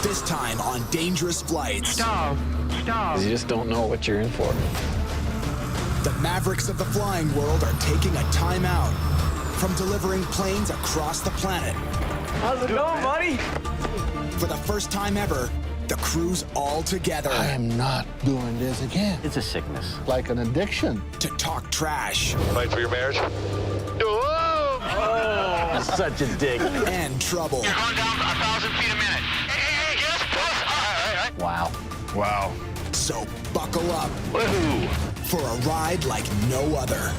This time on dangerous flights. Stop. You just don't know what you're in for. The Mavericks of the flying world are taking a timeout from delivering planes across the planet. How's it going, buddy? For the first time ever, the crew's all together. I am not doing this again. It's a sickness. Like an addiction. To talk trash. Fight for your marriage? Oh, such a dick. And trouble. You're going down 1,000 feet a minute. Hey, yes, boss. All right. Wow. Wow. So buckle up Woohoo! for a ride like no other.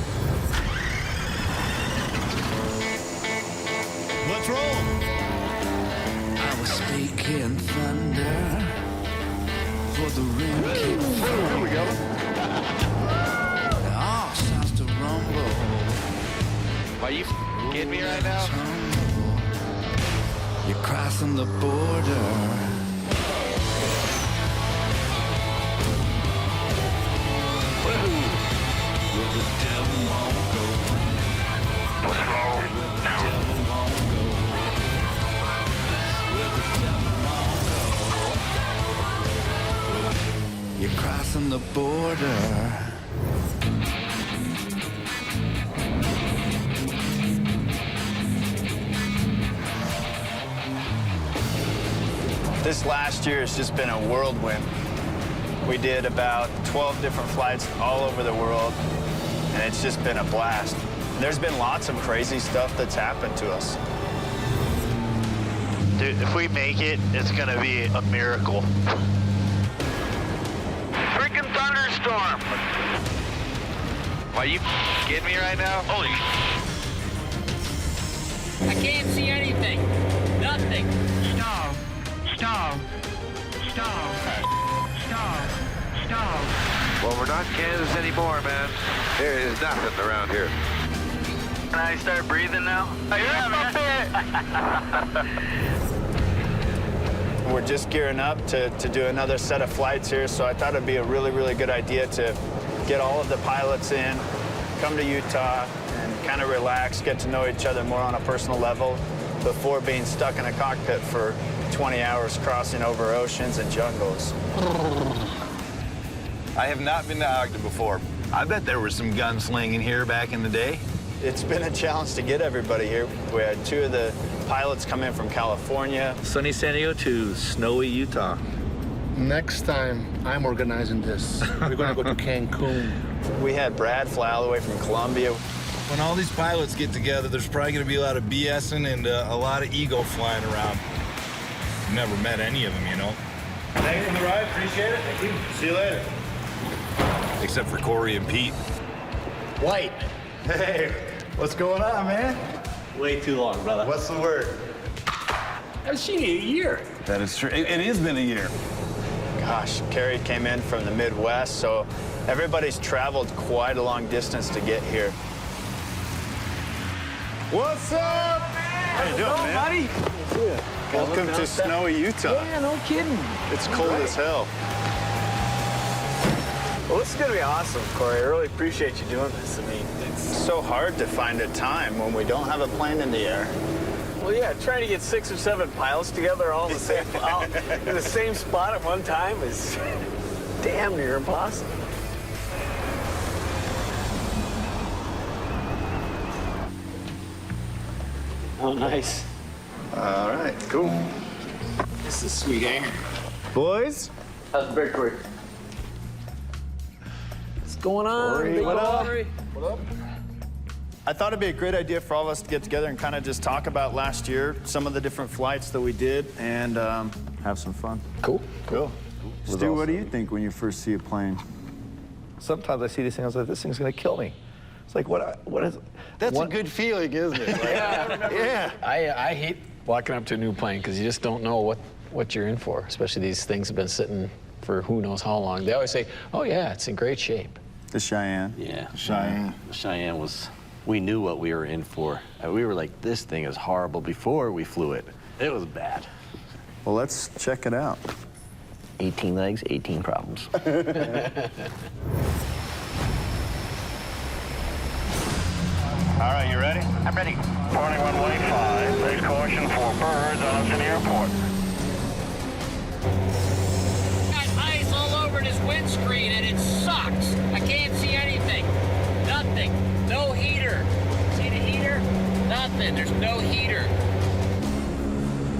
Let's roll. I was speaking thunder for the rain keep falling. Here we go. All sounds to rumble. Are you kidding me right now? You're crossing the border. Where the devil won't go. Let's roll. Devil won't go. Where the devil won't go. You're crossing the border. This last year has just been a whirlwind. We did about 12 different flights all over the world, and it's just been a blast. There's been lots of crazy stuff that's happened to us. Dude, if we make it, it's gonna be a miracle. Freaking thunderstorm! Are you kidding me right now? Holy. I can't see anything. Nothing. Stop. Well, we're not Kansas anymore, man. There is nothing around here. Can I start breathing now? We're just gearing up to do another set of flights here, so I thought it'd be a really, really good idea to get all of the pilots in, come to Utah, and kind of relax, get to know each other more on a personal level before being stuck in a cockpit for 20 hours crossing over oceans and jungles. I have not been to Ogden before. I bet there was some gunslinging here back in the day. It's been a challenge to get everybody here. We had two of the pilots come in from California. Sunny San Diego to snowy Utah. Next time, I'm organizing this. We're gonna go to Cancun. We had Brad fly all the way from Colombia. When all these pilots get together, there's probably going to be a lot of BSing and a lot of ego flying around. Never met any of them, you know. Thanks for the ride. Appreciate it. Thank you. See you later. Except for Corey and Pete. White. Hey, what's going on, man? Way too long, brother. What's the word? I've seen you a year. That is true. It has been a year. Gosh, Carrie came in from the Midwest, so everybody's traveled quite a long distance to get here. What's up? How you doing, man? buddy? Welcome to snowy Utah. Yeah, no kidding. It's cold as hell. Well, this is gonna be awesome, Corey. I really appreciate you doing this. I mean, it's so hard to find a time when we don't have a plane in the air. Well, yeah, trying to get 6 or 7 pilots together all in the same, in the same spot at one time is damn near impossible. Oh, nice. All right, cool. This is sweet air. Boys? How's the bird, Corey? What's going on? Corey, Big what up? Corey? I thought it'd be a great idea for all of us to get together and kind of just talk about last year, some of the different flights that we did, and have some fun. Cool. Cool. Stu, what do you think when you first see a plane? Sometimes I see these things, I was like, this thing's gonna kill me. It's like, what is... That's a good feeling, isn't it? Like, yeah. I hate walking up to a new plane because you just don't know what you're in for, especially these things have been sitting for who knows how long. They always say, oh yeah, it's in great shape. The Cheyenne. Yeah. Cheyenne. Cheyenne was... We knew what we were in for. We were like, this thing is horrible before we flew it. It was bad. Well, let's check it out. 18 legs, 18 problems. All right, you ready? I'm ready. Turning runway 5. Take caution for birds on us in the airport. on his windscreen and it sucks. I can't see anything. Nothing. No heater. See the heater? Nothing. There's no heater.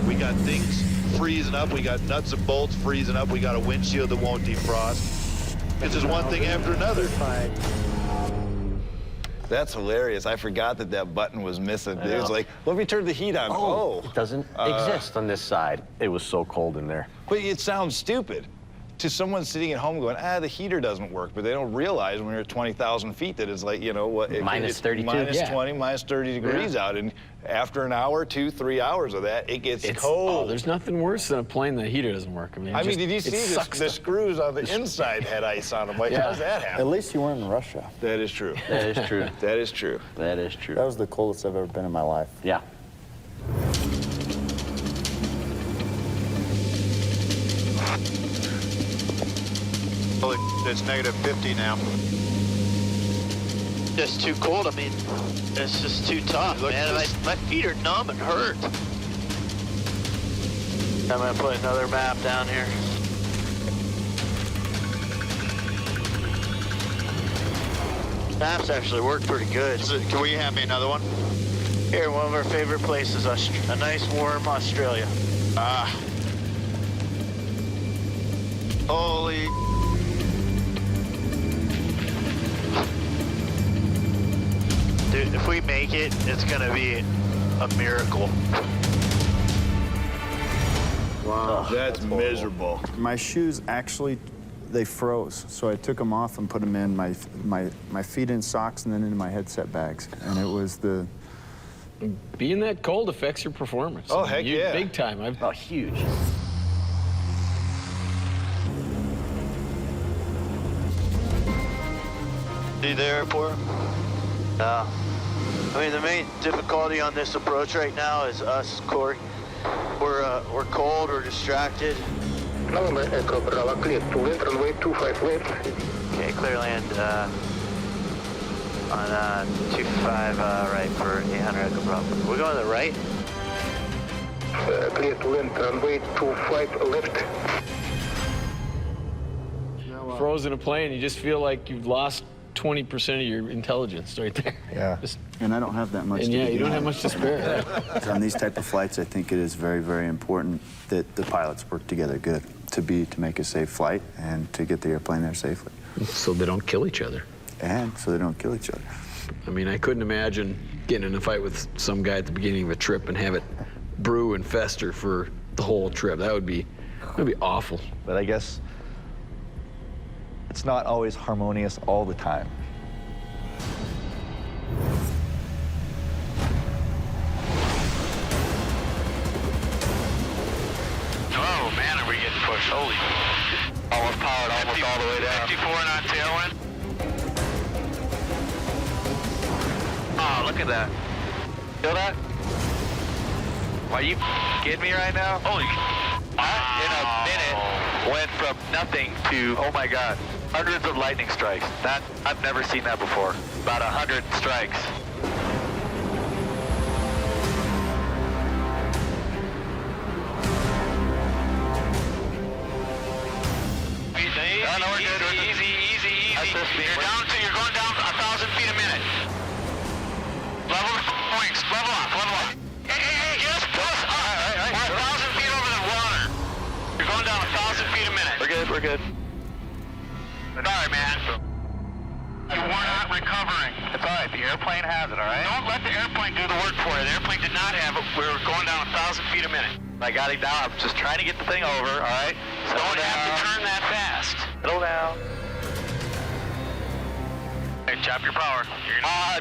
We got things freezing up. We got nuts and bolts freezing up. We got a windshield that won't defrost. It's just one thing after another. That's hilarious. I forgot that that button was missing. It was like, let me turn the heat on. Oh. It doesn't exist on this side. It was so cold in there. But it sounds stupid to someone sitting at home going, the heater doesn't work. But they don't realize when you're at 20,000 feet that it's like, you know, what? Minus 32. Minus 20, minus 30 degrees out. And after an hour, 2, 3 hours of that, it gets cold. Oh, there's nothing worse than a plane that heater doesn't work. I mean, did you see the screws on the inside had ice on them? Like, how's that happen? At least you weren't in Russia. That is true. That is true. That is true. That is true. That was the coldest I've ever been in my life. Yeah. It's negative 50 now. Just too cold. I mean, it's just too tough, man. My feet are numb and hurt. I'm gonna put another map down here. Maps actually work pretty good. Can we have me another one? Here, one of our favorite places, a nice warm Australia. Holy. Dude, if we make it, it's gonna be a miracle. Wow, that's miserable. My shoes actually, they froze. So I took them off and put them in my feet in socks and then into my headset bags. And it was the... Being that cold affects your performance. Oh, heck yeah. Big time. Oh, huge. See the airport? No. I mean, the main difficulty on this approach right now is us, Corey. We're cold, we're distracted. Okay, clear land on 25 right for 800 Echo Bravo. We're going to the right? Clear to land, runway 25 left. Frozen a plane, you just feel like you've lost 20% of your intelligence right there. Yeah. And I don't have that much and to yeah, begin you don't have with. much to spare. On these type of flights, I think it is very, very important that the pilots work together good to make a safe flight and to get the airplane there safely. So they don't kill each other. And so they don't kill each other. I mean, I couldn't imagine getting in a fight with some guy at the beginning of a trip and have it brew and fester for the whole trip. That would be awful. But I guess it's not always harmonious all the time. Oh man, are we getting pushed? Holy. Almost powered almost all the way down. 54 knot tailwind. Oh, look at that. Feel that? Are you kidding me right now? Holy. In a minute, went from nothing to, oh my God, hundreds of lightning strikes. I've never seen that before. About 100 strikes. Easy. You're going down 1,000 feet a minute. Level the wings. Level up. Hey, yes, plus up. All right. We're 1,000 feet over the water. You're going down 1,000 feet a minute. We're good. Sorry, man. We're not recovering. It's all right. The airplane has it, all right? Don't let the airplane do the work for you. The airplane did not have it. We were going down 1,000 feet a minute. I got it down. I'm just trying to get the thing over, all right? Don't have to turn that fast. Settle down. Hey, chop your power.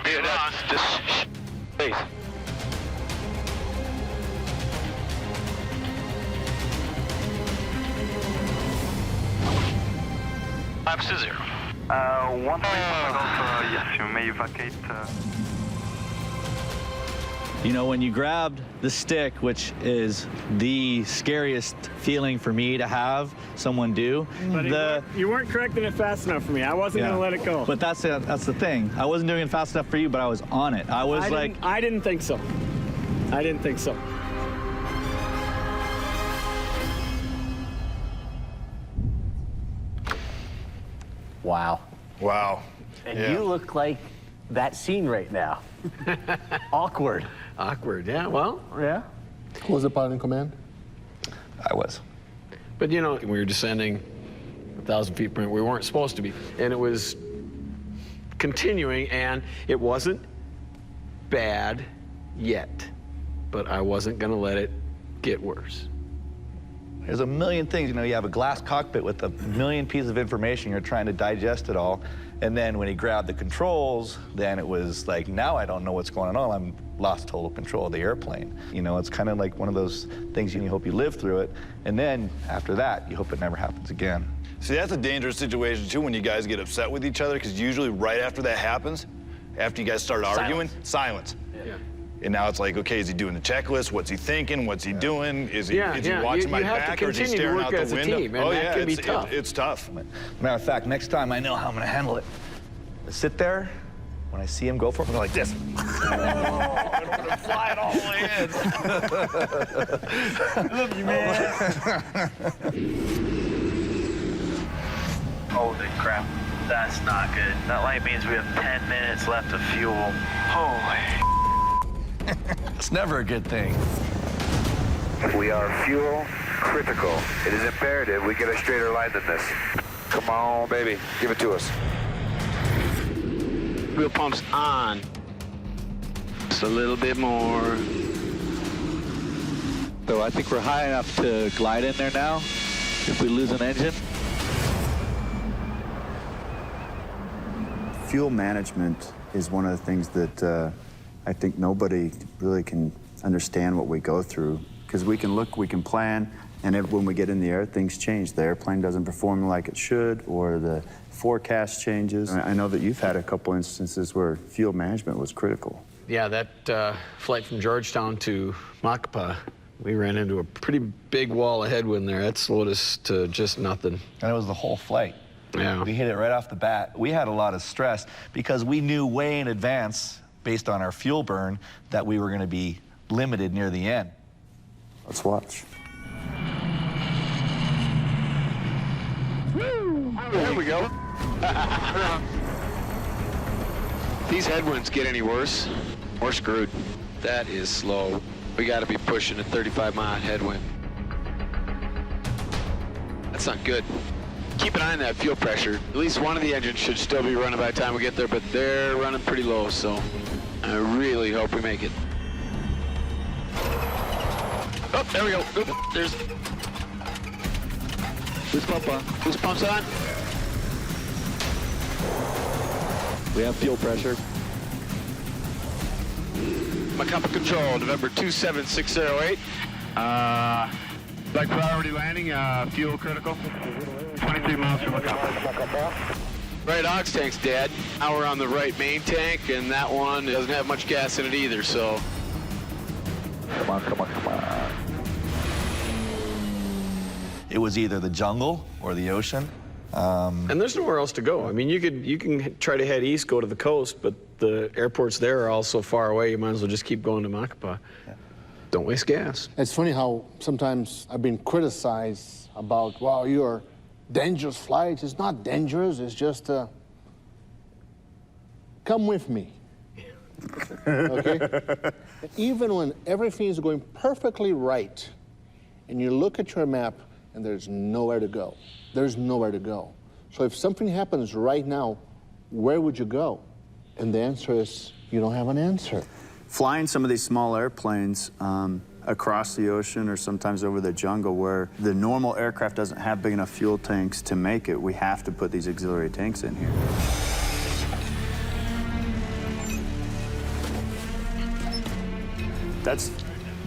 Dude, just please. Maps to 0. 1 yes, you may vacate. You know, when you grabbed the stick, which is the scariest feeling for me to have someone do. But you weren't correcting it fast enough for me. I wasn't going to let it go. But that's the thing. I wasn't doing it fast enough for you, but I was on it. I didn't think so. Wow. Wow. And Yeah. you look like that scene right now. Awkward. Awkward, yeah, well. Yeah. Who was the pilot in command? I was. But you know, we were descending 1,000 feet per minute. We weren't supposed to be. And it was continuing, and it wasn't bad yet. But I wasn't going to let it get worse. There's a million things. You know, you have a glass cockpit with a million pieces of information. You're trying to digest it all. And then when he grabbed the controls, then it was like, now I don't know what's going on. I'm lost total control of the airplane. You know, it's kind of like one of those things you hope you live through it. And then after that, you hope it never happens again. See, that's a dangerous situation, too, when you guys get upset with each other, because usually right after that happens, after you guys start arguing, silence. Yeah. And now it's like, okay, is he doing the checklist? What's he thinking? What's he doing? Is he watching my back, or is he staring out the window? Team, and that can be tough. It's tough. Matter of fact, next time I know how I'm going to handle it. I sit there, when I see him go for it, I'm like this. I don't want to fly it all the way in. I love you, man. Holy crap. That's not good. That light means we have 10 minutes left of fuel. Holy. It's never a good thing. We are fuel critical. It is imperative we get a straighter line than this. Come on, baby. Give it to us. Fuel pumps on. Just a little bit more. So I think we're high enough to glide in there now. If we lose an engine. Fuel management is one of the things that I think nobody really can understand what we go through, because we can look, we can plan, and when we get in the air, things change. The airplane doesn't perform like it should, or the forecast changes. I know that you've had a couple instances where fuel management was critical. Yeah, that flight from Georgetown to Macapa, we ran into a pretty big wall of headwind there. That slowed us to just nothing. And it was the whole flight. Yeah. We hit it right off the bat. We had a lot of stress because we knew way in advance, based on our fuel burn, that we were going to be limited near the end. Let's watch. There we go. These headwinds get any worse, we're screwed. That is slow. We got to be pushing a 35-mile headwind. That's not good. Keep an eye on that fuel pressure. At least one of the engines should still be running by the time we get there, but they're running pretty low, so I really hope we make it. Oh, there we go. Oop, there's... Boost pump on. Boost pump's on. We have fuel pressure. Macapa Control, November 27608. Like priority landing, fuel critical. 23 miles from Macapa. Right aux tank's dead. Now we're on the right main tank, and that one doesn't have much gas in it either, so... Come on, come on, come on. It was either the jungle or the ocean. And there's nowhere else to go. I mean, you can try to head east, go to the coast, but the airports there are all so far away, you might as well just keep going to Macapa. Yeah. Don't waste gas. It's funny how sometimes I've been criticized about, wow, you're dangerous flight. It's not dangerous, it's just, come with me. Okay? Even when everything is going perfectly right, and you look at your map and there's nowhere to go. There's nowhere to go. So if something happens right now, where would you go? And the answer is, you don't have an answer. Flying some of these small airplanes across the ocean or sometimes over the jungle where the normal aircraft doesn't have big enough fuel tanks to make it, we have to put these auxiliary tanks in here. That's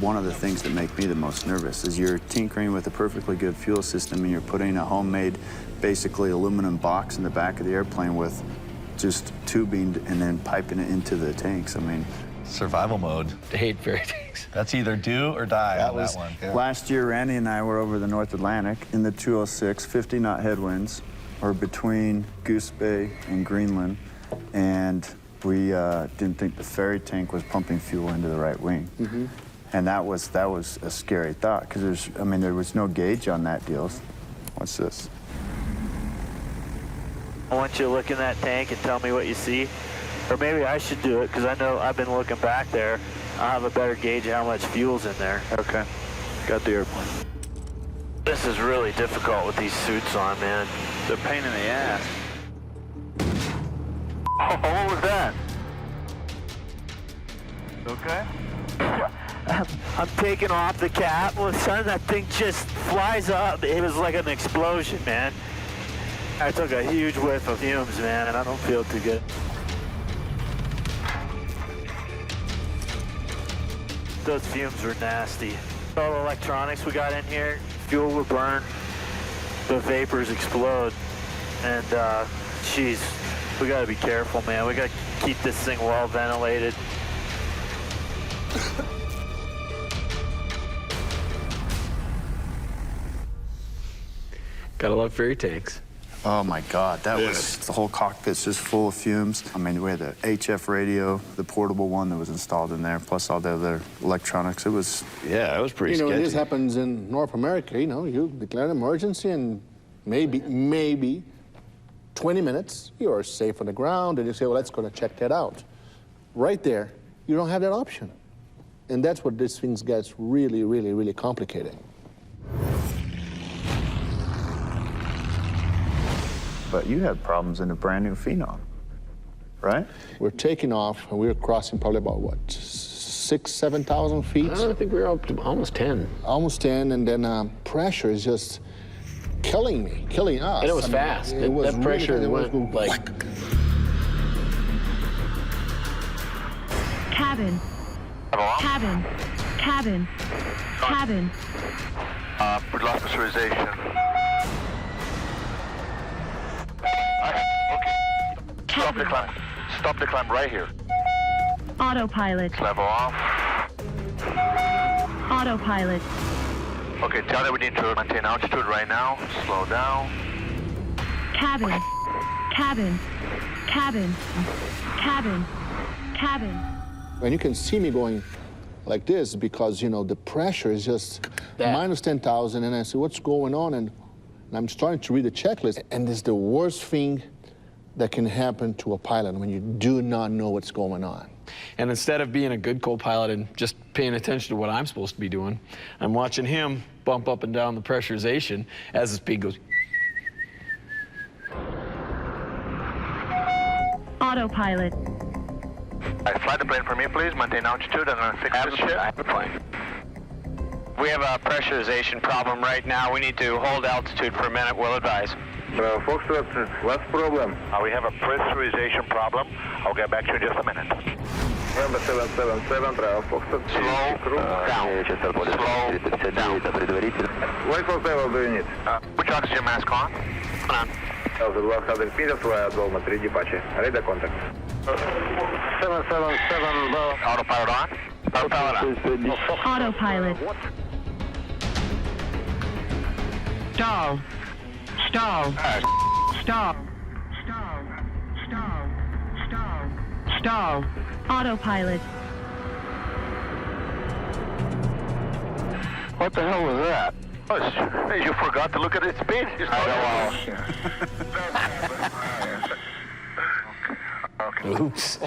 one of the things that make me the most nervous is you're tinkering with a perfectly good fuel system and you're putting a homemade, basically aluminum box in the back of the airplane with just tubing and then piping it into the tanks. I mean, survival mode. I hate ferry tanks. That's either do or die on that one. Yeah. Last year, Randy and I were over the North Atlantic in the 206, 50-knot headwinds, or between Goose Bay and Greenland, and we didn't think the ferry tank was pumping fuel into the right wing. Mm-hmm. And that was a scary thought, because there was no gauge on that deal. What's this? I want you to look in that tank and tell me what you see. Or maybe I should do it, because I know I've been looking back there. I'll have a better gauge of how much fuel's in there. Okay. Got the airplane. This is really difficult with these suits on, man. They're a pain in the ass. Oh, what was that? Okay. I'm taking off the cap. All of a sudden, that thing just flies up. It was like an explosion, man. I took a huge whiff of fumes, man, and I don't feel too good. Those fumes were nasty. All the electronics we got in here, fuel will burn, the vapors explode, and geez, we gotta be careful, man. We gotta keep this thing well ventilated. Gotta love ferry tanks. Oh my God, that was, the whole cockpit's just full of fumes. I mean, we had the HF radio, the portable one that was installed in there, plus all the other electronics. It was... Yeah, it was pretty You know, sketchy. this happens in North America, you know, you declare an emergency and maybe 20 minutes, you are safe on the ground, and you say, well, let's go to check that out. Right there, you don't have that option. And that's what this thing gets really, really, really complicated. But you had problems in a brand new Phenom, right? We're taking off, and we were crossing probably about, what, 6,000, 7,000 feet? I think we were up to almost 10. Almost 10, and then pressure is just killing me, killing us. And it was fast. That pressure really, went like... Cabin. Cabin. Cabin. Cabin. We lost pressurization. Stop the climb. Stop the climb right here. Autopilot. Level off. Autopilot. Okay, tell that we need to maintain altitude right now. Slow down. Cabin. Cabin. Cabin. Cabin. Cabin. And you can see me going like this because, you know, the pressure is just minus 10,000, and I say, what's going on? And I'm starting to read the checklist, and it's the worst thing that can happen to a pilot when you do not know what's going on. And instead of being a good co-pilot and just paying attention to what I'm supposed to be doing, I'm watching him bump up and down the pressurization as the speed goes. Autopilot. Fly the plane for me, please. Maintain altitude. I'm going to fix this shit. I have the plane. We have a pressurization problem right now. We need to hold altitude for a minute. We'll advise. Foxtrot, what's the problem? We have a pressurization problem. I'll get back to you in just a minute. Number 777, Bravo Foxtrot. Slow down. Slow down. What force level do you need? Which oxygen mask on? On. 1,200 meters, fly Dolma 3 departure. Radar contact. 777, Bravo. Autopilot on? Autopilot on. Autopilot. Stall. Stall. Stall. Stall. Stall. Stall. Stall. Autopilot. What the hell was that? Oh, you forgot to look at its speed. Oops.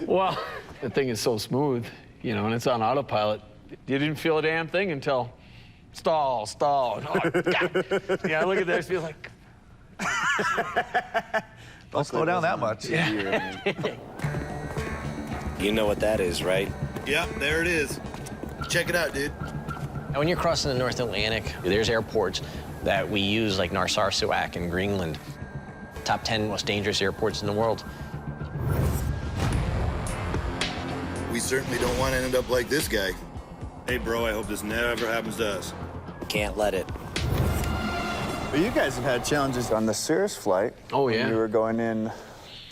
Well, the thing is so smooth, you know, and it's on autopilot. You didn't feel a damn thing until stall, stall. Oh, God. Yeah, I look at that, I feel like... Don't slow down that much. Yeah. You know what that is, right? Yep, there it is. Check it out, dude. And when you're crossing the North Atlantic, there's airports that we use, like Narsarsuaq in Greenland. Top 10 most dangerous airports in the world. We certainly don't want to end up like this guy. Hey, bro, I hope this never happens to us. Can't let it. Well, you guys have had challenges on the Cirrus flight. Oh, yeah. When you were going in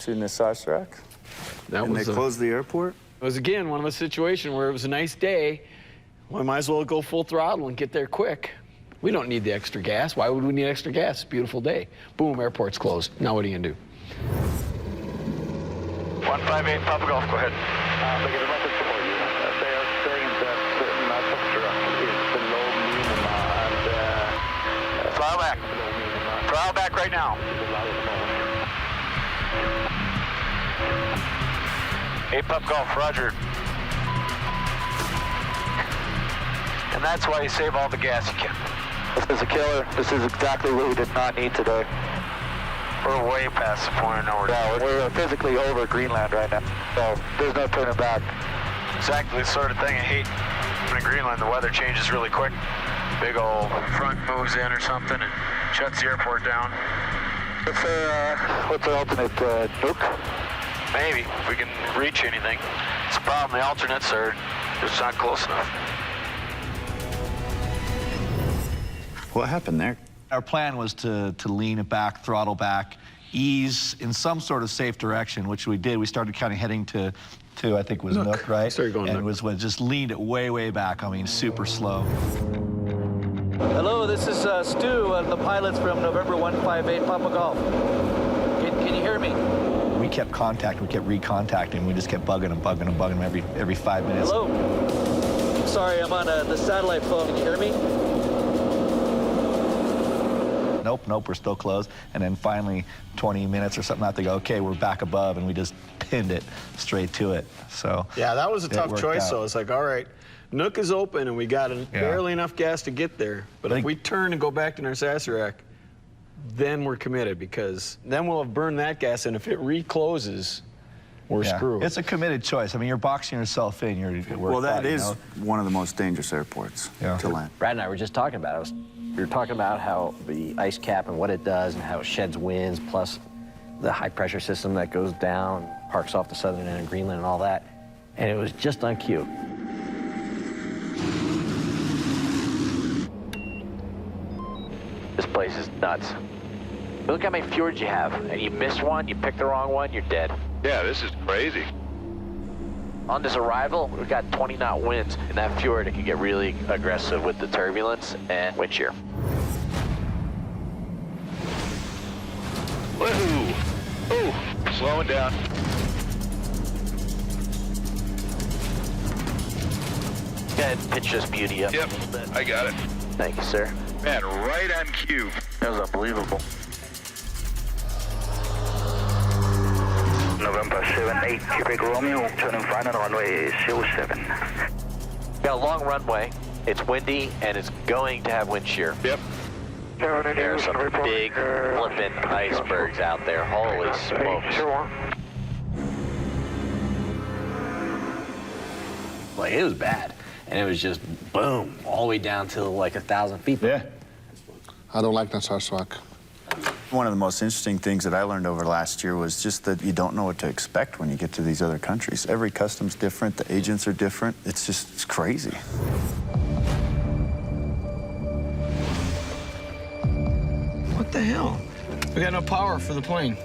to Narsarsuaq. And they closed the airport? It was, again, one of a situation where it was a nice day. We might as well go full throttle and get there quick. We don't need the extra gas. Why would we need extra gas? It's a beautiful day. Boom, airport's closed. Now what are you gonna do? 158 Papa Golf, go ahead. They get a message for you. They are saying that Malfunctions is below minima and... Throttle back. Throttle back right right now. Hey, Pup Golf, Roger. And that's why you save all the gas you can. This is a killer. This is exactly what we did not need today. We're way past the point of no return. Yeah, we're physically over Greenland right now, so there's no turning back. Exactly the sort of thing I hate. In Greenland, the weather changes really quick. Big old front moves in or something and shuts the airport down. What's our alternate, nuke? Maybe, if we can reach anything. It's a problem, the alternates are just not close enough. What happened there? Our plan was to lean it back, throttle back, ease in some sort of safe direction, which we did. We started kind of heading to I think it was Nook, right? Started going and Nook. was just leaned it way back. I mean, super slow. Hello, this is Stu, the pilots from November 158 Papa Golf. Can you hear me? We kept contacting, we kept recontacting. We just kept bugging them every 5 minutes. Hello? Sorry, I'm on the satellite phone. Can you hear me? Nope, we're still closed. And then finally, 20 minutes or something out, they go, okay, we're back above, and we just pinned it straight to it. So yeah, that was a tough choice, out. though. It's like, all right, Nook is open, and we got barely enough gas to get there. But if we turn and go back to Narsarsuaq, then we're committed, because then we'll have burned that gas, and if it recloses, we're screwed. It's a committed choice. I mean, you're boxing yourself in. Well, that is one of the most dangerous airports to land. Brad and I were just talking about it. We were talking about how the ice cap and what it does and how it sheds winds, plus the high pressure system that goes down, parks off the southern end of Greenland and all that. And it was just on cue. This place is nuts. Look how many fjords you have, and you miss one, you pick the wrong one, you're dead. Yeah, this is crazy. On this arrival, we've got 20-knot winds. In that fjord, it can get really aggressive with the turbulence and wind shear. Woohoo! Ooh, slowing down. Go ahead and pitch this beauty up. Yep, I got it. Thank you, sir. Man, right on cue. That was unbelievable. November 78, Quebec Romeo, turning final runway 07. Got a long runway. It's windy, and it's going to have wind shear. Yep. There are some big flipping icebergs out there. Holy smokes. Like, it was bad. And it was just boom, all the way down to like 1,000 feet. Yeah. I don't like Narsarsuaq. One of the most interesting things that I learned over last year was just that you don't know what to expect when you get to these other countries. Every customs different, the agents are different. It's crazy. What the hell? We got no power for the plane.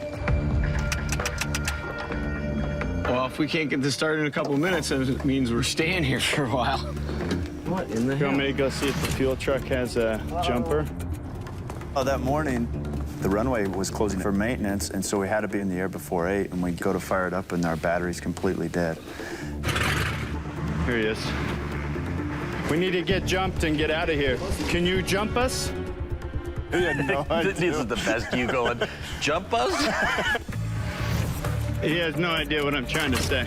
Well, if we can't get this started in a couple of minutes, then it means we're staying here for a while. What in the hell? You want me to go see if the fuel truck has a jumper? Oh, that morning, the runway was closing for maintenance, and so we had to be in the air before 8, and we go to fire it up, and our battery's completely dead. Here he is. We need to get jumped and get out of here. Can you jump us? This is the best you going, jump us? He has no idea what I'm trying to say.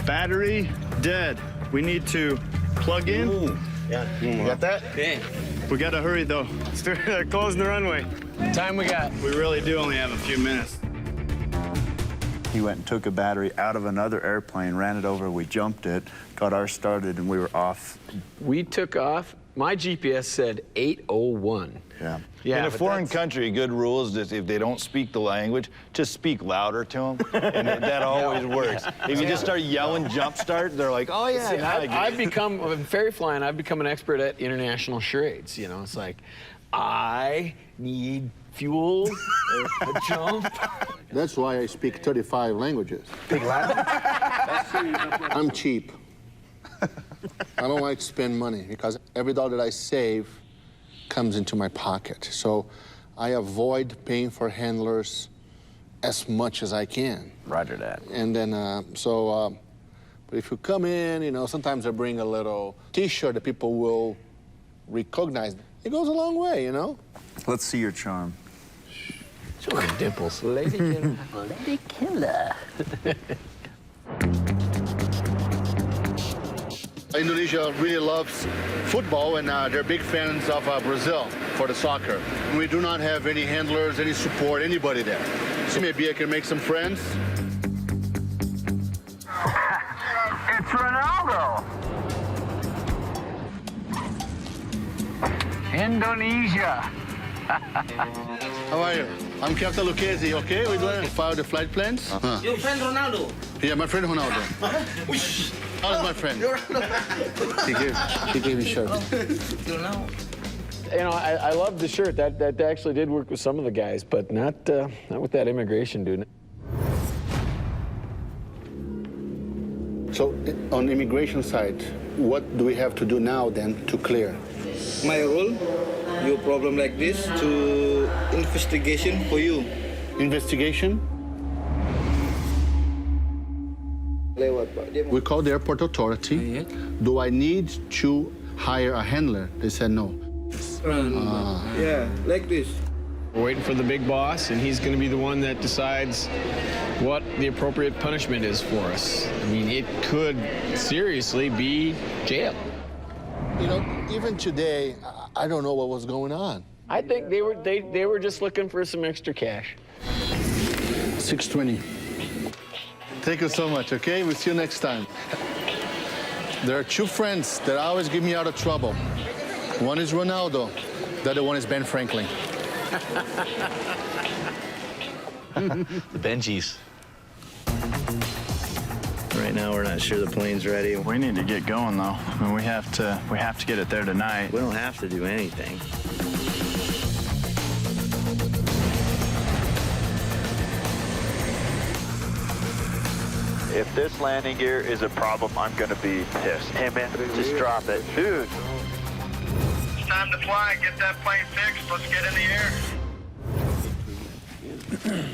Battery dead. We need to plug in. Ooh. Yeah. You got that? Yeah. We gotta hurry though. They're closing the runway. Time we got. We really do only have a few minutes. He went and took a battery out of another airplane, ran it over, we jumped it, got ours started, and we were off. We took off. My GPS said 8:01. Yeah. In a foreign country, a good rule is that if they don't speak the language, just speak louder to them, and that always works. If you just start yelling jump start, they're like, oh yeah. See, I've become, in ferry flying, I've become an expert at international charades. You know, it's like, I need fuel, a jump. That's why I speak 35 languages. I'm cheap. I don't like to spend money because every dollar that I save comes into my pocket. So I avoid paying for handlers as much as I can. Roger that. And then, but if you come in, you know, sometimes I bring a little T-shirt that people will recognize. It goes a long way, you know? Let's see your charm. Show me dimples. Lady killer. Lady killer. Indonesia really loves football, and they're big fans of Brazil for the soccer. We do not have any handlers, any support, anybody there. So maybe I can make some friends. It's Ronaldo. Indonesia. How are you? I'm Captain Lucchesi, okay? We're going to file the flight plans. Your friend Ronaldo. Yeah, my friend Ronaldo. How's my friend? He gave me shirt. You know, I love the shirt. That actually did work with some of the guys, but not with that immigration dude. So on immigration side, what do we have to do now then to clear? My role, your problem like this, to investigation for you. Investigation? We called the airport authority. Do I need to hire a handler? They said no. Yeah, like this. We're waiting for the big boss, and he's going to be the one that decides what the appropriate punishment is for us. I mean, it could seriously be jail. You know, even today, I don't know what was going on. I think they were just looking for some extra cash. 620. Thank you so much, okay? We'll see you next time. There are two friends that always get me out of trouble. One is Ronaldo, the other one is Ben Franklin. The Benjis. Right now, we're not sure the plane's ready. We need to get going, though. I mean, we have to get it there tonight. We don't have to do anything. If this landing gear is a problem, I'm gonna be pissed. Hey man, just drop it. Dude. It's time to fly. Get that plane fixed. Let's get in the air.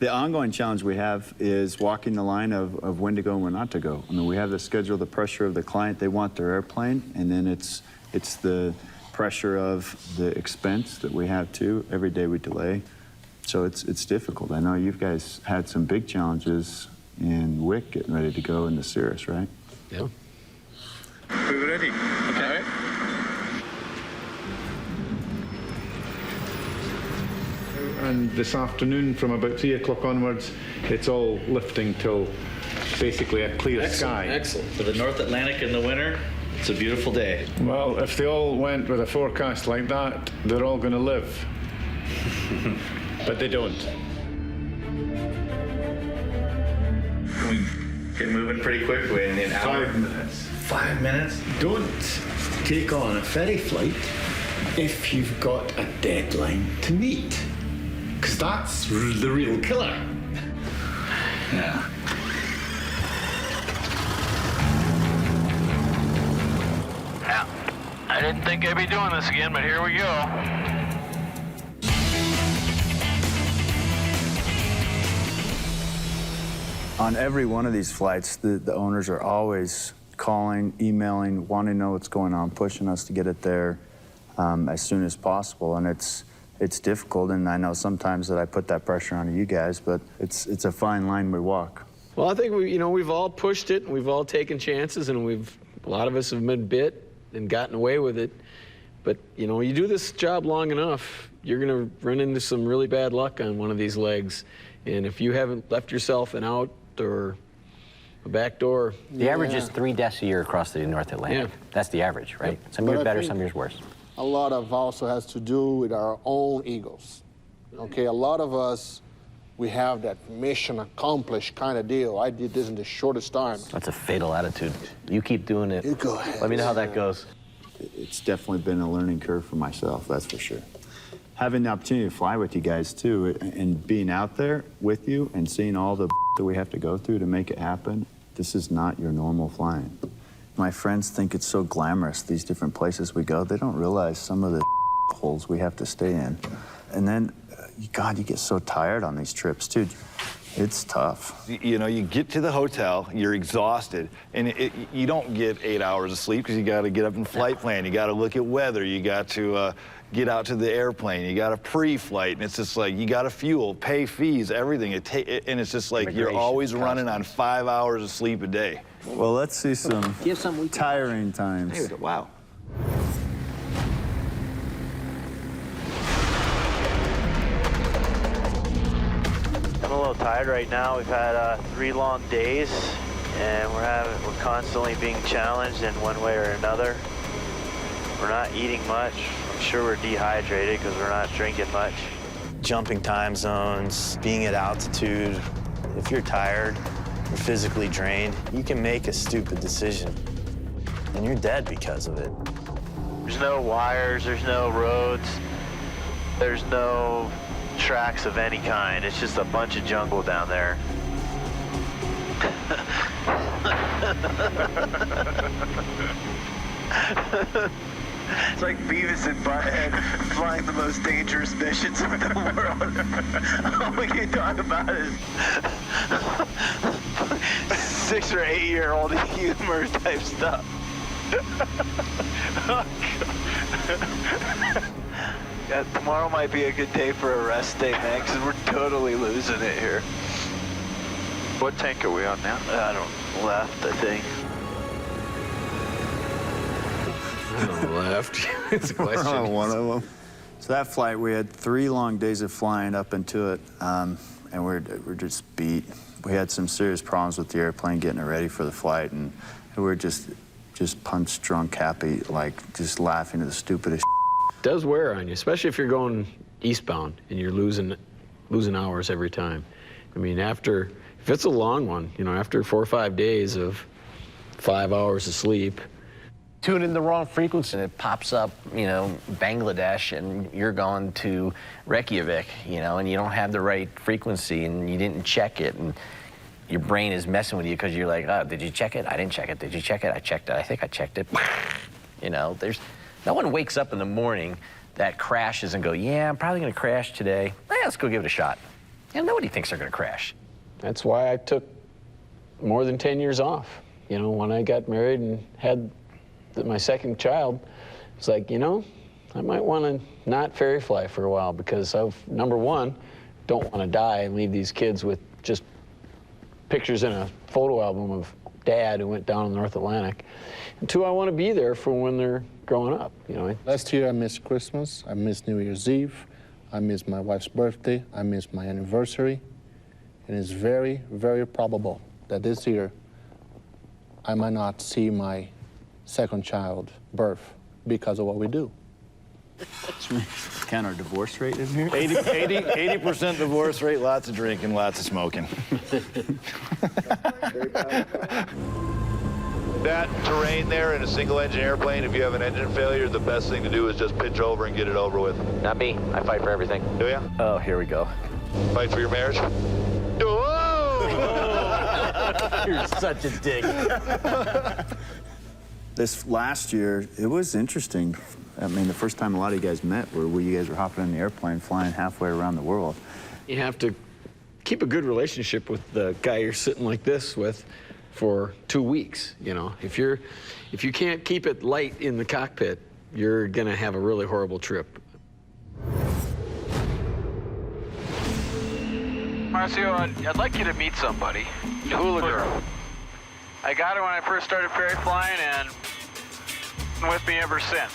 The ongoing challenge we have is walking the line of when to go and when not to go. I mean, we have to schedule the pressure of the client. They want their airplane, and then it's the pressure of the expense that we have too. Every day we delay. So it's difficult. I know you guys had some big challenges in Wick getting ready to go into Cirrus, right? Yeah. We're ready. Okay. And this afternoon, from about 3 o'clock onwards, it's all lifting till basically a clear sky. Excellent. For the North Atlantic in the winter, it's a beautiful day. Well, if they all went with a forecast like that, they're all going to live. But they don't. We get moving pretty quickly in an hour. 5 minutes. 5 minutes? Don't take on a ferry flight if you've got a deadline to meet, because that's the real killer. Yeah. Yeah. I didn't think I'd be doing this again, but here we go. On every one of these flights, the owners are always calling, emailing, wanting to know what's going on, pushing us to get it there as soon as possible. And it's difficult, and I know sometimes that I put that pressure on you guys, but it's a fine line we walk. Well, I think we've all pushed it, and we've all taken chances, and a lot of us have been bit and gotten away with it. But you do this job long enough, you're going to run into some really bad luck on one of these legs. And if you haven't left yourself an out or a back door. The average is 3 deaths a year across the North Atlantic. Yeah. That's the average, right? Some years better, some years worse. A lot of also has to do with our own egos. Okay, a lot of us, we have that mission accomplished kind of deal. I did this in the shortest time. That's a fatal attitude. You keep doing it. You go ahead. Let me know how that goes. It's definitely been a learning curve for myself, that's for sure. Having the opportunity to fly with you guys too, and being out there with you and seeing all the that we have to go through to make it happen, this is not your normal flying. My friends think it's so glamorous, these different places we go. They don't realize some of the holes we have to stay in. And then, God, you get so tired on these trips too. It's tough. You know, you get to the hotel, you're exhausted, and you don't get 8 hours of sleep because you got to get up and flight plan. You got to look at weather. You got to get out to the airplane. You got to pre-flight, and it's just like you got to fuel, pay fees, everything. And it's just like you're always running on 5 hours of sleep a day. Well, let's see some tiring times. Wow. I'm a little tired right now. We've had 3 long days, and we're constantly being challenged in one way or another. We're not eating much. I'm sure we're dehydrated because we're not drinking much. Jumping time zones, being at altitude. If you're tired, you're physically drained, you can make a stupid decision, and you're dead because of it. There's no wires, there's no roads, there's no tracks of any kind. It's just a bunch of jungle down there. It's like Beavis and Butthead flying the most dangerous missions in the world. All we can talk about is 6 or 8 year old humor type stuff. Oh, yeah, tomorrow might be a good day for a rest day, man, because we're totally losing it here. What tank are we on now? I don't left, I think. Left. It's a question. One of them. So that flight, we had 3 long days of flying up into it, and we're just beat. We had some serious problems with the airplane getting it ready for the flight, and we're just punch drunk, happy, like just laughing at the stupidest. It does wear on you, especially if you're going eastbound and you're losing hours every time. I mean, if it's a long one, you know, after 4 or 5 days of 5 hours of sleep. Tune in the wrong frequency and it pops up, you know, Bangladesh, and you're going to Reykjavik, you know, and you don't have the right frequency and you didn't check it, and your brain is messing with you because you're like, oh, did you check it? I didn't check it. Did you check it? I checked it. I think I checked it. You know, no one wakes up in the morning that crashes and go, yeah, I'm probably going to crash today. Let's go give it a shot. And nobody thinks they're going to crash. That's why I took more than 10 years off. You know, when I got married and had my second child, it's like, you know, I might want to not ferry fly for a while because of, number one, don't want to die and leave these kids with just pictures in a photo album of Dad who went down in the North Atlantic. And 2, I want to be there for when they're growing up, you know. Last year I missed Christmas, I missed New Year's Eve, I missed my wife's birthday, I missed my anniversary, and it's very, very probable that this year I might not see my second child birth because of what we do. Kind of divorce rate in here? 80% divorce rate, lots of drinking, lots of smoking. That terrain there in a single engine airplane, if you have an engine failure, the best thing to do is just pitch over and get it over with. Not me. I fight for everything. Do ya? Oh, here we go. Fight for your marriage? You're such a dick. This last year, it was interesting. I mean, the first time a lot of you guys met where you guys were hopping in the airplane, flying halfway around the world. You have to keep a good relationship with the guy you're sitting like this with for 2 weeks, you know. If you can't keep it light in the cockpit, you're gonna have a really horrible trip. Marcio, I'd like you to meet somebody. Hula girl. I got her when I first started ferry flying and with me ever since.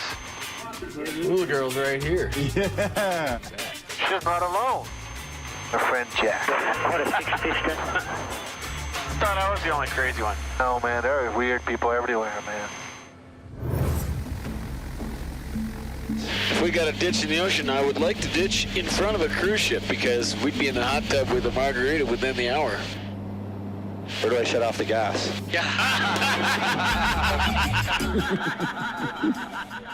Hula girl's right here. Yeah. She's not alone. My friend Jack. What a sister. Thought I was the only crazy one. No, man, there are weird people everywhere, man. If we got a ditch in the ocean, I would like to ditch in front of a cruise ship because we'd be in the hot tub with a margarita within the hour. Where do I shut off the gas?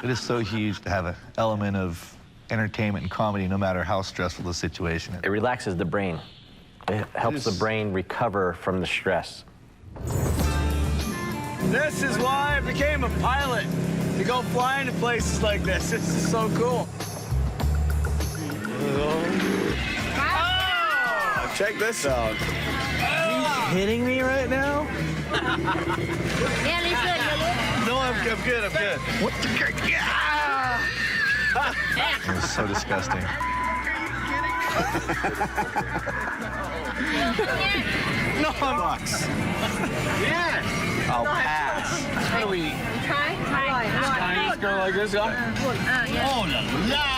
It is so huge to have an element of entertainment and comedy no matter how stressful the situation is. It relaxes the brain. It helps the brain recover from the stress. This is why I became a pilot, to go flying to places like this. This is so cool. Check this out. Are you kidding me right now? No, I'm good. What the heck? Yeah! That was so disgusting. No, bucks. Yes. I'll pass. What do we? Try. Chinese girl like this, huh? Oh la la!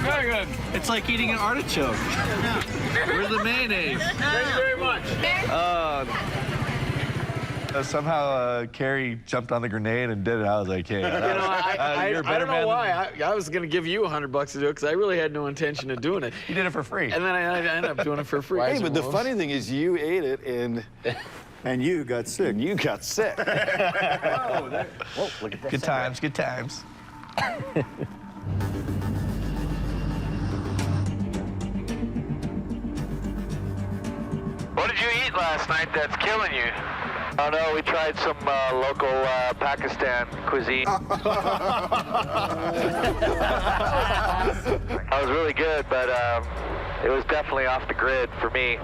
Very good. It's like eating an artichoke. Where's the mayonnaise? Thank you very much. Somehow Carrie jumped on the grenade and did it. I was like, hey, You know, you're a I better don't know man why. I was going to give you $100 to do it because I really had no intention of doing it. You did it for free. And then I ended up doing it for free. Hey, but the funny thing is you ate it and you got sick. You got sick. Whoa, look at that. Good times, good times. What did you eat last night that's killing you? Oh no, we tried some local Pakistan cuisine. That was really good, but it was definitely off the grid for me.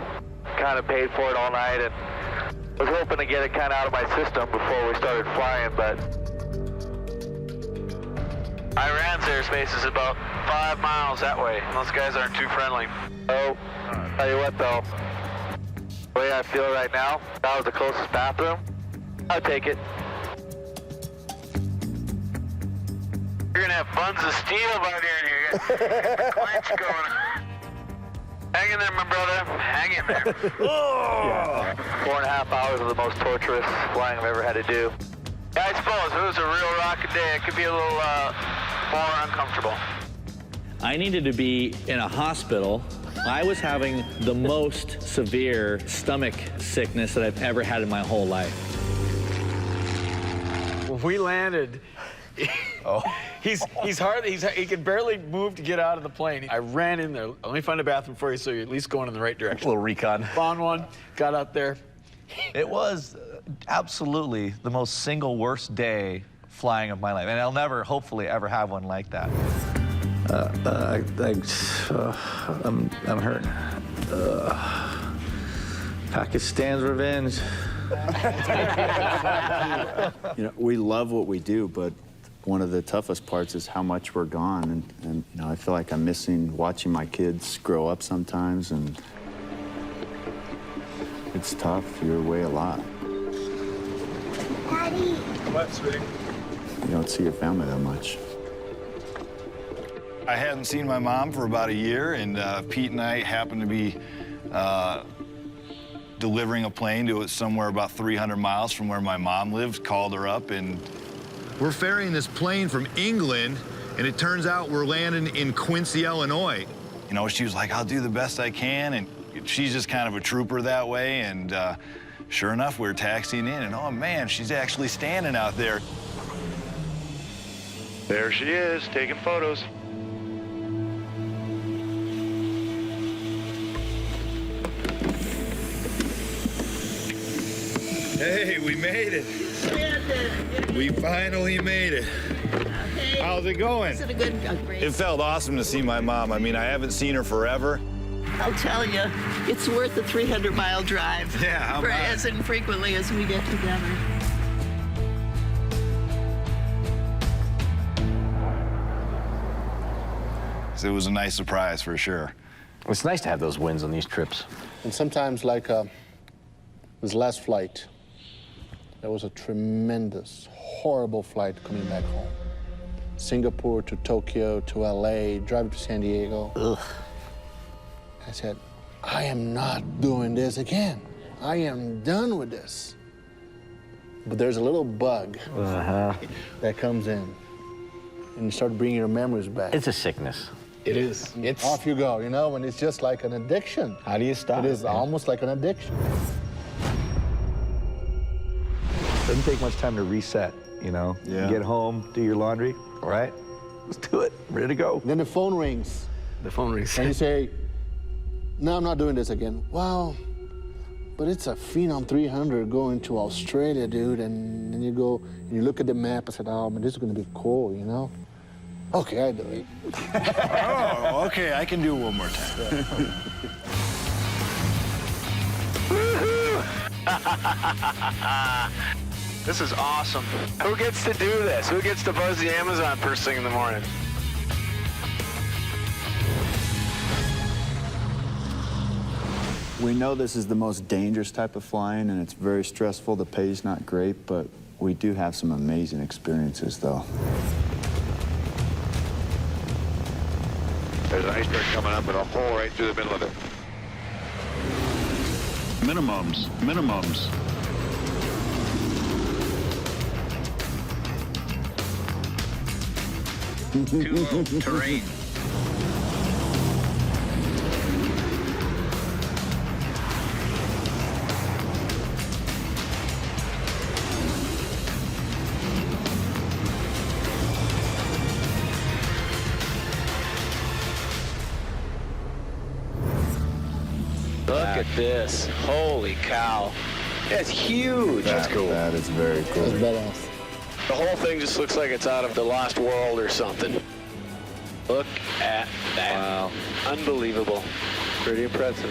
Kind of paid for it all night and was hoping to get it kind of out of my system before we started flying, but Iran's airspace is about 5 miles that way. Those guys aren't too friendly. oh, tell you what though, the way I feel right now, that was the closest bathroom. I'll take it. You're gonna have buns of steel by there, and you got a clench going. Hang in there, my brother. Hang in there. Yeah. 4.5 hours of the most torturous flying I've ever had to do. Yeah, I suppose if it was a real rocket day, it could be a little more uncomfortable. I needed to be in a hospital. I was having the most severe stomach sickness that I've ever had in my whole life. When we landed, he could barely move to get out of the plane. I ran in there. Let me find a bathroom for you so you're at least going in the right direction. A little recon. Found one, got out there. It was absolutely the most single worst day flying of my life. And I'll never, hopefully, ever have one like that. I'm hurt. Pakistan's revenge. You know, we love what we do, but one of the toughest parts is how much we're gone. And you know, I feel like I'm missing watching my kids grow up sometimes, and it's tough. You're away a lot. Daddy. What, sweetie? You don't see your family that much. I hadn't seen my mom for about a year, and Pete and I happened to be delivering a plane to it somewhere about 300 miles from where my mom lived, called her up, and we're ferrying this plane from England, and it turns out we're landing in Quincy, Illinois. You know, she was like, I'll do the best I can, and she's just kind of a trooper that way, and sure enough, we were taxiing in, and oh man, she's actually standing out there. There she is, taking photos. Hey, we made it. We finally made it. Okay. How's it going? Is it a good, great? It felt awesome to see my mom. I mean, I haven't seen her forever. I'll tell you, it's worth the 300-mile drive. Yeah, how for about as infrequently as we get together. So it was a nice surprise for sure. It's nice to have those wins on these trips. And sometimes, like this last flight, that was a tremendous, horrible flight coming back home. Singapore to Tokyo to LA, driving to San Diego. Ugh. I said, I am not doing this again. I am done with this. But there's a little bug that comes in, and you start bringing your memories back. It's a sickness. It is. It's off you go, you know, and it's just like an addiction. How do you stop it? It is almost like an addiction. Doesn't take much time to reset, you know? Yeah. You get home, do your laundry, all right? Let's do it, ready to go. Then the phone rings. The phone rings. And you say, no, I'm not doing this again. Well, but it's a Phenom 300 going to Australia, dude. And then you go and you look at the map and said, oh, man, this is going to be cool, you know? Okay, I do it. Oh, okay, I can do it one more time. This is awesome. Who gets to do this? Who gets to buzz the Amazon first thing in the morning? We know this is the most dangerous type of flying, and it's very stressful. The pay's not great, but we do have some amazing experiences, though. There's an iceberg coming up with a hole right through the middle of it. Minimums. Too low terrain. Look at this. Holy cow. That's huge. That's cool. That is very cool. That's badass. The whole thing just looks like it's out of the Lost World or something. Look at that. Wow. Unbelievable. Pretty impressive.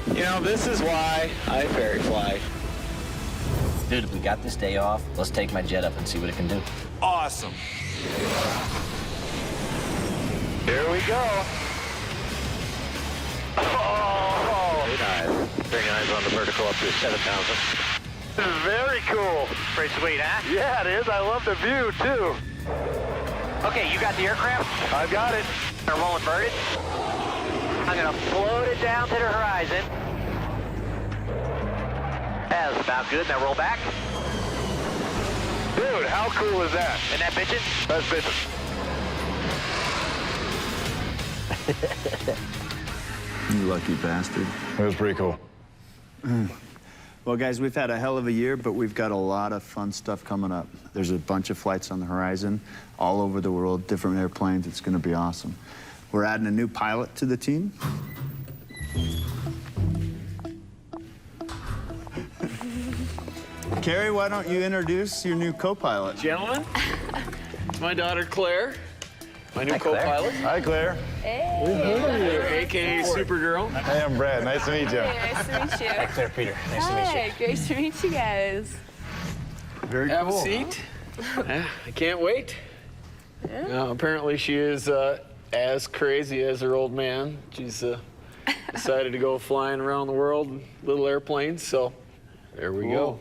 You know, this is why I ferry fly. Dude, if we got this day off, let's take my jet up and see what it can do. Awesome. Here we go. Oh! Bring eyes on the vertical up to 7,000. This is very cool. Pretty sweet, huh? Yeah, it is. I love the view, too. Okay, you got the aircraft? I've got it. Gonna roll inverted. I'm gonna float it down to the horizon. That's about good. Now roll back. Dude, how cool is that? Isn't that bitchin'? That's bitchin'. You lucky bastard. It was pretty cool. Well, guys, we've had a hell of a year, but we've got a lot of fun stuff coming up. There's a bunch of flights on the horizon, all over the world, different airplanes. It's going to be awesome. We're adding a new pilot to the team. Carrie, why don't you introduce your new co-pilot? Gentlemen, it's my daughter Claire, my new co-pilot. Hi, Claire. Hey. AKA Supergirl. Hey, I'm Brad. Nice to meet you. Hey, nice to meet you. Hi, Claire Peter. Nice to meet you. Hi, great to meet you guys. Very Have cool. a seat. I can't wait. Yeah. Apparently she is as crazy as her old man. She's decided to go flying around the world in little airplanes, so there we go.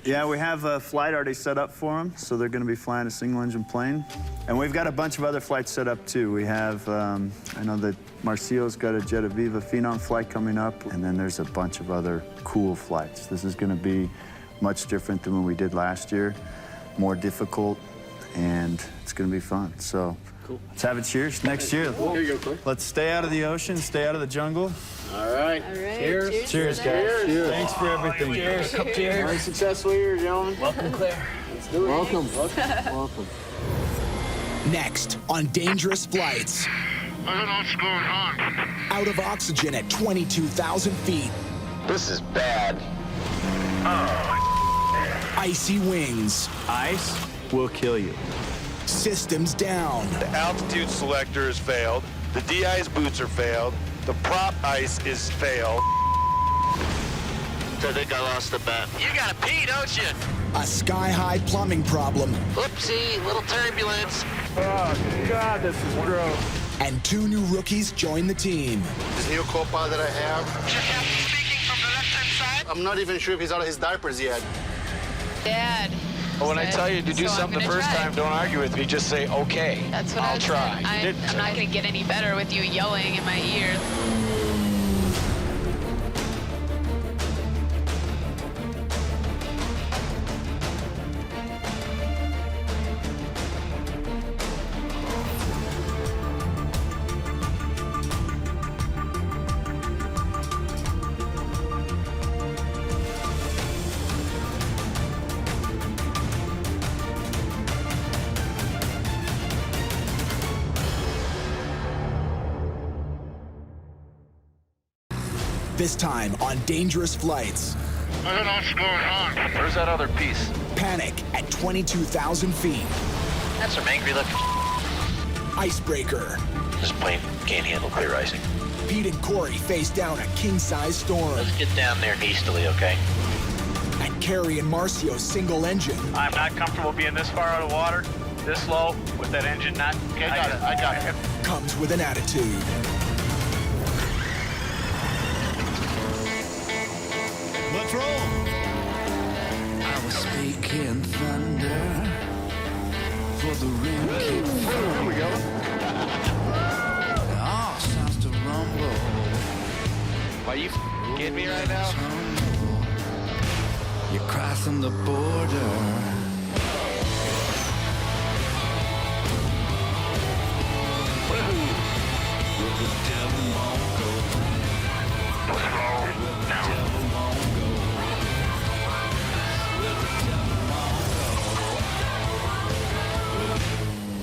Yeah, we have a flight already set up for them, so they're going to be flying a single-engine plane. And we've got a bunch of other flights set up, too. We have, I know that Marcio's got a Jet Aviva Phenom flight coming up, and then there's a bunch of other cool flights. This is going to be much different than what we did last year, more difficult, and it's going to be fun. So cool. Let's have a cheers next year. Here you go, Claire. Let's stay out of the ocean, stay out of the jungle. All right. Cheers. Cheers, guys. Cheers. Thanks for everything. Cheers. Cheers. Very successful year, gentlemen. Welcome, Claire. Let's do it. Welcome. Welcome. Next on Dangerous Flights. I don't know what's going on. Out of oxygen at 22,000 feet. This is bad. Icy wings. Ice will kill you. Systems down. The altitude selector has failed. The de-ice boots are failed. The prop ice is failed. I think I lost the bet. You gotta pee, don't you? A sky-high plumbing problem. Oopsie, little turbulence. Oh, God, this is gross. And 2 new rookies join the team. This new co-pilot that I have. Speaking from the left-hand side. I'm not even sure if he's out of his diapers yet. Dad. Well, when I tell you to do So I'm something the gonna first try. time, don't argue with me. Just say, okay. That's what I'll try. I'm not going to get any better with you yelling in my ears. This time on Dangerous Flights. I don't know what's going on. Where's that other piece? Panic at 22,000 feet. That's some angry looking. Icebreaker. This plane can't handle clear icing. Pete and Corey face down a king-size storm. Let's get down there hastily, okay? And Carrie and Marcio's single engine. I'm not comfortable being this far out of water, this low, with that engine not... Okay, I got it. Comes with an attitude. Let's roll. I was speaking thunder for the ring keep falling. Here we go. All sounds to rumble. Why you kidding me right now? You're crossing the border.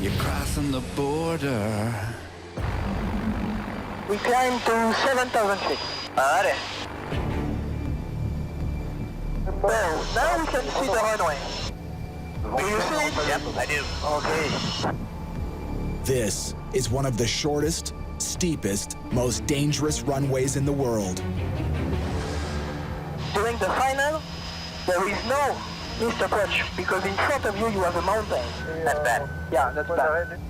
You're crossing the border. We climb to 7,000 feet. Alright. Well, now we can see the runway. Do you see it? Yep, I do. Okay. This is one of the shortest, steepest, most dangerous runways in the world. During the final, there is no missed approach because in front of you you have a mountain. That's bad. Yeah, that's bad.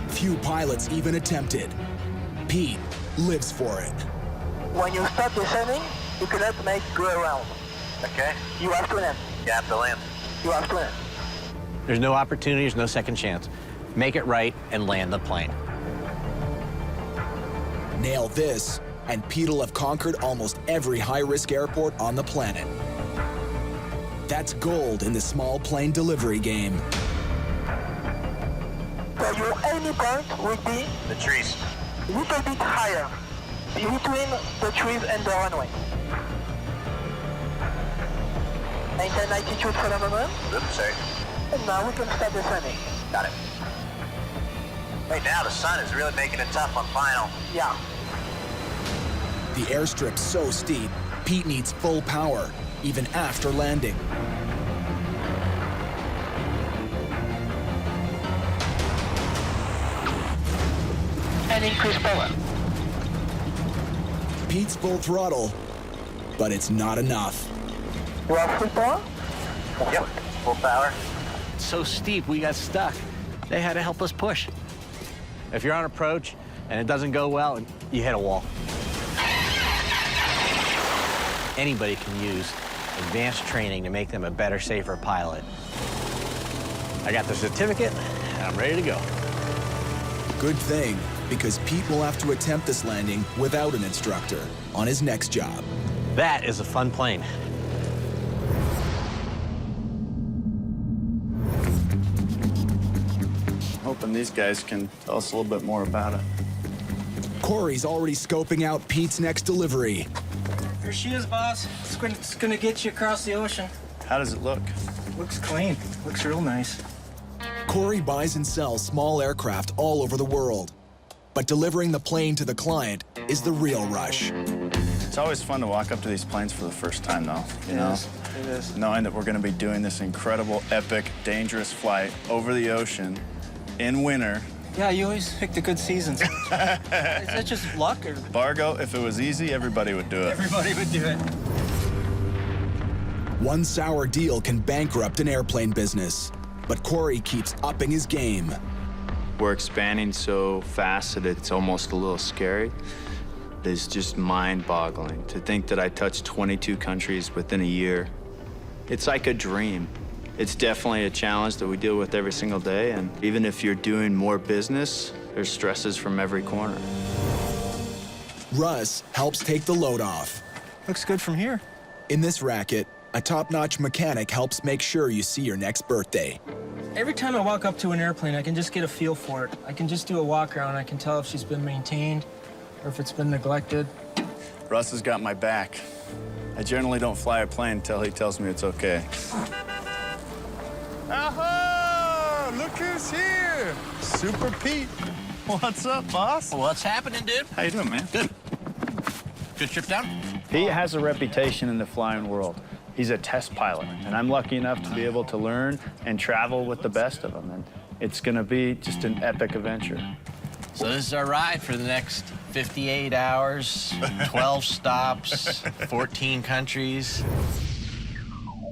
Few pilots even attempted. Pete lives for it. When you start descending, you cannot make go around. Okay. You have to land. You have to land. You have to land. There's no opportunity, there's no second chance. Make it right and land the plane. Nail this, and Pete'll have conquered almost every high-risk airport on the planet. That's gold in the small plane delivery game. So your enemy point would be The trees. a little bit higher, between the trees and the runway. Maintain altitude for the moment, Oops, sorry. and now we can start descending. Got it. Right now, the sun is really making it tough on final. Yeah. The airstrip's so steep, Pete needs full power, even after landing. And increase power. Pete's full throttle, but it's not enough. You have full power? Yep, full power. It's so steep, we got stuck. They had to help us push. If you're on approach and it doesn't go well, you hit a wall. Anybody can use advanced training to make them a better, safer pilot. I got the certificate, and I'm ready to go. Good thing, because Pete will have to attempt this landing without an instructor on his next job. That is a fun plane. Hoping these guys can tell us a little bit more about it. Corey's already scoping out Pete's next delivery. Here she is, boss. It's gonna get you across the ocean. How does it look? Looks clean. Looks real nice. Corey buys and sells small aircraft all over the world. But delivering the plane to the client is the real rush. It's always fun to walk up to these planes for the first time, though. You know? It is. Knowing that we're going to be doing this incredible, epic, dangerous flight over the ocean in winter. Yeah, you always pick the good seasons. Is that just luck or? Bargo, if it was easy, everybody would do it. Everybody would do it. One sour deal can bankrupt an airplane business, but Corey keeps upping his game. We're expanding so fast that it's almost a little scary. It's just mind-boggling to think that I touched 22 countries within a year. It's like a dream. It's definitely a challenge that we deal with every single day, and even if you're doing more business, there's stresses from every corner. Russ helps take the load off. Looks good from here. In this racket, a top-notch mechanic helps make sure you see your next birthday. Every time I walk up to an airplane, I can just get a feel for it. I can just do a walk around. I can tell if she's been maintained or if it's been neglected. Russ has got my back. I generally don't fly a plane until he tells me it's okay. Aha! Look who's here! Super Pete. What's up, boss? What's happening, dude? How you doing, man? Good. Good trip down? Pete has a reputation in the flying world. He's a test pilot, and I'm lucky enough to be able to learn and travel with the best of them. And It's going to be just an epic adventure. So this is our ride for the next 58 hours, 12 stops, 14 countries.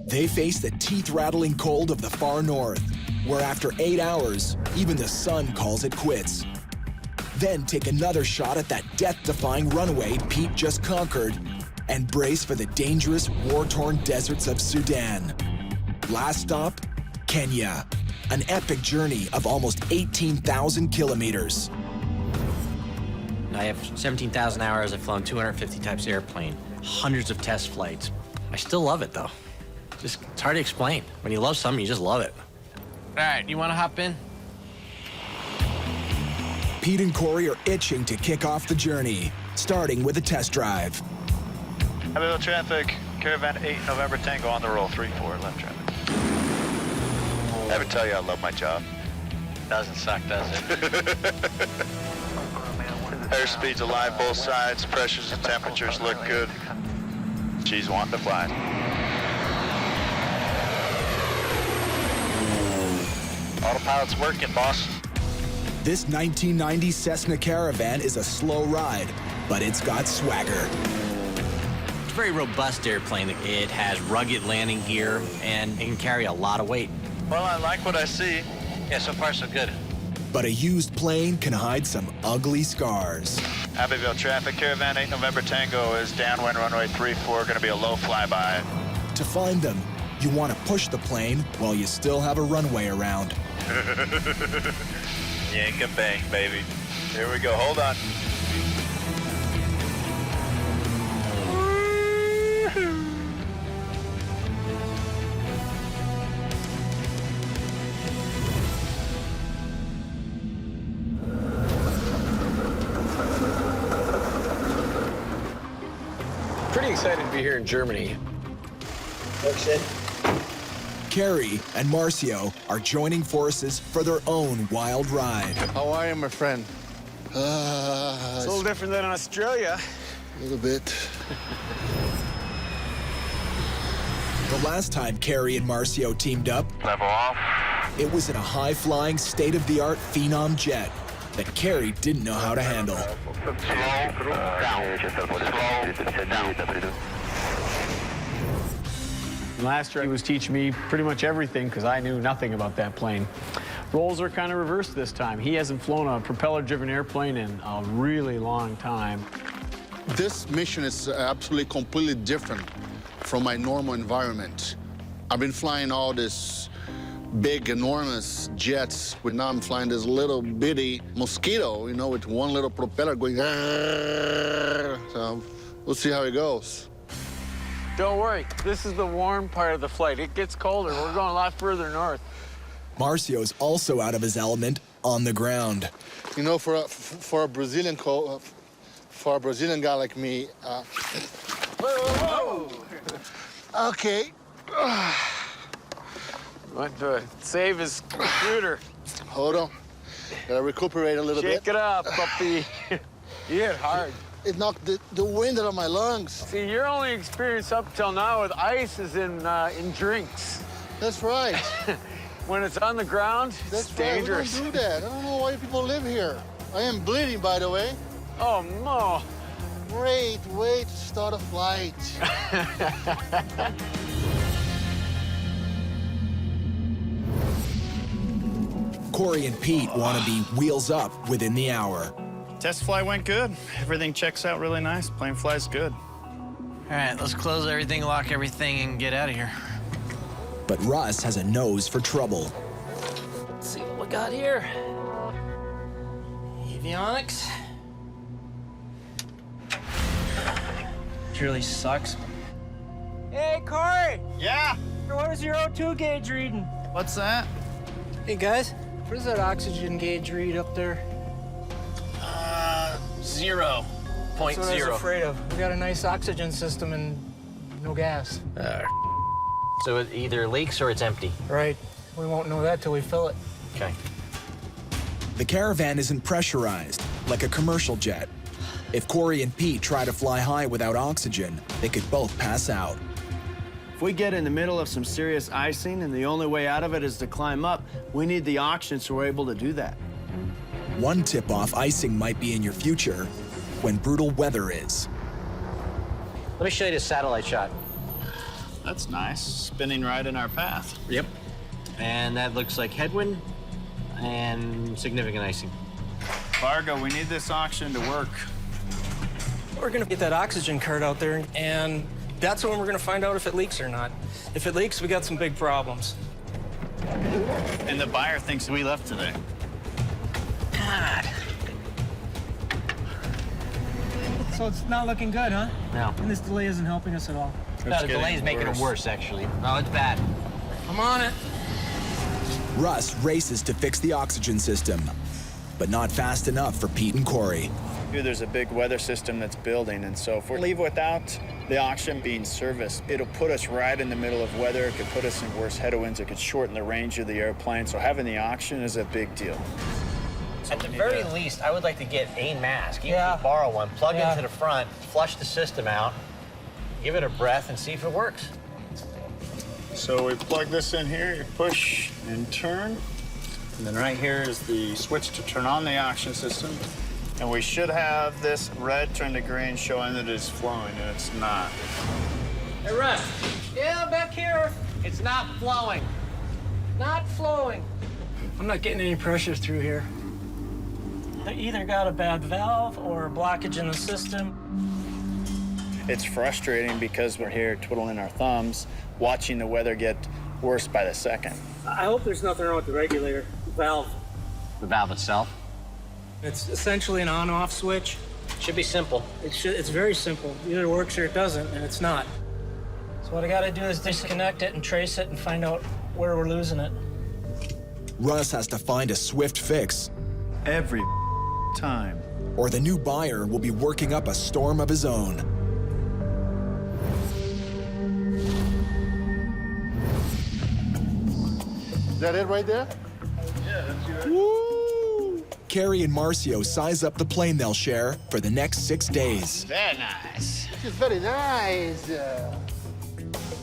They face the teeth-rattling cold of the far north, where after 8 hours, even the sun calls it quits. Then take another shot at that death-defying runway Pete just conquered and brace for the dangerous, war-torn deserts of Sudan. Last stop, Kenya. An epic journey of almost 18,000 kilometers. I have 17,000 hours. I've flown 250 types of airplane, hundreds of test flights. I still love it, though. It's hard to explain. When you love something, you just love it. All right, you want to hop in? Pete and Corey are itching to kick off the journey, starting with a test drive. Abbeville traffic, Caravan 8, November Tango on the roll, 3-4, left traffic. I ever tell you I love my job? Doesn't suck, does it? Airspeed's alive, both sides. Pressures and temperatures look good. She's wanting to fly. Autopilot's working, boss. This 1990 Cessna Caravan is a slow ride, but it's got swagger. It's a very robust airplane. It has rugged landing gear, and it can carry a lot of weight. Well, I like what I see. Yeah, so far so good. But a used plane can hide some ugly scars. Abbeville traffic, Caravan 8, November Tango is downwind runway 34, going to be a low flyby. To find them, you want to push the plane while you still have a runway around. Yank and bang, baby. Here we go, hold on. Pretty excited to be here in Germany. Carrie and Marcio are joining forces for their own wild ride. How are you, my friend? It's a little different than Australia. A little bit. The last time Carrie and Marcio teamed up, Level off. it was in a high-flying, state-of-the-art Phenom jet that Carrie didn't know how to handle. Slow down. Slow down. Last year, he was teaching me pretty much everything because I knew nothing about that plane. Roles are kind of reversed this time. He hasn't flown a propeller-driven airplane in a really long time. This mission is absolutely completely different from my normal environment. I've been flying all this big, enormous jets, but now I'm flying this little bitty Mosquito, you know, with one little propeller going. So we'll see how it goes. Don't worry, this is the warm part of the flight. It gets colder. We're going a lot further north. Marcio's also out of his element on the ground. You know, for a Brazilian guy like me. Whoa! Okay. Went to save his computer. Hold on. Gotta recuperate a little bit. Shake it up, puppy. You hit hard. It knocked the wind out of my lungs. See, your only experience up till now with ice is in drinks. That's right. When it's on the ground, it's dangerous. We don't do that. I don't know why people live here. I am bleeding, by the way. Oh, no. Great way to start a flight. Corey and Pete want to be wheels up within the hour. Test flight went good. Everything checks out really nice. Plane flies good. All right, let's close everything, lock everything, and get out of here. But Russ has a nose for trouble. Let's see what we got here. Avionics. It really sucks. Hey, Corey! Yeah? What is your O2 gauge reading? What's that? Hey, guys. What does that oxygen gauge read up there? 0.0. That's what I was afraid of. We got a nice oxygen system and no gas. So it either leaks or it's empty. Right. We won't know that till we fill it. Okay. The Caravan isn't pressurized, like a commercial jet. If Corey and Pete try to fly high without oxygen, they could both pass out. If we get in the middle of some serious icing and the only way out of it is to climb up, we need the oxygen so we're able to do that. One tip-off icing might be in your future when brutal weather is. Let me show you the satellite shot. That's nice. Spinning right in our path. Yep. And that looks like headwind and significant icing. Fargo, we need this oxygen to work. We're gonna get that oxygen card out there, and that's when we're gonna find out if it leaks or not. If it leaks, we got some big problems. And the buyer thinks we left today. God. So it's not looking good, huh? No. And this delay isn't helping us at all. No, the delay is making it worse, actually. No, it's bad. I'm on it. Russ races to fix the oxygen system, but not fast enough for Pete and Corey. Here there's a big weather system that's building, and so if we leave without the oxygen being serviced, it'll put us right in the middle of weather. It could put us in worse headwinds. It could shorten the range of the airplane. So having the oxygen is a big deal. At the very least, I would like to get a mask. Even if you borrow one, plug into the front, flush the system out, give it a breath, and see if it works. So we plug this in here, you push and turn. And then right here is the switch to turn on the oxygen system. And we should have this red turn to green showing that it's flowing, and it's not. Hey, Russ. Yeah, back here. It's not flowing. Not flowing. I'm not getting any pressure through here. They either got a bad valve or a blockage in the system. It's frustrating because we're here twiddling our thumbs, watching the weather get worse by the second. I hope there's nothing wrong with the regulator valve. The valve itself? It's essentially an on-off switch. Should be simple. It's very simple. Either works or it doesn't, and it's not. So what I gotta do is disconnect it and trace it and find out where we're losing it. Russ has to find a swift fix. Every time. Or the new buyer will be working up a storm of his own. Is that it right there? Yeah, that's yours. Woo! Carrie and Marcio size up the plane they'll share for the next 6 days. Very nice. It's very nice.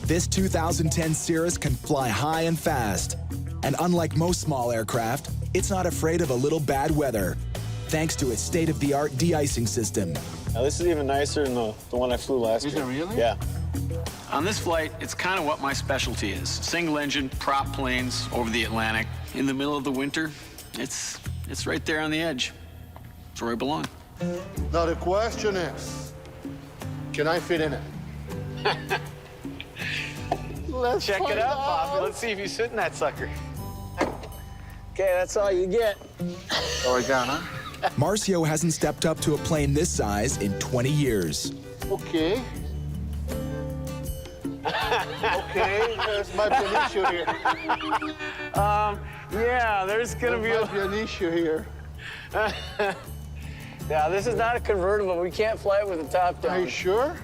This 2010 Cirrus can fly high and fast. And unlike most small aircraft, it's not afraid of a little bad weather, thanks to its state-of-the-art de-icing system. Now, this is even nicer than the one I flew last year. Is it really? Yeah. On this flight, it's kind of what my specialty is. Single engine, prop planes over the Atlantic. In the middle of the winter, it's right there on the edge. It's where I belong. Now the question is, can I fit in it? Let's Check find it out, out. Bobby. Let's see if you sit in that sucker. Okay, that's all you get. Oh, I got, huh? Marcio hasn't stepped up to a plane this size in 20 years. Okay. Okay, there's might be an issue here. Yeah, there's gonna There might be an issue here. Yeah, this is not a convertible. We can't fly it with the top down. Are you sure?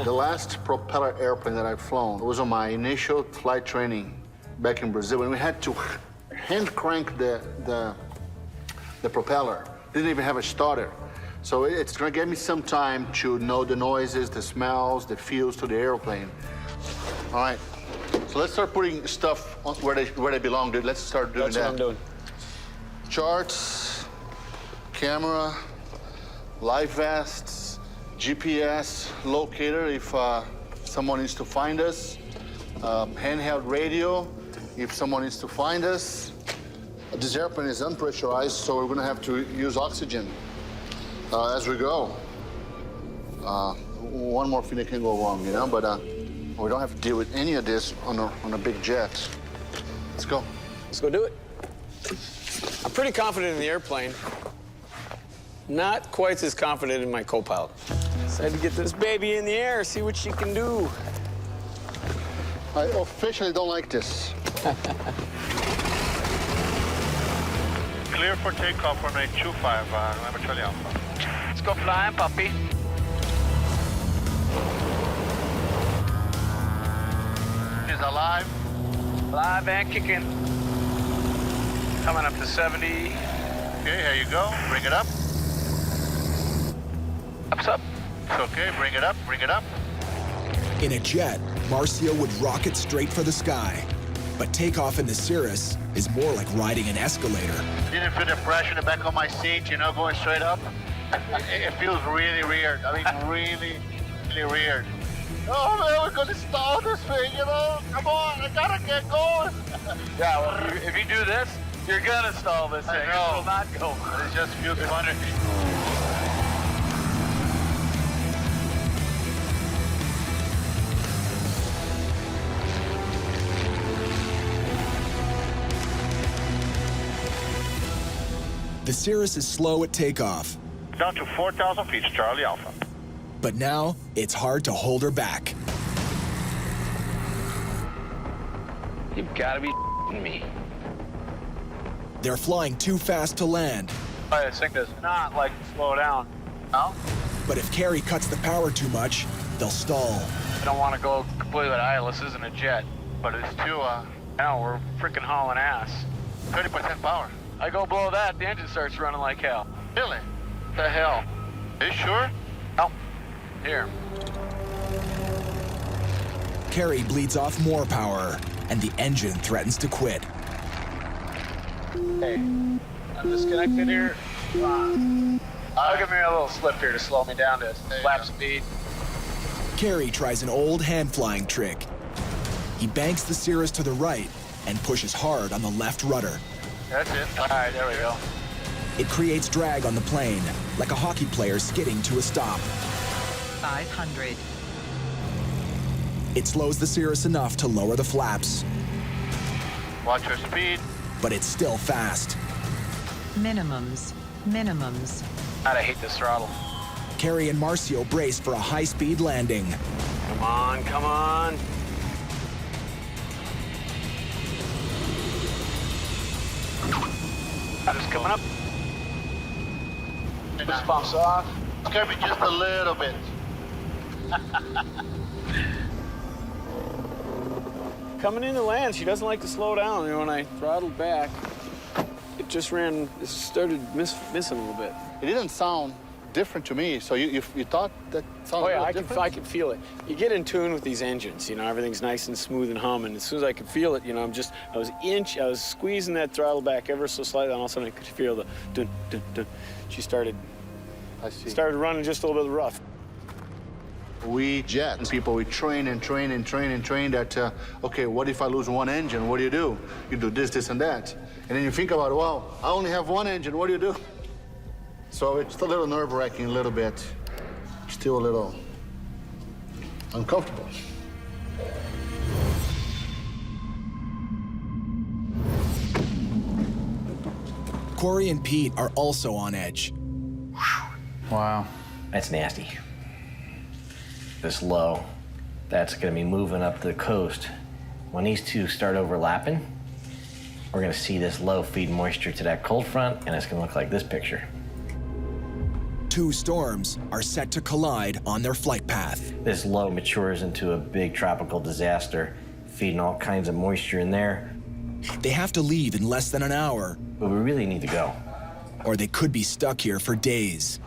The last propeller airplane that I've flown was on my initial flight training back in Brazil, and we had to hand crank the propeller. Didn't even have a starter. So it's gonna give me some time to know the noises, the smells, the feels to the airplane. All right, so let's start putting stuff on where they belong, dude. Let's start doing That's what I'm doing. Charts, camera, life vests, GPS locator if someone needs to find us, handheld radio if someone needs to find us. This airplane is unpressurized, so we're gonna have to use oxygen as we go. One more thing that can go wrong, you know, but we don't have to deal with any of this on a big jet. Let's go. Let's go do it. I'm pretty confident in the airplane. Not quite as confident in my co-pilot. Decided to get this baby in the air, see what she can do. I officially don't like this. Clear for takeoff on a 25, November Charlie Alpha. Let's go flying, puppy. Is alive. Live and kicking. Coming up to 70. Okay, here you go. Bring it up. Up's up. It's okay. Bring it up. Bring it up. In a jet, Marcio would rocket straight for the sky. But takeoff in the Cirrus is more like riding an escalator. Didn't feel the pressure in the back of my seat, you know, going straight up. It feels really weird. I mean, really, really weird. Oh man, we're gonna stall this thing, you know? Come on, I gotta get going. Yeah, well, if you do this, you're gonna stall this thing. I know. It will not go. It just feels funny. The Cirrus is slow at takeoff. Down to 4,000 feet, Charlie Alpha. But now, it's hard to hold her back. You've got to be me. They're flying too fast to land. This thing does not like to slow down. No? But if Carrie cuts the power too much, they'll stall. I don't want to go completely idle. This isn't a jet. But it's too, No, we're freaking hauling ass. 30% power. I go below that, the engine starts running like hell. Really? The hell? Are you sure? No. Here. Carrie bleeds off more power, and the engine threatens to quit. Hey, I'm disconnected here. I'll give me a little slip here to slow me down to lap speed. Carrie tries an old hand-flying trick. He banks the Cirrus to the right and pushes hard on the left rudder. That's it. All right, there we go. It creates drag on the plane, like a hockey player skidding to a stop. 500. It slows the Cirrus enough to lower the flaps, Watch your speed. but it's still fast. Minimums. Minimums. God, I hate this throttle. Carrie and Marcio brace for a high-speed landing. Come on, come on. Just coming up. And This bumps off. It's gonna be just a little bit. Coming into land, she doesn't like to slow down. You know, when I throttled back, it just started missing a little bit. It didn't sound different to me. So you thought that sounded Oh yeah, a little different? I could feel it. You get in tune with these engines, you know, everything's nice and smooth and humming. As soon as I could feel it, you know, I was squeezing that throttle back ever so slightly, and all of a sudden I could feel the dun, dun, dun. She started running just a little bit rough. We jet people, we train and train and train and train that, okay, what if I lose one engine? What do? You do this, this, and that. And then you think about, well, I only have one engine, what do? So it's a little nerve-wracking, a little bit. Still a little uncomfortable. Corey and Pete are also on edge. Wow. That's nasty. This low, that's gonna be moving up the coast. When these two start overlapping, we're gonna see this low feed moisture to that cold front, and it's gonna look like this picture. Two storms are set to collide on their flight path. This low matures into a big tropical disaster, feeding all kinds of moisture in there. They have to leave in less than an hour. But we really need to go. Or they could be stuck here for days.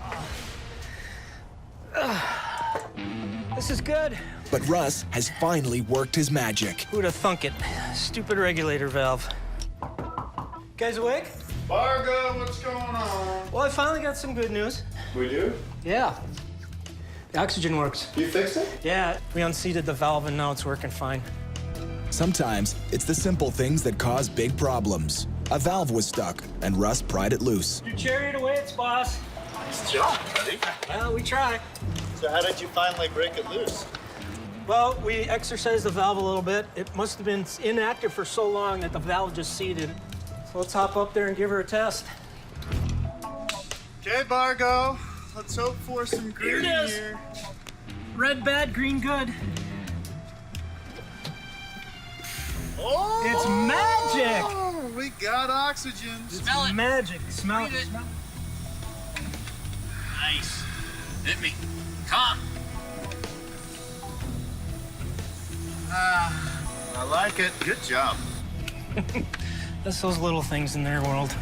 This is good. But Russ has finally worked his magic. Who'd have thunk it? Stupid regulator valve. Guys awake? Bargo, what's going on? Well, I finally got some good news. We do? Yeah. The oxygen works. You fixed it? Yeah, we unseated the valve and now it's working fine. Sometimes it's the simple things that cause big problems. A valve was stuck, and Russ pried it loose. Your chariot awaits, boss. Nice job, buddy. Well, we try. So how did you finally break it loose? Well, we exercised the valve a little bit. It must have been inactive for so long that the valve just seated. So let's hop up there and give her a test. Okay, Bargo. Let's hope for some green Here it is. here. Red bad, green good. Oh! It's magic! We got oxygen. Smell it. Magic. Smell it. Smell it. Nice. Hit me. Come. I like it. Good job. That's those little things in their world.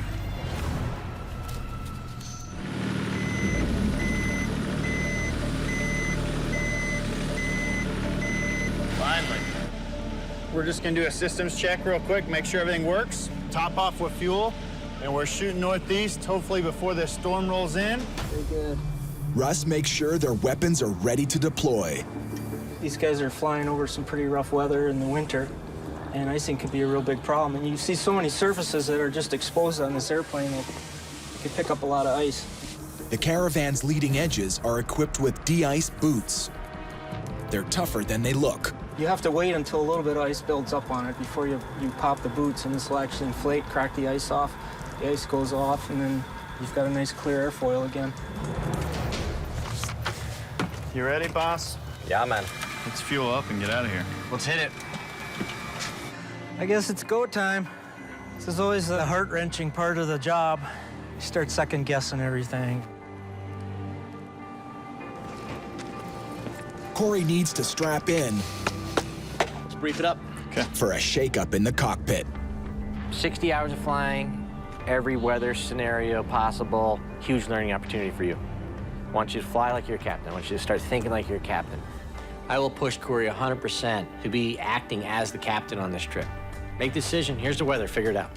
We're just gonna do a systems check real quick, make sure everything works. Top off with fuel, and we're shooting northeast, hopefully before this storm rolls in. Very good. Russ makes sure their weapons are ready to deploy. These guys are flying over some pretty rough weather in the winter, and icing could be a real big problem. And you see so many surfaces that are just exposed on this airplane that you could pick up a lot of ice. The Caravan's leading edges are equipped with de-ice boots. They're tougher than they look. You have to wait until a little bit of ice builds up on it before you pop the boots, and this will actually inflate, crack the ice off. The ice goes off, and then you've got a nice clear airfoil again. You ready, boss? Yeah, man. Let's fuel up and get out of here. Let's hit it. I guess it's go time. This is always the heart-wrenching part of the job. You start second-guessing everything. Corey needs to strap in. Let's brief it up. For a shakeup in the cockpit. 60 hours of flying, every weather scenario possible. Huge learning opportunity for you. I want you to fly like you're a captain. I want you to start thinking like you're a captain. I will push Corey 100% to be acting as the captain on this trip. Make the decision. Here's the weather. Figure it out.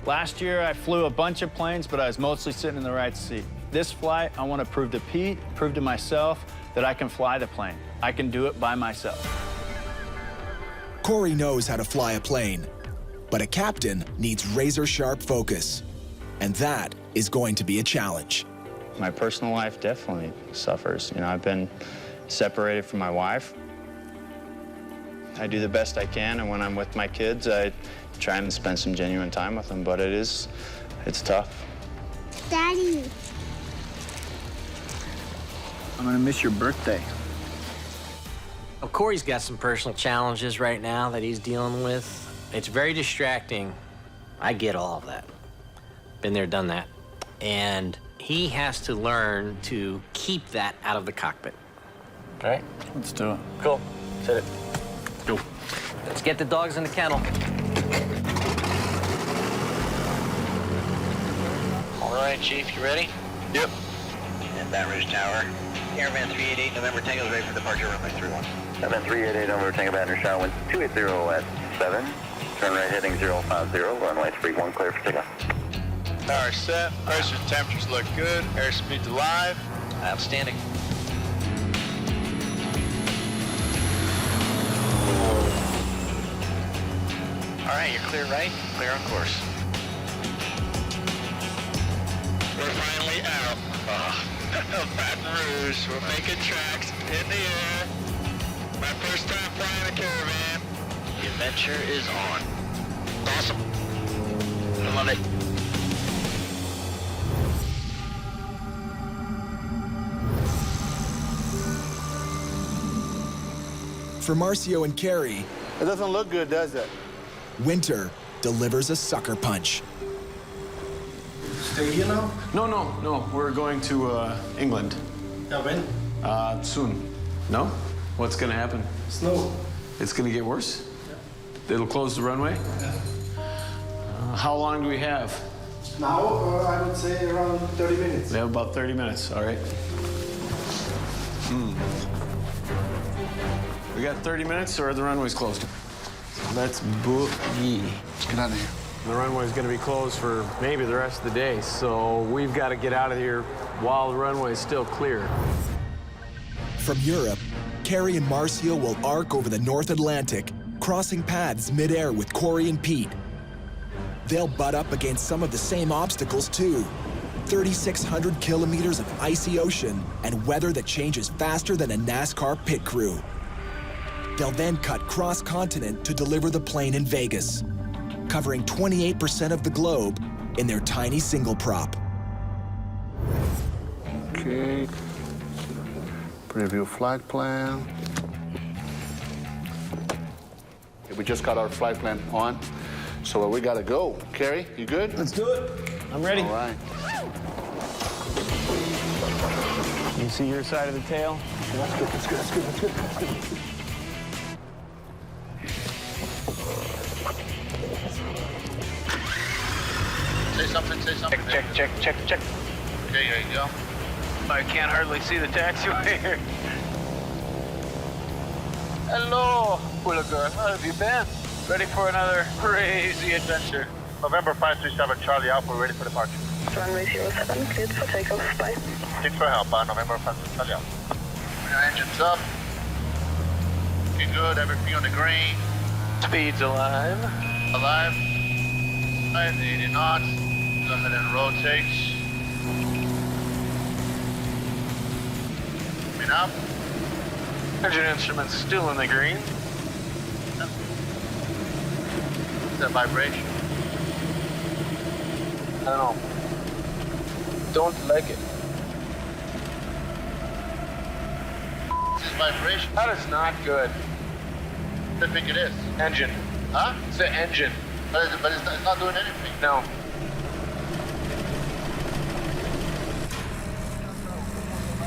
Last year, I flew a bunch of planes, but I was mostly sitting in the right seat. This flight, I want to prove to Pete, prove to myself that I can fly the plane. I can do it by myself. Corey knows how to fly a plane, but a captain needs razor-sharp focus. And that is going to be a challenge. My personal life definitely suffers. You know, I've been separated from my wife. I do the best I can, and when I'm with my kids, I try and spend some genuine time with them, but it's tough. Daddy. I'm gonna miss your birthday. Well, Corey's got some personal challenges right now that he's dealing with. It's very distracting. I get all of that. Been there, done that. And he has to learn to keep that out of the cockpit. All right? Let's do it. Cool. Set it. Go. Let's get the dogs in the kennel. All right, Chief, you ready? Yep. And Baton Rouge Tower. Airman 388, November Tango is ready for departure, runway 31. Airman 388, November Tango Baton Rouge Tower, wind 280 at 7. Turn right heading 050, runway 31, clear for takeoff. Tower set, pressure temperatures look good, airspeed to live. Outstanding. All right, you're clear right, clear on course. We're finally out. Baton Rouge, we're making tracks in the air. My first time flying a Caravan. The adventure is on. Awesome. I love it. For Marcio and Carrie, It doesn't look good, does it? winter delivers a sucker punch. Stay here now? No. We're going to England. Yeah, when? Soon. No? What's gonna happen? Snow. It's gonna get worse? It'll close the runway? How long do we have? Now, I would say around 30 minutes. We have about 30 minutes, all right. We got 30 minutes or the runway's closed? Let's boogie. Let's get out of here. The runway's gonna be closed for maybe the rest of the day, so we've got to get out of here while the runway is still clear. From Europe, Carrie and Marcio will arc over the North Atlantic, crossing paths midair with Corey and Pete. They'll butt up against some of the same obstacles too. 3,600 kilometers of icy ocean and weather that changes faster than a NASCAR pit crew. They'll then cut cross-continent to deliver the plane in Vegas, covering 28% of the globe in their tiny single prop. Okay. Preview flight plan. We just got our flight plan on, so we gotta go. Carrie, you good? Let's do it. I'm ready. All right. You see your side of the tail? That's good, that's good, that's good, that's good, that's good. Say something, say something. Check. Okay, there you go. I can't hardly see the taxiway here. Hello. Hula girl, how have you been? Ready for another crazy adventure? November 537 Charlie Alpha, ready for departure. Runway 07, cleared for takeoff. Bye. Thanks for help, November 537 Charlie Alpha. Your engine's up. Looking good, everything on the green. Speed's alive. Alive. 80 knots. Go ahead and rotate. Coming up. Engine instruments still in the green. That vibration. I don't know. Don't like it. This vibration. That is not good. I think it is. Engine. Huh? It's the engine. But it's not doing anything. No.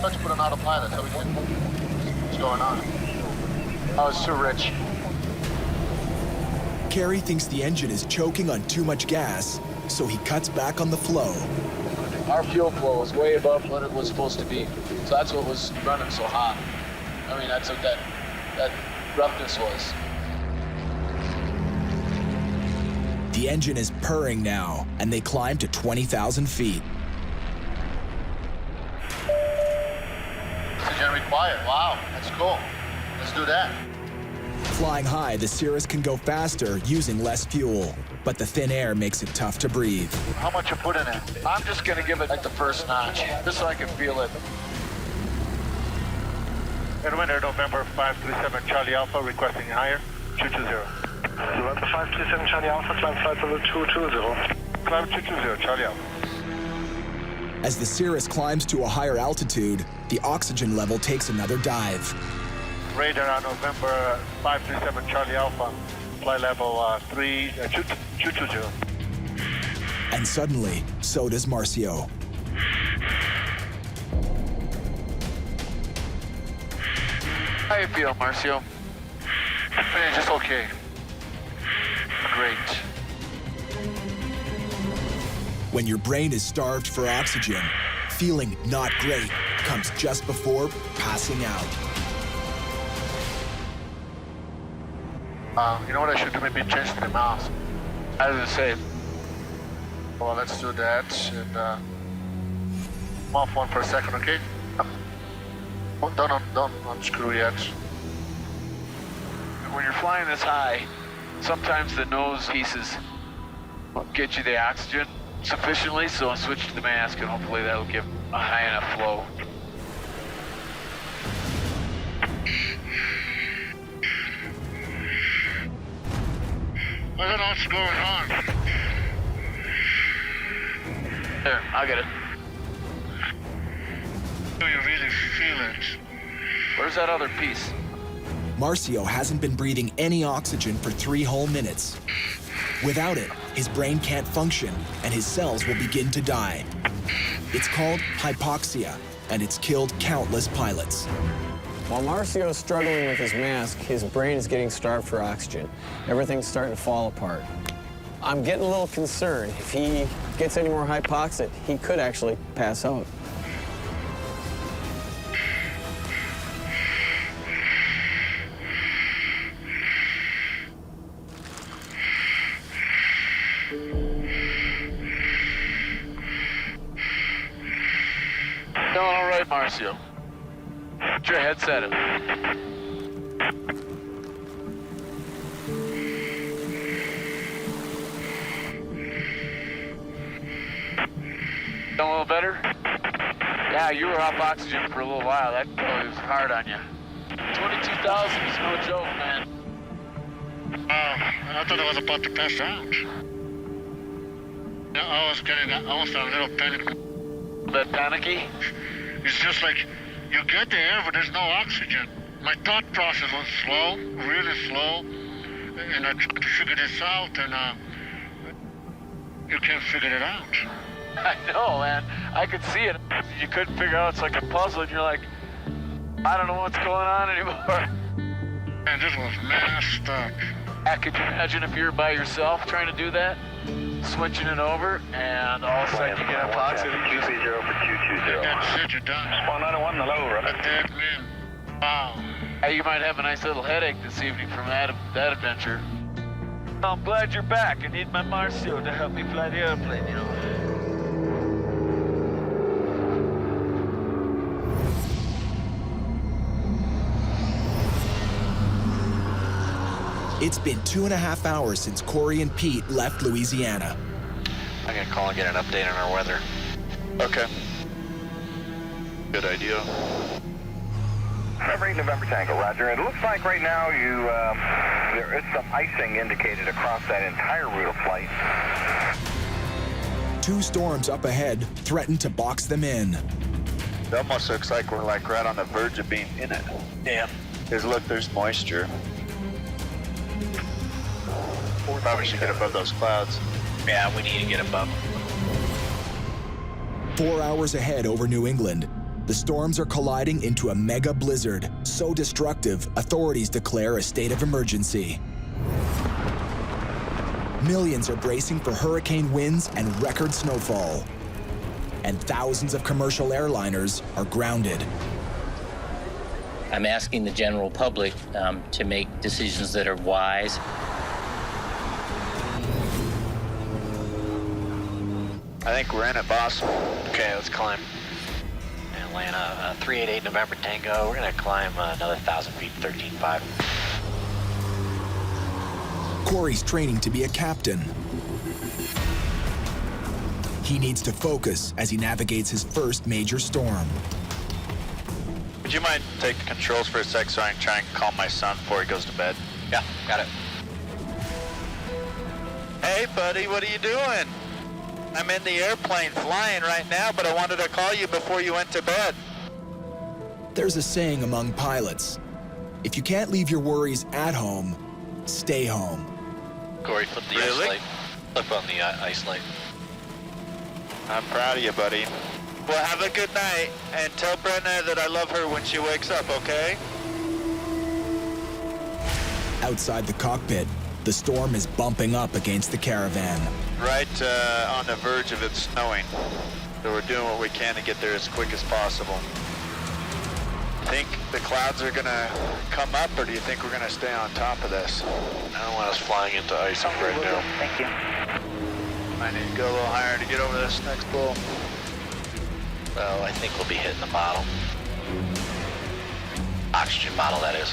Let's put an autopilot so we can. What's going on? Oh, it's too rich. Kerry thinks the engine is choking on too much gas, so he cuts back on the flow. Our fuel flow was way above what it was supposed to be. So that's what was running so hot. I mean, that's what that roughness was. The engine is purring now, and they climb to 20,000 feet. Oxygen required. Wow, that's cool. Let's do that. Flying high, the Cirrus can go faster using less fuel, but the thin air makes it tough to breathe. How much you put in it? I'm just gonna give it like the first notch, just so I can feel it. Winner November 537 Charlie Alpha requesting higher. 220. November 537 Charlie Alpha, climb flight level 220. Climb 220 Charlie Alpha. As the Cirrus climbs to a higher altitude, the oxygen level takes another dive. Radar on November 537 Charlie Alpha, flight level 220. And suddenly, so does Marcio. How you feel, Marcio? Feeling just okay. Great. When your brain is starved for oxygen, feeling not great comes just before passing out. You know what I should do? Maybe change the mask. As I say. Well, let's do that. And I'm off one for a second, okay? Don't unscrew yet. When you're flying this high, sometimes the nose pieces won't get you the oxygen sufficiently, so I'll switch to the mask and hopefully that'll give a high enough flow. I don't know what's going on. There, I'll get it. Do you really feel it? Where's that other piece? Marcio hasn't been breathing any oxygen for 3 whole minutes. Without it, his brain can't function, and his cells will begin to die. It's called hypoxia, and it's killed countless pilots. While Marcio is struggling with his mask, his brain is getting starved for oxygen. Everything's starting to fall apart. I'm getting a little concerned. If he gets any more hypoxia, he could actually pass out. Feeling all right, Marcio. Put your headset in. Feeling a little better? Yeah, you were off oxygen for a little while. That probably was hard on you. 22,000 is no joke, man. I thought I was about to pass out. I was almost a little panicked. A bit panicky? It's just like, you get the air, but there's no oxygen. My thought process was slow, really slow, and I tried to figure this out, and you can't figure it out. I know, man. I could see it. You couldn't figure out, it's like a puzzle, and you're like, I don't know what's going on anymore. And this was messed up. Could you imagine if you were by yourself trying to do that? Switching it over, and all of a sudden you get hypoxia. 230 for 220. That's it, you're done. Spawn 901, hello, A dead man. Wow. Hey, you might have a nice little headache this evening from that adventure. I'm glad you're back. I need my Marcio to help me fly the airplane, you know. It's been 2.5 hours since Corey and Pete left Louisiana. I'm gonna call and get an update on our weather. Okay. Good idea. November 8 November Tango, roger. It looks like right now there is some icing indicated across that entire route of flight. 2 storms up ahead threaten to box them in. It almost looks like we're like right on the verge of being in it. Yeah. Because look, there's moisture. We probably should get above those clouds. Yeah, we need to get above. 4 hours ahead over New England, the storms are colliding into a mega blizzard, so destructive, authorities declare a state of emergency. Millions are bracing for hurricane winds and record snowfall. And thousands of commercial airliners are grounded. I'm asking the general public to make decisions that are wise. I think we're in it, boss. Okay, let's climb. Atlanta, 388 November Tango. We're gonna climb another 1,000 feet, 13.5. Corey's training to be a captain. He needs to focus as he navigates his first major storm. Would you mind take the controls for a sec so I can try and calm my son before he goes to bed? Yeah, got it. Hey, buddy, what are you doing? I'm in the airplane flying right now, but I wanted to call you before you went to bed. There's a saying among pilots, if you can't leave your worries at home, stay home. Corey, flip the ice light. Flip on the ice light. I'm proud of you, buddy. Well, have a good night, and tell Brenna that I love her when she wakes up, okay? Outside the cockpit, the storm is bumping up against the Caravan. Right on the verge of it snowing. So we're doing what we can to get there as quick as possible. Think the clouds are gonna come up, or do you think we're gonna stay on top of this? I don't want us flying into ice right now. Thank you. I need to go a little higher to get over this next bowl. Well, I think we'll be hitting the bottle. Oxygen bottle, that is.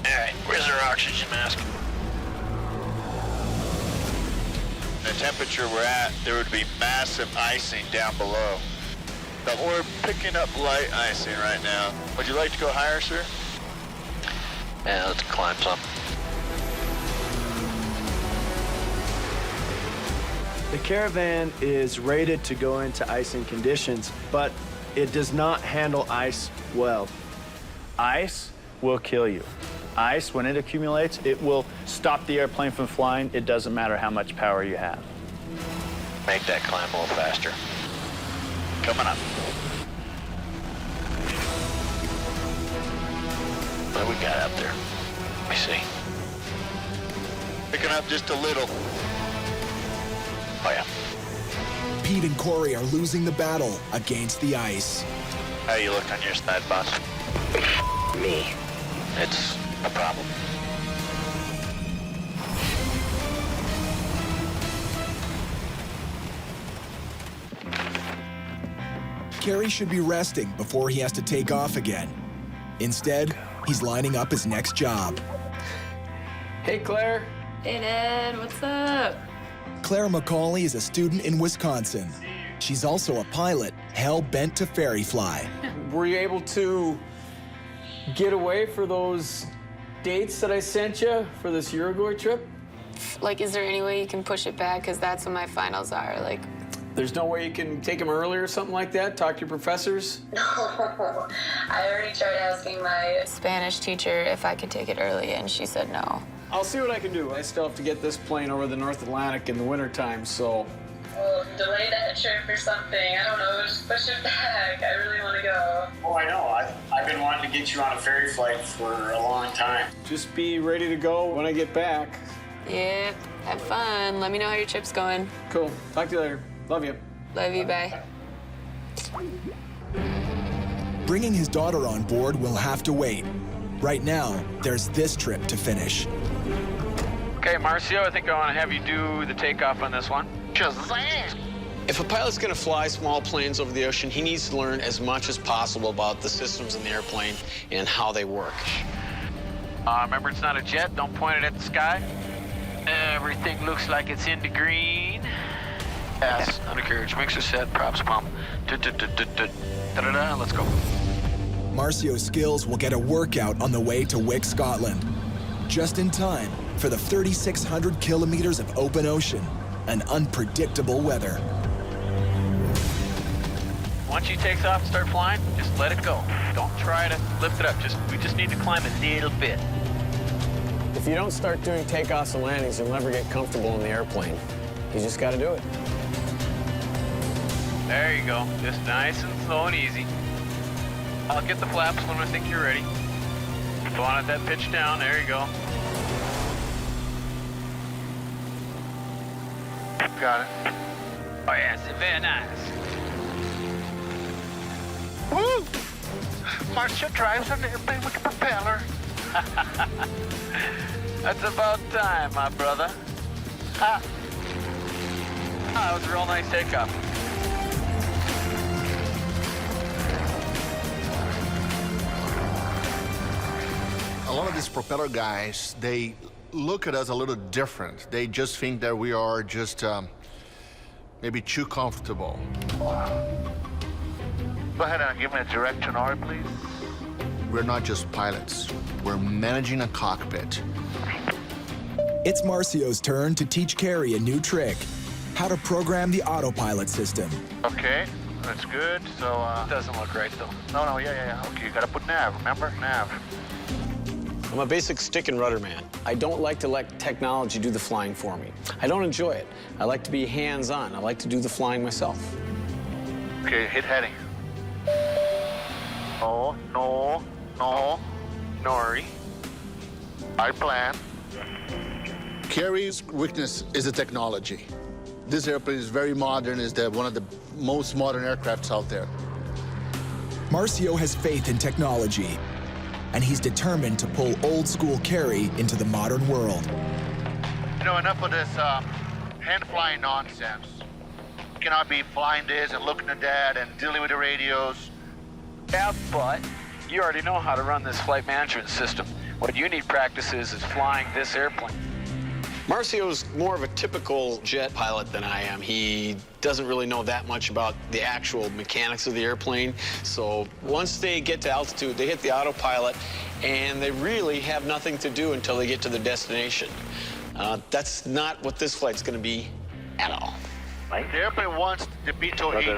All right, where's our oxygen mask? The temperature we're at, there would be massive icing down below. But we're picking up light icing right now. Would you like to go higher, sir? Yeah, let's climb some. The Caravan is rated to go into icing conditions, but it does not handle ice well. Ice will kill you. Ice, when it accumulates, it will stop the airplane from flying. It doesn't matter how much power you have. Make that climb a little faster. Coming up. What do we got up there? Let me see. Picking up just a little. Oh, yeah. Pete and Corey are losing the battle against the ice. How you look on your side, boss? Me. It's a problem. Kerry should be resting before he has to take off again. Instead, he's lining up his next job. Hey, Claire. Hey, Ned, what's up? Claire McCauley is a student in Wisconsin. She's also a pilot, hell-bent to ferry fly. Were you able to get away for those dates that I sent you for this Uruguay trip? Like, is there any way you can push it back? Because that's when my finals are. Like, There's no way you can take them early or something like that? Talk to your professors? no. I already tried asking my Spanish teacher if I could take it early, and she said no. I'll see what I can do. I still have to get this plane over the North Atlantic in the wintertime, so... Well, delay that trip or something. I don't know. Just push it back. I really want to go. Oh, I know. I've been wanting to get you on a ferry flight for a long time. Just be ready to go when I get back. Yep. Have fun. Let me know how your trip's going. Cool. Talk to you later. Love you. Love you. Bye. Bringing his daughter on board will have to wait. Right now, there's this trip to finish. Okay, Marcio, I think I want to have you do the takeoff on this one. Shazam! If a pilot's going to fly small planes over the ocean, he needs to learn as much as possible about the systems in the airplane and how they work. Remember, it's not a jet. Don't point it at the sky. Everything looks like it's in the green. Yes, undercarriage, mixer set, props pump. Da-da-da, let's go. Marcio's skills will get a workout on the way to Wick, Scotland. Just in time for the 3,600 kilometers of open ocean and unpredictable weather. Once you take off and start flying, just let it go. Don't try to lift it up. We just need to climb a little bit. If you don't start doing takeoffs and landings, you'll never get comfortable in the airplane. You just got to do it. There you go. Just nice and slow and easy. I'll get the flaps when I think you're ready. Go on at that pitch down. There you go. Got it. Oh, yes. Very nice. Woo! Marcia drives an airplane with a propeller. That's about time, my brother. That was a real nice takeoff. A lot of these propeller guys, they look at us a little different. They just think that we are just maybe too comfortable. Go ahead and give me a direction order, please. We're not just pilots. We're managing a cockpit. It's Marcio's turn to teach Carrie a new trick, how to program the autopilot system. Okay, that's good. So, Doesn't look right, though. No, yeah. Okay, you gotta put nav, remember? Nav. I'm a basic stick and rudder man. I don't like to let technology do the flying for me. I don't enjoy it. I like to be hands-on. I like to do the flying myself. Okay, hit heading. No. Nori. I plan. Carrie's weakness is the technology. This airplane is very modern, is one of the most modern aircrafts out there. Marcio has faith in technology, and he's determined to pull old-school Carrie into the modern world. You know, enough of this hand-flying nonsense. You cannot be flying this and looking at that and dealing with the radios. Yeah, but you already know how to run this flight management system. What you need practice is flying this airplane. Marcio's more of a typical jet pilot than I am. He doesn't really know that much about the actual mechanics of the airplane. So once they get to altitude, they hit the autopilot, and they really have nothing to do until they get to their destination. That's not what this flight's going to be at all. The airplane wants the pitot heat.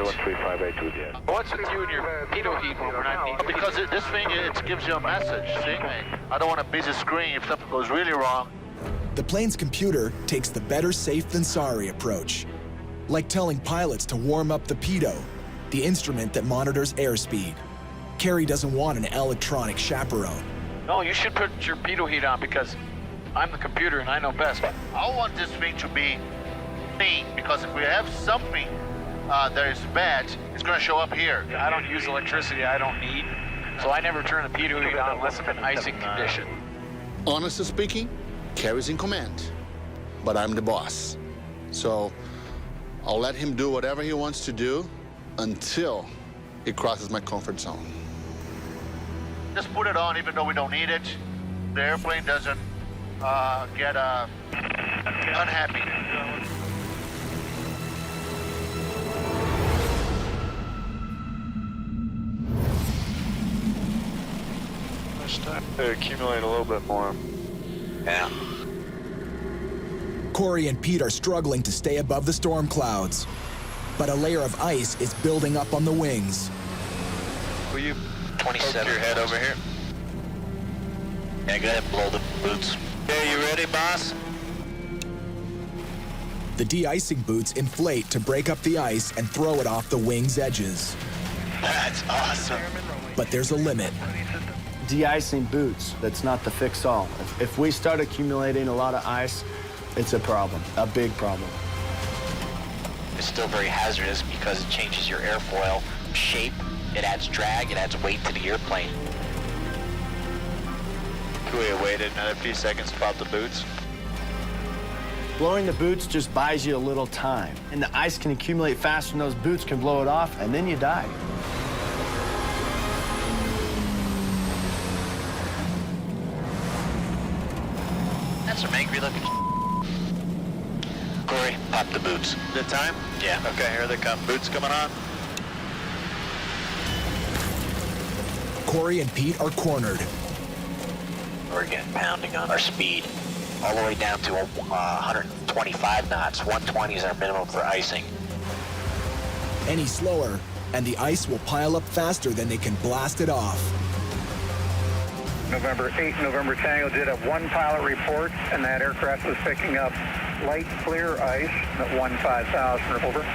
What's with you and your pitot heat when we're not needing? Because this thing, it gives you a message. See? I don't want a busy screen if something goes really wrong. The plane's computer takes the better safe than sorry approach, like telling pilots to warm up the pitot, the instrument that monitors airspeed. Carrie doesn't want an electronic chaperone. No, you should put your pitot heat on because I'm the computer and I know best. I want this thing to be clean because if we have something that is bad, it's going to show up here. I don't use electricity I don't need, so I never turn the pitot heat on unless I'm in icing condition. Honestly speaking, Carrie's in command, but I'm the boss. So I'll let him do whatever he wants to do until he crosses my comfort zone. Just put it on even though we don't need it. The airplane doesn't get unhappy. It's time to accumulate a little bit more. Yeah. Corey and Pete are struggling to stay above the storm clouds, but a layer of ice is building up on the wings. Will you 27. poke your head over here? Yeah, go ahead and blow the boots. Okay, you ready, boss? The de-icing boots inflate to break up the ice and throw it off the wing's edges. That's awesome. But there's a limit. De-icing boots, that's not the fix-all. If we start accumulating a lot of ice, it's a problem, a big problem. It's still very hazardous because it changes your airfoil shape. It adds drag, it adds weight to the airplane. Could we have waited another few seconds to pop the boots? Blowing the boots just buys you a little time, and the ice can accumulate faster than those boots can blow it off, and then you die. That's some angry looking. Corey, pop the boots. Good time? Yeah. Okay, here they come. Boots coming on. Corey and Pete are cornered. We're getting pounding on our speed, all the way down to 125 knots. 120 is our minimum for icing. Any slower, and the ice will pile up faster than they can blast it off. November 8, November Tango did have one pilot report, and that aircraft was picking up light clear ice at 15,000. Over.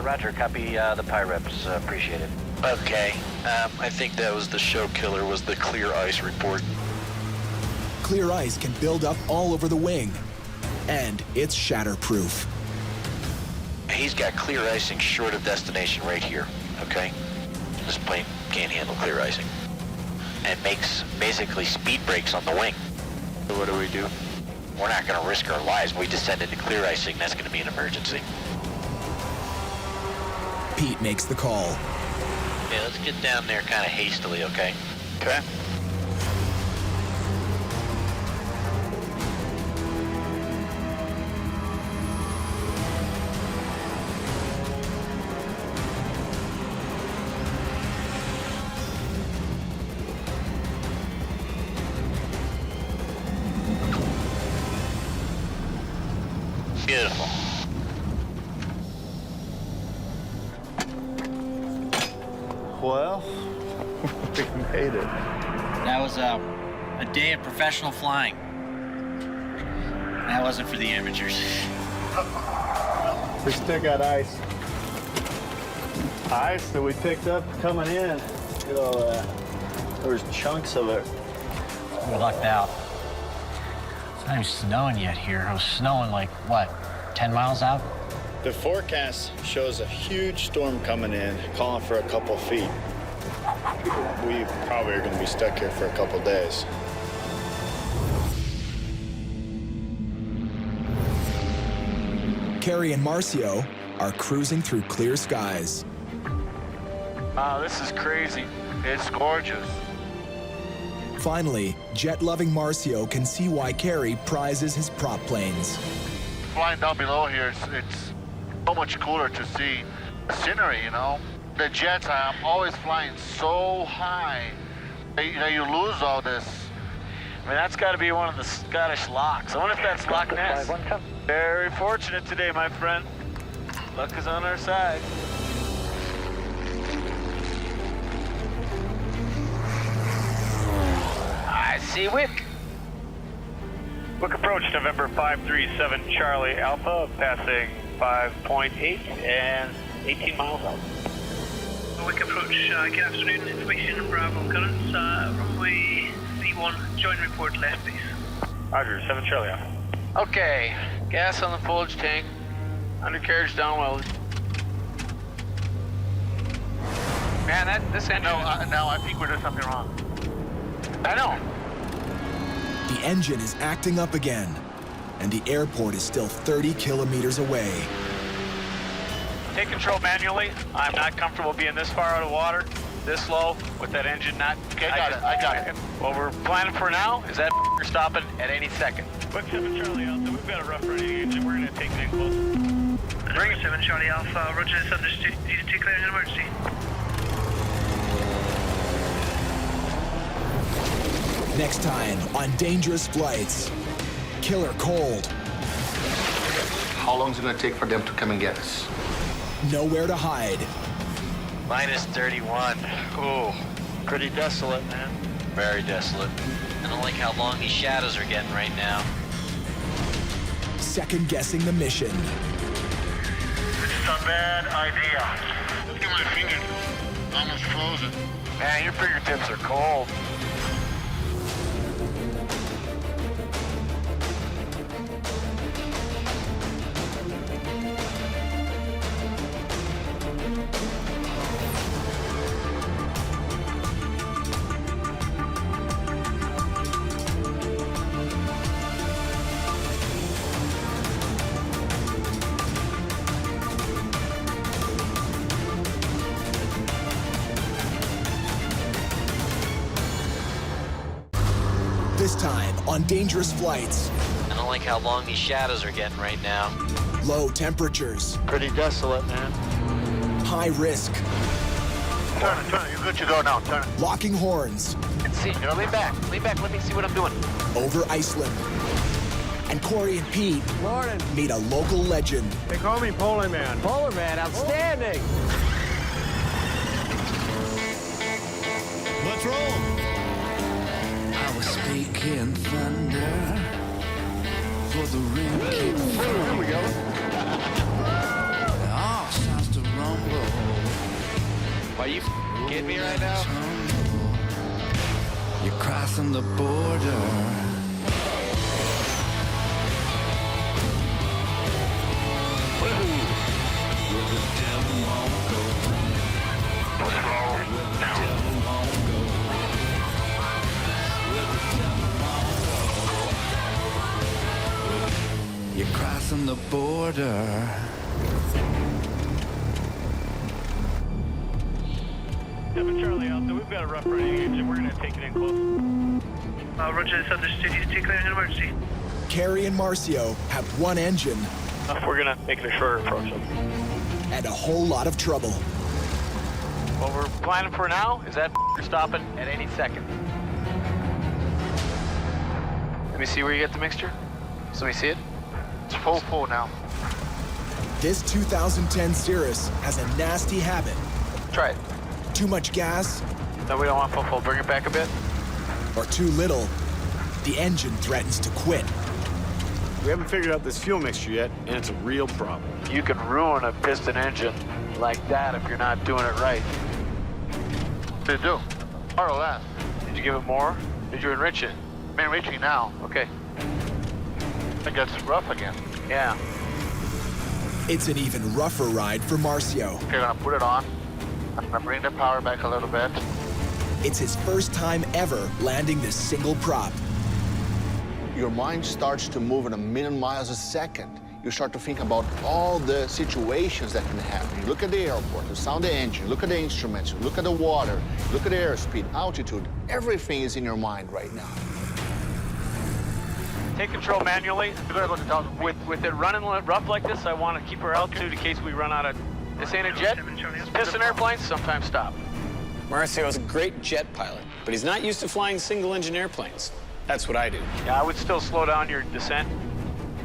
Roger, copy the PIREPs. Appreciate it. Okay, I think that was the show killer, was the clear ice report. Clear ice can build up all over the wing, and it's shatterproof. He's got clear icing short of destination right here, okay? This plane can't handle clear icing. And makes basically speed brakes on the wing. So what do we do? We're not gonna risk our lives. We descend into clear icing, that's gonna be an emergency. Pete makes the call. Yeah, let's get down there kind of hastily, okay? Okay. Beautiful. Well, we made it. That was a day of professional flying. That wasn't for the amateurs. We still got ice. Ice that we picked up coming in. Look at all that. There's chunks of it. We lucked out. It's not even snowing yet here. It was snowing like, what, 10 miles out? The forecast shows a huge storm coming in, calling for a couple feet. We probably are going to be stuck here for a couple days. Carrie and Marcio are cruising through clear skies. Wow, this is crazy. It's gorgeous. Finally, jet-loving Marcio can see why Carrie prizes his prop planes. Flying down below here, it's so much cooler to see the scenery, you know? The jets, I'm always flying so high. You know, you lose all this. I mean, that's got to be one of the Scottish locks. I wonder if that's Loch Ness. Very fortunate today, my friend. Luck is on our side. I see Wick. Quick approach, November 537 Charlie Alpha, passing 5.8 and 18 miles out. Quick approach, good afternoon, information Bravo currents, runway 31, join report left base. Roger, 7 Charlie Alpha. Okay, gas on the forage tank, undercarriage downwells. Man, this engine... No, I think we're doing something wrong. I know. The engine is acting up again, and the airport is still 30 kilometers away. Take control manually. I'm not comfortable being this far out of water, this low, with that engine not... Okay, I got it. What we're planning for now is that stopping at any second. Quick 7 Charlie Alpha, we've got a rough running engine. We're going to take it in close. Bring it. 7 Charlie Alpha, roger, this understood. Need to declare an emergency. Next time on Dangerous Flights, Killer Cold. How long is it going to take for them to come and get us? Nowhere to hide. Minus 31. Ooh, Pretty desolate, man. very desolate. I don't like how long these shadows are getting right now. Second guessing the mission. It's a bad idea. Look at my fingers. Almost frozen. Man, your fingertips are cold. on dangerous flights, I don't like how long these shadows are getting right now. low temperatures, Pretty desolate, man. high risk, Turn it, turn it. You're good to go now. Turn it. locking horns, Let's see. You know, lean back. Lean back. Let me see what I'm doing. over Iceland. And Corey and Pete meet a local legend. They call me Polar Man. Polar Man, outstanding. Let's roll. I was speaking thunder for the ring keep falling. Here we go. All starts to rumble. Why you kidding me right now? You're crossing the border. You're crossing the border. 7 Charlie Alpha, we've got a rough running engine. We're going to take it in close. Roger, this understood. You take clearing an emergency. Carrie and Marcio have one engine We're going to make it a shorter approach. and a whole lot of trouble. What we're planning for now is that stopping at any second. Let me see where you get the mixture. So let me see it. It's full now. This 2010 Cirrus has a nasty habit. Try it. Too much gas No, we don't want full. Bring it back a bit. or too little. The engine threatens to quit. We haven't figured out this fuel mixture yet, and it's a real problem. You can ruin a piston engine like that if you're not doing it right. They do. More or less. Did you give it more? Did you enrich it? I'm enriching now. Okay. It gets rough again. Yeah. It's an even rougher ride for Marcio. Okay, I'm gonna put it on. I'm gonna bring the power back a little bit. It's his first time ever landing this single prop. Your mind starts to move at 1,000,000 miles a second. You start to think about all the situations that can happen. You look at the airport, you sound the engine, look at the instruments, you look at the water, look at the airspeed, altitude. Everything is in your mind right now. Take control manually. With it running rough like this, I want to keep our altitude in case we run out of... This ain't a jet. Piston airplanes sometimes stop. Marcio's a great jet pilot, but he's not used to flying single-engine airplanes. That's what I do. Yeah, I would still slow down your descent.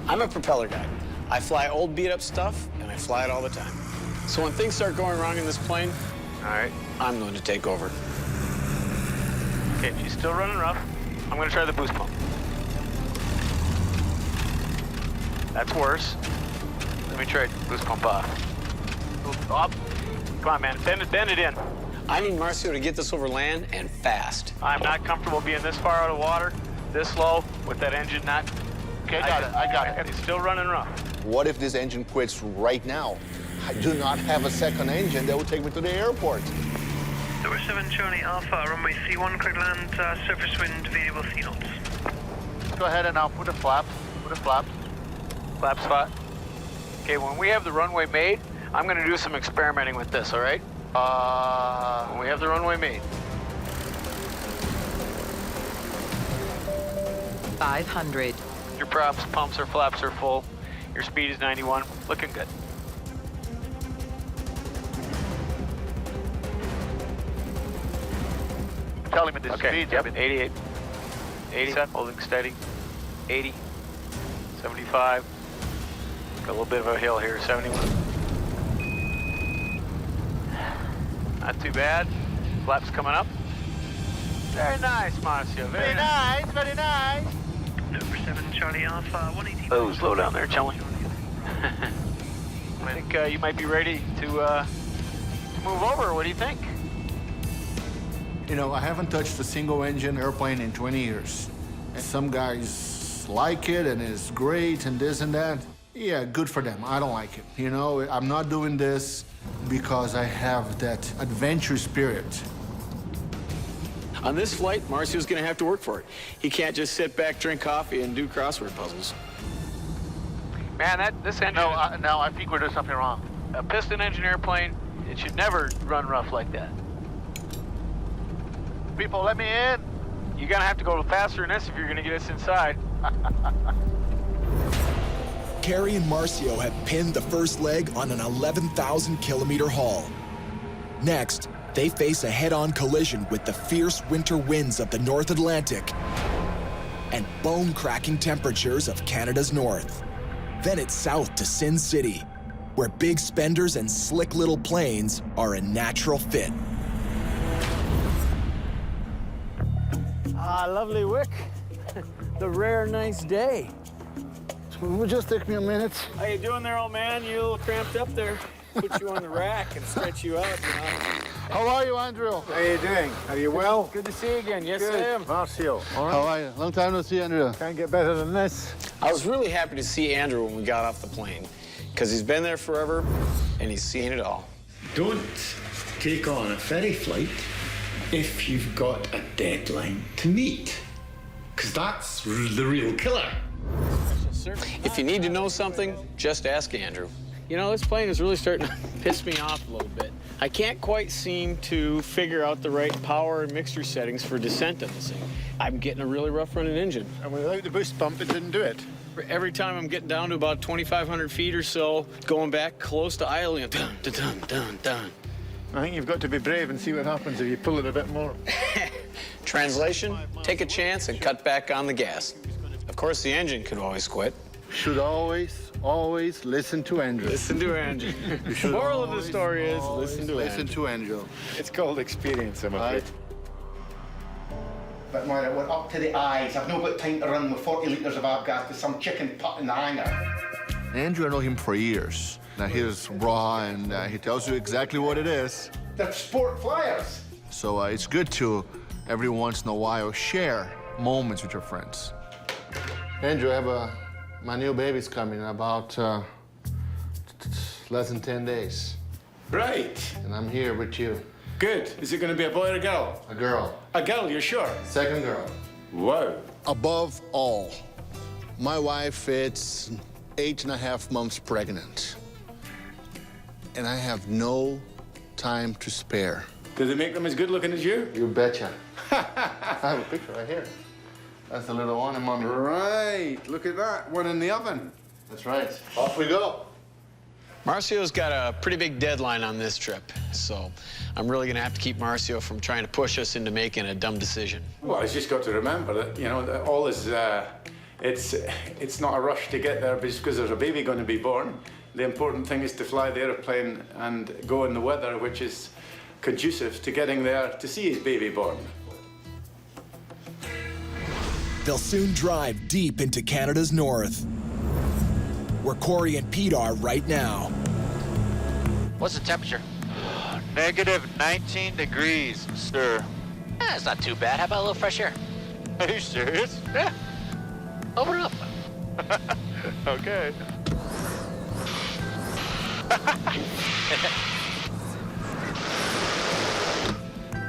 I'm a propeller guy. I fly old beat-up stuff, and I fly it all the time. So when things start going wrong in this plane, all right, I'm going to take over. Okay, if she's still running rough, I'm going to try the boost pump. That's worse. Let me try boost pump off. Up. Come on, man. Bend it in. I need Marcio to get this over land and fast. I'm not comfortable being this far out of water, this low, with that engine not... Okay, I got it. It's still running rough. What if this engine quits right now? I do not have a second engine that will take me to the airport. Tower 7 Charlie Alpha, runway C1, clear land, surface wind, variable C knots. Go ahead and now put a flap. Put a flap. Flap spot. Okay, when we have the runway made, I'm going to do some experimenting with this, all right? When we have the runway made. 500. Your props, pumps, or flaps are full. Your speed is 91. Looking good. Tell him at this Okay, speed. yep, 88. 87, holding steady. 80. 75. Got a little bit of a hill here, 71. Not too bad. Flaps coming up. Very nice, Marcio. Very nice. Very nice. Tower 7 Charlie Alpha, 180. Oh, slow down there, Charlie. I think you might be ready to move over. What do you think? You know, I haven't touched a single engine airplane in 20 years. Some guys like it and it's great and this and that. Yeah, good for them. I don't like it. You know, I'm not doing this because I have that adventure spirit. On this flight, Marcio's going to have to work for it. He can't just sit back, drink coffee, and do crossword puzzles. Man, this engine... No, I think we're doing something wrong. A piston engine airplane, it should never run rough like that. People, let me in. You're gonna have to go faster than this if you're gonna get us inside. Carrie and Marcio have pinned the first leg on an 11,000-kilometer haul. Next, they face a head-on collision with the fierce winter winds of the North Atlantic and bone-cracking temperatures of Canada's north. Then it's south to Sin City, where big spenders and slick little planes are a natural fit. Ah, lovely Wick. The rare nice day. It will just take me a minute. How you doing there, old man? You a little cramped up there. Put you on the rack and stretch you out, you know. How are you, Andrew? How are you doing? Are you well? Good to see you again. Yes, Good. I am. Marcio, all right? How are you? Long time no see, Andrew. Can't get better than this. I was really happy to see Andrew when we got off the plane, because he's been there forever and he's seen it all. Don't take on a ferry flight if you've got a deadline to meet, because that's the real killer. If you need to know something, just ask Andrew. You know, this plane is really starting to piss me off a little bit. I can't quite seem to figure out the right power and mixture settings for descent on this thing. I'm getting a really rough running engine. And without the boost pump, it didn't do it. Every time I'm getting down to about 2,500 feet or so, going back close to idling, dun, dun, dun, dun, dun. I think you've got to be brave and see what happens if you pull it a bit more. Translation, take a chance and cut back on the gas. Of course, the engine could always quit. Should always listen to Andrew. Listen to Andrew. The moral of the story is listen to Andrew. It's called experience, I'm afraid. But man, we're up to the eyes. I've not got time to run with 40 litres of avgas to some chicken putt in the hangar. Andrew, I know him for years. Now, he's raw, and he tells you exactly what it is. They're sport flyers. So it's good to, every once in a while, share moments with your friends. Andrew, I have my new baby's coming in about less than 10 days. Right. And I'm here with you. Good. Is it going to be a boy or a girl? A girl. A girl, you're sure? Second girl. Whoa. Above all, my wife is 8.5 months pregnant. And I have no time to spare. Do they make them as good looking as you? You betcha. I have a picture right here. That's the little one, and mommy. Right. Look at that. One in the oven. That's right. Off we go. Marcio's got a pretty big deadline on this trip, so I'm really gonna have to keep Marcio from trying to push us into making a dumb decision. Well, he's just got to remember that, you know, that all is, it's not a rush to get there just because there's a baby going to be born. The important thing is to fly the airplane and go in the weather, which is conducive to getting there to see his baby born. They'll soon drive deep into Canada's north, where Corey and Pete are right now. What's the temperature? Negative 19 degrees, sir. That's not too bad. How about a little fresh air? Are you serious? Yeah. Open it up. Okay.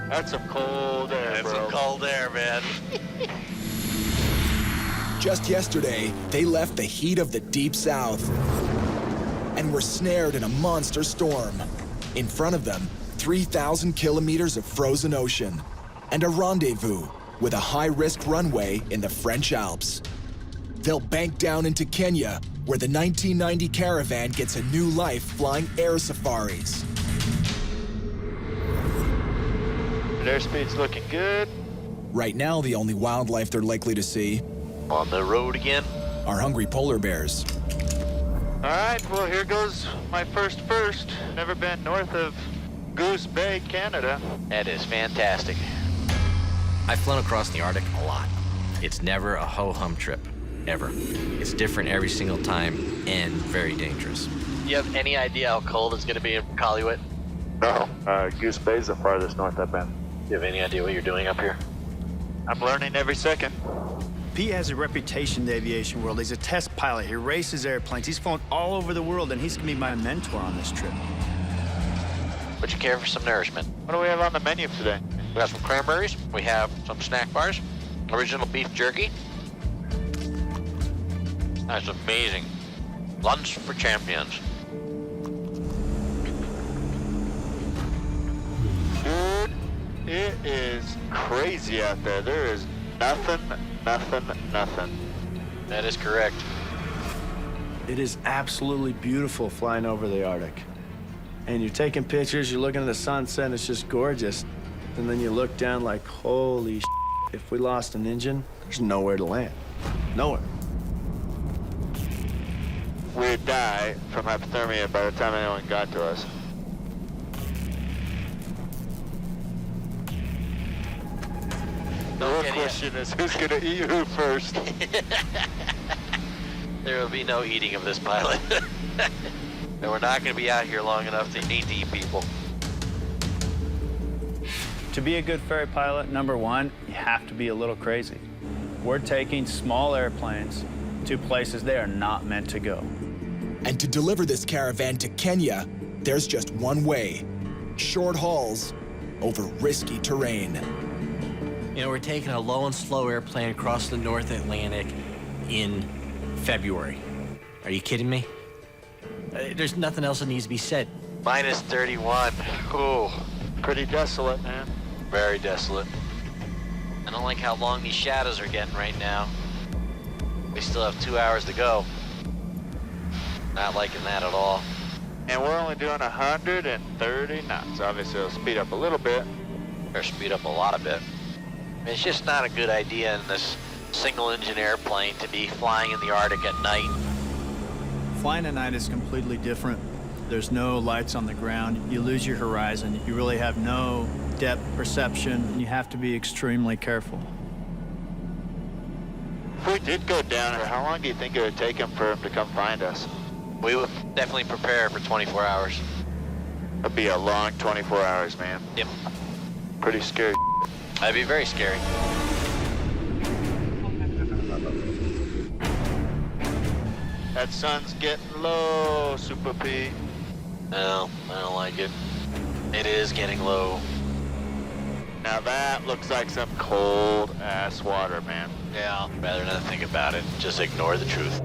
That's some cold air, bro. That's some cold air, man. Just yesterday, they left the heat of the deep south and were snared in a monster storm. In front of them, 3,000 kilometers of frozen ocean and a rendezvous with a high-risk runway in the French Alps. They'll bank down into Kenya, where the 1990 Caravan gets a new life flying air safaris. Airspeed's looking good. Right now, the only wildlife they're likely to see On the road again? are hungry polar bears. All right, well, here goes my first. Never been north of Goose Bay, Canada. That is fantastic. I've flown across the Arctic a lot. It's never a ho-hum trip, ever. It's different every single time and very dangerous. You have any idea how cold it's going to be in Iqaluit? No, Goose Bay's the farthest north I've been. Do you have any idea what you're doing up here? I'm learning every second. Pete has a reputation in the aviation world. He's a test pilot. He races airplanes. He's flown all over the world, and he's going to be my mentor on this trip. Would you care for some nourishment? What do we have on the menu today? We have some cranberries. We have some snack bars. Original beef jerky. That's amazing. Lunch for champions. Dude, it is crazy out there. There is Nothing, nothing, nothing. That is correct. It is absolutely beautiful flying over the Arctic. And you're taking pictures, you're looking at the sunset, and it's just gorgeous. And then you look down like, holy shit, if we lost an engine, there's nowhere to land. Nowhere. We'd die from hypothermia by the time anyone got to us. The real question is, who's gonna eat who first? There will be no eating of this pilot. And we're not going to be out here long enough to eat people. To be a good ferry pilot, number one, you have to be a little crazy. We're taking small airplanes to places they are not meant to go. And to deliver this caravan to Kenya, there's just one way. Short hauls over risky terrain. You know, we're taking a low and slow airplane across the North Atlantic in February. Are you kidding me? There's nothing else that needs to be said. Minus 31. Ooh, pretty desolate, man. Very desolate. I don't like how long these shadows are getting right now. We still have 2 hours to go. Not liking that at all. And we're only doing 130 knots. Obviously, it'll speed up a little bit. Or speed up a lot of it. It's just not a good idea in this single-engine airplane to be flying in the Arctic at night. Flying at night is completely different. There's no lights on the ground. You lose your horizon. You really have no depth perception, and you have to be extremely careful. If we did go down, how long do you think it would take him for him to come find us? We would definitely prepare for 24 hours. It'd be a long 24 hours, man. Yep. Pretty scary. That'd be very scary. That sun's getting low, Super P. No, I don't like it. It is getting low. Now that looks like some cold-ass water, man. Yeah, rather not think about it. Just ignore the truth.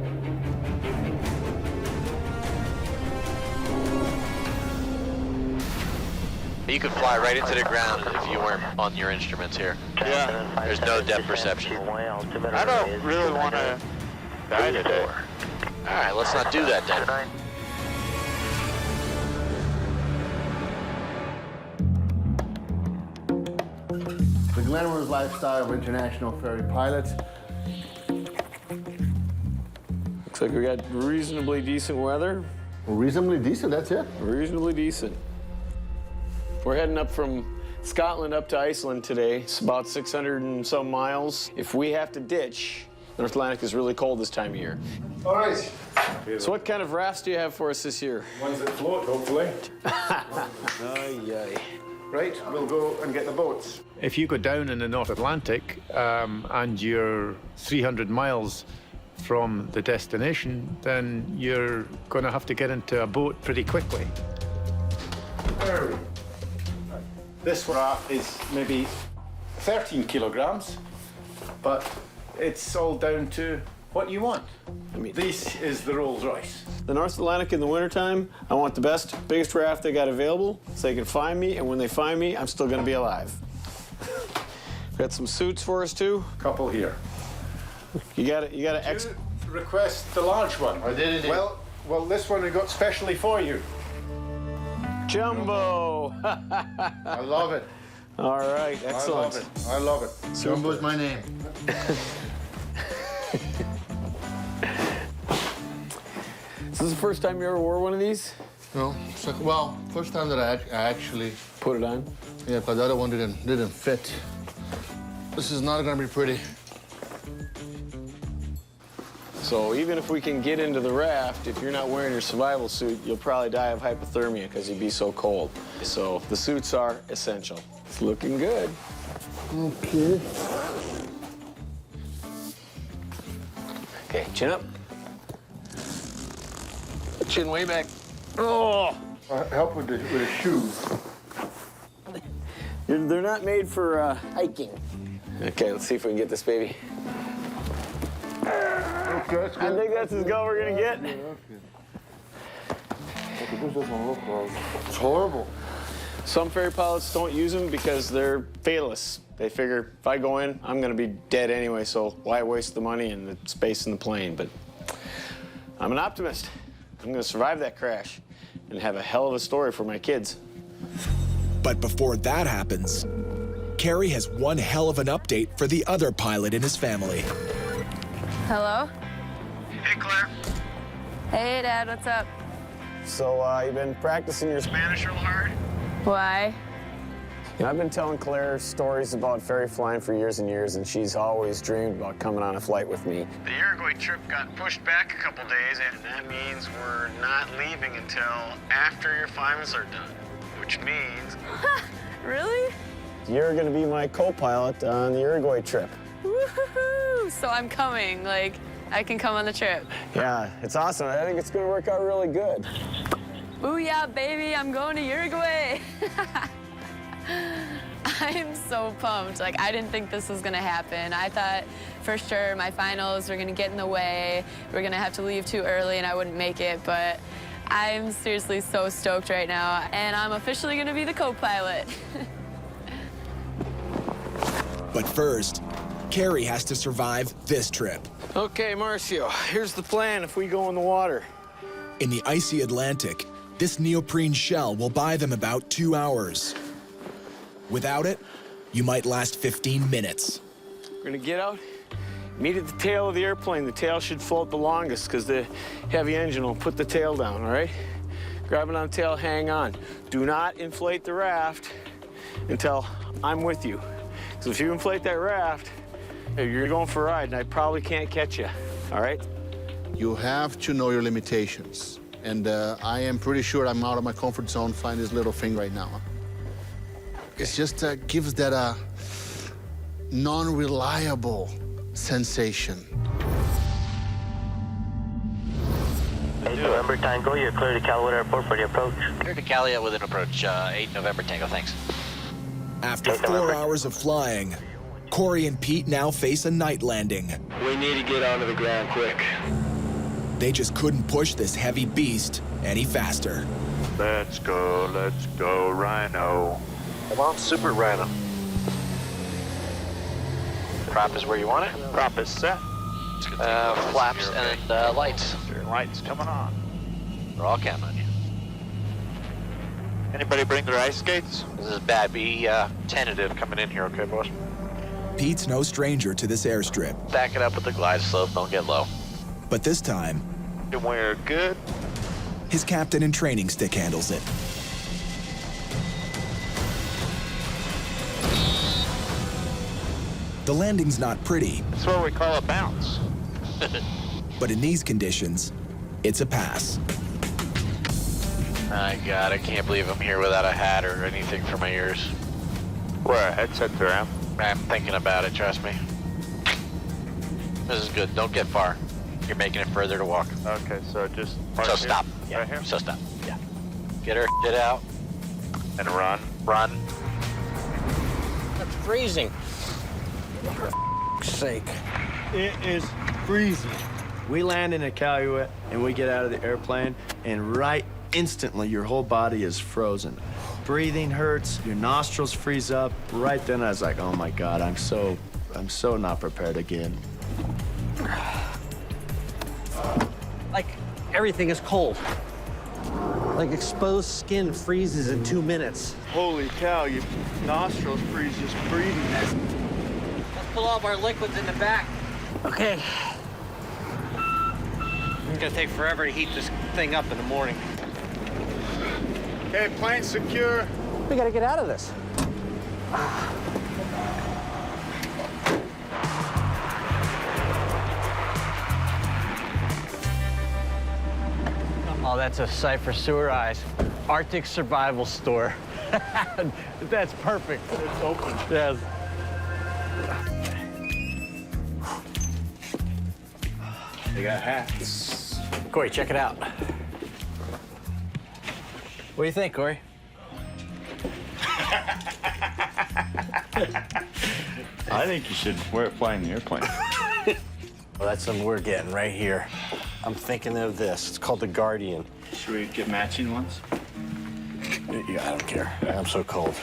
You could fly right into the ground if you weren't on your instruments here. Yeah. There's no depth perception. I don't really want to die today. All right, let's not do that then. The glamorous lifestyle of international ferry pilots. Looks like we got reasonably decent weather. Reasonably decent, that's it? Reasonably decent. We're heading up from Scotland up to Iceland today. It's about 600 and some miles. If we have to ditch, the North Atlantic is really cold this time of year. All right. So what kind of rafts do you have for us this year? Ones that float, hopefully. Ay. Right, we'll go and get the boats. If you go down in the North Atlantic and you're 300 miles from the destination, then you're going to have to get into a boat pretty quickly. Ferry. This raft is maybe 13 kilograms, but it's all down to what you want. I mean, this is the Rolls Royce. The North Atlantic in the wintertime, I want the best, biggest raft they got available so they can find me, and when they find me, I'm still gonna be alive. Got some suits for us too? Couple here. You gotta request the large one. I did indeed. Well, this one we got specially for you. Jumbo! I love it. All right, excellent. I love it. Jumbo's my name. Is this the first time you ever wore one of these? No. Well, first time that I actually put it on. Yeah, because the other one didn't fit. This is not gonna be pretty. So even if we can get into the raft, if you're not wearing your survival suit, you'll probably die of hypothermia because you'd be so cold. So the suits are essential. It's looking good. Okay. Okay, chin up. Chin way back. Oh! Help with the shoes. They're not made for hiking. Okay, let's see if we can get this baby. Okay, that's good. I think that's as good we're gonna get. Okay, this doesn't look right. It's horrible. Some ferry pilots don't use them because they're fatalists. They figure if I go in, I'm gonna be dead anyway, so why waste the money and the space in the plane? But I'm an optimist. I'm gonna survive that crash and have a hell of a story for my kids. But before that happens, Kerry has one hell of an update for the other pilot in his family. Hello? Hey, Claire. Hey, Dad, what's up? So, you've been practicing your Spanish real hard? Why? You know, I've been telling Claire stories about ferry flying for years and years, and she's always dreamed about coming on a flight with me. The Uruguay trip got pushed back a couple days, and that means we're not leaving until after your finals are done, which means... Really? You're gonna be my co-pilot on the Uruguay trip. Woohoo! So I'm coming, like, I can come on the trip. Yeah, it's awesome. I think it's gonna work out really good. Booyah, baby, I'm going to Uruguay. I'm so pumped. Like, I didn't think this was gonna happen. I thought for sure my finals were gonna get in the way. We're gonna have to leave too early and I wouldn't make it, but I'm seriously so stoked right now, and I'm officially gonna be the co-pilot. But first, Kerry has to survive this trip. Okay, Marcio, here's the plan if we go in the water. In the icy Atlantic, this neoprene shell will buy them about 2 hours. Without it, you might last 15 minutes. We're gonna get out, meet at the tail of the airplane. The tail should float the longest because the heavy engine will put the tail down, all right? Grab it on the tail, hang on. Do not inflate the raft until I'm with you. Because if you inflate that raft, you're going for a ride and I probably can't catch you, all right? You have to know your limitations. And I am pretty sure I'm out of my comfort zone flying this little thing right now. It just gives that non-reliable sensation. 8 November Tango, you're clear to Callaway Airport for the approach. Clear to Cali with an approach, 8 November Tango, thanks. After 4 hours of flying, Corey and Pete now face a night landing. We need to get onto the ground quick. They just couldn't push this heavy beast any faster. Let's go, Rhino. Come on, Super Rhino. Prop is where you want it? Prop is set. Flaps and lights. Lights coming on. We're all counting on you. Anybody bring their ice skates? This is bad. Be tentative coming in here, okay, boys? Pete's no stranger to this airstrip. Back it up with the glide slope. Don't get low. But this time, We're good. his captain and training stick handles it. The landing's not pretty. That's what we call a bounce. But in these conditions, it's a pass. My God, I can't believe I'm here without a hat or anything for my ears. Wear a headset around. I'm thinking about it, trust me. This is good. Don't get far. You're making it further to walk. Okay, so just So stop. Yeah, right here? so stop. Yeah. Get her shit out. And run. Run. It's freezing. For f***'s sake. It is freezing. We land in a Calumet and we get out of the airplane, and right instantly your whole body is frozen. Breathing hurts, your nostrils freeze up. Right then I was like, oh my God, I'm so not prepared again. Like, everything is cold. Like, exposed skin freezes in 2 minutes. Holy cow, your nostrils freeze just breathing. Let's pull all of our liquids in the back. Okay. It's gonna take forever to heat this thing up in the morning. Okay, plane secure. We gotta get out of this. Oh, that's a sight for sewer eyes. Arctic survival store. That's perfect. It's open. Yes. They got hats. Corey, check it out. What do you think, Corey? I think you should wear it flying the airplane. Well, that's something we're getting right here. I'm thinking of this. It's called the Guardian. Should we get matching ones? Yeah, I don't care. I'm so cold.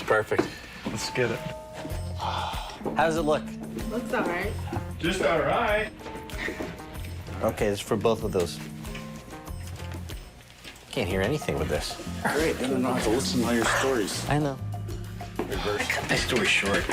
Perfect. Let's get it. How does it look? Looks all right. Just all right. Okay, this is for both of those. Can't hear anything with this. Great, I don't know how to listen to all your stories. I know. Reverse. Cut my story short.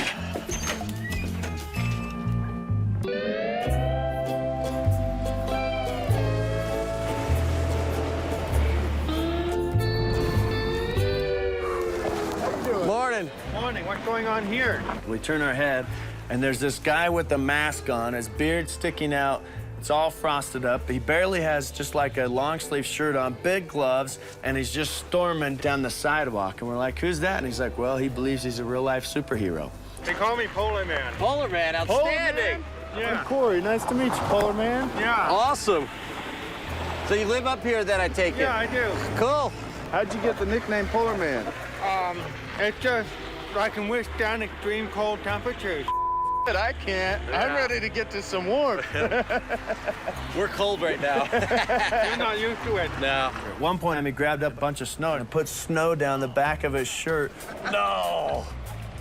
Morning. Morning, what's going on here? We turn our head, and there's this guy with a mask on, his beard sticking out. It's all frosted up. He barely has just like a long sleeve shirt on, big gloves, and he's just storming down the sidewalk. And we're like, who's that? And he's like, well, he believes he's a real life superhero. They call me Polar Man. Polar Man, outstanding. Yeah. I'm Corey, nice to meet you, Polar Man. Yeah. Awesome. So you live up here then, I take it? Yeah, I do. Cool. How'd you get the nickname Polar Man? It's just I can withstand extreme cold temperatures. I can't. I'm ready to get to some warmth. We're cold right now. You're not used to it. No. At one point, he grabbed up a bunch of snow and put snow down the back of his shirt. No.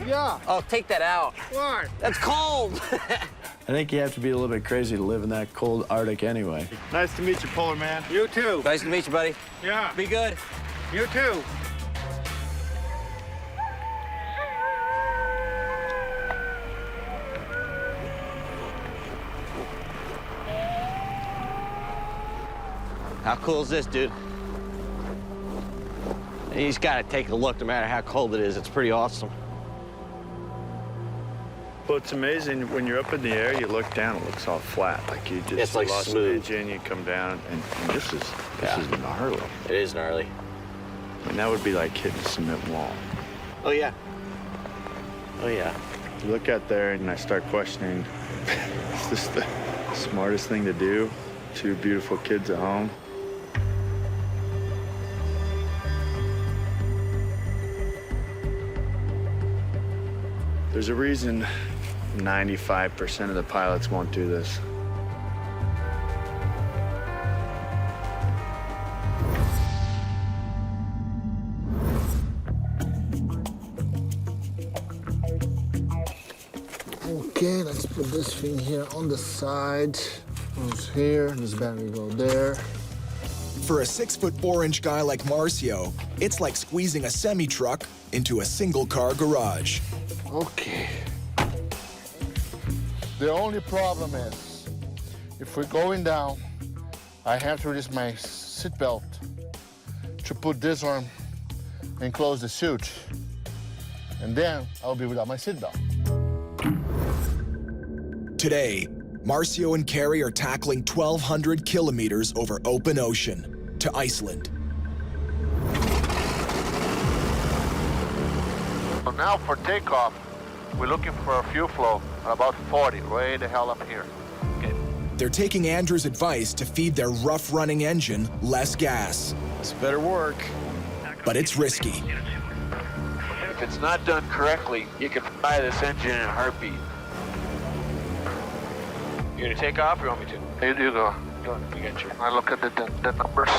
Yeah. Oh, take that out. Why? That's cold. I think you have to be a little bit crazy to live in that cold Arctic anyway. Nice to meet you, Polar Man. You too. Nice to meet you, buddy. Yeah. Be good. You too. How cool is this, dude? You just gotta take a look no matter how cold it is. It's pretty awesome. Well, it's amazing when you're up in the air, you look down, it looks all flat. Like you just It's like lost smooth. an engine, you come down, and this is gnarly. It is gnarly. I mean, that would be like hitting a cement wall. Oh, yeah. Oh, yeah. You look out there and I start questioning, is this the smartest thing to do? Two beautiful kids at home? There's a reason 95% of the pilots won't do this. Okay, let's put this thing here on the side. Goes here, this battery go there. For a 6'4" guy like Marcio, it's like squeezing a semi-truck into a single-car garage. Okay. The only problem is, if we're going down, I have to release my seatbelt to put this arm and close the chute. And then I'll be without my seatbelt. Today, Marcio and Carrie are tackling 1,200 kilometers over open ocean to Iceland. So now for takeoff, we're looking for a fuel flow at about 40, way the hell up here. Okay. They're taking Andrew's advice to feed their rough-running engine less gas. This better work. But it's risky. If it's not done correctly, you can fry this engine in a heartbeat. You gonna take off or you want me to? You go. You got your... I look at the numbers.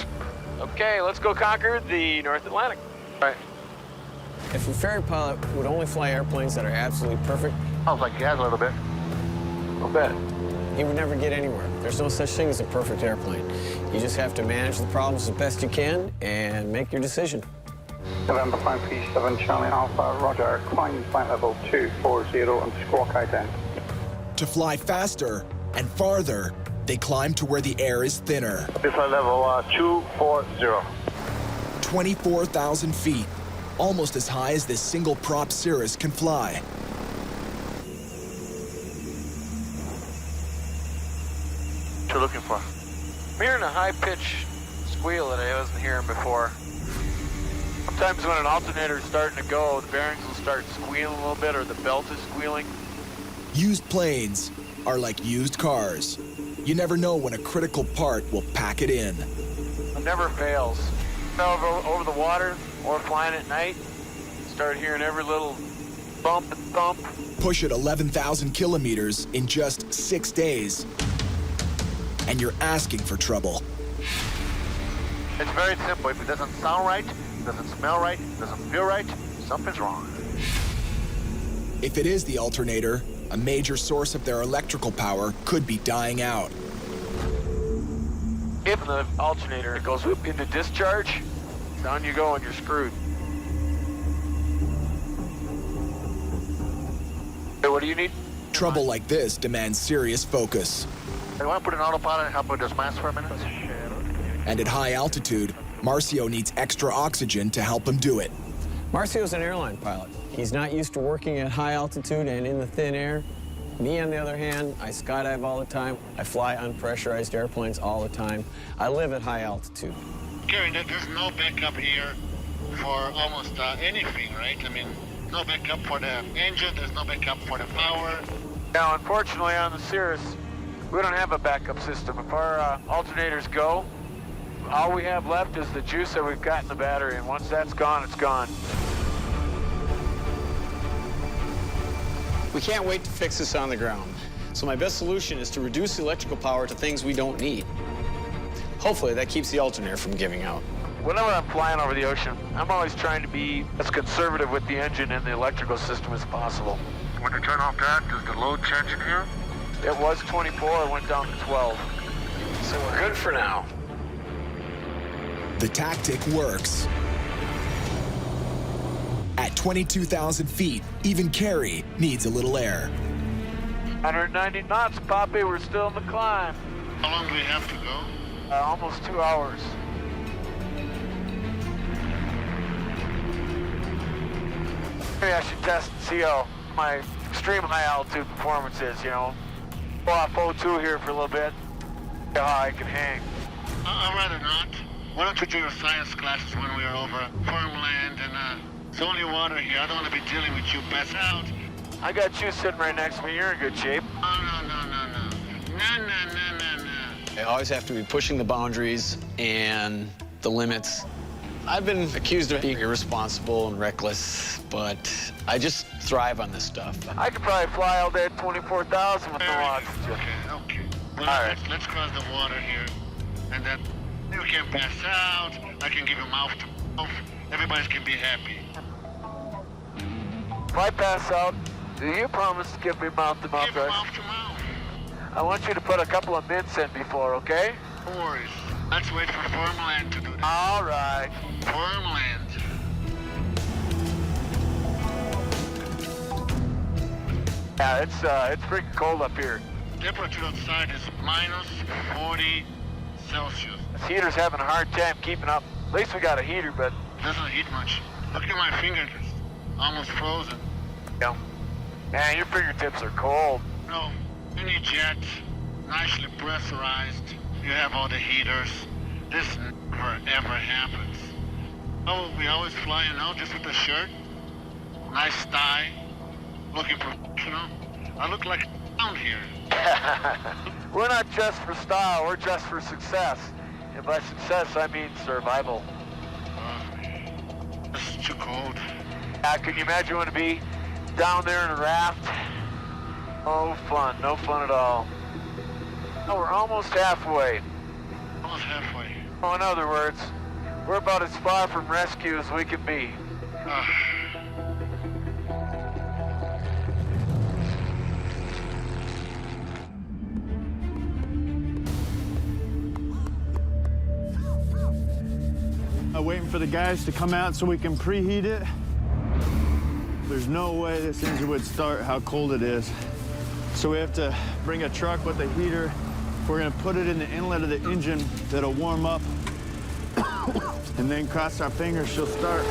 Okay, let's go conquer the North Atlantic. All right. If a ferry pilot would only fly airplanes that are absolutely perfect, Sounds like gas a little bit. I'll bet. he would never get anywhere. There's no such thing as a perfect airplane. You just have to manage the problems as best you can and make your decision. November 537 Charlie Alpha, roger, climb flight level 240 and squawk ident. To fly faster and farther, they climb to where the air is thinner. Flight level 240. 24,000 feet, almost as high as this single-prop Cirrus can fly. What you looking for? I'm hearing a high-pitched squeal that I wasn't hearing before. Sometimes when an alternator is starting to go, the bearings will start squealing a little bit, or the belt is squealing. Used planes are like used cars. You never know when a critical part will pack it in. It never fails. Over the water or flying at night, start hearing every little bump and thump. Push it 11,000 kilometers in just 6 days. And you're asking for trouble. It's very simple. If it doesn't sound right, it doesn't smell right, it doesn't feel right, something's wrong. If it is the alternator, a major source of their electrical power could be dying out. If the alternator goes whoop into discharge, down you go and you're screwed. Hey, what do you need? Trouble like this demands serious focus. I want to put an autopilot and help with this mask for a minute. And at high altitude, Marcio needs extra oxygen to help him do it. Marcio's an airline pilot. He's not used to working at high altitude and in the thin air. Me, on the other hand, I skydive all the time. I fly unpressurized airplanes all the time. I live at high altitude. Gary, there's no backup here for almost anything, right? I mean, no backup for the engine, there's no backup for the power. Now, unfortunately, on the Cirrus, we don't have a backup system. If our alternators go, all we have left is the juice that we've got in the battery, and once that's gone, it's gone. We can't wait to fix this on the ground. So my best solution is to reduce the electrical power to things we don't need. Hopefully that keeps the alternator from giving out. Whenever I'm flying over the ocean, I'm always trying to be as conservative with the engine and the electrical system as possible. When you turn off that, does the load change in here? It was 24, it went down to 12. So we're good for now. The tactic works. At 22,000 feet, even Carrie needs a little air. 190 knots, Poppy, we're still in the climb. How long do we have to go? Almost 2 hours. Maybe I should test and see how my extreme high altitude performance is, you know. Go off O2 here for a little bit, see how I can hang. I'd rather not. Why don't you do your science classes when we are over firm land and it's only water here. I don't want to be dealing with you. Pass out. I got you sitting right next to me. You're in good shape. Oh, no. I always have to be pushing the boundaries and the limits. I've been accused of being irresponsible and reckless, but I just thrive on this stuff. I could probably fly all day at 24,000 with no oxygen. Okay. Well, all right. Let's cross the water here. And then you can pass out. I can give you mouth to mouth. Everybody can be happy. If I pass out, do you promise to give me mouth to mouth? Give me mouth to mouth. I want you to put a couple of mints in before, okay? No worries. Let's wait for firm land to do that. All right. Firm land. Yeah, it's freaking cold up here. Temperature outside is minus 40 Celsius. This heater's having a hard time keeping up. At least we got a heater, but doesn't heat much. Look at my fingers. Almost frozen. Yeah. Man, your fingertips are cold. No, any jet, nicely pressurized. You have all the heaters. This never ever happens. Oh, we always flying out just with the shirt. Nice tie. Looking professional. I look like a clown here. We're not just for style, we're just for success. And by success, I mean survival. It's too cold. Can you imagine what it'd be down there in a raft? No fun at all. Oh, we're almost halfway. Almost halfway. Oh, in other words, we're about as far from rescue as we can be. Waiting for the guys to come out so we can preheat it. There's no way this engine would start how cold it is. So we have to bring a truck with a heater. We're gonna put it in the inlet of the engine that'll warm up. And then cross our fingers, she'll start.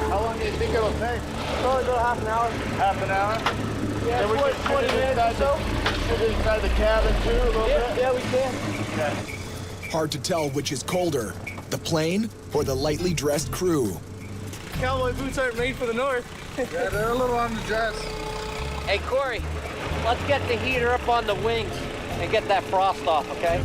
How long do you think it'll take? Probably about half an hour. Half an hour? Yeah, we can 20 minutes or so. Put it inside the cabin too a little bit? Yeah, we can. Okay. Hard to tell which is colder, the plane or the lightly dressed crew. Cowboy boots aren't made for the north. Yeah, they're a little on the dress. Hey, Corey, let's get the heater up on the wings and get that frost off, okay?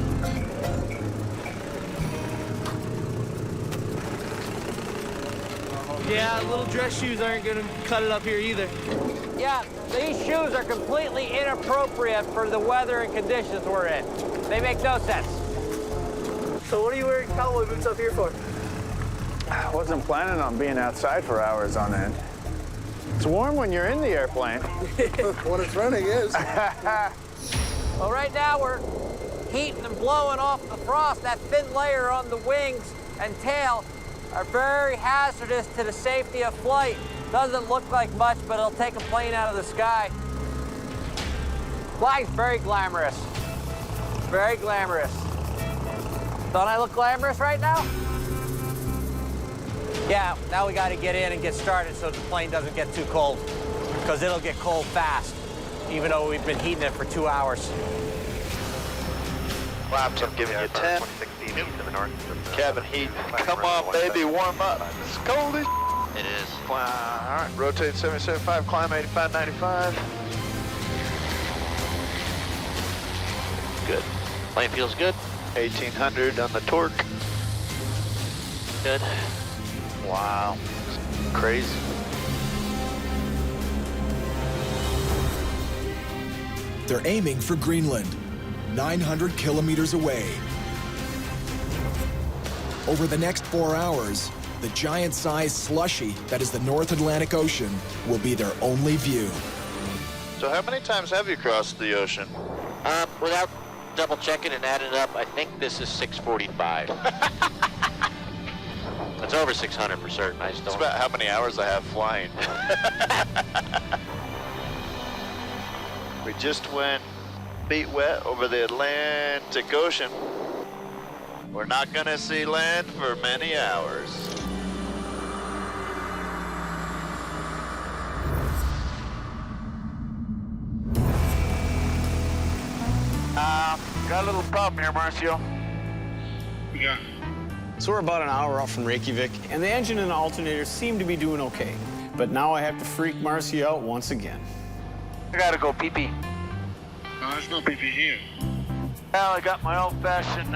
Yeah, little dress shoes aren't gonna cut it up here either. Yeah, these shoes are completely inappropriate for the weather and conditions we're in. They make no sense. So what are you wearing cowboy boots up here for? I wasn't planning on being outside for hours on end. It's warm when you're in the airplane. When it's running, it is. Well, right now we're heating and blowing off the frost. That thin layer on the wings and tail are very hazardous to the safety of flight. Doesn't look like much, but it'll take a plane out of the sky. Flying's very glamorous. Very glamorous. Don't I look glamorous right now? Yeah, now we got to get in and get started so the plane doesn't get too cold, because it'll get cold fast, even though we've been heating it for 2 hours. Flaps, I'm giving you 10. Cabin heat. Come on, baby, warm up. It's cold as it is. All right, rotate 77.5, climb 85.95. Good. Plane feels good. 1800 on the torque. Good. Wow. Crazy. They're aiming for Greenland, 900 kilometers away. Over the next 4 hours, the giant-sized slushy that is the North Atlantic Ocean will be their only view. So how many times have you crossed the ocean? Without double checking and adding it up, I think this is 645. It's over 600 for certain. I just It's don't. about how many hours I have flying. We just went feet wet over the Atlantic Ocean. We're not gonna see land for many hours. Got a little problem here, Marcio. Yeah. So we're about an hour off from Reykjavik, and the engine and alternator seem to be doing okay. But now I have to freak Marcy out once again. I gotta go pee-pee. No, there's no PP here. Well, I got my old-fashioned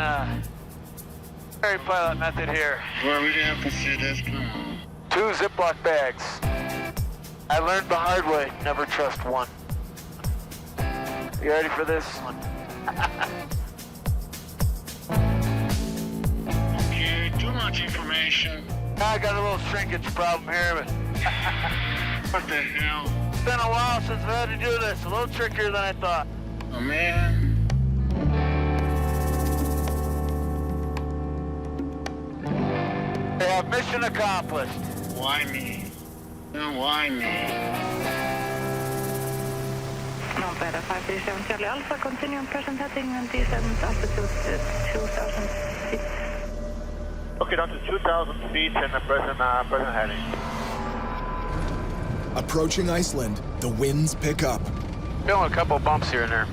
ferry pilot method here. Well, we didn't have to see this. Come on. 2 Ziploc bags. I learned the hard way, never trust one. You ready for this? Okay, too much information. I got a little shrinkage problem here, but What the hell? it's been a while since I had to do this. A little trickier than I thought. Oh, man. They have mission accomplished. Why me? No, why me? November 537 Charlie Alpha, continuing present heading and descent altitude 2,000 feet. Okay, down to 2,000 feet and the present heading. Approaching Iceland, the winds pick up, Feeling a couple bumps here and there.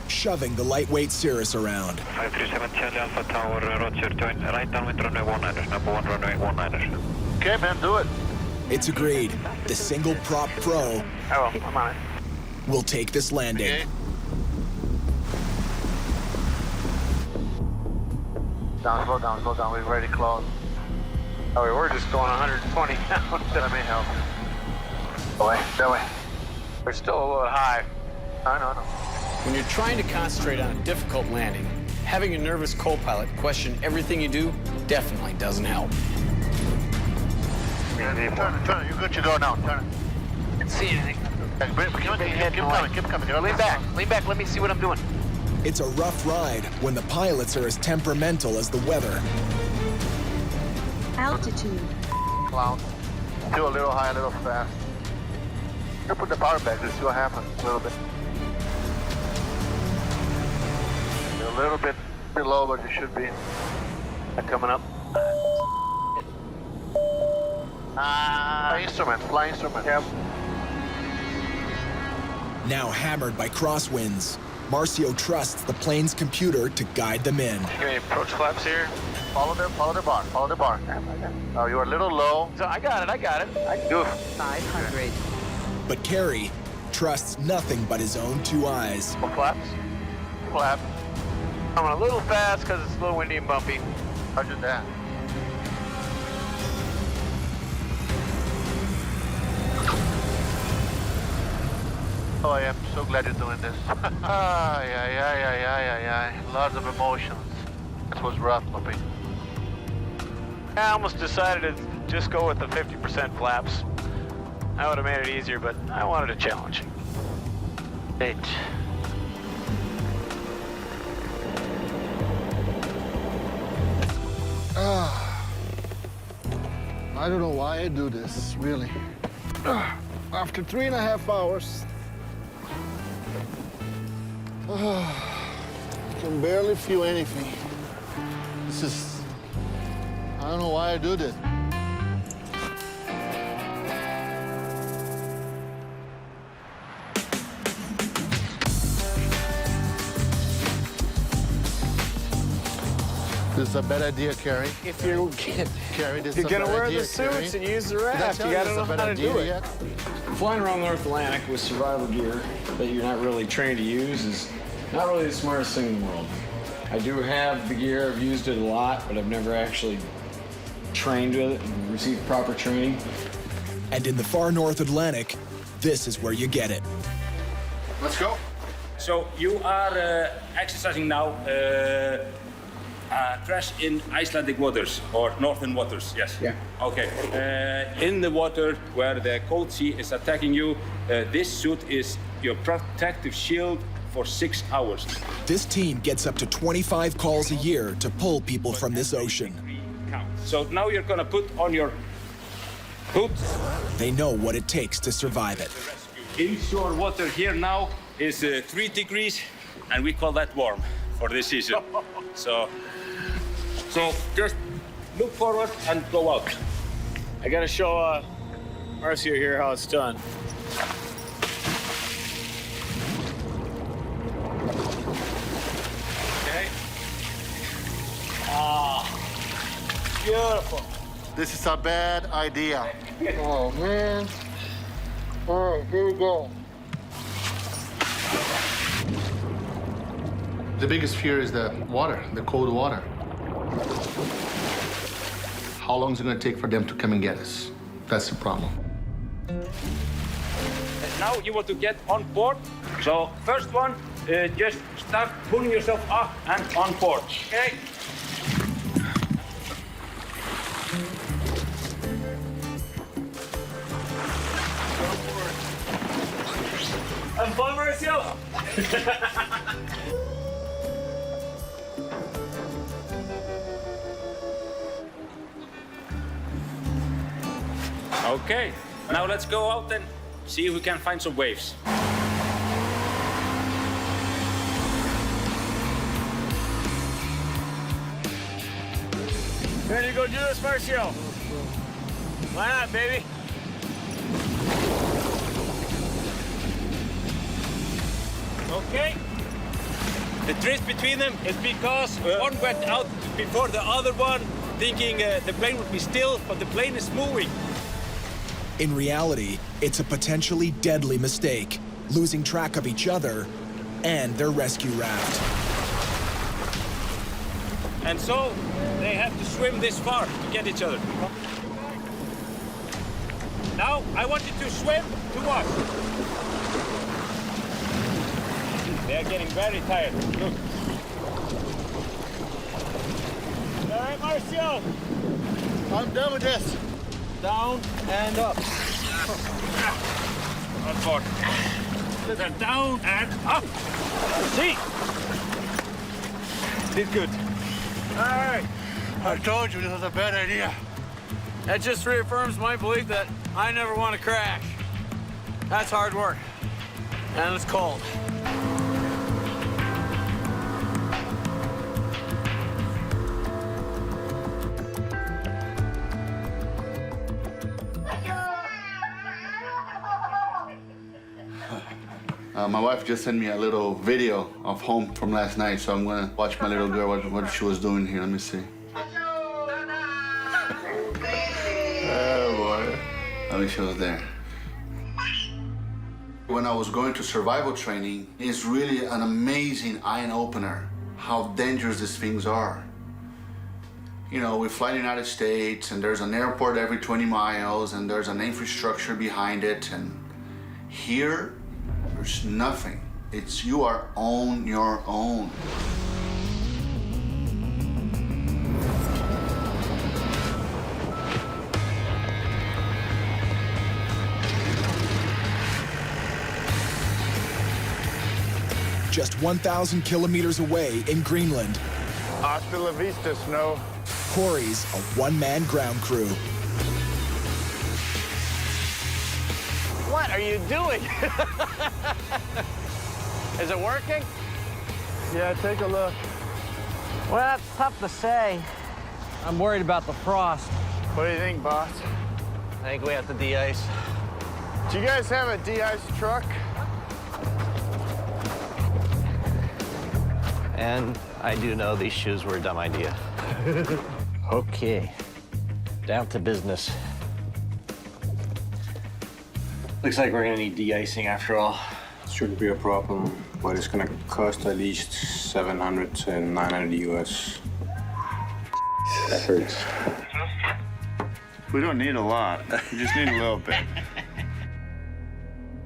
shoving the lightweight Cirrus around. 537 Charlie Alpha Tower, roger, join right downwind runway 19ers, number 1 runway 19ers. Okay, man, do it. It's agreed. The single prop pro Oh, I'm on it. will take this landing. Okay. Slow down, we're very close. Oh, we were just going 120 now. Let me help. That way. We're still a little high. I know. When you're trying to concentrate on a difficult landing, having a nervous co-pilot question everything you do definitely doesn't help. Turn it. You got your door now. Turn it. Can't see anything. Keep coming. Lean back. Let me see what I'm doing. It's a rough ride when the pilots are as temperamental as the weather. Altitude. Cloud. Do a little high, a little fast. You put the power back. Let's see what happens. A little bit. A little bit below what you should be. Coming up. Fly instrument. Yep. Now hammered by crosswinds, Marcio trusts the plane's computer to guide them in. Give me approach flaps here. Follow the bar. Oh, you're a little low. So I got it. I can do it. 500. But Kerry trusts nothing but his own 2 eyes. Flaps. Flap. I'm a little fast because it's a little windy and bumpy. Roger that. Oh, I am so glad you're doing this. Lots of emotions. This was rough, puppy. I almost decided to just go with the 50% flaps. I would have made it easier, but I wanted a challenge. 8. I don't know why I do this, really. After 3.5 hours, I can barely feel anything. I don't know why I do this. This is a bad idea, Carrie. If you're Carrie, this you're is a gonna bad wear idea, the suits Carrie. and use the raft, Did I you tell gotta know it's a how bad to do idea it. yet? Flying around the North Atlantic with survival gear that you're not really trained to use is not really the smartest thing in the world. I do have the gear, I've used it a lot, but I've never actually trained with it and received proper training. And in the far North Atlantic, this is where you get it. Let's go. So you are exercising now crash in Icelandic waters or northern waters, yes? Yeah. Okay. In the water where the cold sea is attacking you, this suit is your protective shield for 6 hours. This team gets up to 25 calls a year to pull people from this ocean. So now you're gonna put on your boots. They know what it takes to survive it. Inshore water here now is 3 degrees, and we call that warm for this season. So just look forward and go out. I gotta show Marcio here how it's done. Okay. Beautiful. This is a bad idea. Oh, man. All right, here we go. The biggest fear is the water, the cold water. How long is it going to take for them to come and get us? That's the problem. Now you want to get on board. So first one, just start pulling yourself up and on board. Okay. I'm fun, Marcio. Okay, now let's go out and see if we can find some waves. Ready to go do this, Marcio? Why not, baby? Okay. The drift between them is because one went out before the other one, thinking the plane would be still, but the plane is moving. In reality, it's a potentially deadly mistake, losing track of each other and their rescue raft. And so they have to swim this far to get each other. Now I want you to swim to us. They are getting very tired. Look. All right, Marcio. I'm done with this. Down and up. On board. Down and up. See? Did good. All right. I told you this was a bad idea. That just reaffirms my belief that I never want to crash. That's hard work. And it's cold. My wife just sent me a little video of home from last night, so I'm gonna watch my little girl, what she was doing here. Let me see. Oh boy. At least she was there. When I was going to survival training, it's really an amazing eye-opener how dangerous these things are. You know, we fly in the United States, and there's an airport every 20 miles, and there's an infrastructure behind it, and here, there's nothing. It's you are on your own. just 1,000 kilometers away in Greenland. Hasta la vista, snow. Corey's a one-man ground crew. What are you doing? Is it working? Yeah, take a look. Well, that's tough to say. I'm worried about the frost. What do you think, boss? I think we have to de-ice. Do you guys have a de-ice truck? And I do know these shoes were a dumb idea. Okay, down to business. Looks like we're gonna need de-icing after all. Shouldn't be a problem, but it's gonna cost at least 700 to 900 US. That hurts. We don't need a lot. We just need a little bit.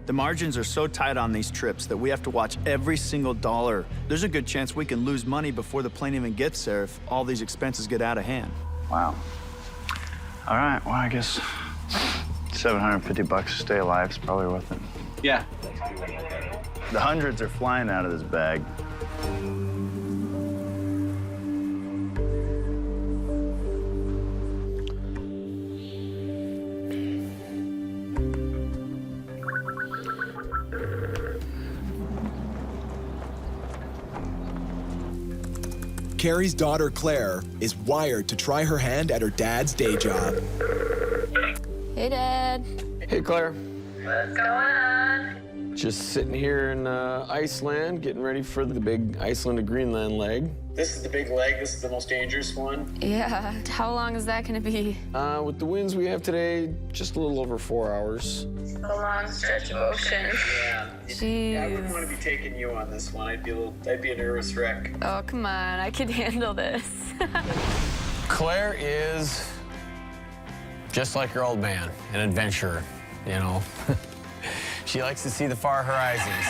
The margins are so tight on these trips that we have to watch every single dollar. There's a good chance we can lose money before the plane even gets there if all these expenses get out of hand. Wow. All right, well, I guess $750 to stay alive is probably worth it. Yeah. The hundreds are flying out of this bag. Carrie's daughter, Claire, is wired to try her hand at her dad's day job. Hey, Dad. Hey, Claire. What's going on? Just sitting here in Iceland, getting ready for the big Iceland to Greenland leg. This is the big leg. This is the most dangerous one. Yeah. How long is that going to be? With the winds we have today, just a little over 4 hours. A long stretch of ocean. Yeah. Jeez. I wouldn't want to be taking you on this one. I'd be a nervous wreck. Oh, come on. I could handle this. Claire is just like her old man, an adventurer, you know. She likes to see the far horizons.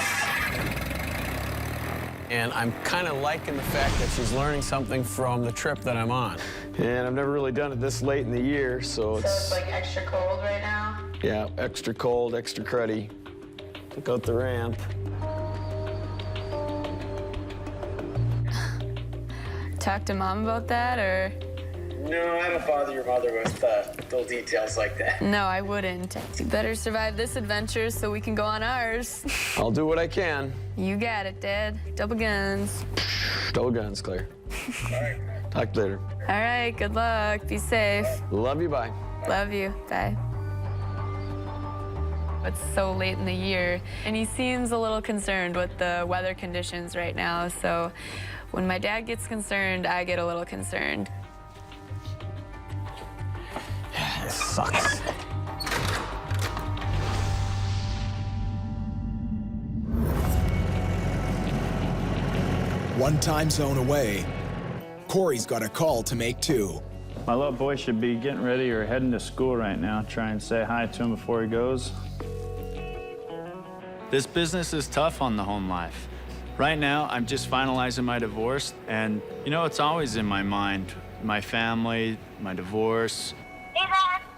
And I'm kind of liking the fact that she's learning something from the trip that I'm on. And I've never really done it this late in the year, so it's like extra cold right now? Yeah, extra cold, extra cruddy. Took out the ramp. Talk to Mom about that, or? No, I don't bother your mother with little details like that. No, I wouldn't. You better survive this adventure so we can go on ours. I'll do what I can. You got it, Dad. Double guns. Double guns, Claire. All right. Talk later. All right, good luck. Be safe. Love you, bye. Love you, bye. It's so late in the year, and he seems a little concerned with the weather conditions right now, so when my dad gets concerned, I get a little concerned. This sucks. One time zone away, Corey's got a call to make too. My little boy should be getting ready or heading to school right now. Try and say hi to him before he goes. This business is tough on the home life. Right now, I'm just finalizing my divorce, and you know, it's always in my mind. My family, my divorce.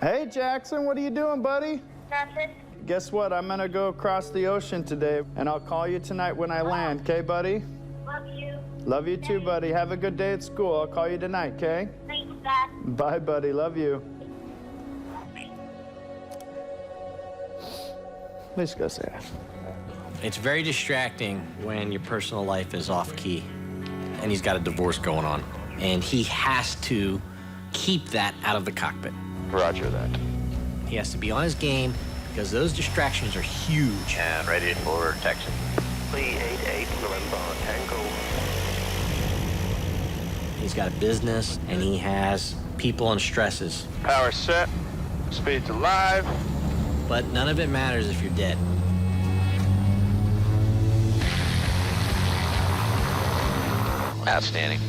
Hey, Jackson, what are you doing, buddy? Nothing. Guess what? I'm gonna go across the ocean today, and I'll call you tonight when I land, okay, buddy? Love you. Love you too, buddy. Have a good day at school. I'll call you tonight, okay? Thanks, Dad. Bye, buddy. Love you. Let's go say that. It's very distracting when your personal life is off key and he's got a divorce going on. And he has to keep that out of the cockpit. Roger that. He has to be on his game because those distractions are huge. And ready for taxi. 388 November Tango. He's got a business and he has people and stresses. Power set. Speed to live. But none of it matters if you're dead. Outstanding.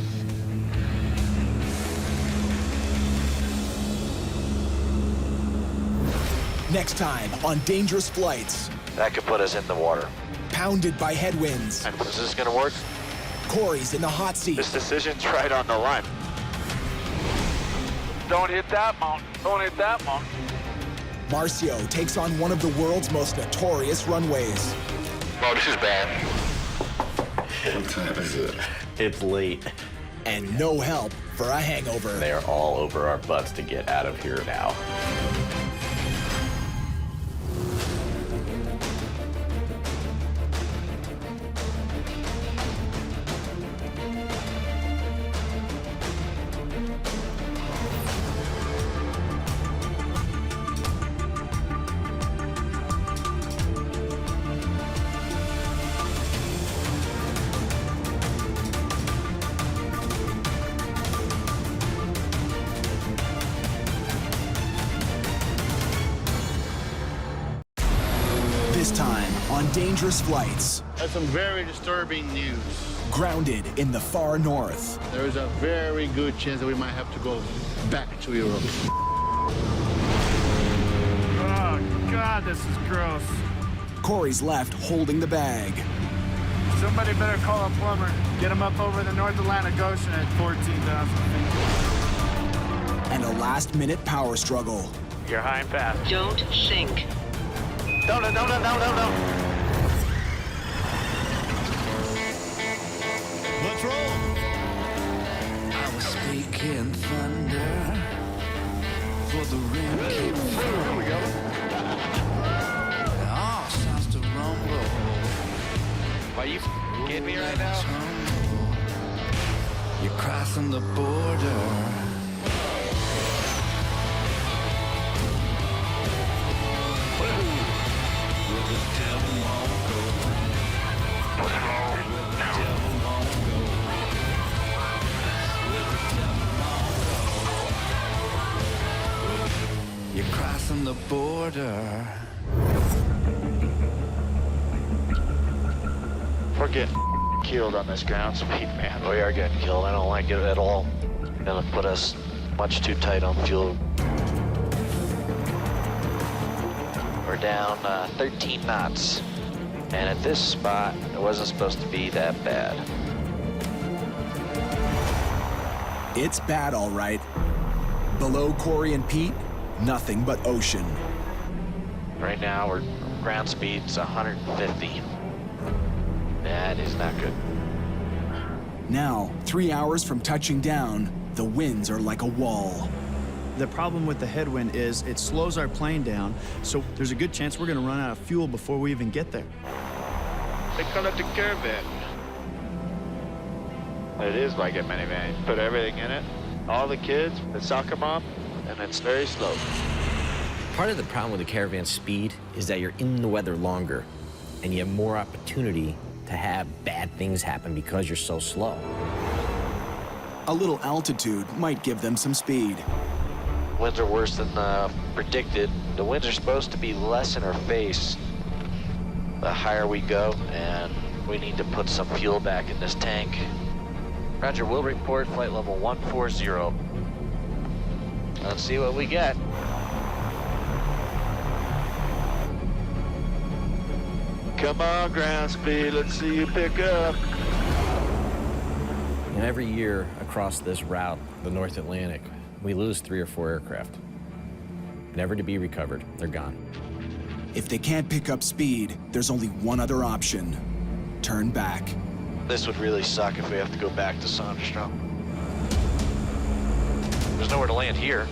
Next time on Dangerous Flights. That could put us in the water. Pounded by headwinds. And is this gonna work? Corey's in the hot seat. This decision's right on the line. Don't hit that mountain. Don't hit that mountain. Marcio takes on one of the world's most notorious runways. Oh, this is bad. What time is it? It's late. And no help for a hangover. They are all over our butts to get out of here now. This time on Dangerous Flights. That's some very disturbing news. Grounded in the far north. There is a very good chance that we might have to go back to Europe. Oh, God, this is gross. Corey's left holding the bag. Somebody better call a plumber. Get him up over the North Atlantic Ocean at 14,000 feet. And a last-minute power struggle. You're high and fast. Don't sink. No. Let's roll. I was speaking thunder for the rain came through. Here we go. All sounds to rumble. Why you kidding me right now? You're crossing the border. You're crossing the border. We're getting killed on this ground speed, man. We are getting killed. I don't like it at all. Gonna put us much too tight on fuel. We're down 13 knots. And at this spot, it wasn't supposed to be that bad. It's bad, all right. Below Corey and Pete, nothing but ocean. Right now, we're ground speed's 150. That is not good. Now, 3 hours from touching down, the winds are like a wall. The problem with the headwind is it slows our plane down, so there's a good chance we're gonna run out of fuel before we even get there. They call it the caravan. It is like a minivan. You put everything in it, all the kids, the soccer mom, and it's very slow. Part of the problem with the caravan speed is that you're in the weather longer, and you have more opportunity to have bad things happen because you're so slow. A little altitude might give them some speed. Winds are worse than predicted. The winds are supposed to be less in our face the higher we go, and we need to put some fuel back in this tank. Roger, we'll report flight level 140. Let's see what we get. Come on, ground speed, let's see you pick up. And every year across this route, the North Atlantic, we lose 3 or 4 aircraft. Never to be recovered. They're gone. If they can't pick up speed, there's only one other option. Turn back. This would really suck if we have to go back to Thunderstorm. There's nowhere to land here.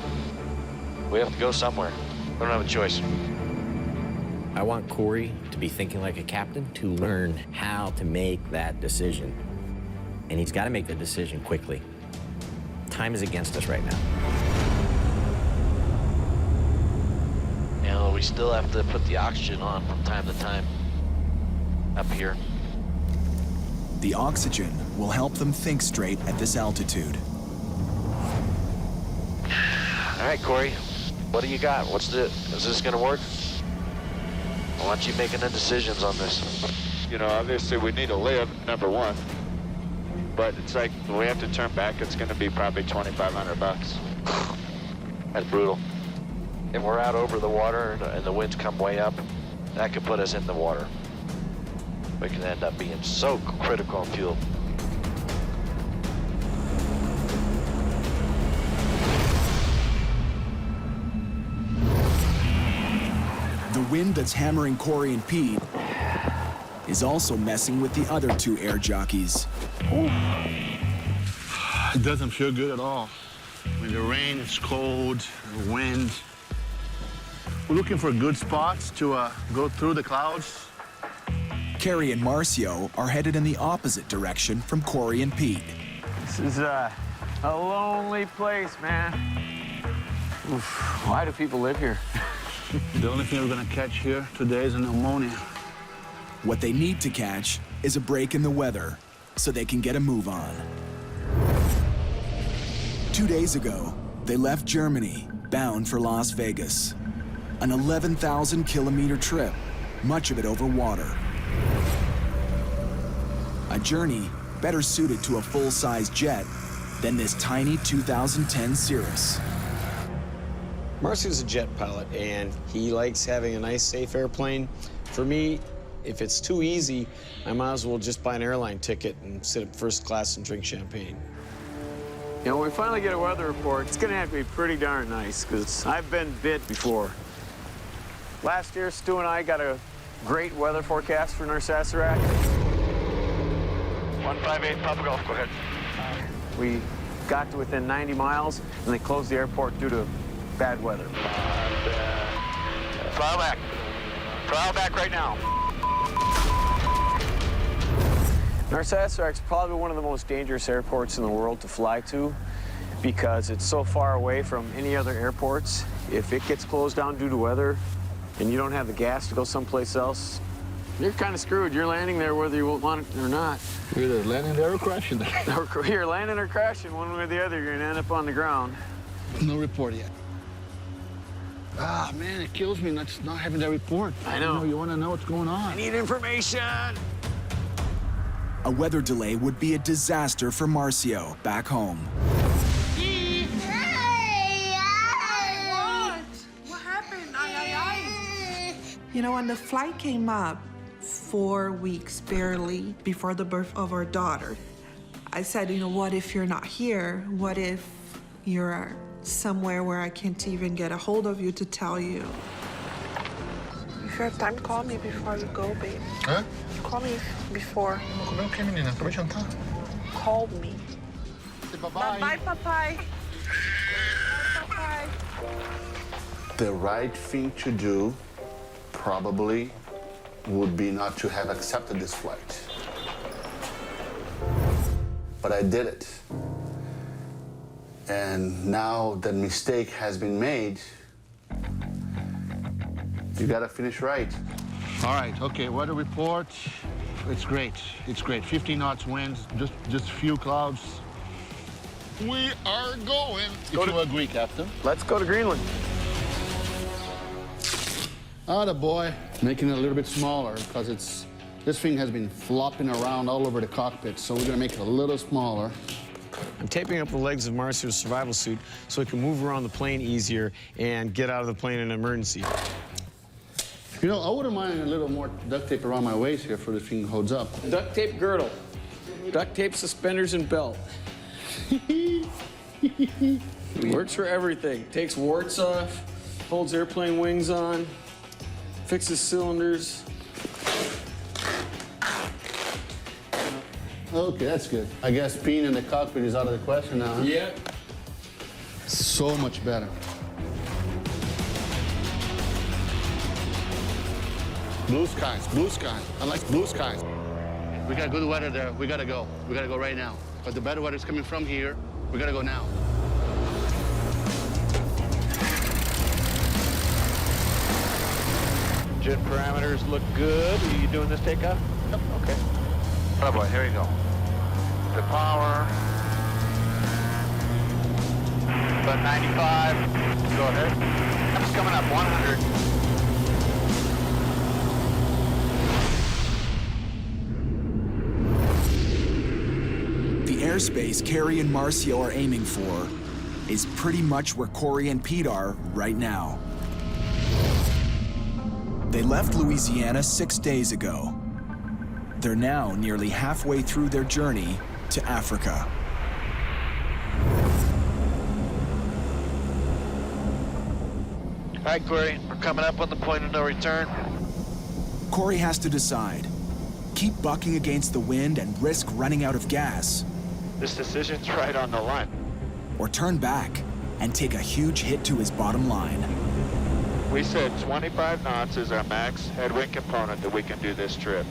We have to go somewhere. We don't have a choice. I want Corey to be thinking like a captain, to learn how to make that decision. And he's got to make the decision quickly. Time is against us right now. You know, we still have to put the oxygen on from time to time up here. The oxygen will help them think straight at this altitude. All right, Corey, what do you got? Is this gonna work? I want you making the decisions on this. You know, obviously we need to live, number one. But it's like, we have to turn back, it's gonna be probably $2,500. That's brutal. If we're out over the water and the winds come way up, that could put us in the water. We can end up being so critical on fuel. The wind that's hammering Corey and Pete is also messing with the other two air jockeys. It doesn't feel good at all. When the rain, it's cold, the wind. We're looking for good spots to go through the clouds. Kerry and Marcio are headed in the opposite direction from Corey and Pete. This is a lonely place, man. Oof. Why do people live here? The only thing we're gonna catch here today is an ammonia. What they need to catch is a break in the weather so they can get a move on. 2 days ago, they left Germany, bound for Las Vegas. An 11,000-kilometer trip, much of it over water. A journey better suited to a full-size jet than this tiny 2010 Cirrus. Marcio's a jet pilot, and he likes having a nice, safe airplane. For me, if it's too easy, I might as well just buy an airline ticket and sit at first class and drink champagne. You know, when we finally get a weather report, it's gonna have to be pretty darn nice, because I've been bit before. Last year, Stu and I got a great weather forecast for North Saserac. 158 Papa Golf, go ahead. We got to within 90 miles, and they closed the airport due to bad weather. Throttle back. Throttle back right now. North Saserac's probably one of the most dangerous airports in the world to fly to because it's so far away from any other airports. If it gets closed down due to weather and you don't have the gas to go someplace else, you're kind of screwed. You're landing there whether you want it or not. You're either landing there or crashing there. You're landing or crashing one way or the other. You're going to end up on the ground. No report yet. Ah, man, it kills me not having that report. I know. You want to know what's going on. I need information. A weather delay would be a disaster for Marcio back home. What happened? You know, when the flight came up 4 weeks barely before the birth of our daughter, I said, you know, what if you're not here? What if you're somewhere where I can't even get a hold of you to tell you? If you have time, call me before you go, babe. Huh? Call me before. Call me. Bye-bye. Bye, papai. Bye. The right thing to do probably would be not to have accepted this flight. But I did it. And now that mistake has been made, you gotta finish right. All right, okay, weather report. It's great, it's great. 50 knots winds, just few clouds. We are going, if you agree, Captain. Let's go to Greenland. Atta boy. Making it a little bit smaller because this thing has been flopping around all over the cockpit, so we're gonna make it a little smaller. I'm taping up the legs of Marcio's survival suit so he can move around the plane easier and get out of the plane in an emergency. You know, I wouldn't mind a little more duct tape around my waist here for the thing holds up. Duct tape girdle. Duct tape suspenders and belt. Works for everything. Takes warts off, holds airplane wings on, fixes cylinders. Okay, that's good. I guess peeing in the cockpit is out of the question now, huh? Yeah. So much better. Blue skies, blue skies. I like blue skies. We got good weather there. We gotta go. We gotta go right now. But the better weather is coming from here. We gotta go now. Jet parameters look good. Are you doing this takeoff? Yep. Okay. Oh boy, here you go. The power. About 95. Go ahead. That's coming up 100. The airspace Kerry and Marcio are aiming for is pretty much where Corey and Pete are right now. They left Louisiana 6 days ago. They're now nearly halfway through their journey to Africa. All right, Corey, we're coming up on the point of no return. Corey has to decide, keep bucking against the wind and risk running out of gas, This decision's right on the line. or turn back and take a huge hit to his bottom line. We said 25 knots is our max headwind component that we can do this trip.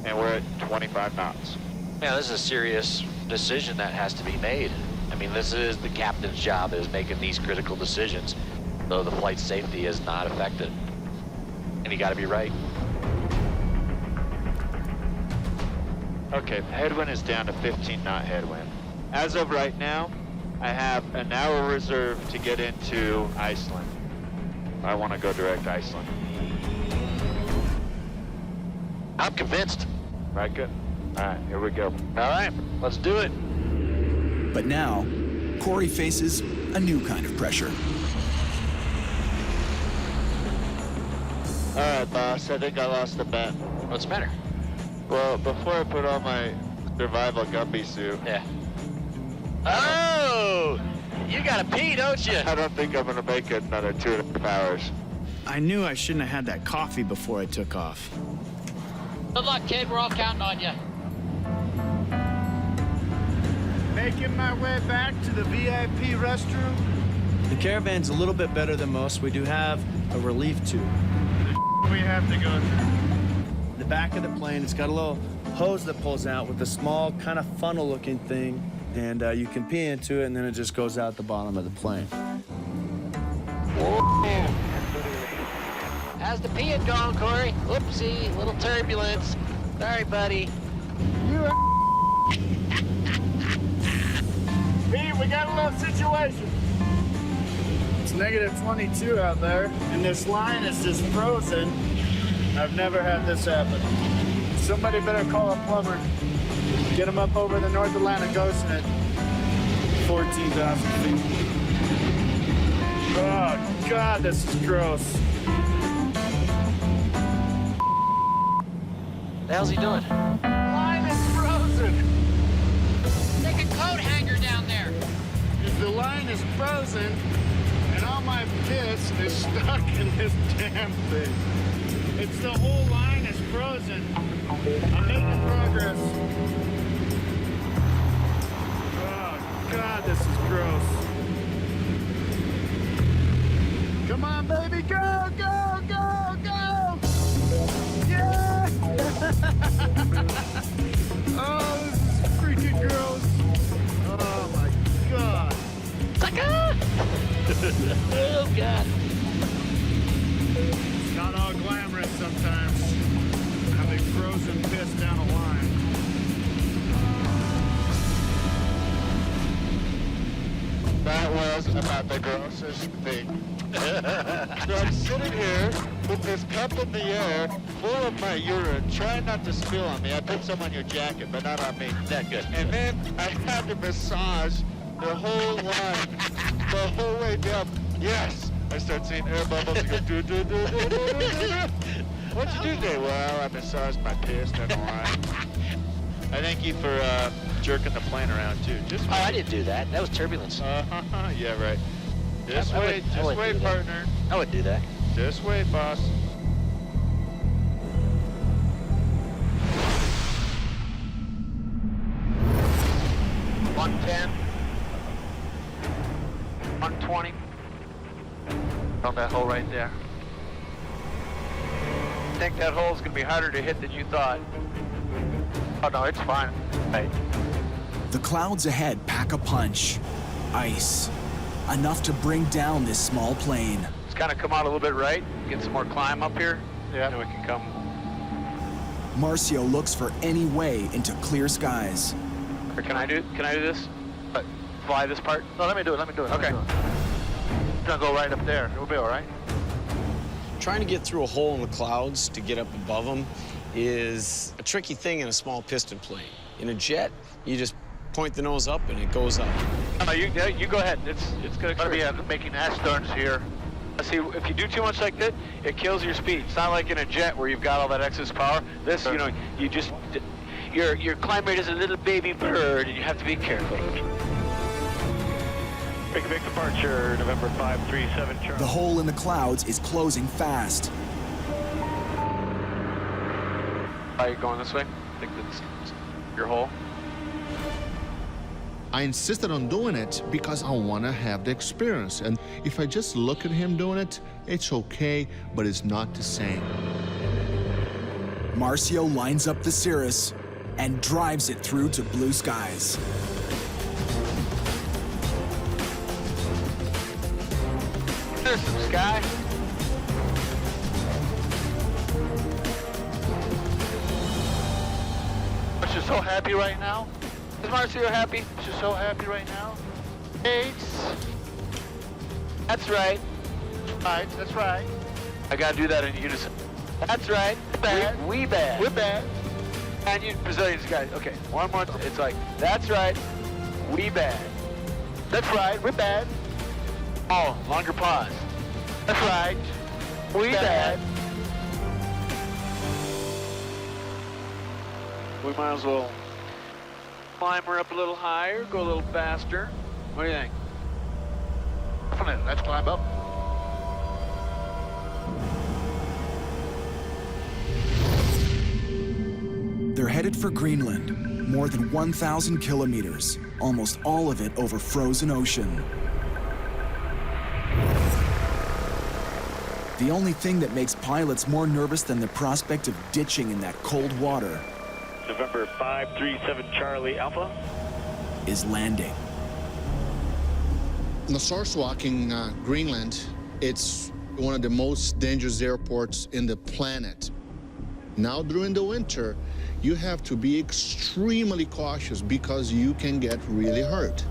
And we're at 25 knots. Yeah, this is a serious decision that has to be made. I mean, this is the captain's job, is making these critical decisions, though the flight safety is not affected. And you gotta be right. Okay, headwind is down to 15 knot headwind. As of right now, I have an hour reserved to get into Iceland. I want to go direct Iceland. I'm convinced. Right, good. All right, here we go. All right, let's do it. But now, Corey faces a new kind of pressure. All right, boss, I think I lost the bet. What's the matter? Well, before I put on my survival Gumby suit. Yeah. Oh! You gotta pee, don't you? I don't think I'm gonna make it another 2.5 hours. I knew I shouldn't have had that coffee before I took off. Good luck, kid. We're all counting on you. Making my way back to the VIP restroom. The caravan's a little bit better than most. We do have a relief tube. We have to go through. The back of the plane, it's got a little hose that pulls out with a small kind of funnel looking thing, and you can pee into it and then it just goes out the bottom of the plane. How's the peeing going, Corey? Whoopsie, little turbulence. Sorry, buddy. Pete, we got a little situation. It's negative 22 out there, and this line is just frozen. I've never had this happen. Somebody better call a plumber. Get him up over the North Atlantic Ocean at 14,000 feet. Oh, God, this is gross. The hell's he doing? Line is frozen. Take a coat hanger down there. If the line is frozen, and all my piss is stuck in this damn thing. It's the whole line is frozen. I'm making progress. Oh, God, this is gross. Come on, baby, go, go, go, go! Yeah! Oh, this is freaking gross. Oh, my God. Oh, God. It's not all glamorous sometimes. Having frozen piss down a line. That was about the grossest thing. So I'm sitting here with this cup in the air, full of my urine, trying not to spill on me. I put some on your jacket, but not on me. That good. And then I had to massage the whole line, the whole way down. Yes! I start seeing air bubbles go do do do do do do do. What'd you do today? Well, I massaged my piss down the line. I thank you for jerking the plane around too. Just Oh, I didn't do that. That was turbulence. yeah, right. Just I wait, wouldn't just do wait, that. partner. I would do that. Just wait, boss. $110, $120. On that hole right there. I think that hole's gonna be harder to hit than you thought. Oh no, it's fine. Right. The clouds ahead pack a punch. Ice. Enough to bring down this small plane. It's kind of come out a little bit right. Get some more climb up here. Yeah. And we can come. Marcio looks for any way into clear skies. Or can I do this? Fly this part? No, let me do it. Okay. It's gonna go right up there. It'll be all right. Trying to get through a hole in the clouds to get up above them is a tricky thing in a small piston plane. In a jet, you just point the nose up and it goes up. No, you go ahead. It's gonna be making ash turns here. See, if you do too much like that, it kills your speed. It's not like in a jet where you've got all that excess power. This, you know, you just your climb rate is a little baby bird, and you have to be careful. Make a big departure, November 537 Charlie. The hole in the clouds is closing fast. Are you going this way? Think that's your hole? I insisted on doing it because I want to have the experience. And if I just look at him doing it, it's okay, but it's not the same. Marcio lines up the Cirrus and drives it through to blue skies. There's some sky. Aren't you so happy right now? Is Marcio happy? She's so happy right now. Eights. That's right. Right, that's right. I gotta do that in unison. That's right. Bad. We bad. We're bad. And you Brazilians, guys. Okay, one more. It's like, that's right. We bad. That's right. We're bad. Oh, longer pause. That's right. We bad. We might as well climb her up a little higher, go a little faster. What do you think? Let's climb up. They're headed for Greenland, more than 1,000 kilometers, almost all of it over frozen ocean. The only thing that makes pilots more nervous than the prospect of ditching in that cold water November 537 Charlie Alpha is landing. Narsarsuaq in Greenland, it's one of the most dangerous airports in the planet. Now during the winter, you have to be extremely cautious because you can get really hurt.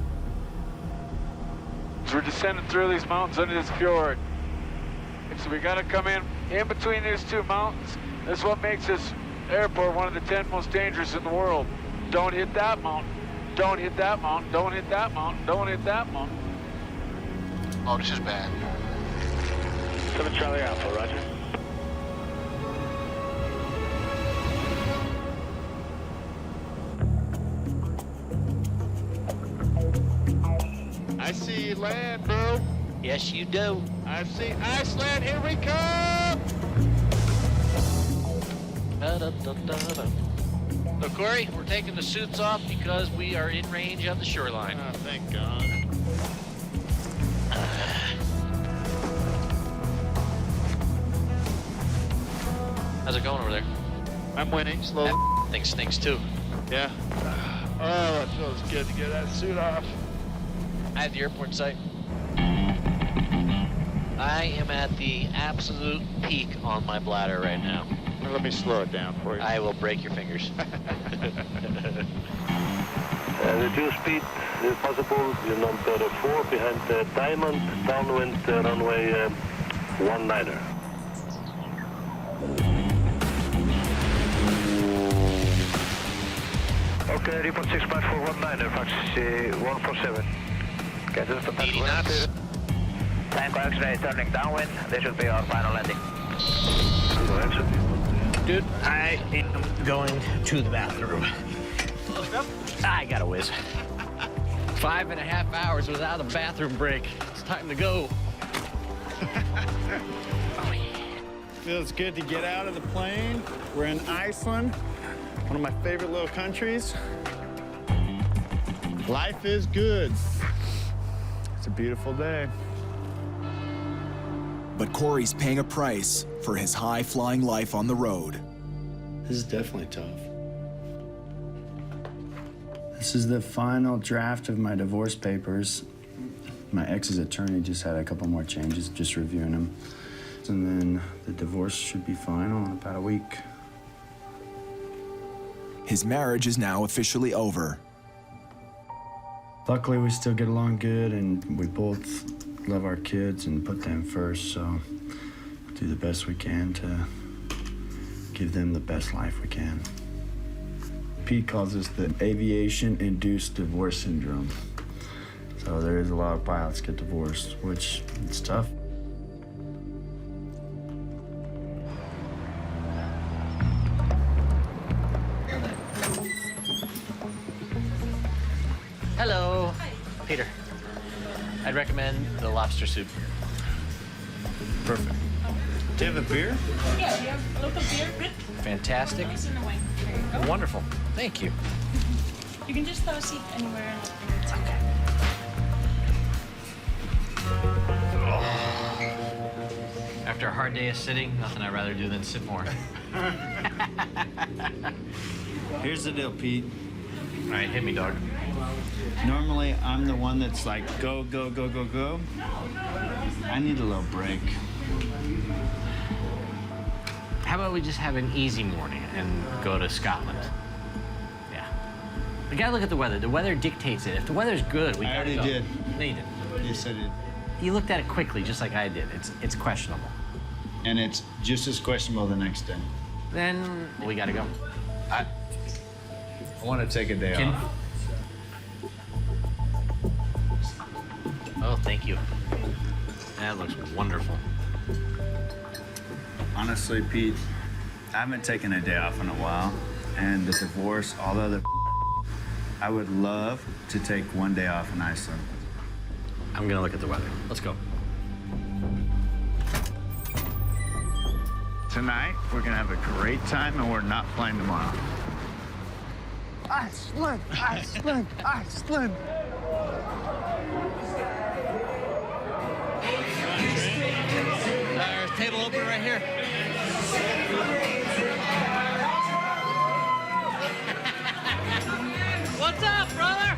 So we're descending through these mountains under this fjord. So we gotta come in between these two mountains. This is what makes this airport one of the 10 most dangerous in the world. Don't hit that mountain. Don't hit that mountain. Don't hit that mountain. Don't hit that mountain. Oh, this is bad. 7 Charlie Alpha, roger. I see land, bro. Yes, you do. I see Iceland. Here we come. So, Corey, we're taking the suits off because we are in range of the shoreline. Oh, thank God. How's it going over there? I'm winning slowly. That thing stinks too. Yeah. Oh, it feels good to get that suit off. I have the airport in sight. I am at the absolute peak on my bladder right now. Let me slow it down for you. I will break your fingers. Reduce speed if possible. You're number 4 behind the Diamond, downwind runway 19er. Okay, report 6 for 19er, fax 147. Get us to 80 knots. Tango X-ray turning downwind. This should be our final landing. Dude, I am going to the bathroom. I got a whiz. 5.5 hours without a bathroom break. It's time to go. Feels good to get out of the plane. We're in Iceland, one of my favorite little countries. Life is good. It's a beautiful day. But Corey's paying a price for his high-flying life on the road. This is definitely tough. This is the final draft of my divorce papers. My ex's attorney just had a couple more changes, just reviewing them. And then the divorce should be final in about a week. His marriage is now officially over. Luckily, we still get along good, and we both love our kids and put them first, so we'll do the best we can to give them the best life we can. Pete calls this the aviation-induced divorce syndrome. So there is a lot of pilots get divorced, which it's tough. Hello. Peter. I'd recommend the lobster soup. Perfect. Do you have a beer? Yeah, we have a local beer. Good. Fantastic. Nice in the wing. There you go. Wonderful. Thank you. You can just throw a seat anywhere. It's okay. After a hard day of sitting, nothing I'd rather do than sit more. Here's the deal, Pete. All right, hit me, dog. Normally, I'm the one that's like, go, go, go, go, go. I need a little break. How about we just have an easy morning and go to Scotland? Yeah. We gotta look at the weather. The weather dictates it. If the weather's good, we I gotta already go. did. No, you didn't. Yes, I did. You looked at it quickly, just like I did. It's questionable. And it's just as questionable the next day. Then we gotta go. I want to take a day Ken? off. Oh, thank you. That looks wonderful. Honestly, Pete, I haven't taken a day off in a while. And the divorce, all the other I would love to take one day off in Iceland. I'm gonna look at the weather. Let's go. Tonight, we're gonna have a great time and we're not flying tomorrow. Iceland, Iceland, Iceland. There's a table open right here. What's up, brother?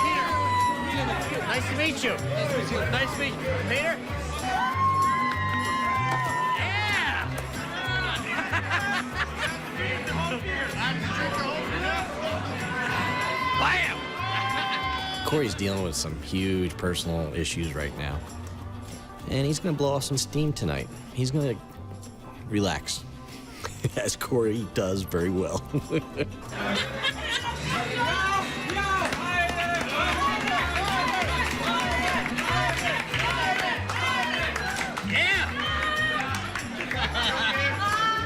Peter. Nice to meet you. Nice to meet you. Peter? Yeah! Bam! Corey's dealing with some huge personal issues right now. And he's gonna blow off some steam tonight. He's gonna relax, as Corey does very well.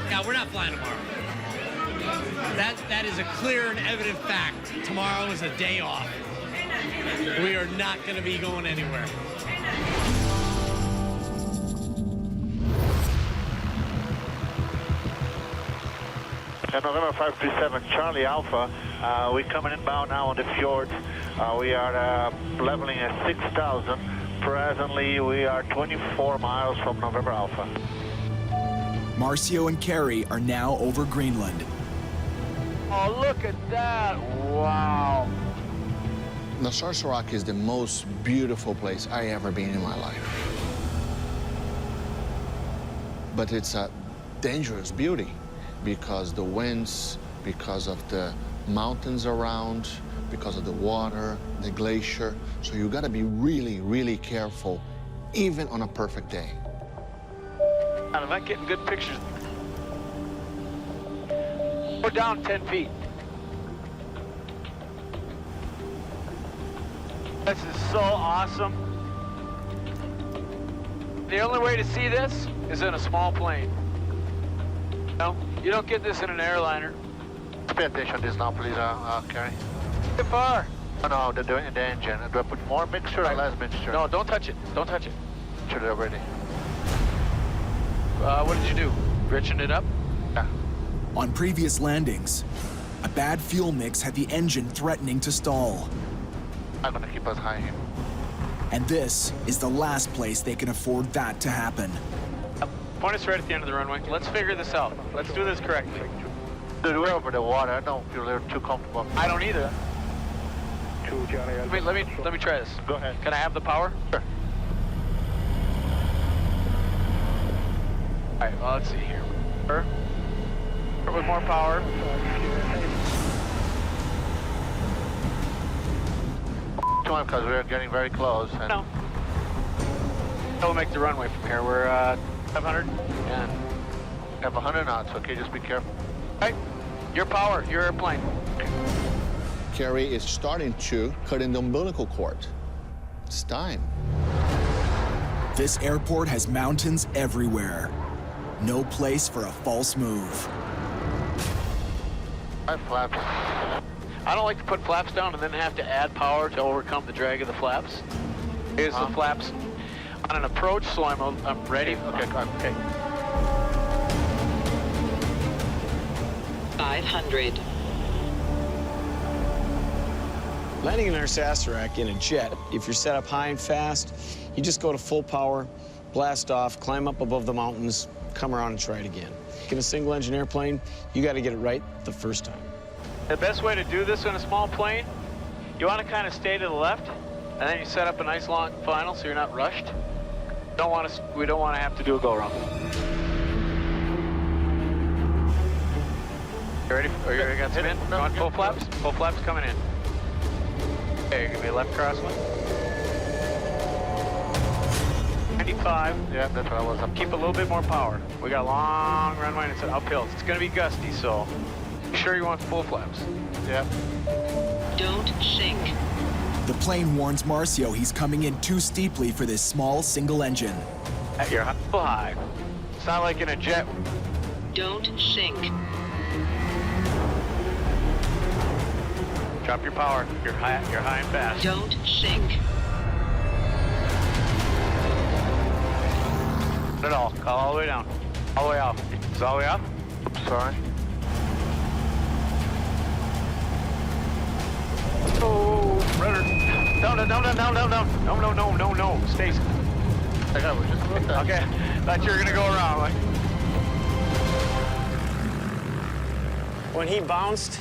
Yeah, we're not flying tomorrow. That is a clear and evident fact. Tomorrow is a day off. We are not gonna be going anywhere. November 537, Charlie Alpha. We're coming inbound now on the fjord. We are leveling at 6,000. Presently, we are 24 miles from November Alpha. Marcio and Carrie are now over Greenland. Oh, look at that. Wow. Nasarsa Rock is the most beautiful place I ever been in my life. But it's a dangerous beauty because the winds, because of the mountains around, because of the water, the glacier. So you gotta be really, really careful, even on a perfect day. I'm not getting good pictures. We're down 10 feet. This is so awesome. The only way to see this is in a small plane. No, you don't get this in an airliner. Pay attention to this now, please, Carrie. How far? Oh, no, they're doing the engine. Do I put more mixture or less mixture? No, don't touch it. Don't touch it. Sure, they're ready. What did you do? Riching it up? Yeah. On previous landings, a bad fuel mix had the engine threatening to stall. I'm gonna keep us high here. And this is the last place they can afford that to happen. Point us right at the end of the runway. Let's figure this out. Let's do this correctly. Dude, we're over the water. I don't feel too comfortable. I don't either. Let me try this. Go ahead. Can I have the power? Sure. All right, well, let's see here. Start with more power. Because we're getting very close. And No. We'll make the runway from here. We're 500. Yeah. We have 100 knots, okay? Just be careful. All right. Your power, your airplane. Carrie is starting to cut in the umbilical cord. It's time. This airport has mountains everywhere. No place for a false move. Hi, flaps. I don't like to put flaps down and then have to add power to overcome the drag of the flaps. Here's the flaps. On an approach, so I'm ready. Okay, okay. 500. Landing in our Saserac in a jet, if you're set up high and fast, you just go to full power, blast off, climb up above the mountains, come around and try it again. In a single-engine airplane, you got to get it right the first time. The best way to do this in a small plane, you want to kind of stay to the left, and then you set up a nice long final so you're not rushed. We don't want to have to do a go-around. You ready? Are you ready to spin? You want full flaps? Full flaps coming in. Okay, give me a left crosswind. 95. Yeah, that's what I was up. Keep a little bit more power. We got a long runway and it's uphills. It's going to be gusty, so be sure you want full flaps. Yeah. Don't sink. The plane warns Marcio he's coming in too steeply for this small single engine. You're high. It's not like in a jet. Don't sink. Drop your power. You're high and fast. Don't sink. Not at all. Call all the way down. All the way out. It's all the way up? Sorry. Oh, rudder. No. Stay. I got it. Just look that. Okay. Thought you were going to go around. Like. When he bounced,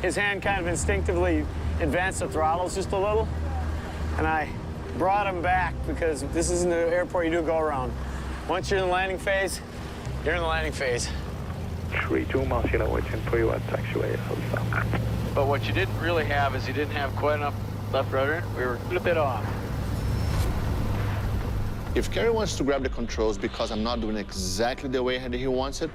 his hand kind of instinctively advanced the throttles just a little, and I brought him back because this isn't the airport you do go around. Once you're in the landing phase, you're in the landing phase. 32 Marcio waiting for you at taxiway. But what you didn't really have is you didn't have quite enough left rudder. We were a little bit off. If Kerry wants to grab the controls because I'm not doing exactly the way he wants it,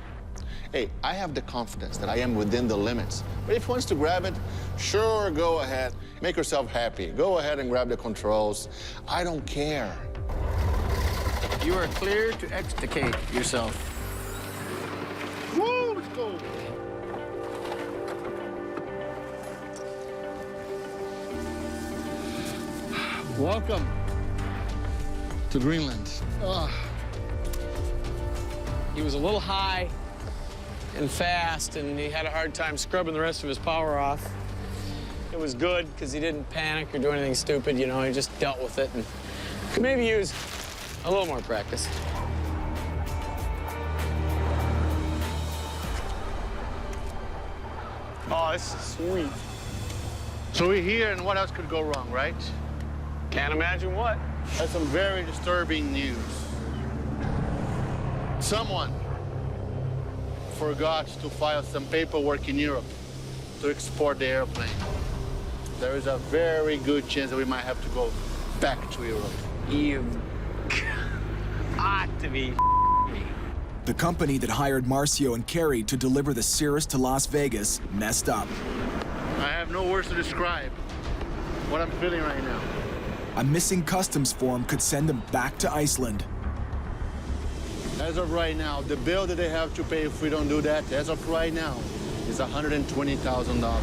hey, I have the confidence that I am within the limits. But if he wants to grab it, sure, go ahead. Make yourself happy. Go ahead and grab the controls. I don't care. You are clear to extricate yourself. Woo, let's go. Welcome to Greenland. He was a little high and fast, and he had a hard time scrubbing the rest of his power off. It was good because he didn't panic or do anything stupid, you know, he just dealt with it and could maybe use a little more practice. Oh, this is sweet. So we're here, and what else could go wrong, right? Can't imagine what. That's some very disturbing news. Someone forgot to file some paperwork in Europe to export the airplane. There is a very good chance that we might have to go back to Europe. You ought to be me. The company that hired Marcio and Kerry to deliver the Cirrus to Las Vegas messed up. I have no words to describe what I'm feeling right now. A missing customs form could send them back to Iceland. As of right now, the bill that they have to pay if we don't do that, as of right now, is $120,000.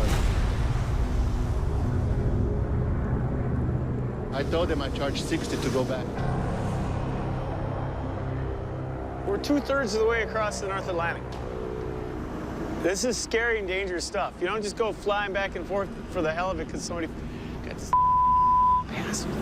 I told them I charged $60 to go back. We're 2/3 of the way across the North Atlantic. This is scary and dangerous stuff. You don't just go flying back and forth for the hell of it because somebody got this bastard.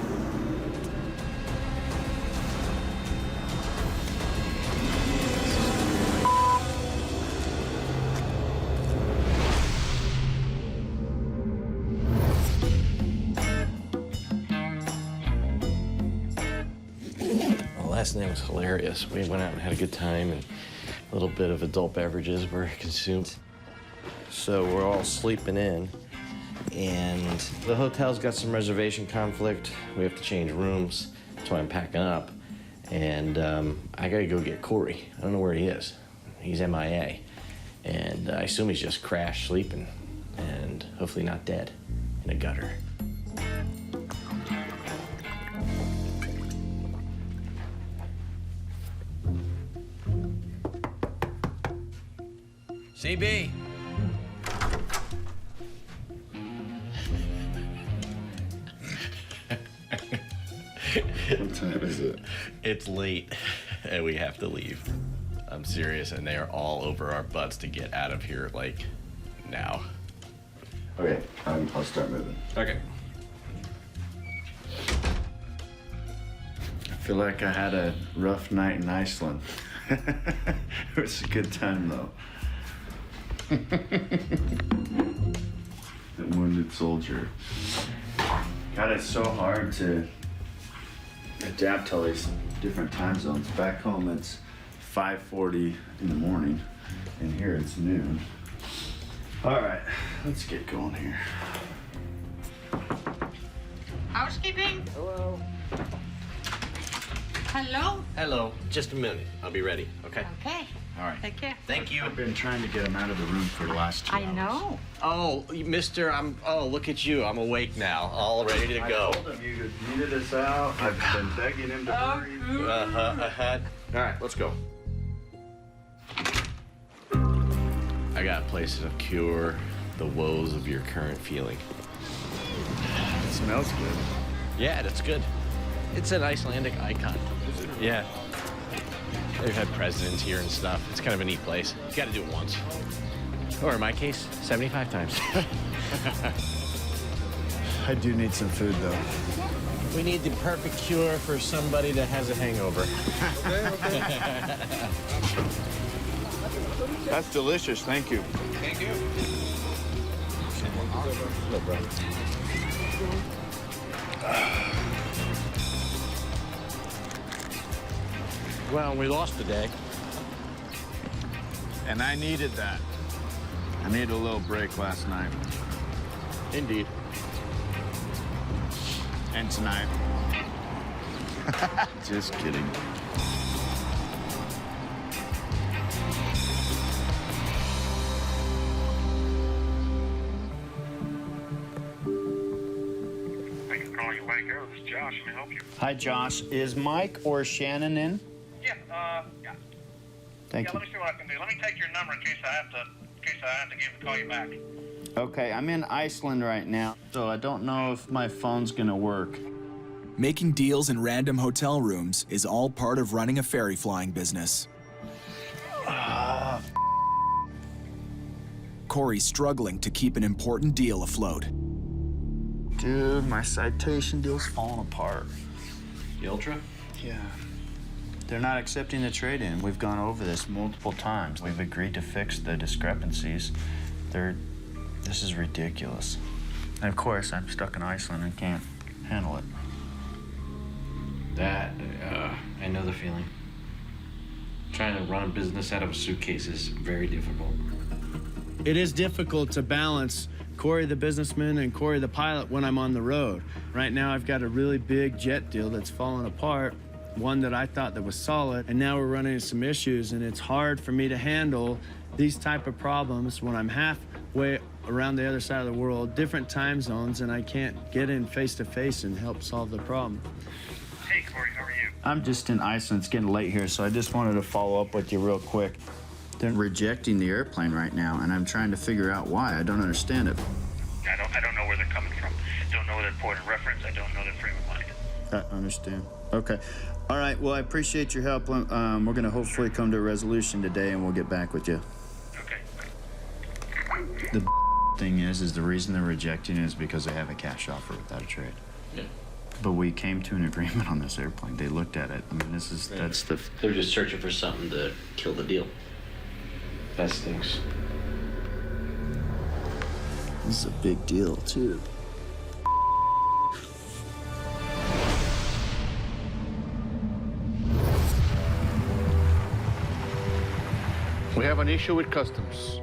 Last night was hilarious. We went out and had a good time, and a little bit of adult beverages were consumed. So we're all sleeping in, and the hotel's got some reservation conflict. We have to change rooms, so I'm packing up. And I gotta go get Corey. I don't know where he is. He's MIA. And I assume he's just crashed sleeping, and hopefully not dead in a gutter. CB. What time is it? It's late, and we have to leave. I'm serious, and they are all over our butts to get out of here, like, now. Okay, I'll start moving. Okay. I feel like I had a rough night in Iceland. It was a good time, though. The wounded soldier. God, it's so hard to adapt to all these different time zones. Back home, it's 5:40 in the morning, and here it's noon. All right, let's get going here. Housekeeping? Hello. Hello? Hello. Just a minute. I'll be ready, okay? Okay. All right. Take care. Thank you. I've been trying to get him out of the room for the last 2 hours. I know. Oh, mister, oh, look at you. I'm awake now, all ready to go. I told him you needed us out. I've been begging him to hurry. All right, let's go. I got a place to cure the woes of your current feeling. It smells good. Yeah, that's good. It's an Icelandic icon. Is it? Yeah. They've had presidents here and stuff. It's kind of a neat place. You got to do it once. Or in my case, 75 times. I do need some food, though. We need the perfect cure for somebody that has a hangover. That's delicious. Thank you. Thank you. No problem. Well, we lost the day. And I needed that. I needed a little break last night. Indeed. And tonight. Just kidding. Thank you for calling Atlantic Air. This is Josh. Can I help you? Hi, Josh. Is Mike or Shannon in? Yeah, Thank let you. me see what I can do. Let me take your number in case I have to get him to call you back. Okay, I'm in Iceland right now, so I don't know if my phone's gonna work. Making deals in random hotel rooms is all part of running a ferry flying business. Corey's struggling to keep an important deal afloat. Dude, my citation deal's falling apart. The Ultra? Yeah. They're not accepting the trade-in. We've gone over this multiple times. We've agreed to fix the discrepancies. This is ridiculous. And of course, I'm stuck in Iceland and can't handle it. I know the feeling. Trying to run a business out of a suitcase is very difficult. It is difficult to balance Corey the businessman and Corey the pilot when I'm on the road. Right now, I've got a really big jet deal that's falling apart, one that I thought that was solid, and now we're running into some issues, and it's hard for me to handle these type of problems when I'm halfway around the other side of the world, different time zones, and I can't get in face-to-face and help solve the problem. Hey, Corey, how are you? I'm just in Iceland. It's getting late here, so I just wanted to follow up with you real quick. They're rejecting the airplane right now, and I'm trying to figure out why. I don't understand it. I don't know where they're coming from. Don't know their point of reference. I don't know their frame of mind. I understand. Okay. All right. Well, I appreciate your help. We're going to hopefully come to a resolution today, and we'll get back with you. Okay. The thing is the reason they're rejecting it is because they have a cash offer without a trade. Yeah. But we came to an agreement on this airplane. They looked at it. I mean, that's the... They're just searching for something to kill the deal. That stinks. This is a big deal, too. We have an issue with customs.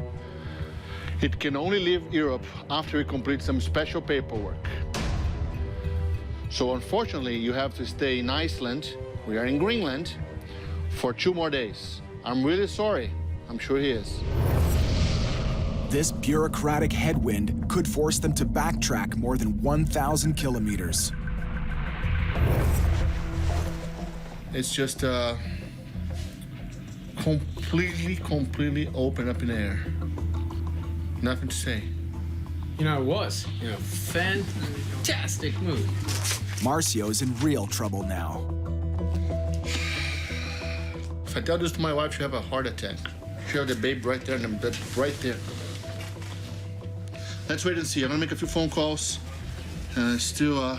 It can only leave Europe after we complete some special paperwork. So unfortunately, you have to stay in Iceland, we are in Greenland, for 2 more days. I'm really sorry. I'm sure he is. This bureaucratic headwind could force them to backtrack more than 1,000 kilometers. It's just completely open up in the air. Nothing to say. You know, it was, fantastic move. Marcio's in real trouble now. If I tell this to my wife, she'll have a heart attack. She'll have the babe right there in the bed, right there. Let's wait and see. I'm gonna make a few phone calls. It's still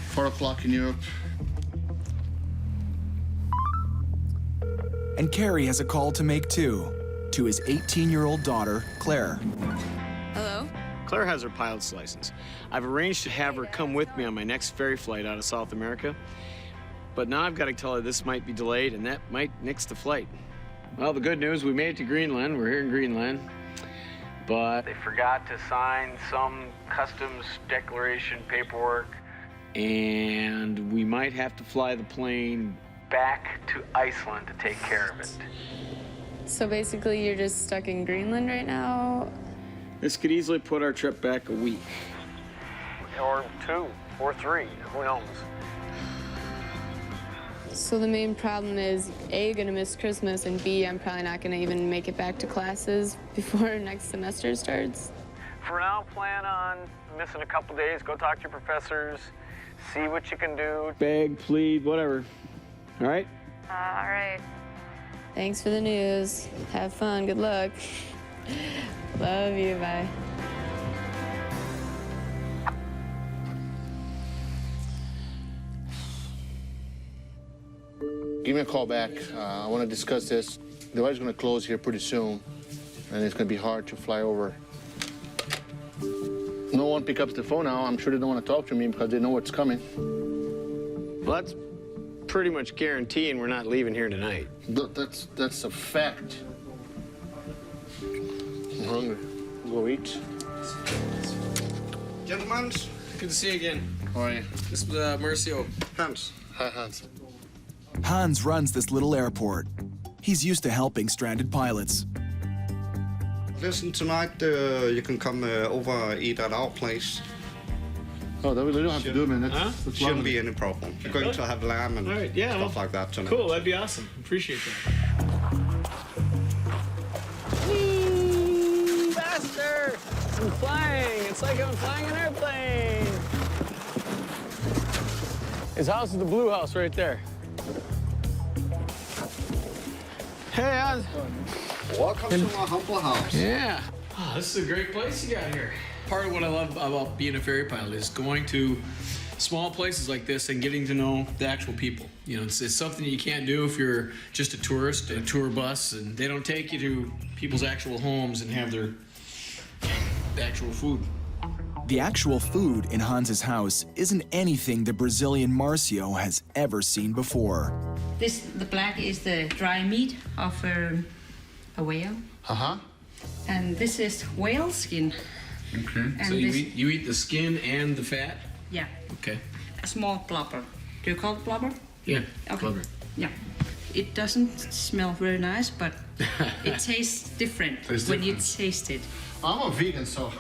4 o'clock in Europe. And Carrie has a call to make too, to his 18-year-old daughter, Claire. Hello? Claire has her pilot's license. I've arranged to have her come with me on my next ferry flight out of South America. But now I've got to tell her this might be delayed, and that might nix the flight. Well, the good news, we made it to Greenland. We're here in Greenland. But they forgot to sign some customs declaration paperwork. And we might have to fly the plane back to Iceland to take care of it. So basically, you're just stuck in Greenland right now? This could easily put our trip back a week. Or 2, or 3, who knows? So the main problem is, A, gonna miss Christmas, and B, I'm probably not gonna even make it back to classes before next semester starts. For now, plan on missing a couple days. Go talk to your professors, see what you can do. Beg, plead, whatever. All right? All right. Thanks for the news. Have fun. Good luck. Love you. Bye. Give me a call back. I want to discuss this. The weather's going to close here pretty soon, and it's going to be hard to fly over. No one picks up the phone now. I'm sure they don't want to talk to me because they know what's coming. Well, that's pretty much guaranteeing we're not leaving here tonight. That's a fact. I'm hungry. Go eat. Gentlemen, good to see you again. How are you? This is Marcio. Hans. Hi, Hans. Hans runs this little airport. He's used to helping stranded pilots. Listen, tonight you can come over eat at our place. Oh, that we don't have to do it, man. That's Shouldn't be any problem. We're going to have lamb and stuff like that tonight. Cool, that'd be awesome. Appreciate that. Whee! Faster! I'm flying. It's like I'm flying an airplane. His house is the blue house right there. Hey, Oz. Welcome to my humble house. Yeah. Oh, this is a great place you got here. Part of what I love about being a ferry pilot is going to small places like this and getting to know the actual people. You know, it's something you can't do if you're just a tourist, a tour bus, and they don't take you to people's actual homes and have the actual food. The actual food in Hans's house isn't anything the Brazilian Marcio has ever seen before. The black is the dry meat of a whale. Uh-huh. And this is whale skin. Okay. And so you eat the skin and the fat? Yeah. Okay. A small blubber. Do you call it blubber? Yeah, okay. blubber. Yeah. It doesn't smell very nice, but it tastes different when you taste it. I'm a vegan, so...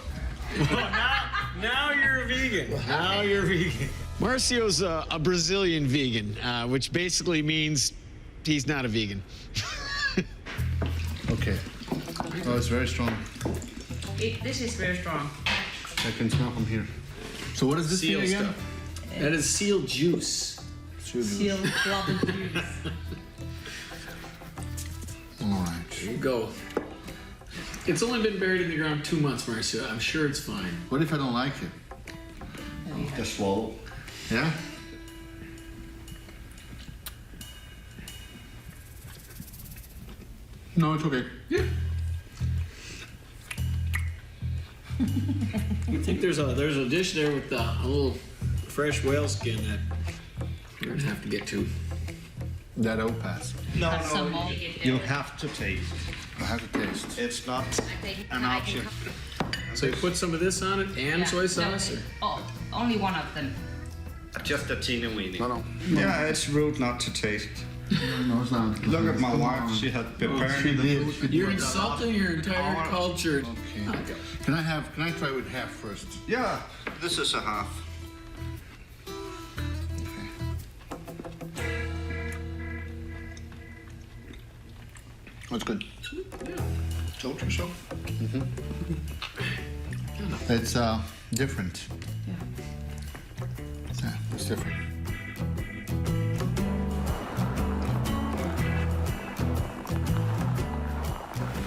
Now you're a vegan. Now you're a vegan. Marcio's a Brazilian vegan, which basically means he's not a vegan. Okay. Oh, it's very strong. This is very strong. I can smell from here. So what is this Seal thing again? stuff. That is seal juice. Seal blubber juice. All right. There you go. It's only been buried in the ground 2 months, Marcio. I'm sure it's fine. What if I don't like it? Just swallow. Yeah? No, it's okay. Yeah. I think there's a dish there with a little fresh whale skin that you're gonna have to get to. That'll pass. No, you have to taste. I have to taste. It's not an option. So you put some of this on it and soy sauce? Or? Oh, only one of them. Just a teeny weeny. No. Yeah, it's rude not to taste. No, it's not. Look at my wife. She had prepared it. You're insulting your entire culture. Okay. Can I try with half first? Yeah, this is a half. That's good. Yeah. Told you so. Mm-hmm. It's different. Yeah. Yeah. It's different.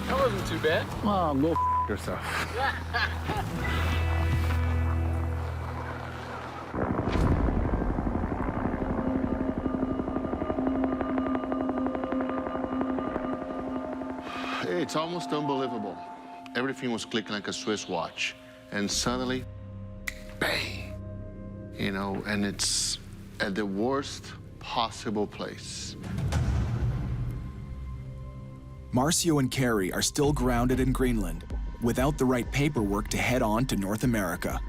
That wasn't too bad. Oh, go yourself. It's almost unbelievable. Everything was clicking like a Swiss watch. And suddenly, bang. You know, and it's at the worst possible place. Marcio and Carrie are still grounded in Greenland without the right paperwork to head on to North America.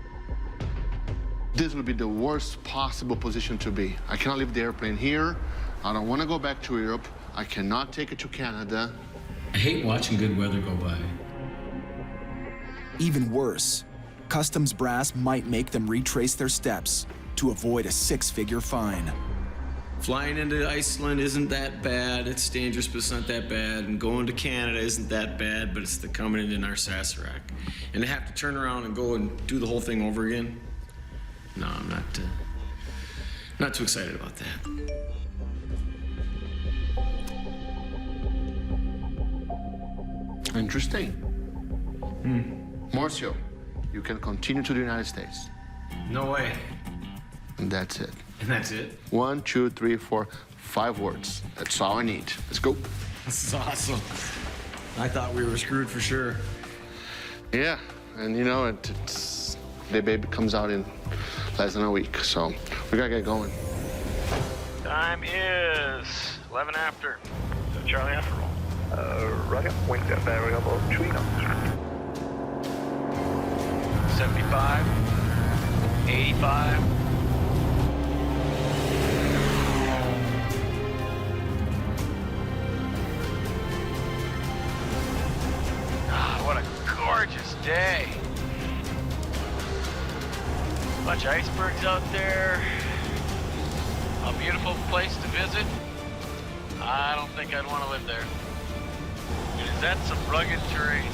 This would be the worst possible position to be. I cannot leave the airplane here. I don't want to go back to Europe. I cannot take it to Canada. I hate watching good weather go by. Even worse, customs brass might make them retrace their steps to avoid a 6-figure fine. Flying into Iceland isn't that bad. It's dangerous, but it's not that bad. And going to Canada isn't that bad, but it's the coming into our Saserac. And to have to turn around and go and do the whole thing over again? No, I'm not too excited about that. Interesting. Marcio, you can continue to the United States. No way. And that's it. And that's it? 1, 2, 3, 4, 5 words. That's all I need. Let's go. This is awesome. I thought we were screwed for sure. Yeah, and you know, the baby comes out in less than a week, so we gotta get going. Time is 11 after. So Charlie after roll. Roger. Wind got variable 3 knots. 75, 85. What a gorgeous day. Bunch of icebergs out there. A beautiful place to visit. I don't think I'd want to live there. Is that some rugged terrain?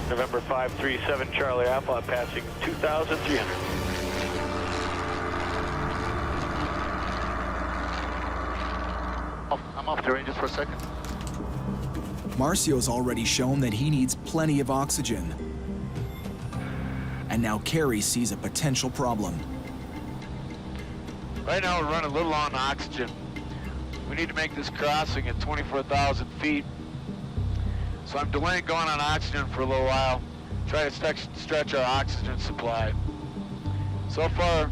November 537 Charlie Alpha, I'm passing 2,300. I'm off the ranges for a second. Marcio's already shown that he needs plenty of oxygen. And now Carrie sees a potential problem. Right now we're running a little on oxygen. We need to make this crossing at 24,000 feet. So I'm delaying going on oxygen for a little while, try to stretch our oxygen supply. So far,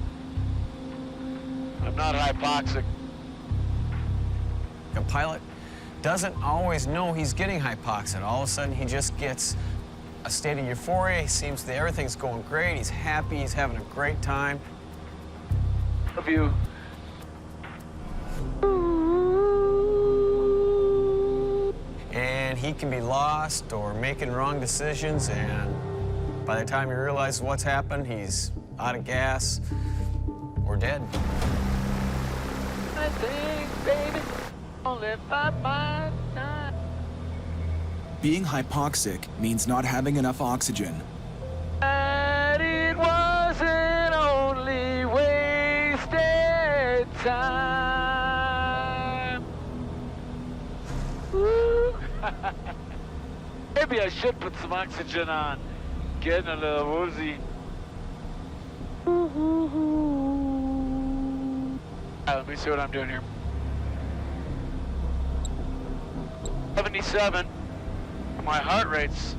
I'm not hypoxic. A pilot doesn't always know he's getting hypoxia. All of a sudden, he just gets a state of euphoria. He seems that everything's going great. He's happy. He's having a great time. Love you. And he can be lost or making wrong decisions, and by the time he realizes what's happened, he's out of gas or dead. I think, baby, only my time. Being hypoxic means not having enough oxygen. And it wasn't only wasted time. Woo. Maybe I should put some oxygen on. Getting a little woozy. Let me see what I'm doing here. 77. My heart rate's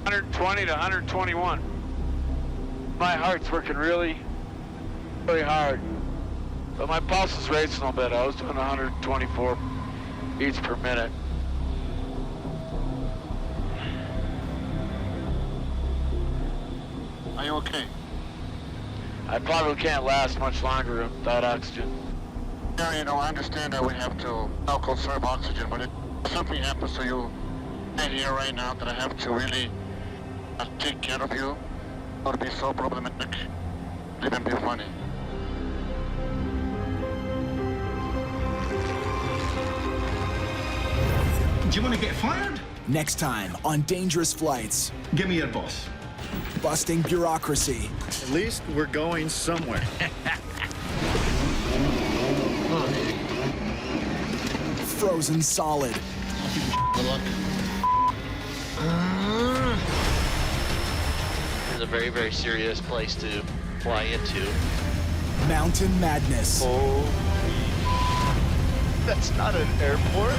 120 to 121. My heart's working really, really hard. But my pulse is racing a little bit. I was doing 124 beats per minute. Are you okay? I probably can't last much longer without oxygen. Yeah, you know, I understand that we have to now conserve oxygen, but if something happens to you right here, right now, that I have to really take care of you, it would be so problematic, it would be funny. Do you want to get fired? Next time on Dangerous Flights. Give me your boss. busting bureaucracy. At least we're going somewhere. Frozen solid. Good luck. This is a very, very serious place to fly into. Mountain madness. Oh, that's not an airport.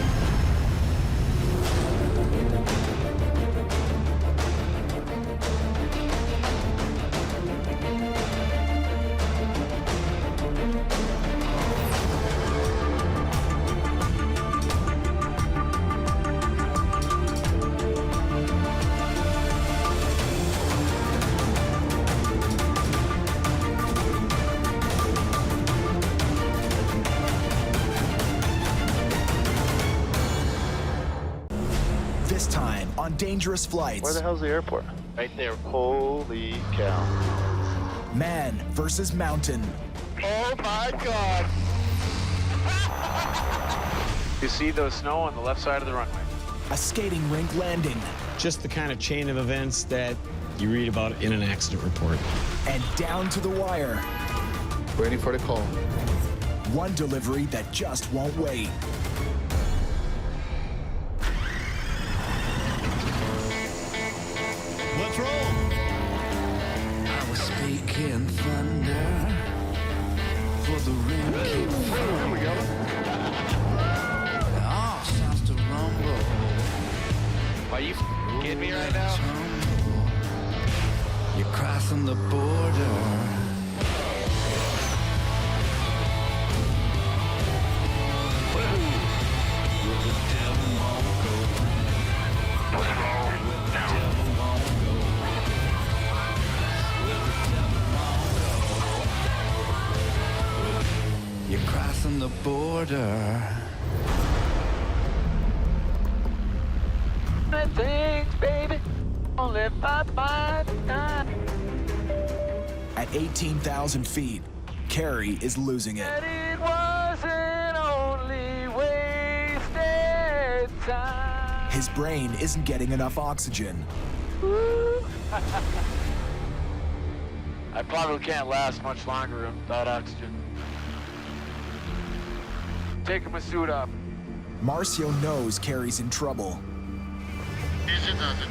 This time on dangerous flights. Where the hell's the airport? Right there. Holy cow. Man versus mountain. Oh my God! You see the snow on the left side of the runway. A skating rink landing. Just the kind of chain of events that you read about in an accident report. And down to the wire. Waiting for the call. One delivery that just won't wait. Let's roll. I was speaking thunder for the rain keep falling. There we go. All sounds to rumble. Are you kidding me right now? You're crossing the border. You're crossing the border. Things, baby, only by my time. At 18,000 feet, Carey is losing it. It wasn't only wasted time. His brain isn't getting enough oxygen. I probably can't last much longer without oxygen. Taking my suit off. Marcio knows Carey's in trouble. Easy does it.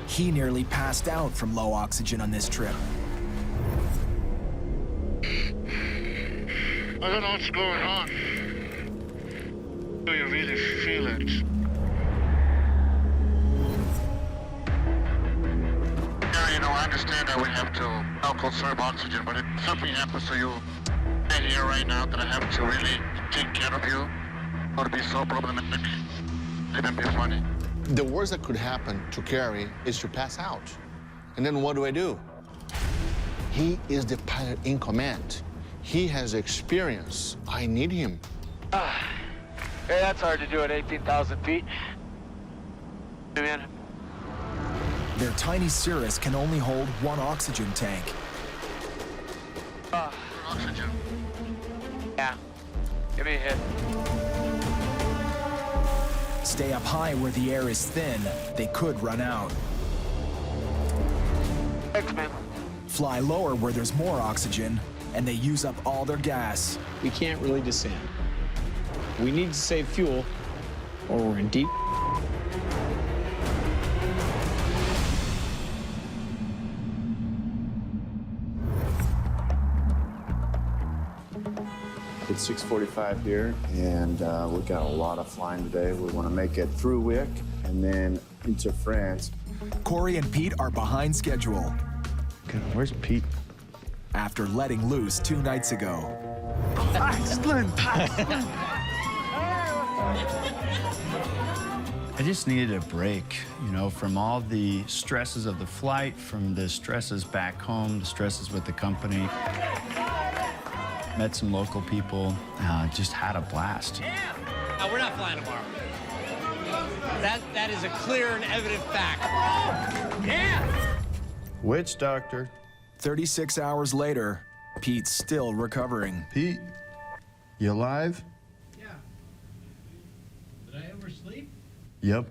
He nearly passed out from low oxygen on this trip. I don't know what's going on. Do you really feel it? Yeah, you know, I understand that we have to now conserve oxygen, but if something happens to you right here, right now, that I have to really take care of you, it would be so problematic. It would be funny. The worst that could happen to Carey is to pass out. And then what do? He is the pilot in command. He has experience. I need him. Hey, that's hard to do at 18,000 feet. Hey, man. Their tiny Cirrus can only hold one oxygen tank. Oxygen. Yeah. Give me a hit. Stay up high where the air is thin, they could run out. Thanks, man. Fly lower where there's more oxygen, and they use up all their gas. We can't really descend. We need to save fuel, or we're in deep. It's 6:45 here, and we've got a lot of flying today. We want to make it through Wick and then into France. Corey and Pete are behind schedule. God, where's Pete? After letting loose 2 nights ago. Excellent! I just needed a break, you know, from all the stresses of the flight, from the stresses back home, the stresses with the company. Met some local people, just had a blast. We're not flying tomorrow. That is a clear and evident fact. Yeah! Witch doctor. 36 hours later, Pete's still recovering. Pete, you alive? Yeah. Did I oversleep? Yep.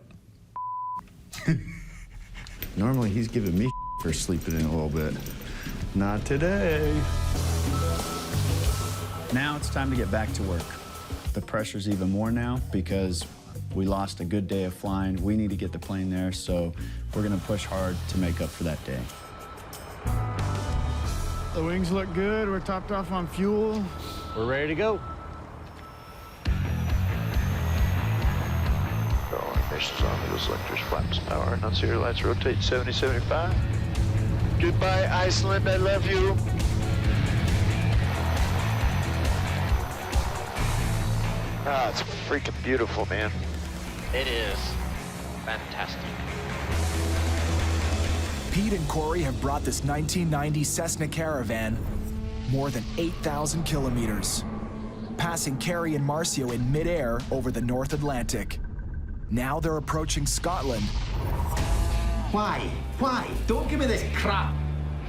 Normally he's giving me for sleeping in a little bit. Not today. Now it's time to get back to work. The pressure's even more now because we lost a good day of flying. We need to get the plane there, so we're gonna push hard to make up for that day. The wings look good. We're topped off on fuel. We're ready to go. Emissions on the selectors, flaps, power, annunciator lights, rotate 70-75. Goodbye, Iceland, I love you. Ah, it's freaking beautiful, man. It is fantastic. Pete and Corey have brought this 1990 Cessna Caravan more than 8,000 kilometers, passing Kerry and Marcio in midair over the North Atlantic. Now they're approaching Scotland. Why? Why? Don't give me this crap.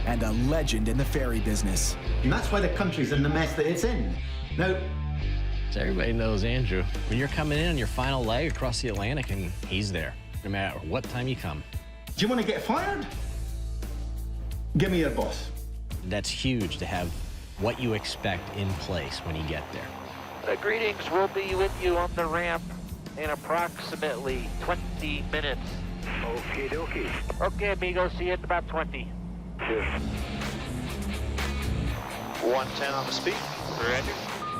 And a legend in the ferry business. And that's why the country's in the mess that it's in. Now, So everybody knows Andrew. When you're coming in on your final leg across the Atlantic, and he's there, no matter what time you come. do you want to get fired? Give me your boss. That's huge to have what you expect in place when you get there. Greetings, we'll be with you on the ramp in approximately 20 minutes. Okie dokie. Okay, amigos, see you in about 20. Cheers. 110 on the speed. Ready?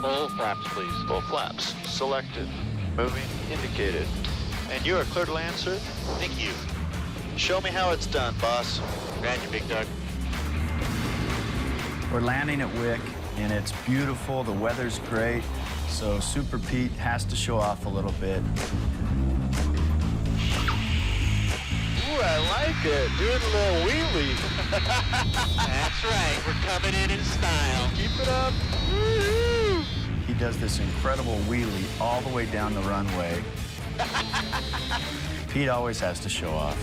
Full flaps, please. Full flaps. Selected. Moving. Indicated. And you are clear to land, sir? Thank you. Show me how it's done, boss. Roger, Big Dog. We're landing at Wick, and it's beautiful. The weather's great, so Super Pete has to show off a little bit. Ooh, I like it. Doing a little wheelie. That's right. We're coming in style. Keep it up. Woo-hoo. He does this incredible wheelie all the way down the runway. Pete always has to show off.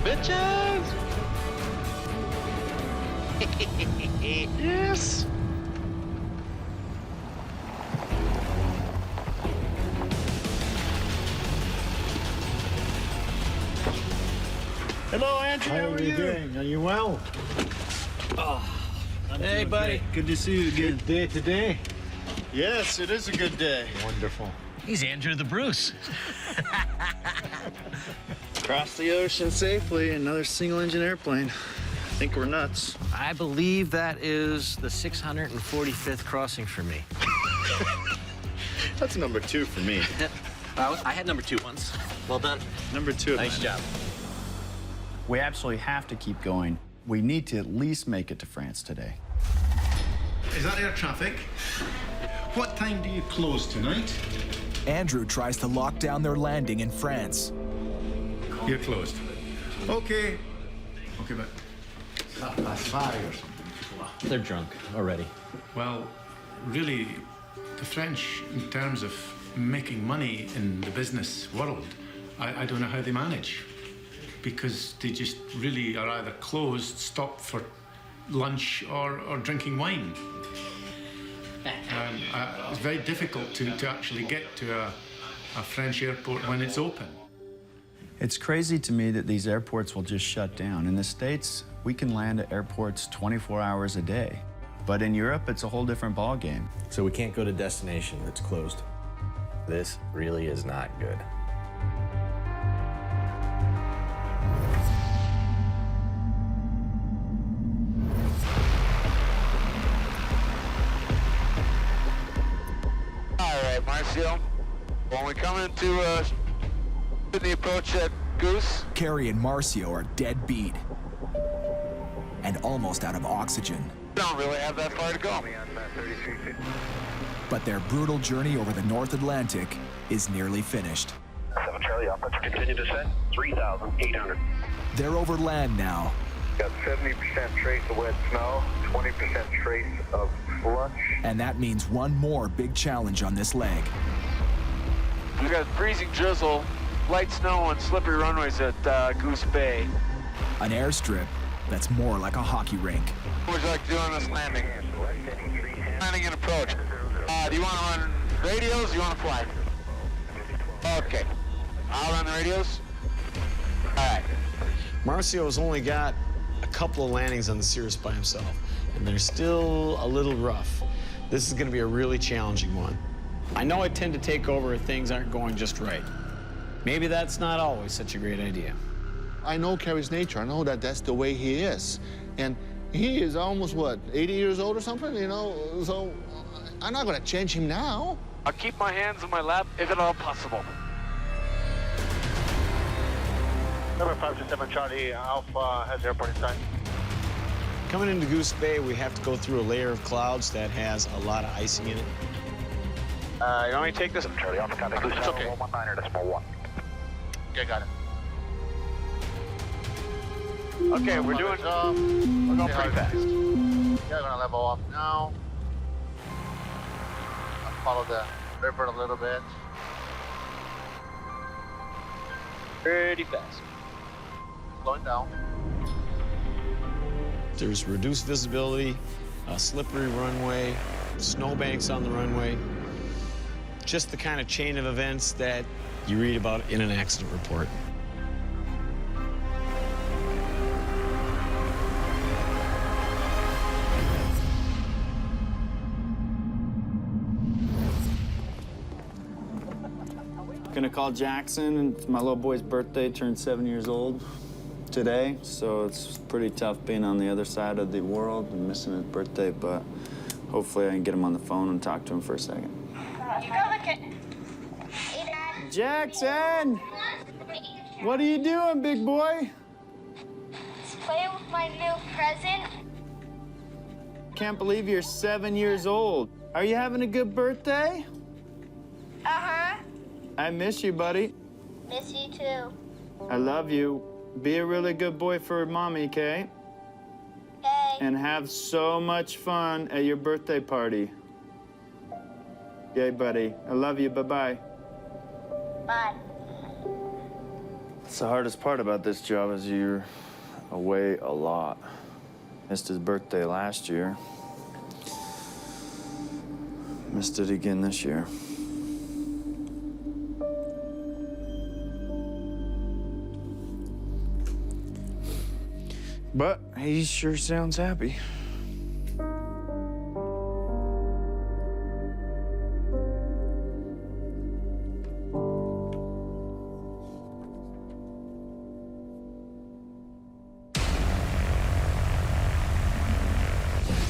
Bitches! Yes! Hello, Andrew. How are you doing? Are you well? Hey, buddy. Good to see you again. Good day today. Yes, it is a good day. Wonderful. He's Andrew the Bruce. Crossed the ocean safely, another single-engine airplane. I think we're nuts. I believe that is the 645th crossing for me. That's number 2 for me. I had number 2 once. Well done. Number 2. Nice job. We absolutely have to keep going. We need to at least make it to France today. Is that air traffic? What time do you close tonight? Andrew tries to lock down their landing in France. You're closed. Okay. Okay, but... That's 5 or something. They're drunk already. Well, really, the French, in terms of making money in the business world, I don't know how they manage. Because they just really are either closed, stopped for lunch, or drinking wine. It's very difficult to actually get to a French airport when it's open. It's crazy to me that these airports will just shut down. In the States, we can land at airports 24 hours a day. But in Europe, it's a whole different ballgame. So we can't go to destination that's closed. This really is not good. All right, Marcio. When we come into the approach at Goose. Kerry and Marcio are dead beat and almost out of oxygen. Don't really have that far to go. But their brutal journey over the North Atlantic is nearly finished. 7 Charlie Alpha, continue descent, 3,800. They're over land now. Got 70% trace of wet snow, 20% trace of slush. And that means one more big challenge on this leg. We got freezing drizzle, light snow, and slippery runways at Goose Bay. An airstrip that's more like a hockey rink. What would you like to do on this landing? Landing and approach. Do you want to run radios or do you want to fly? Okay. I'll run the radios. All right. Marcio's only got a couple of landings on the Cirrus by himself, and they're still a little rough. This is going to be a really challenging one. I know I tend to take over if things aren't going just right. Maybe that's not always such a great idea. I know Kerry's nature. I know that that's the way he is. And he is almost, what, 80 years old or something, you know? So I'm not going to change him now. I'll keep my hands in my lap if at all possible. Number 527 Charlie Alpha has airport in sight. Coming into Goose Bay, we have to go through a layer of clouds that has a lot of icing in it. You want me to take this? Charlie Alpha, contact Goose It's okay. 119.1. Okay, got it. Okay, we're going pretty fast. Yeah, gonna level off now. I'll follow the river a little bit. Pretty fast. Slowing down. There's reduced visibility, a slippery runway, snowbanks on the runway. Just the kind of chain of events that you read about in an accident report. Gonna call Jackson. It's my little boy's birthday, turned 7 years old today, so it's pretty tough being on the other side of the world and missing his birthday, but hopefully I can get him on the phone and talk to him for a second. Jackson! What are you doing, big boy? Just playing with my new present. Can't believe you're 7 years old. Are you having a good birthday? Uh-huh. I miss you, buddy. Miss you too. I love you. Be a really good boy for mommy, okay? Okay. And have so much fun at your birthday party. Yay, buddy. I love you. Bye-bye. Bye. It's the hardest part about this job is you're away a lot. Missed his birthday last year. Missed it again this year. But he sure sounds happy.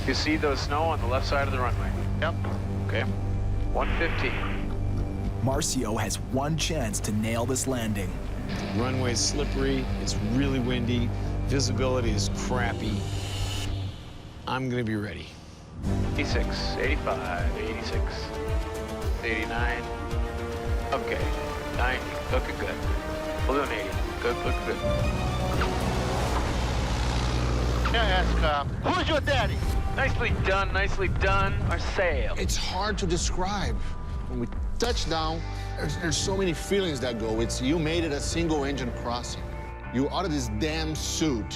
You see those snow on the left side of the runway? Yep. Okay. 115. Marcio has one chance to nail this landing. The runway's slippery, it's really windy, visibility is crappy. I'm gonna be ready. 86, 85, 86, 89. Okay, 90. Looking good. Balloon 80. Good, looking good. Can I ask, who's your daddy? Nicely done, Marcel. It's hard to describe. When we touch down, there's so many feelings that go. It's you made it a single engine crossing. You out of this damn suit.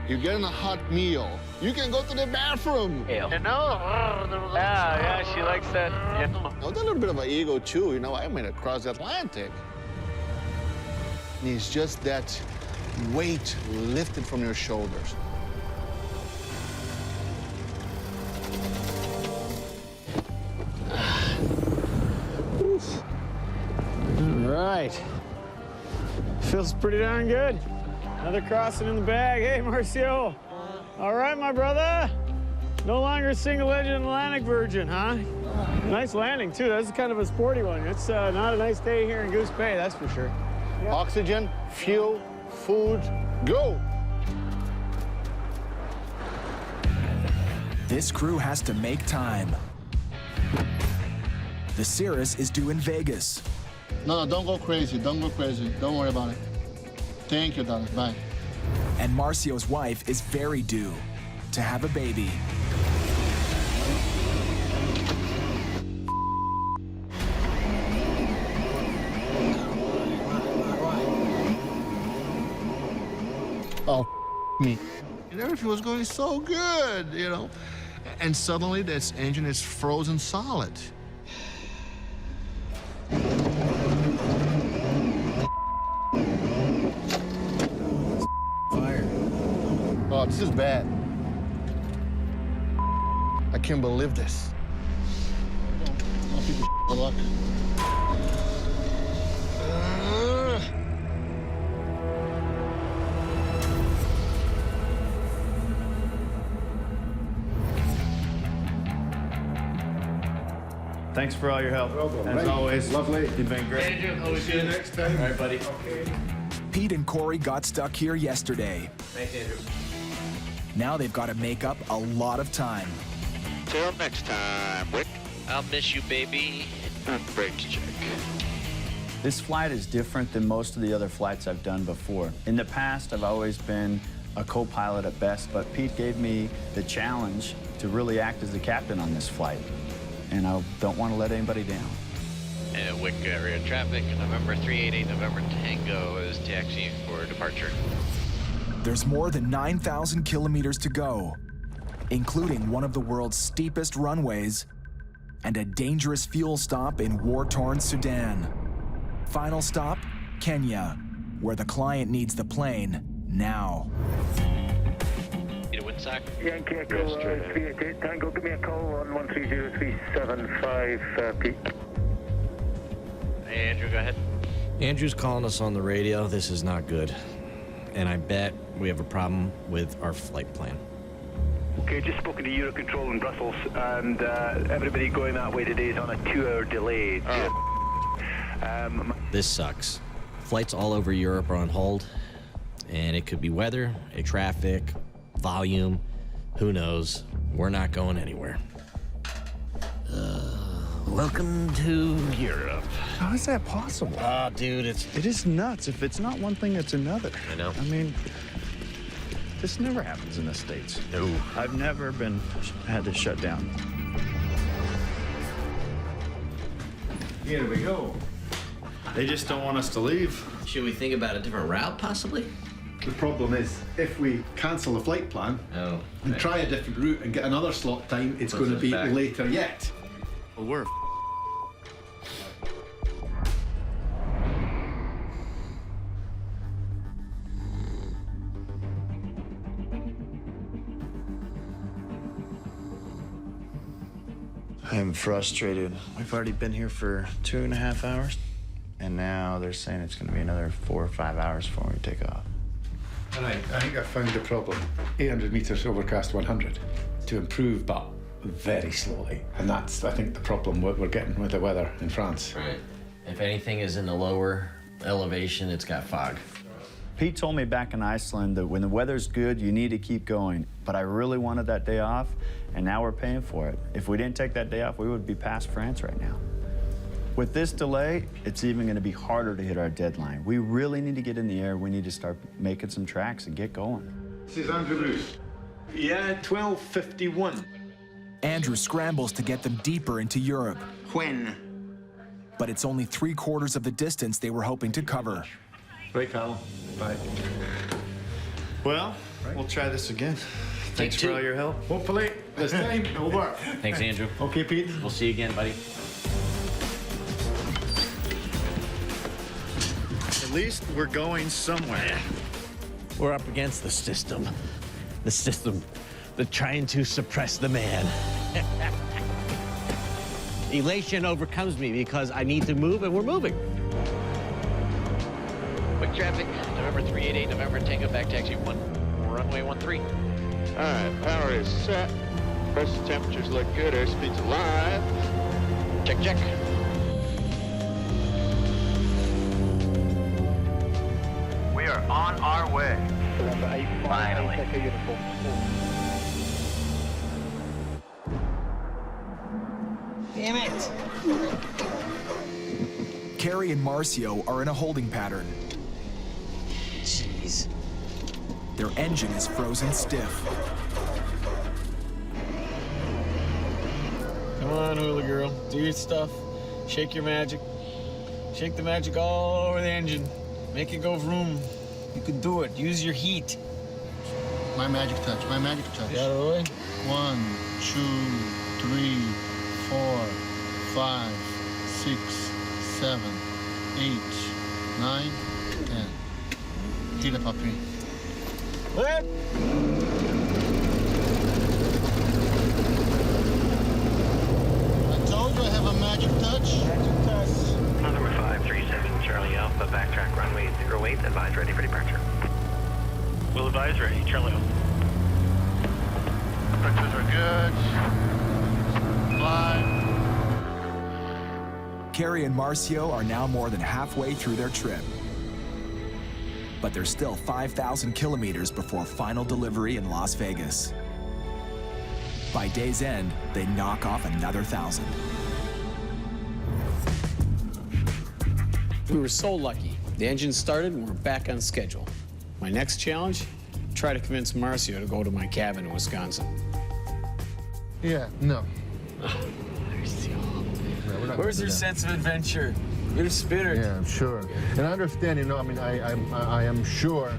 You're getting a hot meal. You can go to the bathroom. You know? Yeah, she likes that. Yeah. A little bit of an ego too. You know, I made it across the Atlantic. And it's just that weight lifted from your shoulders. All right. Feels pretty darn good. Another crossing in the bag. Hey, Marcio. All right, my brother. No longer a single-engine Atlantic Virgin, huh? Nice landing, too. That's kind of a sporty one. It's not a nice day here in Goose Bay, that's for sure. Yep. Oxygen, fuel, food, go! This crew has to make time. The Cirrus is due in Vegas. No, don't go crazy. Don't go crazy. Don't worry about it. Thank you, darling. Bye. And Marcio's wife is very due to have a baby. Oh, me. And everything was going so good, you know. And suddenly this engine is frozen solid. God, this is bad. I can't believe this. Good luck. Thanks for all your help. As always. Lovely. You've been great. Andrew, always See you good. next time. All right, buddy. Okay. Pete and Corey got stuck here yesterday. Thanks, Andrew. Now they've got to make up a lot of time. Till next time, Wick. I'll miss you, baby. Brakes check. This flight is different than most of the other flights I've done before. In the past, I've always been a co-pilot at best, but Pete gave me the challenge to really act as the captain on this flight. And I don't want to let anybody down. And Wick area traffic, November 388, November Tango is taxiing for departure. There's more than 9,000 kilometers to go, including one of the world's steepest runways and a dangerous fuel stop in war-torn Sudan. Final stop, Kenya, where the client needs the plane now. Need a windsock? Yankee Echo 388 Tango, give me a call on 130375 Pete. Hey, Andrew, go ahead. Andrew's calling us on the radio. This is not good. And I bet we have a problem with our flight plan. Okay, just spoken to Eurocontrol in Brussels, and everybody going that way today is on a 2-hour delay. This sucks. Flights all over Europe are on hold, and it could be weather, traffic, volume, who knows. We're not going anywhere. Welcome to Europe. How is that possible? Oh, dude, it is nuts. If it's not one thing, it's another. I know. I mean, this never happens in the States. No. I've never had to shut down. Here we go. They just don't want us to leave. Should we think about a different route, possibly? The problem is, if we cancel the flight plan and try a different route and get another slot time, it's going to be later yet. Well, we're I'm frustrated. We've already been here for 2.5 hours, and now they're saying it's going to be another 4 or 5 hours before we take off. And I think I found the problem. 800 meters overcast 100 to improve, but very slowly. And that's, I think, the problem we're getting with the weather in France. Right. If anything is in the lower elevation, it's got fog. Pete told me back in Iceland that when the weather's good, you need to keep going. But I really wanted that day off, and now we're paying for it. If we didn't take that day off, we would be past France right now. With this delay, it's even going to be harder to hit our deadline. We really need to get in the air. We need to start making some tracks and get going. This is Andrew Bruce. Yeah, 12:51. Andrew scrambles to get them deeper into Europe. When? But it's only 3/4 of the distance they were hoping to cover. Right, pal. Bye. Well, we'll try this again. Thanks for all your help. Hopefully, this time it'll work. Thanks, Andrew. Okay, Pete. We'll see you again, buddy. At least we're going somewhere. We're up against the system. The system. They're trying to suppress the man. Elation overcomes me because I need to move, and we're moving. Quick traffic, November 388, November Tango, back taxi 1, runway 13. All right, power is set. Pressure temperatures look good. Airspeed's alive. Check, check. We are on our way. Finally. Damn it! Carrie and Marcio are in a holding pattern. Jeez. Their engine is frozen stiff. Come on, hula girl. Do your stuff. Shake your magic. Shake the magic all over the engine. Make it go vroom. You can do it. Use your heat. My magic touch, my magic touch. Get out of the way. 1, 2, 3, 4, 5, 6, 7, 8, 9, 10. Tira, papi. What? magic touch. Magic touch. Number 537 Charlie Alpha, backtrack runway 08, advise ready for departure. Will advise ready, Charlie. Pictures are good. Fly. Kerry and Marcio are now more than halfway through their trip. But there's still 5,000 kilometers before final delivery in Las Vegas. By day's end, they knock off another 1,000. We were so lucky. The engine started and we're back on schedule. My next challenge, try to convince Marcio to go to my cabin in Wisconsin. Yeah, no. Where's your sense of adventure? You're a spinner. Yeah, I'm sure. And I understand, you know, I mean, I am sure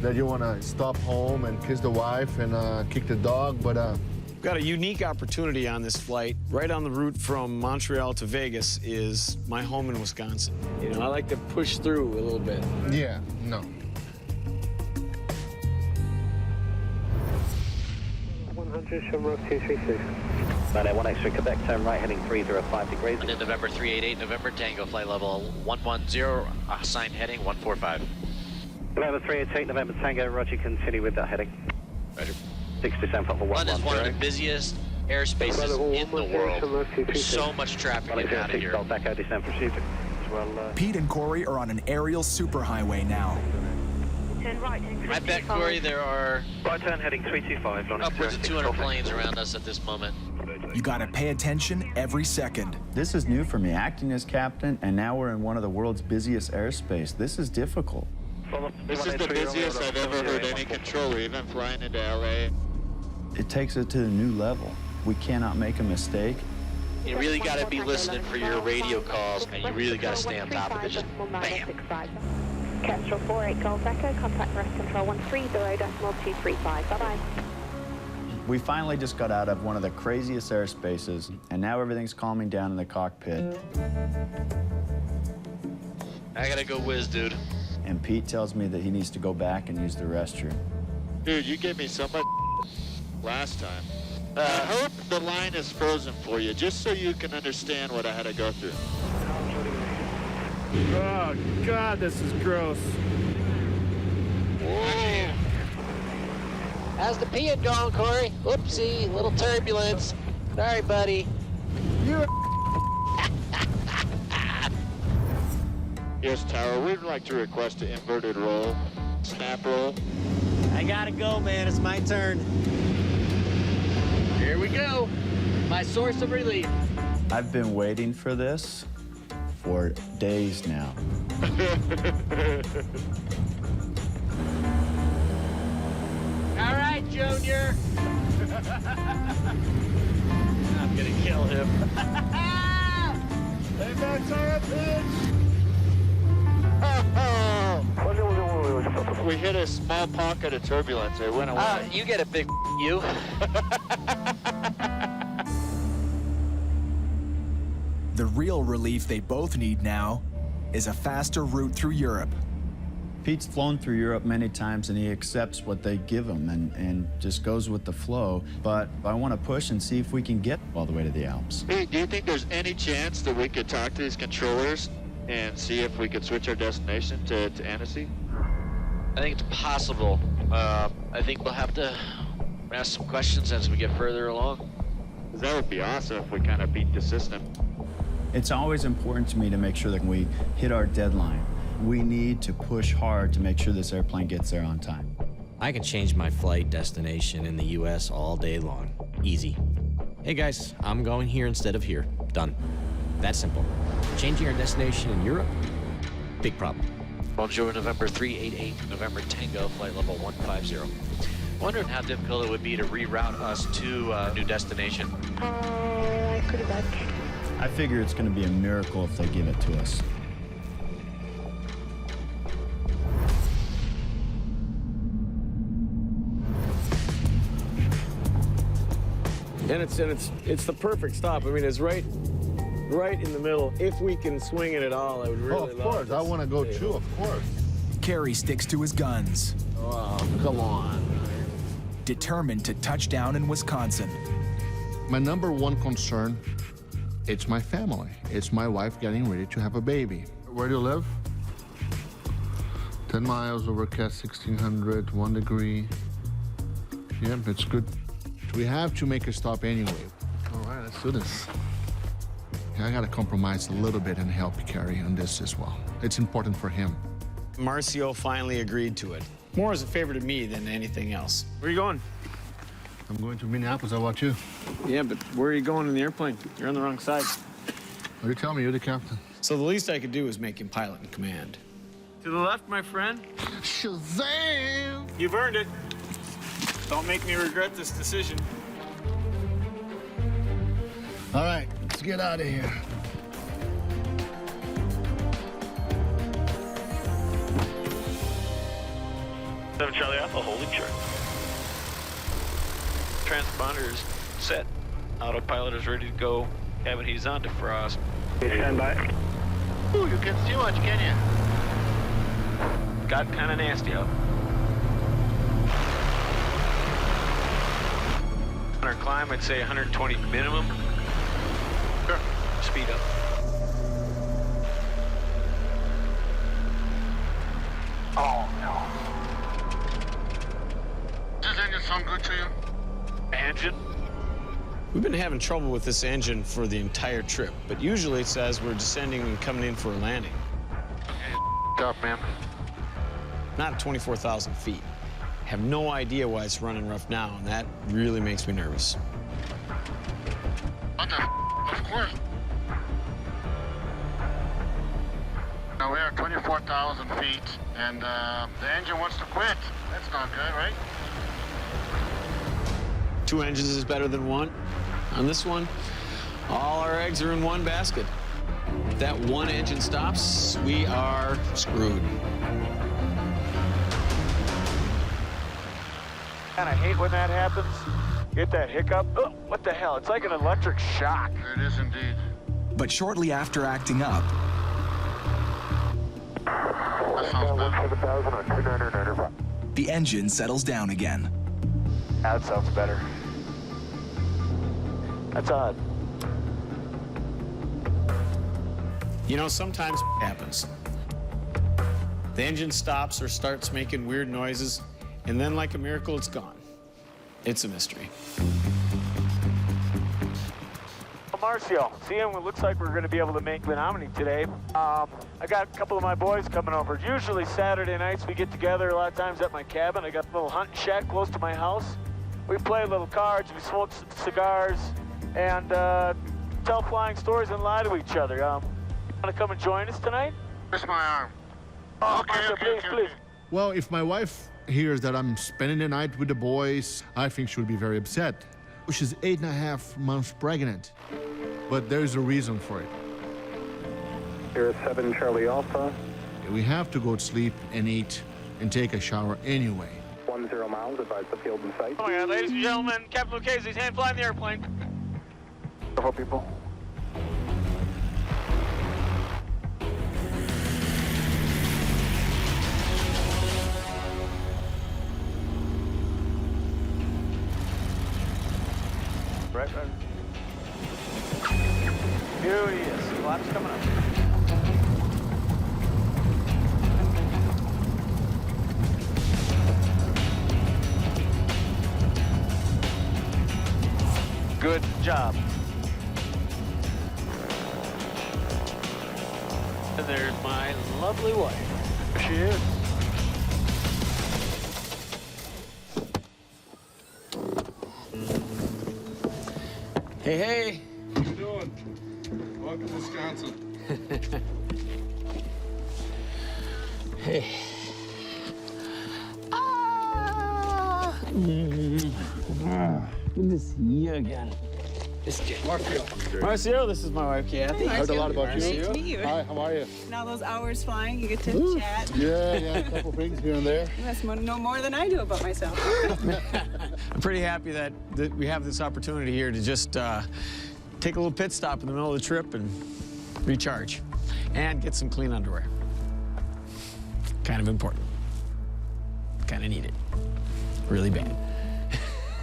that you want to stop home and kiss the wife and kick the dog, but... We've got a unique opportunity on this flight. Right on the route from Montreal to Vegas is my home in Wisconsin. You know, I like to push through a little bit. Yeah, no. 100, Shamrock 236. 981 extra Quebec, turn right, heading 305 degrees. And in November 388, November Tango, flight level 110, assigned heading 145. November 388, November Tango, roger, continue with that heading. Roger. 6 descent for 110. London is one of the busiest airspaces in the world. There's so much traffic in and out of here. Back out descent procedure. Pete and Corey are on an aerial superhighway now. Turn right, heading I bet, Corey, there are right turn heading 325. upwards of 200 planes around us at this moment. You gotta pay attention every second. This is new for me, acting as captain, and now we're in one of the world's busiest airspace. This is difficult. This is the busiest I've ever heard any controller, even flying into LA. It takes it to a new level. We cannot make a mistake. You really got to be listening for your radio calls, and you really got to stay on top of it. Just bam. Kestrel 48 Golf Echo, contact rest control 130.235. Bye-bye. We finally just got out of one of the craziest airspaces, and now everything's calming down in the cockpit. I got to go whiz, dude. And Pete tells me that he needs to go back and use the restroom. Dude, you gave me so much last time. I hope the line is frozen for you, just so you can understand what I had to go through. Oh, God, this is gross. Whoa. How's the peeing going, Corey? Whoopsie, little turbulence. Sorry, buddy. Yes, Tower, we'd like to request an inverted roll, snap roll. I gotta go, man. It's my turn. Here we go. My source of relief. I've been waiting for this for days now. All right, Junior. I'm gonna kill him. Hey, that's our pitch. We hit a small pocket of turbulence. It went away. You get a big you. The real relief they both need now is a faster route through Europe. Pete's flown through Europe many times, and he accepts what they give him and just goes with the flow. But I want to push and see if we can get all the way to the Alps. Hey, do you think there's any chance that we could talk to these controllers and see if we could switch our destination to Annecy? I think it's possible. I think we'll have to ask some questions as we get further along. That would be awesome if we kind of beat the system. It's always important to me to make sure that we hit our deadline. We need to push hard to make sure this airplane gets there on time. I can change my flight destination in the U.S. all day long. Easy. Hey guys, I'm going here instead of here. Done. That simple. Changing our destination in Europe? Big problem. Bonjour, November 388, November Tango, flight level 150. Wondering how difficult it would be to reroute us to a new destination. Pretty much. I figure it's going to be a miracle if they give it to us. And it's the perfect stop. I mean, it's right in the middle. If we can swing it at all, I would really love of course. I want to go too, of course. Kerry sticks to his guns. Oh, come on. Determined to touch down in Wisconsin. My number one concern It's my family. It's my wife getting ready to have a baby. Where do you live? 10 miles, overcast 1600, 1 degree. Yeah, it's good. We have to make a stop anyway. All right, let's do this. I gotta compromise a little bit and help Carrie on this as well. It's important for him. Marcio finally agreed to it. More as a favor to me than anything else. Where are you going? I'm going to Minneapolis. How about you? Yeah, but where are you going in the airplane? You're on the wrong side. What you tell me? You're the captain. So the least I could do is make him pilot in command. To the left, my friend. Shazam! You've earned it. Don't make me regret this decision. All right, let's get out of here. Charlie Alpha, holding short. Transponder is set. Autopilot is ready to go. Cabin he's on defrost. Stand by. Ooh, you can't see much, can you? Got kind of nasty out. On our climb, I'd say 120 minimum. Sure. Speed up. Oh, no. Does this engine sound good to you? Engine? We've been having trouble with this engine for the entire trip, but usually it says we're descending and coming in for a landing. Up, man. Not at 24,000 feet. Have no idea why it's running rough now, and that really makes me nervous. What the Of course. Now we are 24,000 feet, and the engine wants to quit. That's not good, right? 2 engines is better than 1. On this one, all our eggs are in one basket. If that one engine stops, we are screwed. And I hate when that happens. Get that hiccup. Oh, what the hell? It's like an electric shock. It is indeed. But shortly after acting up, That sounds bad. the engine settles down again. That sounds better. That's odd. You know, sometimes happens. The engine stops or starts making weird noises, and then like a miracle, it's gone. It's a mystery. Marcio, seeing it looks like we're going to be able to make Menominee today. I got a couple of my boys coming over. Usually Saturday nights we get together a lot of times at my cabin. I got a little hunting shack close to my house. We play little cards, we smoke cigars, and tell flying stories and lie to each other. You want to come and join us tonight? Twist my arm. Oh, Marcio, please. Well, if my wife hears that I'm spending the night with the boys, I think she'll be very upset. She's 8.5 months pregnant, but there's a reason for it. Here is 7 Charlie Alpha. We have to go to sleep and eat and take a shower anyway. 10 miles, advise the field in sight. Oh my God, ladies and gentlemen, Captain Lucchese's hand flying the airplane. Careful, people. Right. Beauty, yes. Flaps coming up. Good job. And there's my lovely wife. There she is. Hey, hey. How you doing? Welcome to Wisconsin. Hey. Good to see you again. Marcio, this is my wife, Kathy. I heard a lot about you. Nice to meet you. Hi, how are you? And all those hours flying, you get to chat. Yeah, a couple things here and there. You must know more than I do about myself. I'm pretty happy that we have this opportunity here to just take a little pit stop in the middle of the trip and recharge and get some clean underwear. Kind of important. Kind of need it. Really bad.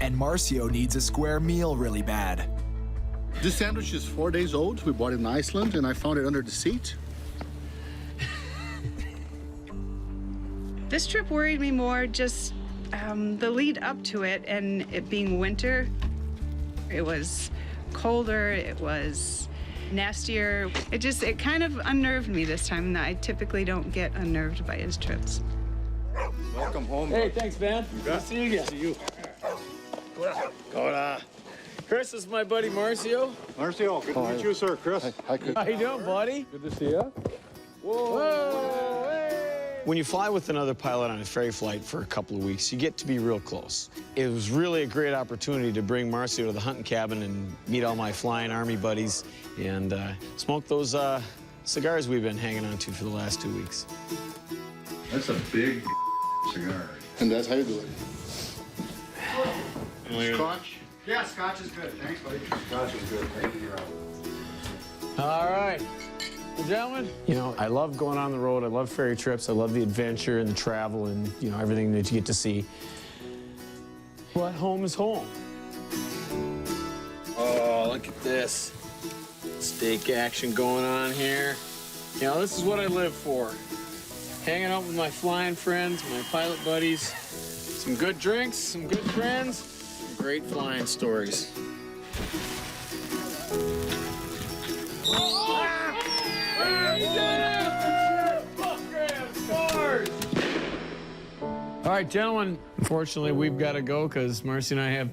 And Marcio needs a square meal really bad. This sandwich is 4 days old. We bought it in Iceland, and I found it under the seat. This trip worried me more just the lead up to it and it being winter. It was colder, it was nastier. It kind of unnerved me this time, and I typically don't get unnerved by his trips. Welcome home. Hey, thanks, man. You Good bet. to see you again. See you. Chris, this is my buddy Marcio. Marcio, good to meet you, sir. Chris. Hi, Chris. How you doing, buddy? Good to see you. Whoa! Hey! When you fly with another pilot on a ferry flight for a couple of weeks, you get to be real close. It was really a great opportunity to bring Marcio to the hunting cabin and meet all my flying Army buddies and smoke those cigars we've been hanging on to for the last 2 weeks. That's a big cigar. And that's how you do it. Scotch? Yeah, Scotch is good. Thanks, buddy. Scotch is good. Thank you. All right. Well, gentlemen, you know, I love going on the road. I love ferry trips. I love the adventure and the travel and, you know, everything that you get to see. But home is home. Oh, look at this. Steak action going on here. You know, this is what I live for. Hanging out with my flying friends, my pilot buddies. Some good drinks, some good friends, some great flying stories. All right, gentlemen, unfortunately, we've got to go because Marcy and I have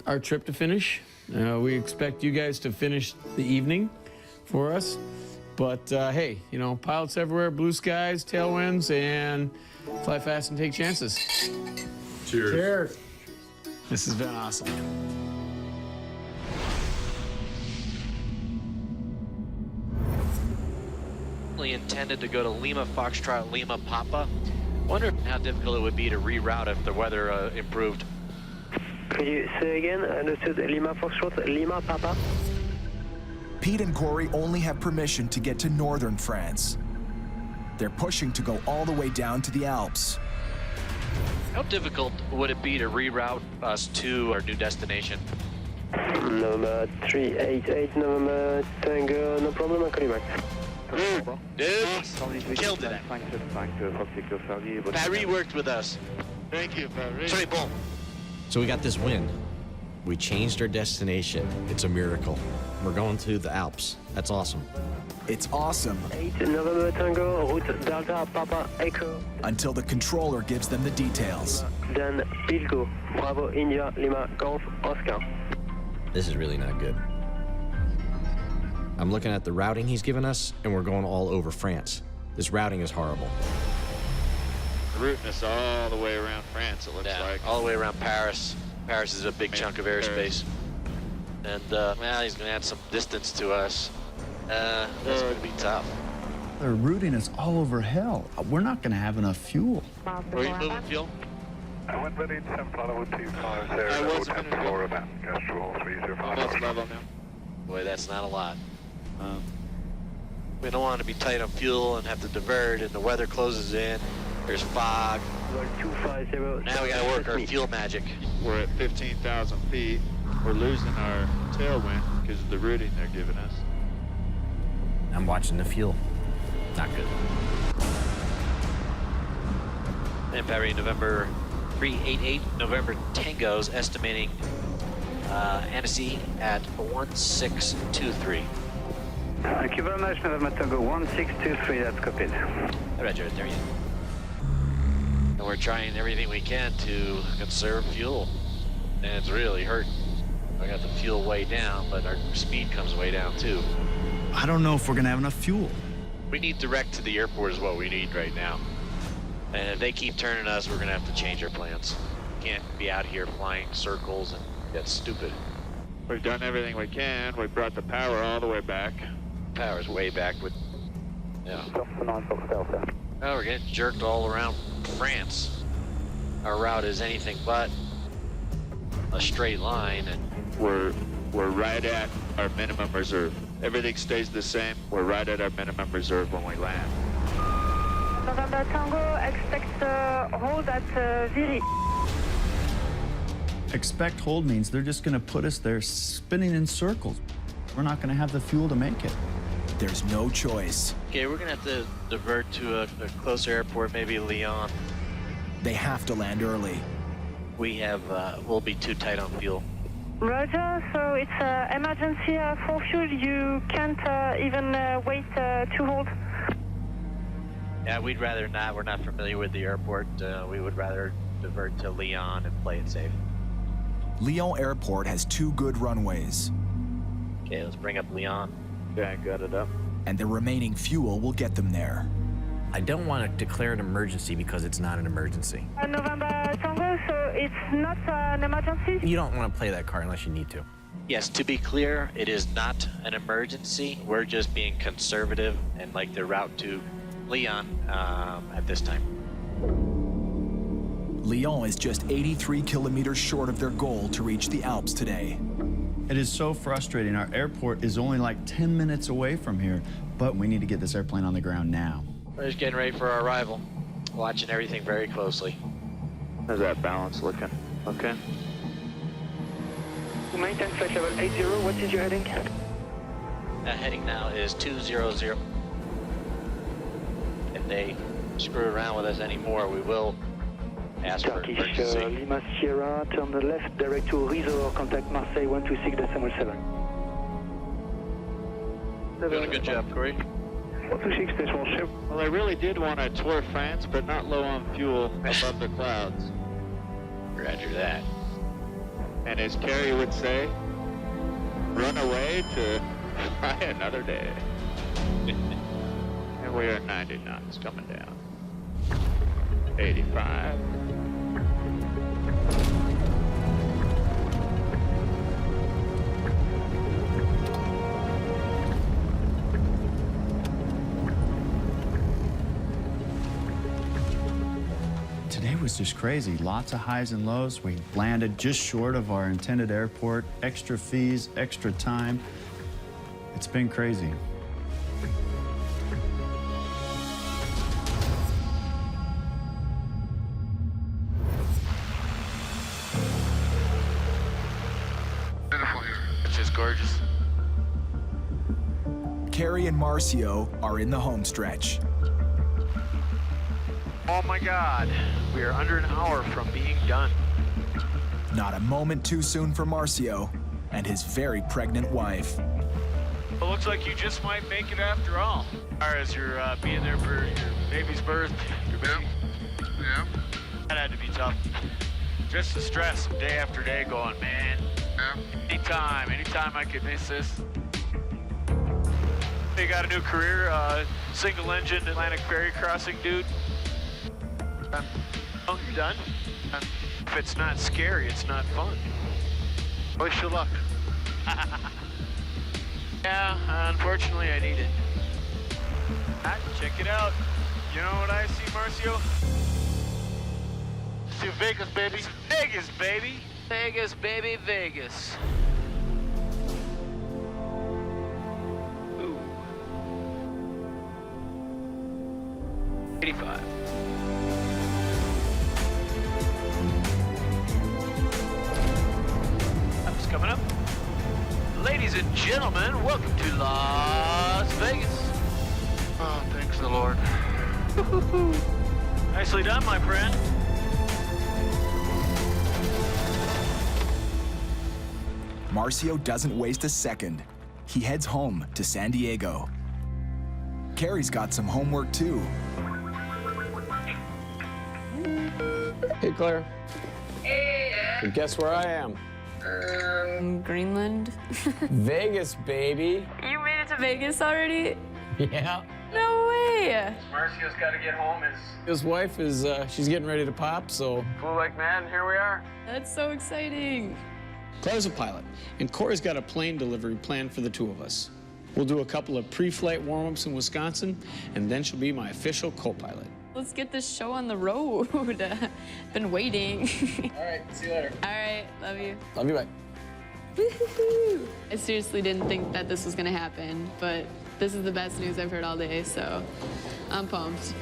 our trip to finish. We expect you guys to finish the evening for us. But, hey, you know, pilots everywhere, blue skies, tailwinds, and fly fast and take chances. Cheers. Cheers. This has been awesome. Intended to go to Lima Foxtrot, Lima Papa. Wonder how difficult it would be to reroute if the weather improved. Could you say again? Understood. Lima Foxtrot, Lima Papa. Pete and Corey only have permission to get to northern France. They're pushing to go all the way down to the Alps. How difficult would it be to reroute us to our new destination? November 388, November Tango, no problem, I'll call you back. Dude, killed it. Ferry worked with us. Thank you, Ferry. Sorry, bon. So we got this win. We changed our destination. It's a miracle. We're going to the Alps. That's awesome. It's awesome 8 November Tango, route Delta Papa Echo. until the controller gives them the details. Dan Pilco, Bravo India Lima Golf Oscar. This is really not good. I'm looking at the routing he's given us, and we're going all over France. This routing is horrible. Routing us all the way around France, it looks like. All the way around Paris. Paris is a big chunk of airspace. And, well, he's going to add some distance to us. That's going to be tough. They're routing us all over hell. We're not going to have enough fuel. Where are you moving fuel? I went ready to send follow with 2 cars there. I wasn't going to go about Castrol 305. That's level now. Boy, that's not a lot. We don't want to be tight on fuel and have to divert, and the weather closes in. There's fog. 250. Now we got to work our fuel magic. We're at 15,000 feet. We're losing our tailwind because of the routing they're giving us. I'm watching the fuel. Not good. And Ferry, November 388, November Tango's estimating Annecy at 1623. Thank you very much, November Tango 1623, that's copied. Roger, there you go. And we're trying everything we can to conserve fuel. And it's really hurting. I got the fuel way down, but our speed comes way down too. I don't know if we're going to have enough fuel. We need direct to the airport is what we need right now. And if they keep turning us, we're going to have to change our plans. Can't be out here flying circles, and that's stupid. We've done everything we can. We brought the power all the way back. Power's way back with, yeah. Oh, we're getting jerked all around France. Our route is anything but a straight line, and We're right at our minimum reserve. Everything stays the same. We're right at our minimum reserve when we land. November Tango, expect hold at Ferry. Expect hold means they're just going to put us there spinning in circles. we're not going to have the fuel to make it. There's no choice. Okay, we're gonna have to divert to a closer airport, maybe Lyon. They have to land early. We'll be too tight on fuel. Roger, so it's emergency for fuel. You can't even wait to hold. Yeah, we'd rather not. We're not familiar with the airport. We would rather divert to Lyon and play it safe. Lyon Airport has 2 good runways. Okay, let's bring up Lyon. Okay, got it up. And the remaining fuel will get them there. I don't want to declare an emergency because it's not an emergency. November Tango, so it's not an emergency? You don't want to play that card unless you need to. Yes, to be clear, it is not an emergency. We're just being conservative and like the route to Lyon at this time. Lyon is just 83 kilometers short of their goal to reach the Alps today. It is so frustrating. Our airport is only like 10 minutes away from here, but we need to get this airplane on the ground now. We're just getting ready for our arrival. Watching everything very closely. How's that balance looking? Okay. Maintain flight level 80, what is your heading? That heading now is 200. If they screw around with us anymore, we will ask for emergency. Lima Sierra, turn the left, direct to Resort, contact Marseille 126.7. Doing a good job, Corey. 126, station ship. Well, I really did want to tour France, but not low on fuel above the clouds. Roger that. And as Kerry would say, run away to fly another day. And we are 90 knots coming down. 85. Today was just crazy. Lots of highs and lows. We landed just short of our intended airport. Extra fees, extra time. It's been crazy. Beautiful here. It's just gorgeous. Kerry and Marcio are in the home stretch. Oh my God, we are under an hour from being done. Not a moment too soon for Marcio and his very pregnant wife. It looks like you just might make it after all. As you're being there for your baby's birth, your baby. Yeah. That had to be tough. Just the stress of day after day going, man. Yeah. Anytime I could miss this. They got a new career, single engine Atlantic ferry crossing dude. Oh, you're done? If it's not scary, it's not fun. Wish you luck. Yeah, unfortunately I need it. Check it out. You know what I see, Marcio? See Vegas, baby. It's Vegas, baby. Vegas, baby, Vegas. Ooh. 85. That's coming up. Ladies and gentlemen, welcome to Las Vegas. Oh, thanks the Lord. Nicely done, my friend. Marcio doesn't waste a second. He heads home to San Diego. Kerry's got some homework too. Hey, Claire. Hey, So guess where I am? Greenland. Vegas, baby. You made it to Vegas already? Yeah. No way. Marcio's got to get home. His wife is, she's getting ready to pop, so. Flew like mad, and here we are. That's so exciting. Claire's a pilot, and Corey's got a plane delivery planned for the two of us. We'll do a couple of pre-flight warm-ups in Wisconsin, and then she'll be my official co-pilot. Let's get this show on the road. Been waiting. All right, see you later. All right, love you. Love you, bye. Woo-hoo-hoo. I seriously didn't think that this was gonna happen, but this is the best news I've heard all day, so I'm pumped.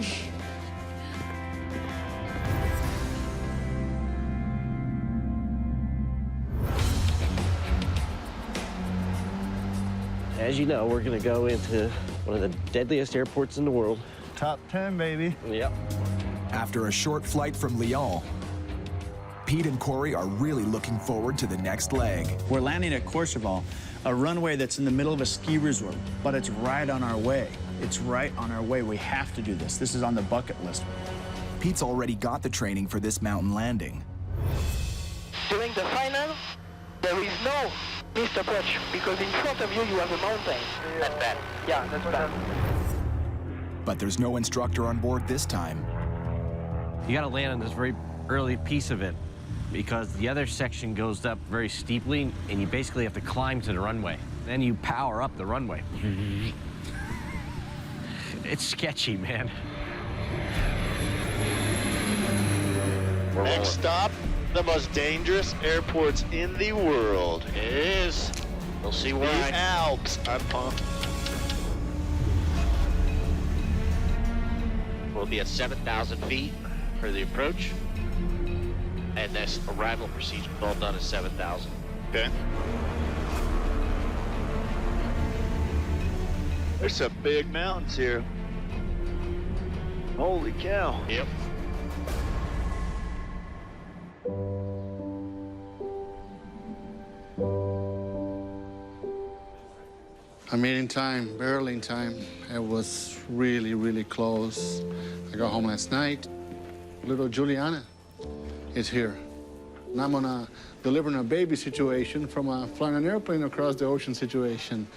As you know, we're going to go into one of the deadliest airports in the world. Top 10, baby. Yep. After a short flight from Lyon, Pete and Corey are really looking forward to the next leg. We're landing at Courchevel, a runway that's in the middle of a ski resort, but it's right on our way. It's right on our way. We have to do this. This is on the bucket list. Pete's already got the training for this mountain landing. During the final, there is no missed approach because in front of you, you have a mountain. That's bad. Yeah, that's bad. But there's no instructor on board this time. You got to land on this very early piece of it because the other section goes up very steeply and you basically have to climb to the runway. Then you power up the runway. It's sketchy, man. Next stop, the most dangerous airports in the world is... We'll see why. The Alps. I'm pumped. We'll be at 7,000 feet for the approach. And this arrival procedure is all done at 7,000. Okay. There's some big mountains here. Holy cow. Yep. I made in time, barely in time. It was really, really close. I got home last night. Little Juliana is here. And I'm on a delivering a baby situation from a flying an airplane across the ocean situation.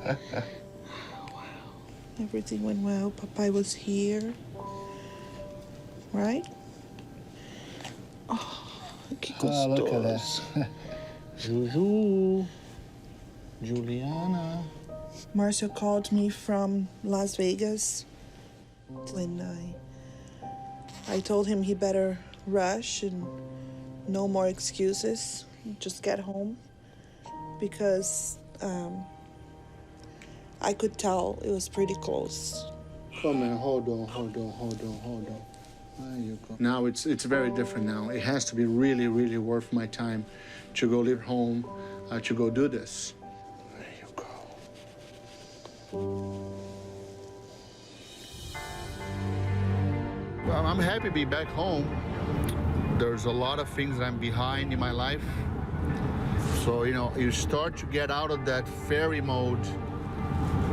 Wow. Everything went well. Papa was here. Right? Oh, look at that. Zuzu. Juliana. Marcio called me from Las Vegas, and I told him he better rush and no more excuses. Just get home, because I could tell it was pretty close. Come on, hold on. There you go. Now it's very different now. It has to be really, really worth my time to go leave home, to go do this. There you go. Well, I'm happy to be back home. There's a lot of things that I'm behind in my life. So, you start to get out of that Ferry mode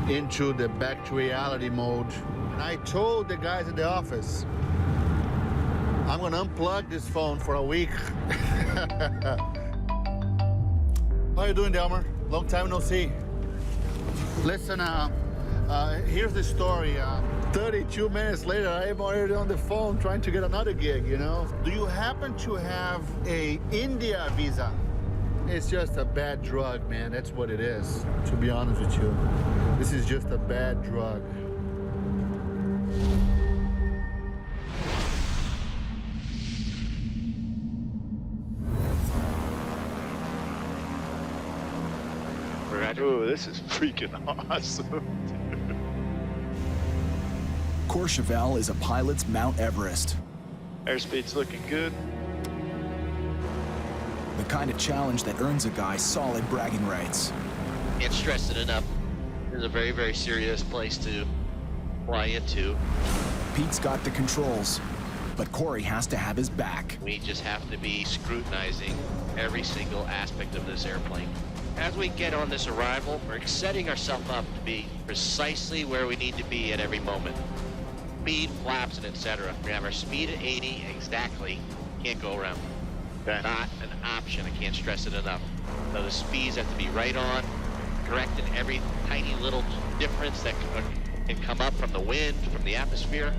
into the back to reality mode. And I told the guys at the office, I'm gonna unplug this phone for a week. How you doing, Delmer? Long time no see. Listen, here's the story. 32 minutes later, I'm already on the phone trying to get another gig, Do you happen to have a India visa? It's just a bad drug, man. That's what it is, to be honest with you. This is just a bad drug. Ooh, this is freaking awesome. Courchevel is a pilot's Mount Everest. Airspeed's looking good. The kind of challenge that earns a guy solid bragging rights. Can't stress it enough. This is a very, very serious place to fly into. Pete's got the controls, but Corey has to have his back. We just have to be scrutinizing every single aspect of this airplane. As we get on this arrival, we're setting ourselves up to be precisely where we need to be at every moment. Speed, flaps, and etc. We have our speed at 80 exactly. Can't go around. Okay. Not an option. I can't stress it enough. So the speeds have to be right on, correcting every tiny little difference that can come up from the wind, from the atmosphere.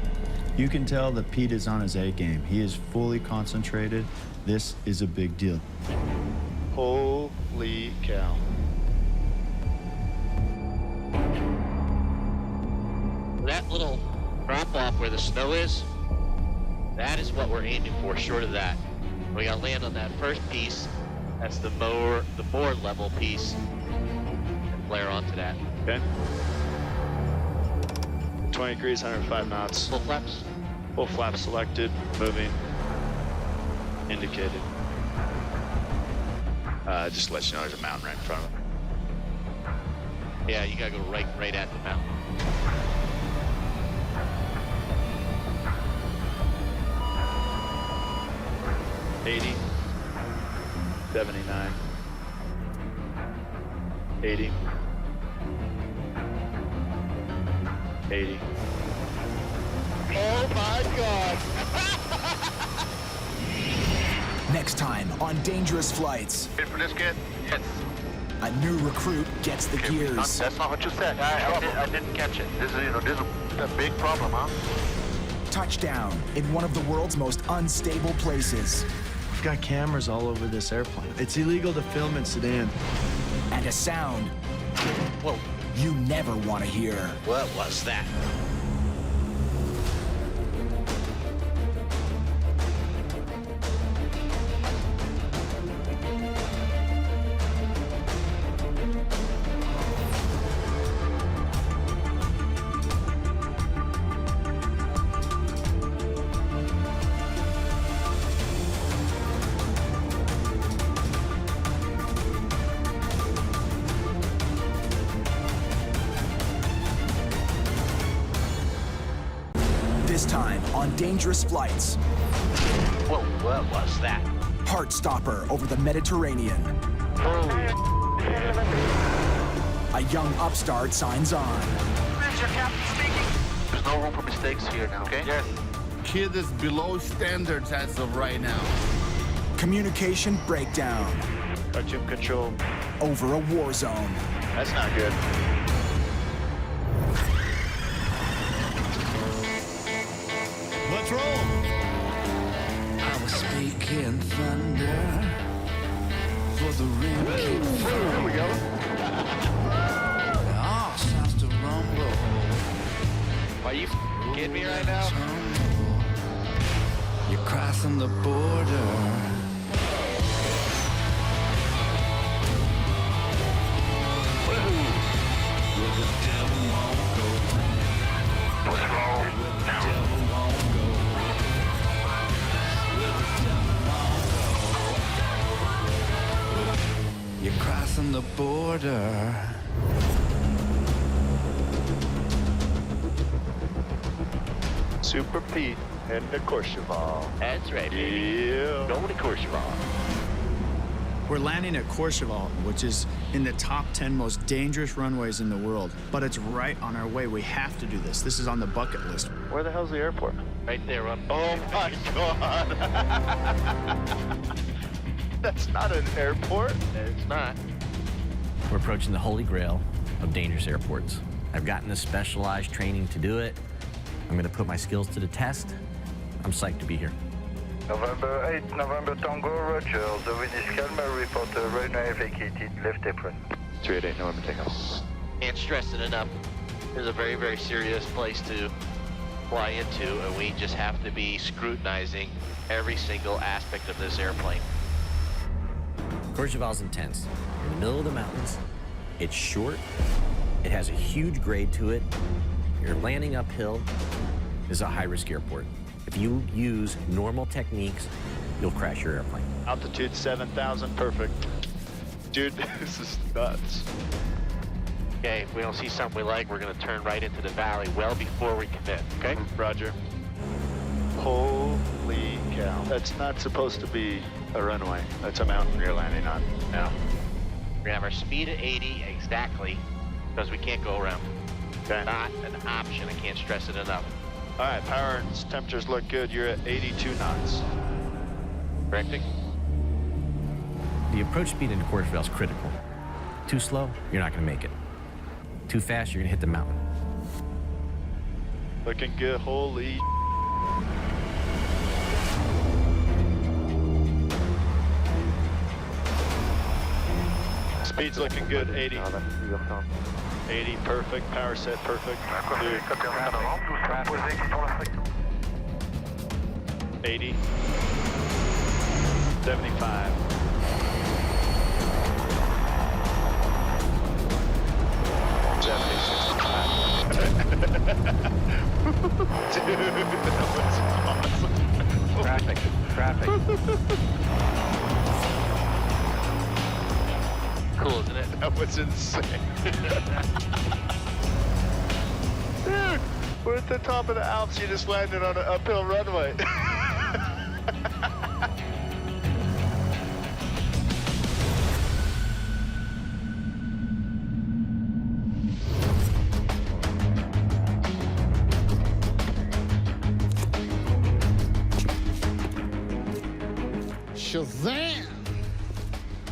You can tell that Pete is on his A game. He is fully concentrated. This is a big deal. Holy cow. That little drop off where the snow is, that is what we're aiming for, short of that. We gotta land on that first piece. That's the board level piece. And flare onto that. Okay. 20 degrees, 105 knots. Full flaps? Full flaps selected, moving, indicated. Just to let you know there's a mountain right in front of it. Yeah, you gotta go right at the mountain. $80, 79, 80, 80. Oh my God! Next time on Dangerous Flights. Ready for this, kid? Yes. A new recruit gets the gears. That's not what you said. I didn't catch it. This is a big problem, huh? Touchdown in one of the world's most unstable places. We've got cameras all over this airplane. It's illegal to film in Sudan. And a sound Whoa. you never want to hear. What was that? This time on Dangerous Flights. Whoa, what was that? Heartstopper over the Mediterranean. A young upstart signs on. This is your captain speaking. There's no room for mistakes here now, okay? Yes. Kid is below standards as of right now. Communication breakdown Cartoon control. over a war zone. That's not good. Let's roll. I was speaking thunder for the rain. Here we go. All sounds to rumble. Are you kidding me right now? You're crossing the border. Where the devil won't go. What's wrong? Where the devil won't go. Where the devil won't go. You're crossing the border. Super Pete and the Courchevel. That's right, baby. Yeah. Going to Courchevel. We're landing at Courchevel, which is in the top 10 most dangerous runways in the world. But it's right on our way. We have to do this. This is on the bucket list. Where the hell's the airport? Right there, run. Oh my God. That's not an airport. It's not. We're approaching the holy grail of dangerous airports. I've gotten the specialized training to do it. I'm going to put my skills to the test. I'm psyched to be here. November 8, November Tango, Roger. The wind is calm. Report Reunite vacated. Left apron. 388 November takeoff. Can't stress it enough. It's a very, very serious place to fly into, and we just have to be scrutinizing every single aspect of this airplane. Courchevel's intense. You're in the middle of the mountains. It's short. It has a huge grade to it. You're landing uphill. This is a high-risk airport. If you use normal techniques, you'll crash your airplane. Altitude 7,000, perfect. Dude, this is nuts. Okay, if we don't see something we like, we're going to turn right into the valley well before we commit, okay? Roger. Holy cow. That's not supposed to be a runway. That's a mountain you're landing on now. We're going to have our speed at 80 exactly, because we can't go around. Okay. Not an option. I can't stress it enough. All right, power and temperatures look good. You're at 82 knots. Correcting? The approach speed into Courchevel is critical. Too slow, you're not going to make it. Too fast, you're going to hit the mountain. Looking good. Holy. Speed's looking good. 80. 80, perfect. Power set, perfect. Dude. 80. 75. Dude, that was awesome. Traffic. cool, isn't it? That was insane. Dude, we're at the top of the Alps. You just landed on an uphill runway. Shazam!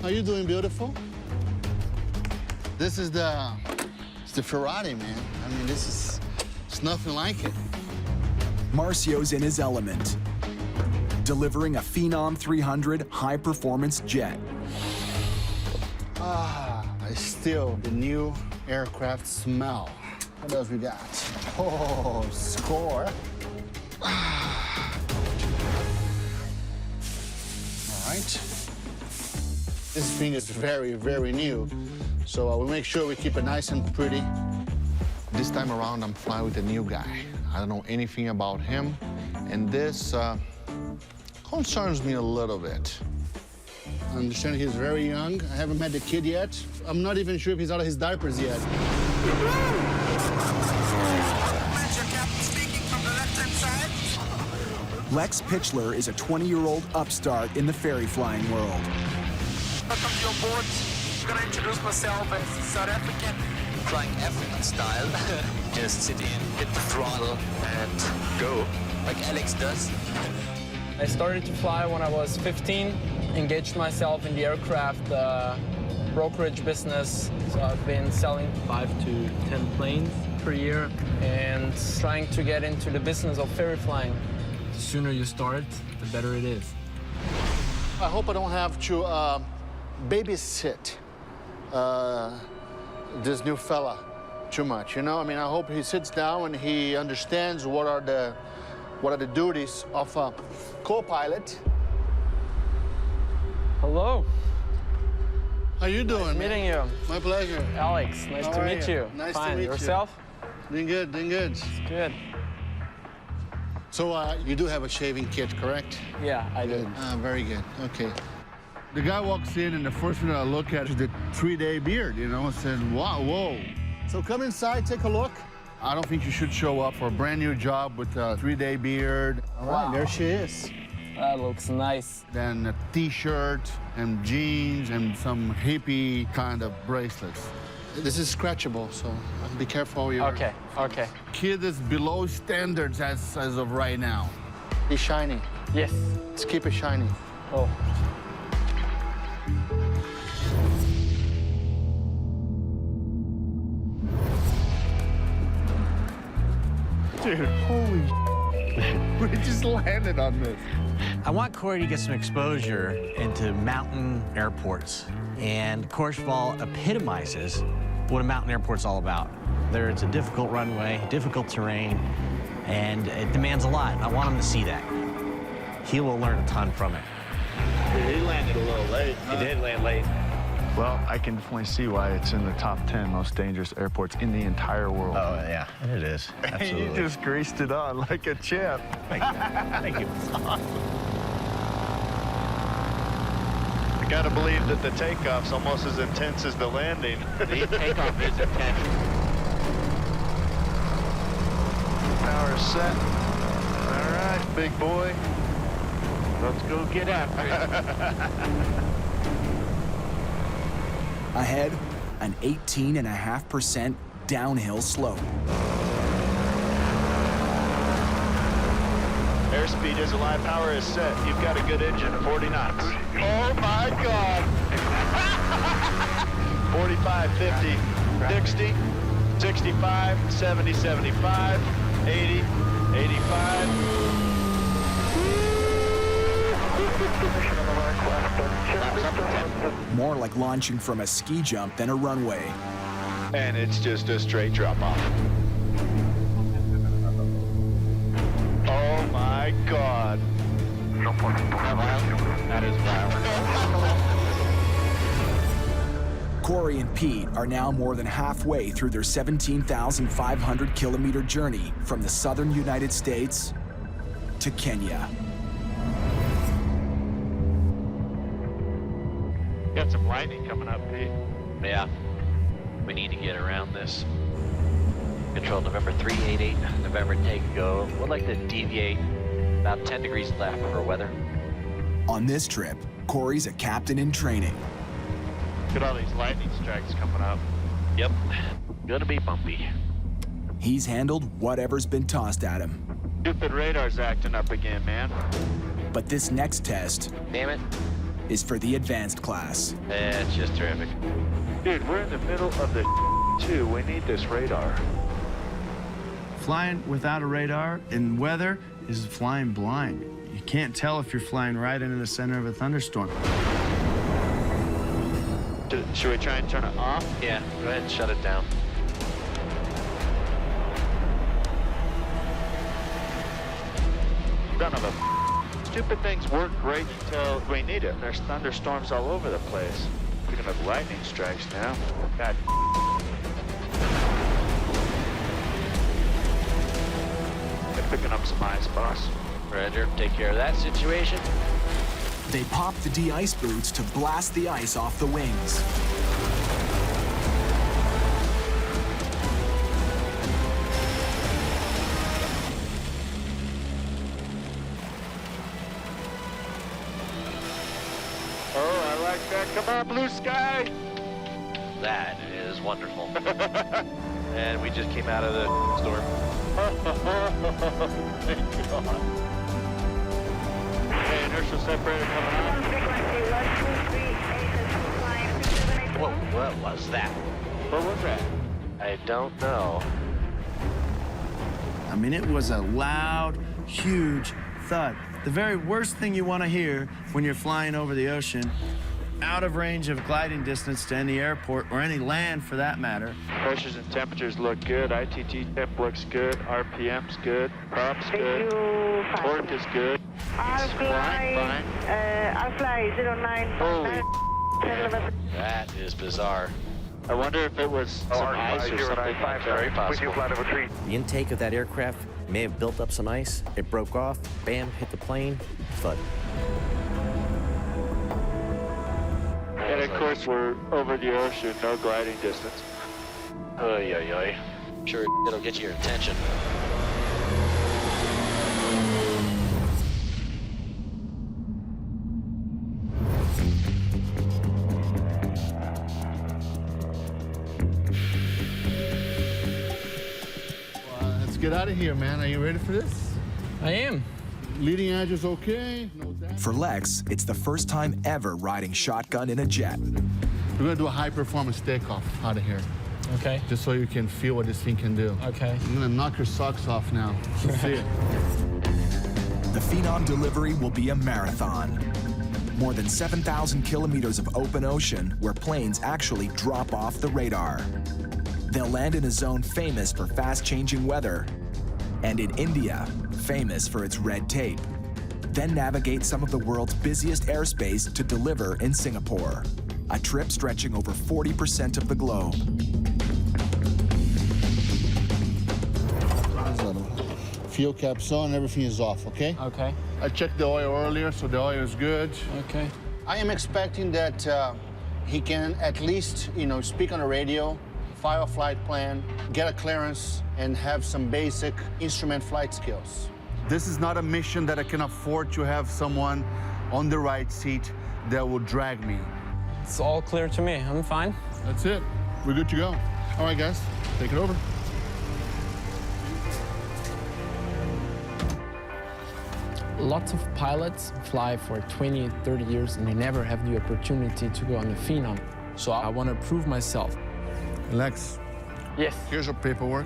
How you doing, beautiful? This is it's the Ferrari, man. I mean, it's nothing like it. Marcio's in his element, delivering a Phenom 300 high-performance jet. I still the new aircraft smell. What else we got? Oh, score. All right. This thing is very, very new. So we'll make sure we keep it nice and pretty. This time around, I'm flying with a new guy. I don't know anything about him. And this concerns me a little bit. I understand he's very young. I haven't met the kid yet. I'm not even sure if he's out of his diapers yet. Lex Pitchler is a 20-year-old upstart in the ferry flying world. Welcome to your board. I'm gonna introduce myself as South African. Flying African style. Just sit in, hit the throttle, and go, like Alex does. I started to fly when I was 15, engaged myself in the aircraft brokerage business. So I've been selling 5 to 10 planes per year and trying to get into the business of ferry flying. The sooner you start, the better it is. I hope I don't have to babysit this new fella too much, you know? I mean, I hope he sits down and he understands what are the duties of a co-pilot. Hello. How you doing? Nice meeting you. My pleasure. Alex, nice to meet you. Nice Fine. to meet Yourself? you. Doing good, doing good. Good. So you do have a shaving kit, correct? Yeah, I do. Very good, okay. The guy walks in and the first thing I look at is the 3-day beard, you know, and said, wow, whoa. So come inside, take a look. I don't think you should show up for a brand new job with a 3-day beard. All right, there she is. That looks nice. Then a t-shirt and jeans and some hippie kind of bracelets. This is scratchable, so be careful. Okay, okay. Kid is below standards as of right now. He's shiny. Yes. Let's keep it shiny. Oh. Dude, holy we just landed on this. I want Corey to get some exposure into mountain airports. And Courchevel epitomizes what a mountain airport's all about. It's a difficult runway, difficult terrain, and it demands a lot. I want him to see that. He will learn a ton from it. He landed a little late. He did land late. Well, I can definitely see why it's in the top 10 most dangerous airports in the entire world. Oh, yeah, it is. Absolutely. You just greased it on like a champ. Thank you. Thank you. I gotta believe that the takeoff's almost as intense as the landing. The takeoff is intense. Power set. All right, big boy. Let's go get after it. Ahead, an 18.5% downhill slope. Airspeed is alive, power is set. You've got a good engine, 40 knots. Oh my God. 45, 50, 60, 65, 70, 75, 80, 85. More like launching from a ski jump than a runway. And it's just a straight drop off. Oh my God. That is wild. Corey and Pete are now more than halfway through their 17,500 kilometer journey from the southern United States to Kenya. Got some lightning coming up, Pete. Yeah, we need to get around this. Control November 388, November take go. We'd like to deviate about 10 degrees left for weather. On this trip, Corey's a captain in training. Look at all these lightning strikes coming up. Yep, gonna be bumpy. He's handled whatever's been tossed at him. Stupid radar's acting up again, man. But this next test, Damn it. is for the advanced class. It's just terrific. Dude, we're in the middle of the too. We need this radar. Flying without a radar in weather is flying blind. You can't tell if you're flying right into the center of a thunderstorm. Should we try and turn it off? Yeah, go ahead and shut it down. None of them. Stupid things work great until we need it. There's thunderstorms all over the place. Picking up lightning strikes now. God. They're picking up some ice, boss. Roger, take care of that situation. They pop the de-ice boots to blast the ice off the wings. Oh, I like that. Come on, blue sky. That is wonderful. And we just came out of the storm. Thank God. Hey, inertial separator coming on. Whoa, what was that? What was that? I don't know. I mean, it was a loud, huge thud. The very worst thing you want to hear when you're flying over the ocean, out of range of gliding distance to any airport or any land for that matter. Pressures and temperatures look good. ITT temp looks good. RPM's good. Props good. Torque is good. It's flying fine. Fly 09. Holy that is bizarre. I wonder if it was some ice or something. Very possible. The intake of that aircraft may have built up some ice. It broke off, bam, hit the plane, thud. And of course, we're over the ocean, no gliding distance. Oy, oy, oy. Sure, it'll get your attention. Let's get out of here, man. Are you ready for this? I am. Leading edge is okay. No damage. For Lex, it's the first time ever riding shotgun in a jet. We're gonna do a high performance takeoff out of here. Okay. Just so you can feel what this thing can do. Okay. I'm gonna knock your socks off now. Let's see it. The Phenom delivery will be a marathon. More than 7,000 kilometers of open ocean where planes actually drop off the radar. They'll land in a zone famous for fast-changing weather, and in India, famous for its red tape. Then navigate some of the world's busiest airspace to deliver in Singapore, a trip stretching over 40% of the globe. Fuel cap's on, everything is off, okay? Okay. I checked the oil earlier, so the oil is good. Okay. I am expecting that he can at least, speak on the radio, file a flight plan, get a clearance, and have some basic instrument flight skills. This is not a mission that I can afford to have someone on the right seat that will drag me. It's all clear to me. I'm fine. That's it. We're good to go. All right, guys, take it over. Lots of pilots fly for 20, 30 years, and they never have the opportunity to go on the Phenom. So I want to prove myself. Lex. Yes. Here's your paperwork.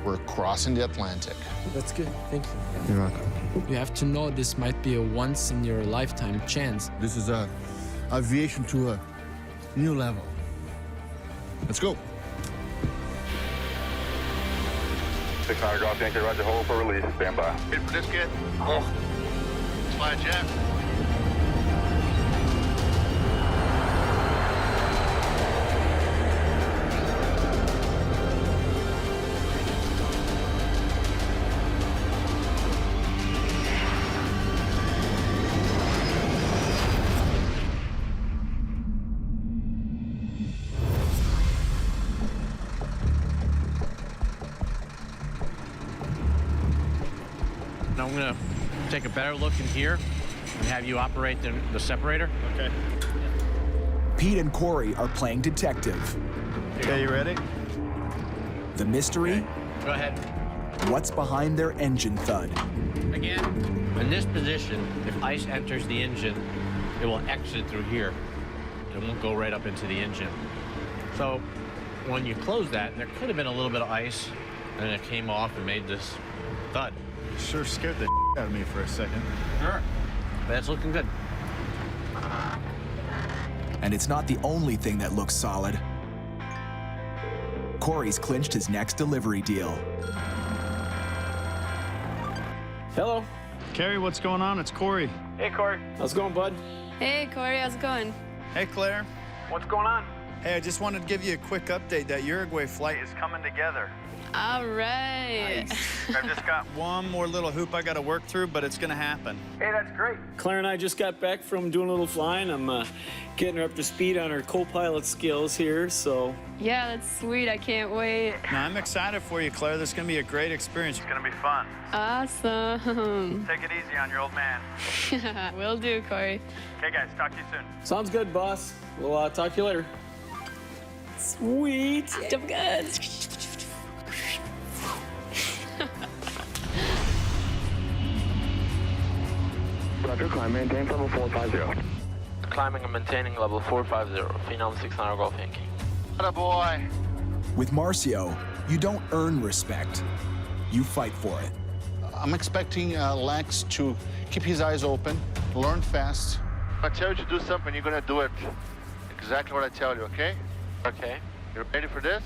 We're crossing the Atlantic. That's good. Thank you. You're welcome. You have to know this might be a once-in-your-lifetime chance. This is aviation to a new level. Let's go. 600 drop anchor, roger, hold for release, stand by. Ready for this kid? Oh. Let's fly a jet. I'm gonna take a better look in here and have you operate the separator. Okay. Pete and Corey are playing detective. Okay, you ready? The mystery? Okay. Go ahead. What's behind their engine thud? Again, in this position, if ice enters the engine, it will exit through here. It won't go right up into the engine. So when you close that, there could have been a little bit of ice, and it came off and made this thud. Sure scared the out of me for a second. Sure. That's looking good. And it's not the only thing that looks solid. Corey's clinched his next delivery deal. Hello. Carrie, what's going on? It's Corey. Hey, Corey. How's it going, bud? Hey, Corey, how's it going? Hey, Claire. What's going on? Hey, I just wanted to give you a quick update that Uruguay flight is coming together. All right. I've just got one more little hoop I got to work through, but it's going to happen. Hey, that's great. Claire and I just got back from doing a little flying. I'm getting her up to speed on her co-pilot skills here, so. Yeah, that's sweet. I can't wait. Now, I'm excited for you, Claire. This is going to be a great experience. It's going to be fun. Awesome. Take it easy on your old man. Will do, Corey. Okay, guys, talk to you soon. Sounds good, boss. We'll talk to you later. Sweet. Jump good. Roger, climb, maintain level 450. Climbing and maintaining level 450. Phenom 600 Golf Yankee. Attaboy. With Marcio, you don't earn respect. You fight for it. I'm expecting Lex to keep his eyes open, learn fast. I tell you to do something, you're gonna do it exactly what I tell you, okay? Okay. You ready for this?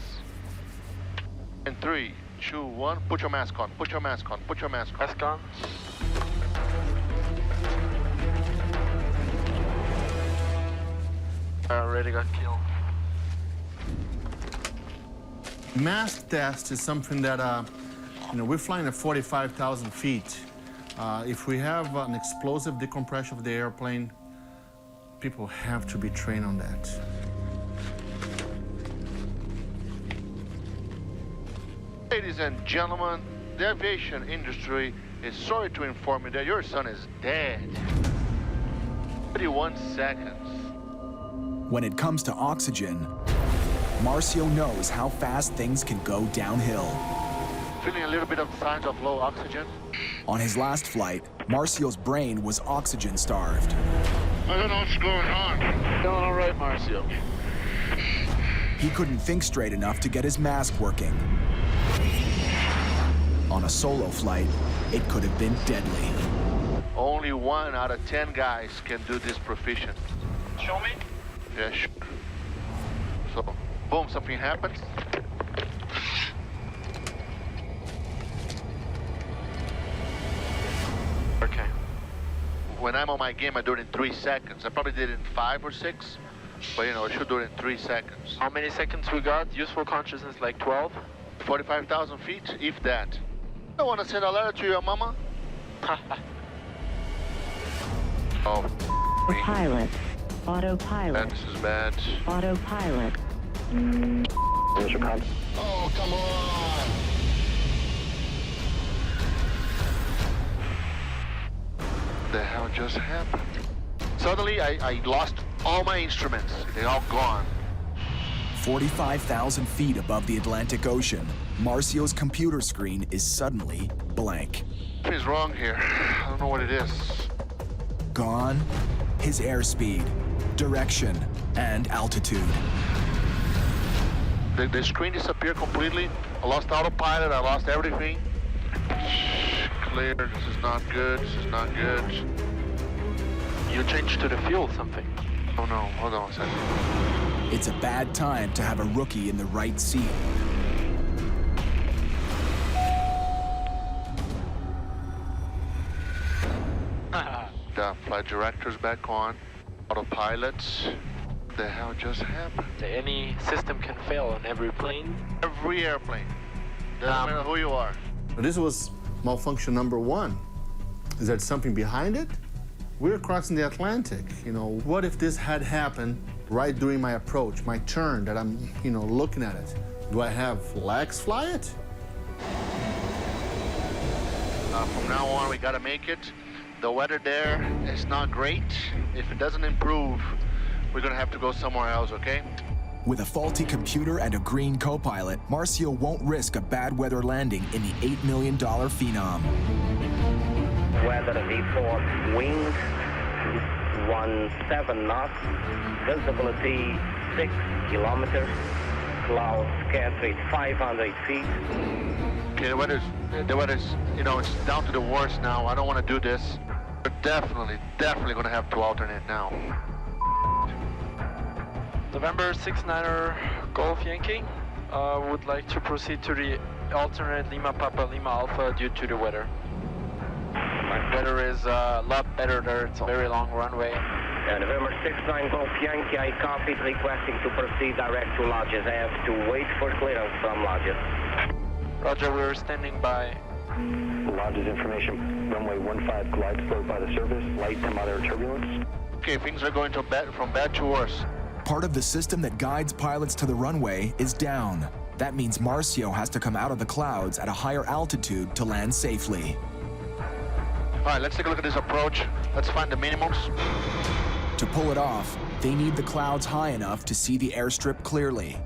In 3, 2, 1, put your mask on, put your mask on, put your mask on. Mask on. I already got killed. Mask test is something that, we're flying at 45,000 feet. If we have an explosive decompression of the airplane, people have to be trained on that. Ladies and gentlemen, the aviation industry is sorry to inform you that your son is dead. 31 seconds. When it comes to oxygen, Marcio knows how fast things can go downhill. Feeling a little bit of signs of low oxygen? On his last flight, Marcio's brain was oxygen starved. I don't know what's going on. Feeling all right, Marcio. He couldn't think straight enough to get his mask working. On a solo flight, it could have been deadly. Only 1 out of 10 guys can do this proficient. Show me. Yeah, sure. So, boom, something happens. Okay. When I'm on my game, I do it in 3 seconds. I probably did it in 5 or 6, but I should do it in 3 seconds. How many seconds we got? Useful consciousness like 12? 45,000 feet, if that. I want to send a letter to your mama. Oh. Pilot. Autopilot. This is bad. Autopilot. Oh, come on! What the hell just happened? Suddenly, I lost all my instruments. They're all gone. 45,000 feet above the Atlantic Ocean, Marcio's computer screen is suddenly blank. Something's wrong here. I don't know what it is. Gone, his airspeed, direction, and altitude. The screen disappeared completely. I lost autopilot. I lost everything. Clear. This is not good. This is not good. You changed to the fuel something. Oh no, hold on a second. It's a bad time to have a rookie in the right seat. The flight director's back on. Autopilot. What the hell just happened? Any system can fail on every plane. Every airplane. Doesn't matter who you are. This was malfunction number 1. Is there something behind it? We're crossing the Atlantic. What if this had happened right during my approach, my turn that I'm, looking at it? Do I have Lex fly it? From now on, we gotta make it. The weather there is not great. If it doesn't improve, we're gonna have to go somewhere else, okay? With a faulty computer and a green co-pilot, Marcio won't risk a bad weather landing in the $8 million Phenom. Weather report, wind 17 knots, visibility 6 kilometers, clouds scattered 500 feet. Okay, the weather's, you know, it's down to the worst now. I don't want to do this. We're definitely gonna have to alternate now. November 69er Golf Yankee, would like to proceed to the alternate Lima Papa Lima Alpha due to the weather. Weather is a lot better there, it's a very long runway. November 69 Golf Yankee, I copied, requesting to proceed direct to lodges. I have to wait for clearance from lodges. Roger, we're standing by. Lodges information, runway 15 glide slowed by the service, light to moderate turbulence. Okay, things are going from bad to worse. Part of the system that guides pilots to the runway is down. That means Marcio has to come out of the clouds at a higher altitude to land safely. All right, let's take a look at this approach. Let's find the minimums. To pull it off, they need the clouds high enough to see the airstrip clearly.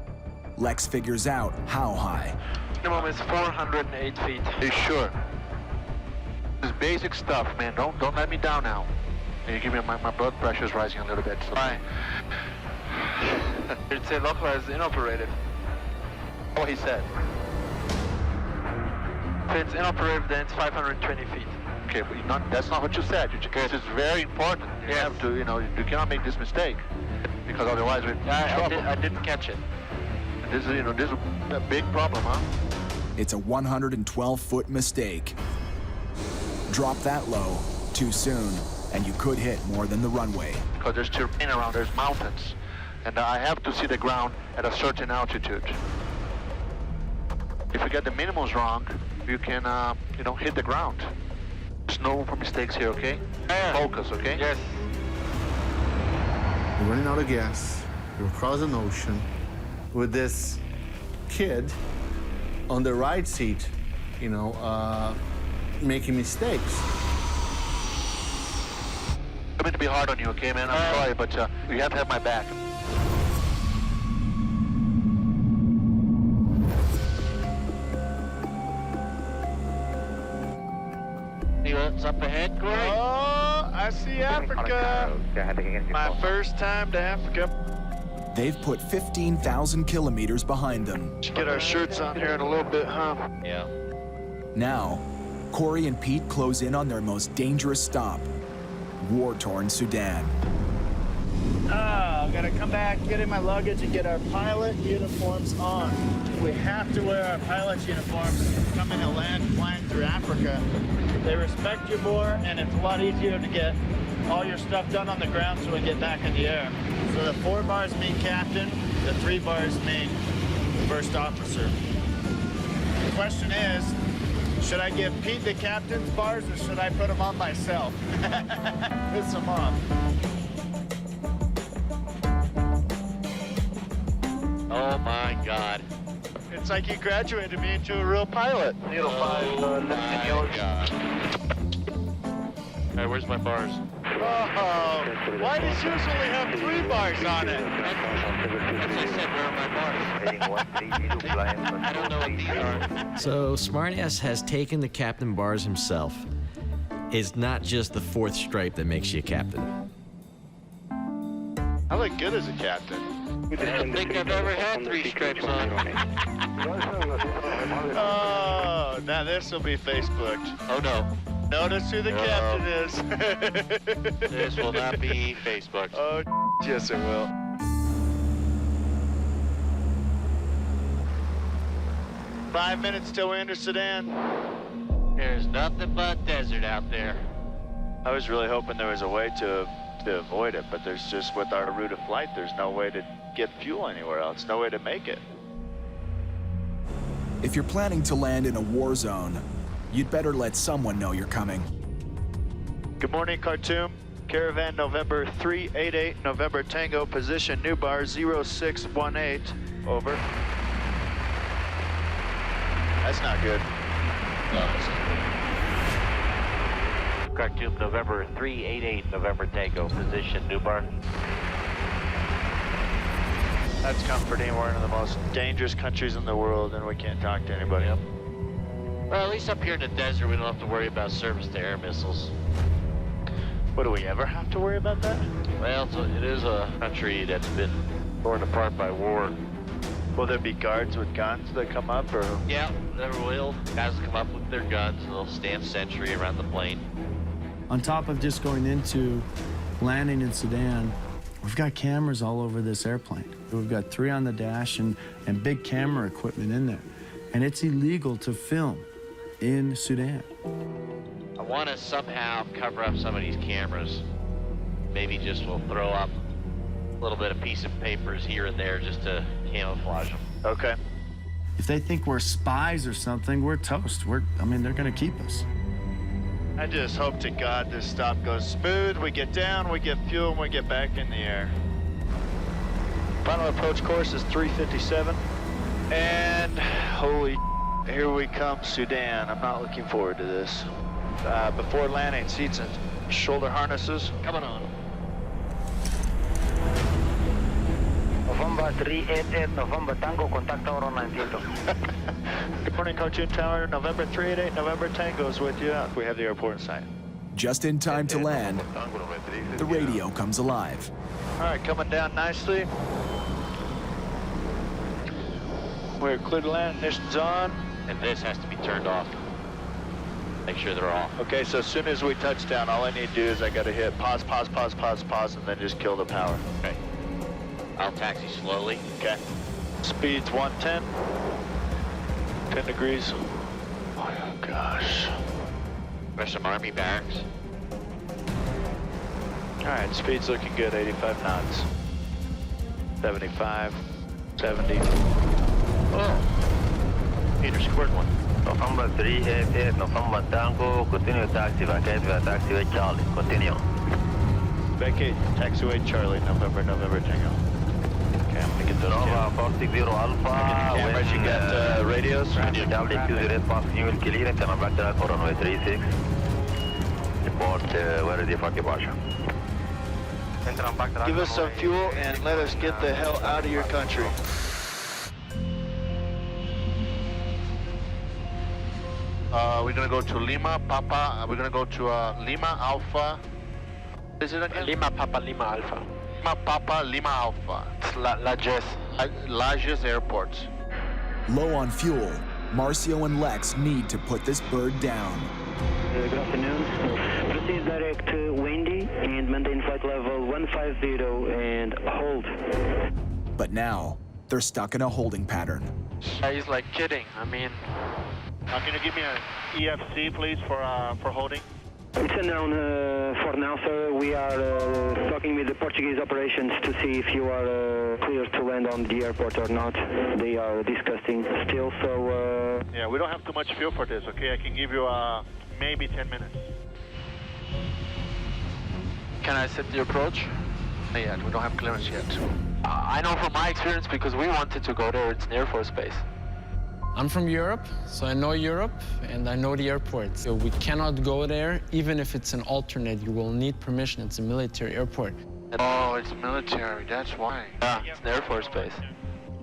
Lex figures out how high. Minimum is 408 feet. Are you sure? This is basic stuff, man. Don't let me down now. And you give me my blood pressure is rising a little bit. So. Right. You'd say local is inoperative. What he said. If it's inoperative, then it's 520 feet. Okay, but that's not what you said. This is very important. You have to, you cannot make this mistake because otherwise we're in trouble. I didn't catch it. And this is a big problem, huh? It's a 112-foot mistake. Drop that low too soon, and you could hit more than the runway. Because there's terrain around, there's mountains, and I have to see the ground at a certain altitude. If you get the minimums wrong, you can, hit the ground. There's no room for mistakes here, okay? Focus, okay? Yes. We're running out of gas. We're across an ocean with this kid on the right seat, making mistakes. I mean to be hard on you, okay, man? I'm sorry, but you have to have my back. What's up ahead, Corey? Oh, I see Africa. My first time to Africa. They've put 15,000 kilometers behind them. Should get our shirts on here in a little bit, huh? Yeah. Now, Corey and Pete close in on their most dangerous stop, war-torn Sudan. I've got to come back, get in my luggage, and get our pilot uniforms on. We have to wear our pilot's uniforms coming to land flying through Africa. They respect you more, and it's a lot easier to get all your stuff done on the ground so we get back in the air. So the 4 bars mean captain, the 3 bars mean first officer. The question is, should I give Pete the captain's bars or should I put them on myself? Piss them off. Oh my God. It's like you graduated me into a real pilot. Oh my God. Hey, where's my bars? Oh, why does yours only have 3 bars on it? As I said, where are my bars? I don't know what these are. So Smartass has taken the captain bars himself. It's not just the 4th stripe that makes you a captain. I look good as a captain. I don't think I've ever had 3 stripes on. Oh, now this will be Facebooked. Oh no. Notice who the captain is. This will not be Facebooked. Oh, yes it will. Five minutes till we're in Sudan. There's nothing but desert out there. I was really hoping there was a way to avoid it, but there's just, with our route of flight, there's no way to get fuel anywhere else, no way to make it. If you're planning to land in a war zone, you'd better let someone know you're coming. Good morning, Khartoum. Caravan November 388, November Tango, position new bar 0618. Over. That's not good. Khartoum, November 388, November Tango, position Nubar. That's comforting. We're in the most dangerous countries in the world and we can't talk to anybody. Yep. Well, at least up here in the desert, we don't have to worry about service to air missiles. What, do we ever have to worry about that? Well, it is a country that's been torn apart by war. Will there be guards with guns that come up, or? Yeah, there will. Guys come up with their guns and they'll stand sentry around the plane. On top of just going into landing in Sudan, we've got cameras all over this airplane. We've got 3 on the dash and big camera equipment in there. And it's illegal to film in Sudan. I want to somehow cover up some of these cameras. Maybe just we'll throw up a little bit of piece of papers here and there just to camouflage them. Okay. If they think we're spies or something, we're toast. They're gonna keep us. I just hope to God this stop goes smooth. We get down, we get fuel, and we get back in the air. Final approach course is 357. And holy here we come, Sudan. I'm not looking forward to this. Before landing, seats and shoulder harnesses. Coming on. November 388, November Tango, contact tower on 19. Good morning, Khartoum Tower. November 388, November Tango's with you. We have the airport in sight. Just in time to land, the radio comes alive. All right, coming down nicely. We're clear to land, ignition's on. And this has to be turned off. Make sure they're off. Okay, so as soon as we touch down, all I need to do is I gotta hit pause, and then just kill the power. Okay. I'll taxi slowly. Okay. Speed's 110. 10 degrees. Oh gosh. There's some Army barracks. All right, speed's looking good, 85 knots. 75, 70. Oh, Peter scored one. November 388, November Tango, continue taxiway Charlie, continue. Vacate, taxiway Charlie, November Tango. Okay, I'm gonna get those Nova 460 Alpha. Cameras, you got radios? WQ0 passing fuel clearance and I'm back to for runway 36. Report where is the Faki Basha? Give us some fuel and let us get the hell out of your country. We're gonna go to Lima, Papa. We're gonna go to Lima Alpha. Is it again? Lima, Papa, Lima, Alpha. Lima, Papa, Lima Alpha. It's Lajes. Lajes Airport. Low on fuel, Marcio and Lex need to put this bird down. Good afternoon. Proceed direct to Wendy and maintain flight level 150 and hold. But now, they're stuck in a holding pattern. He's like kidding. I mean, Can you give me an EFC, please, for holding? It's a known for now, sir. We are talking with the Portuguese operations to see if you are clear to land on the airport or not. They are discussing still, so... Yeah, we don't have too much fuel for this, okay? I can give you maybe 10 minutes. can I set the approach? Not yet. We don't have clearance yet. I know from my experience because we wanted to go there. It's an Air Force base. I'm from Europe, so I know Europe and I know the airport. So we cannot go there, even if it's an alternate. You will need permission. It's a military airport. Oh, it's military. That's why. Yeah, it's an Air Force base.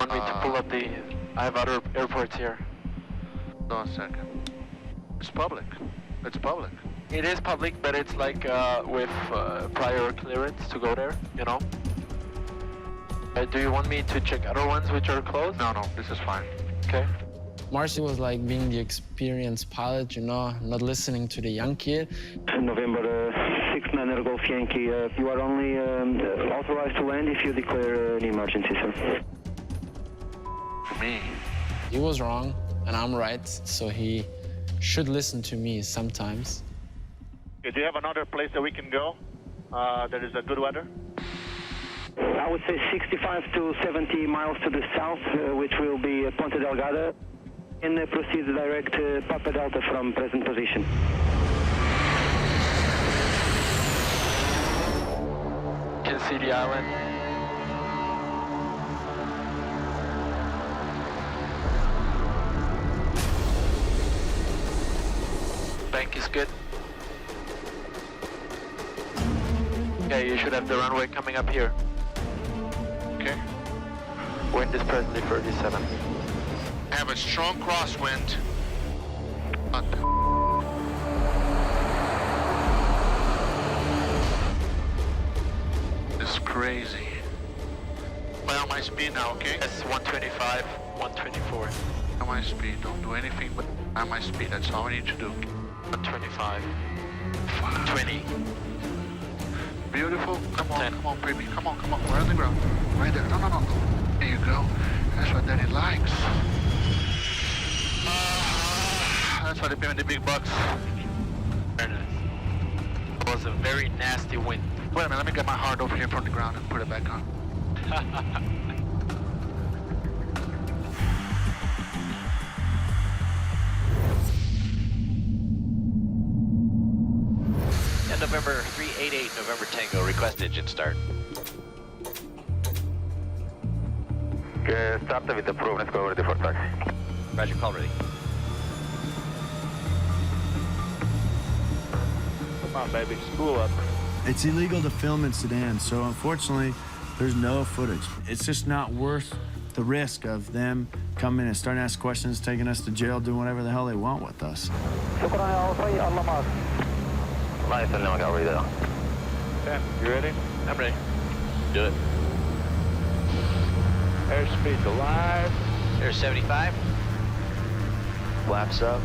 Want me to pull up the... I have other airports here. Hold on a second. It's public. It's public. It is public, but it's like with prior clearance to go there, you know? Do you want me to check other ones which are closed? No, this is fine. Okay. Marcy was like being the experienced pilot, you know, not listening to the young kid. November 69 Golf Yankee, you are only authorized to land if you declare an emergency, sir. For me. He was wrong, and I'm right, so he should listen to me sometimes. Okay, do you have another place that we can go that is a good weather? I would say 65 to 70 miles to the south, which will be Ponte Delgado, and proceed direct to Papa Delta from present position. Can see the island. Bank is good. Okay, you should have the runway coming up here. Okay. Wind is presently 37. Have a strong crosswind. This is crazy. Play on my speed now, okay? That's 125, 124. On my speed, don't do anything but on my speed. That's all I need to do. 125. 20. Beautiful. Come on, come on, baby. Come on, come on. We're on the ground. Right there. No, no, no. There you go. That's what Daddy likes. That's why they pay me the big bucks. Very nice. It was a very nasty wind. Wait a minute, let me get my heart over here from the ground and put it back on. November 388, November Tango, request engine start. Start with the probe, let's go ready for taxi. Roger, call ready. Come on, baby, spool up. It's illegal to film in Sudan, so unfortunately, there's no footage. It's just not worth the risk of them coming and starting to ask questions, taking us to jail, doing whatever the hell they want with us. Nice, and now I got ready there. Okay, you ready? I'm ready. Do it. Airspeed alive. Air 75. Flaps up.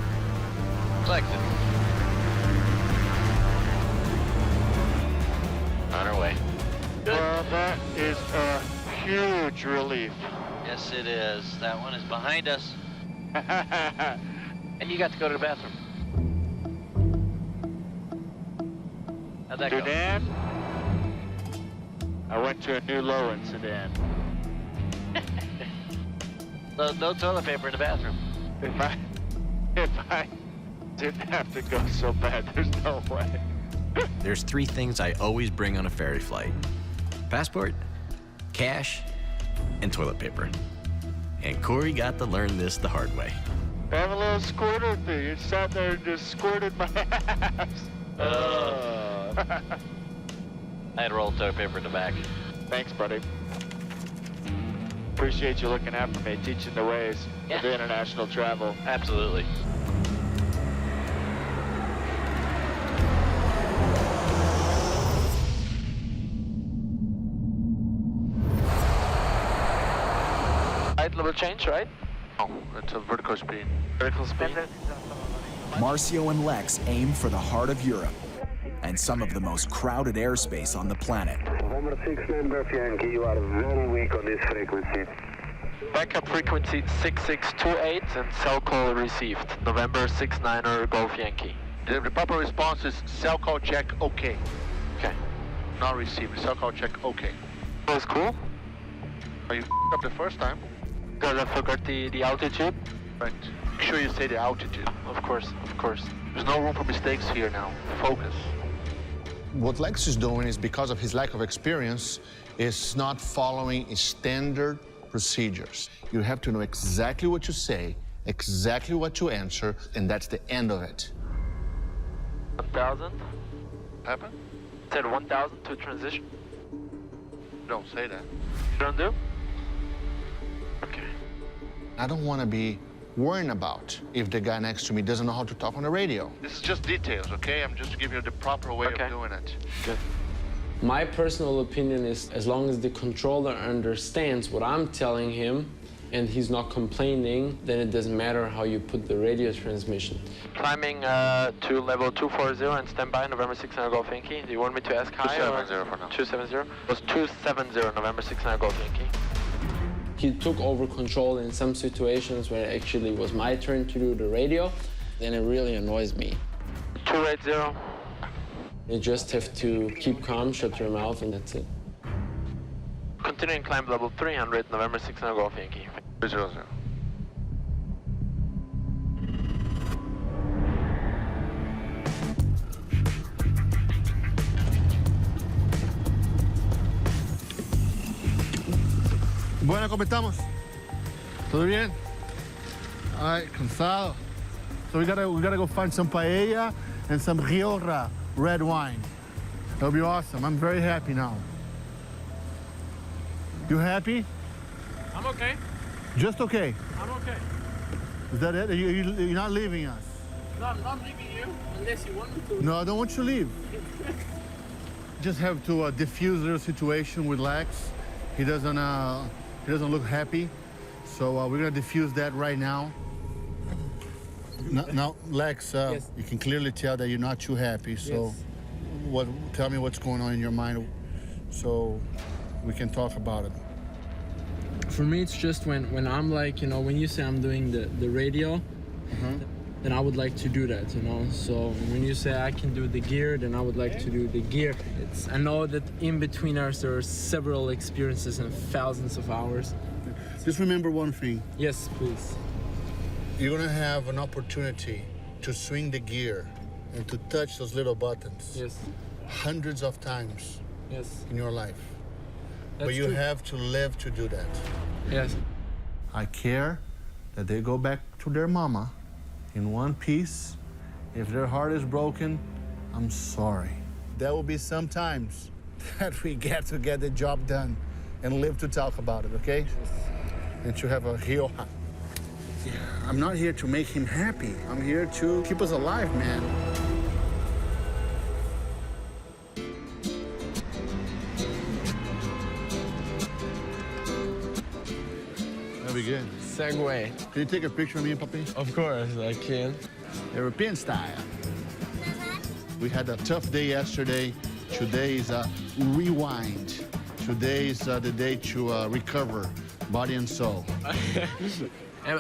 Selected. On our way. Good. Well, that is a huge relief. Yes, it is. That one is behind us. And you got to go to the bathroom. How'd that go? Sudan? I went to a new low in Sudan. No toilet paper in the bathroom. If I didn't have to go so bad, there's no way. There's 3 things I always bring on a ferry flight: passport, cash, and toilet paper. And Corey got to learn this the hard way. I have a little squirter thing. It sat there and just squirted my ass. I had rolled toilet paper in the back. Thanks, buddy. Appreciate you looking after me, teaching the ways of international travel. Absolutely. Height level change, right? Oh, it's a vertical speed. Vertical speed. Marcio and Lex aim for the heart of Europe and some of the most crowded airspace on the planet. November 69 Golf Yankee, you are very weak on this frequency. Backup frequency 6628 and cell call received. November 69er Golf Yankee. The proper response is cell call check okay. Okay. Not received. Cell call check okay. That was cool. Oh, you up the first time? Because I forgot the altitude. Right. Make sure you say the altitude. Of course, of course. There's no room for mistakes here now. Focus. What Lex is doing is, because of his lack of experience, is not following standard procedures. You have to know exactly what you say, exactly what you answer, and that's the end of it. 1,000? Happen? Said 1,000 to transition. Don't say that. You don't do? Okay. I don't want to be worrying about if the guy next to me doesn't know how to talk on the radio. This is just details, okay? I'm just giving you the proper way of doing it. Good. My personal opinion is, as long as the controller understands what I'm telling him and he's not complaining, then it doesn't matter how you put the radio transmission. Climbing to level 240 and stand by, November 69 Golf Yankee. Do you want me to ask high? 270 for now. 270? It was 270, November 69 Golf Yankee. He took over control in some situations where it actually was my turn to do the radio, then it really annoys me. 280. You just have to keep calm, shut your mouth, and that's it. Continuing climb level 300, November 69 Golf Yankee. 300. Bueno, ¿cómo estamos? ¿Todo bien? Ay, cansado. So we gotta go find some paella and some Rioja red wine. That'll be awesome. I'm very happy now. You happy? I'm okay. Just okay. I'm okay. Is that it? You're not leaving us? No, I'm not leaving you unless you want me to. No, I don't want you to leave. Just have to diffuse the situation with Lex. He doesn't look happy, so we're gonna diffuse that right now. Now, Lex, Yes. you can clearly tell that you're not too happy. So, Yes. tell me what's going on in your mind, so we can talk about it. For me, it's just when I'm like, when you say I'm doing the radio, then I would like to do that, So when you say I can do the gear, then I would like to do the gear. I know that in between us there are several experiences and thousands of hours. Just remember one thing. Yes, please. You're gonna have an opportunity to swing the gear and to touch those little buttons. Yes. Hundreds of times. Yes. In your life. But That's you true. have to live to do that. Yes. I care that they go back to their mama in one piece. If their heart is broken, I'm sorry. There will be some times that we get to get the job done and live to talk about it, okay? And to have a real heart. Yeah, I'm not here to make him happy. I'm here to keep us alive, man. There we go. Segway. Can you take a picture of me and Papi? Of course, I can. European style. We had a tough day yesterday. Today is a rewind. Today is the day to recover body and soul.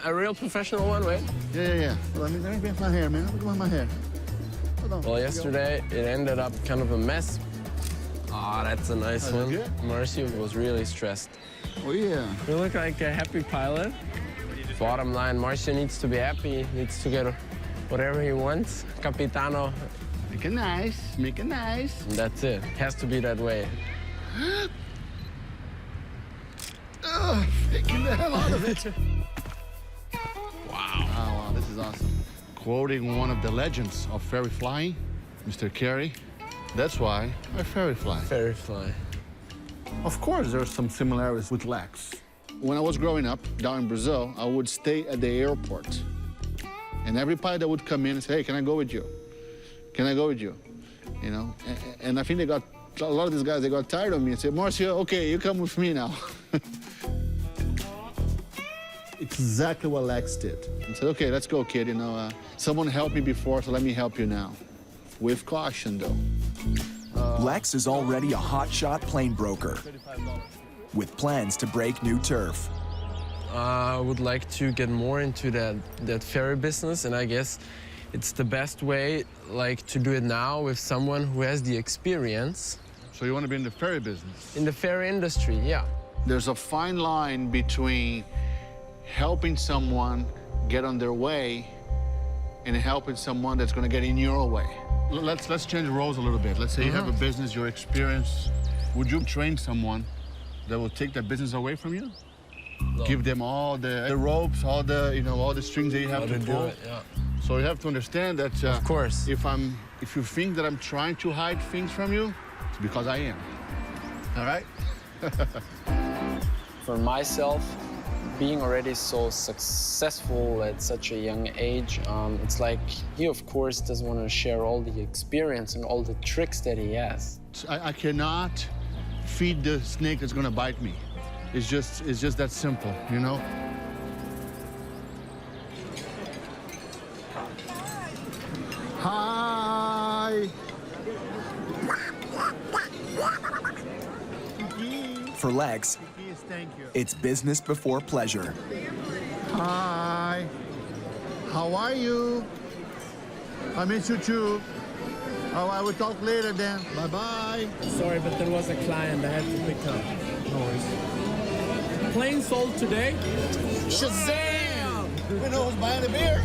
A real professional one, wait? Yeah. Let me get my hair, man. Look at my hair. Hold on. Well, yesterday it ended up kind of a mess. Oh, that's a nice That's one. good. Marcio was really stressed. Oh, yeah. You look like a happy pilot. Bottom line, Marcio needs to be happy, needs to get whatever he wants. Capitano. Make it nice, make it nice. And that's it. Has to be that way. Taking the hell out of it. Wow, this is awesome. Quoting one of the legends of ferry flying, Mr. Carey, that's why I ferry fly. Ferry fly. Of course, there are some similarities with Lex. When I was growing up down in Brazil, I would stay at the airport. And every pilot that would come in and say, hey, can I go with you? Can I go with you? And I think a lot of these guys, they got tired of me and said, Marcio, okay, you come with me now. Exactly what Lex did. He said, okay, let's go, kid. Someone helped me before, so let me help you now. With caution, though. Lex is already a hotshot plane broker with plans to break new turf. I would like to get more into that ferry business, and I guess it's the best way, to do it now with someone who has the experience. So you want to be in the ferry business? In the ferry industry, yeah. There's a fine line between helping someone get on their way and helping someone that's going to get in your way. Let's change the roles a little bit. Let's say you have a business, your experience. Would you train someone that will take that business away from you? No. Give them all the ropes, all the strings that you have to pull. Do it, yeah. So you have to understand that. Of course. If you think that I'm trying to hide things from you, it's because I am. All right. For myself, being already so successful at such a young age, it's like he, of course, doesn't want to share all the experience and all the tricks that he has. I cannot feed the snake that's going to bite me. It's just that simple, Hi. For Lex, it's business before pleasure. Hi. How are you? I miss you too. Oh, I will talk later then. Bye-bye. Sorry, but there was a client I had to pick up. No worries. Plane sold today. Shazam! We know who's buying the beer.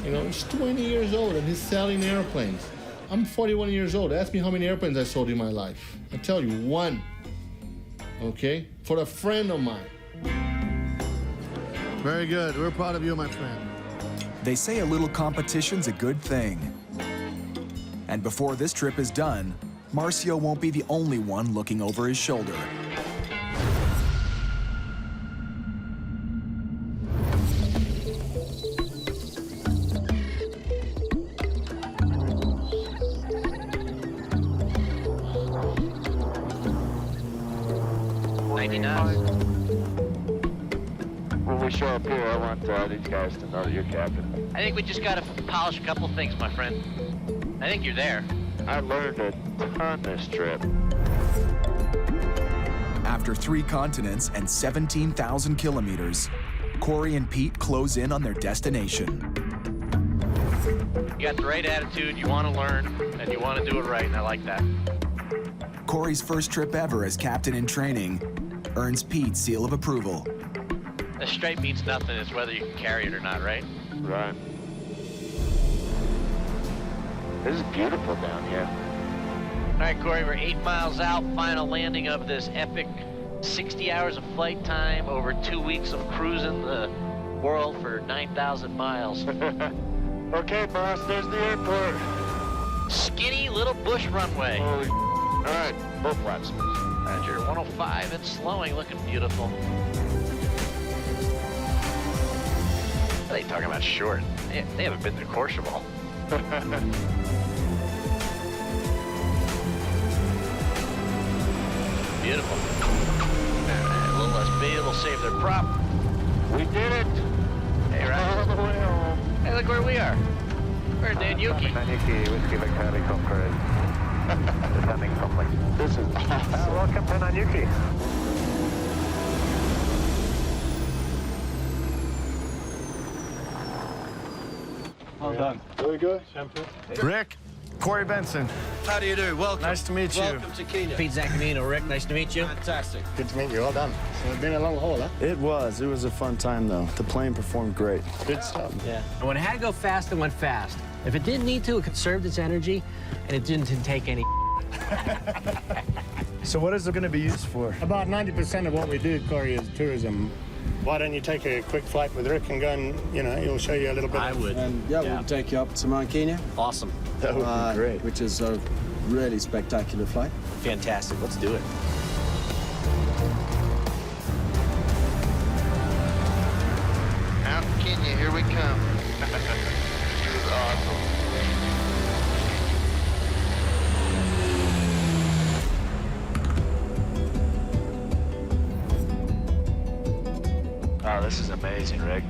He's 20 years old and he's selling airplanes. I'm 41 years old. Ask me how many airplanes I sold in my life. I tell you, one. Okay? For a friend of mine. Very good. We're proud of you, my friend. They say a little competition's a good thing. And before this trip is done, Marcio won't be the only one looking over his shoulder. When we show up here, I want these guys to know that you're captain. I think we just gotta polish a couple things, my friend. I think you're there. I learned a ton this trip. After 3 continents and 17,000 kilometers, Corey and Pete close in on their destination. You got the right attitude, you want to learn, and you want to do it right, and I like that. Corey's first trip ever as captain in training earns Pete's seal of approval. The stripe means nothing, it's whether you can carry it or not, right? Right. This is beautiful down here. All right, Corey, we're 8 miles out, final landing of this epic 60 hours of flight time, over 2 weeks of cruising the world for 9,000 miles. Okay, boss, there's the airport. Skinny little bush runway. Holy all right, both flaps. Roger, 105, it's slowing, looking beautiful. What are they talking about short? They haven't been to Courchevel. Beautiful. A little less speed, it'll save their prop. We did it. Hey, right? All the way home. Hey, look where we are. We're in Nanyuki. Nanyuki, Whiskey Victor helicopter is descending promptly. This is awesome. Welcome to Nanyuki. Well done. Very good. Rick, Corey Benson. How do you do? Welcome. Nice to meet you. Welcome to Kenya. Pete Zaccanino, Rick, nice to meet you. Fantastic. Good to meet you. Well done. So it's been a long haul, huh? It was. It was a fun time, though. The plane performed great. Good stuff. Yeah. And when it had to go fast, it went fast. If it didn't need to, it conserved its energy, and it didn't take any. So what is it going to be used for? About 90% of what we do, Corey, is tourism. Why don't you take a quick flight with Rick and go and, he'll show you a little bit. I would. And we'll take you up to Mount Kenya. Awesome. That would be great. Which is a really spectacular flight. Fantastic. Let's do it. Mount Kenya, here we come. This is awesome. Oh, this is amazing, Rick.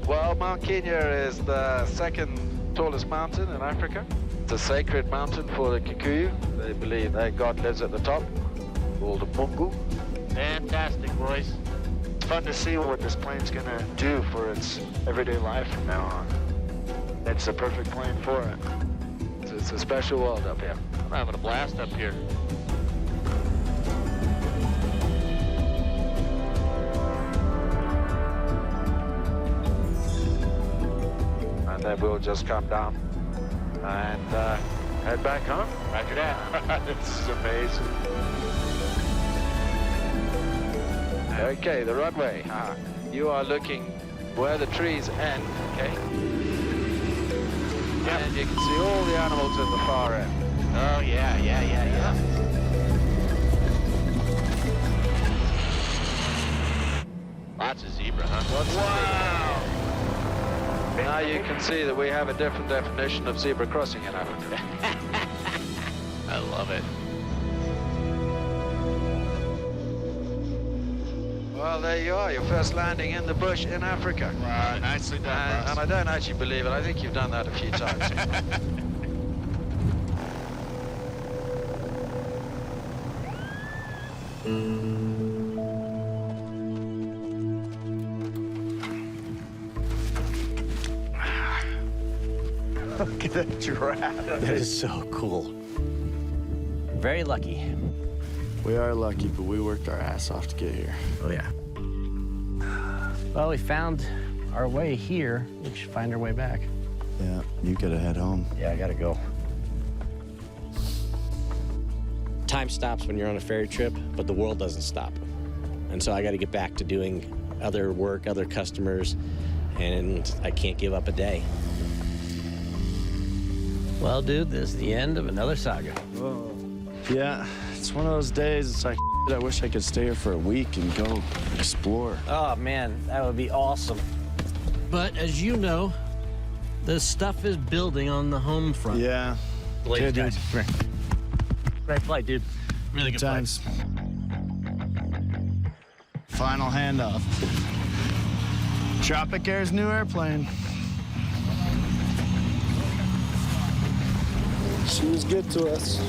Well, Mount Kenya is the second tallest mountain in Africa. It's a sacred mountain for the Kikuyu. They believe that God lives at the top, called the Mungu. Fantastic, boys. It's fun to see what this plane's gonna do for its everyday life from now on. It's the perfect plane for it. It's a special world up here. I'm having a blast up here. And then we'll just come down and head back home. Roger that. This is amazing. Okay, the runway. You are looking where the trees end, okay? Yep. And you can see all the animals at the far end. Oh, yeah. Lots of zebra, huh? Wow! Now you can see that we have a different definition of zebra crossing in Africa. I love it. Well, there you are, your first landing in the bush in Africa. Wow, nicely done, and I don't actually believe it. I think you've done that a few times. Look at that giraffe. That is so cool. Very lucky. We are lucky, but we worked our ass off to get here. Oh, yeah. Well, we found our way here. We should find our way back. Yeah, you gotta head home. Yeah, I gotta go. Time stops when you're on a ferry trip, but the world doesn't stop. And so I gotta get back to doing other work, other customers, and I can't give up a day. Well, dude, this is the end of another saga. Whoa. Yeah, it's one of those days. It's like, I wish I could stay here for a week and go explore. Oh, man, that would be awesome. But as you know, the stuff is building on the home front. Yeah. Ladies, Good, guys. Great flight, dude. Really good times. Final handoff. Tropic Air's new airplane. She was good to us.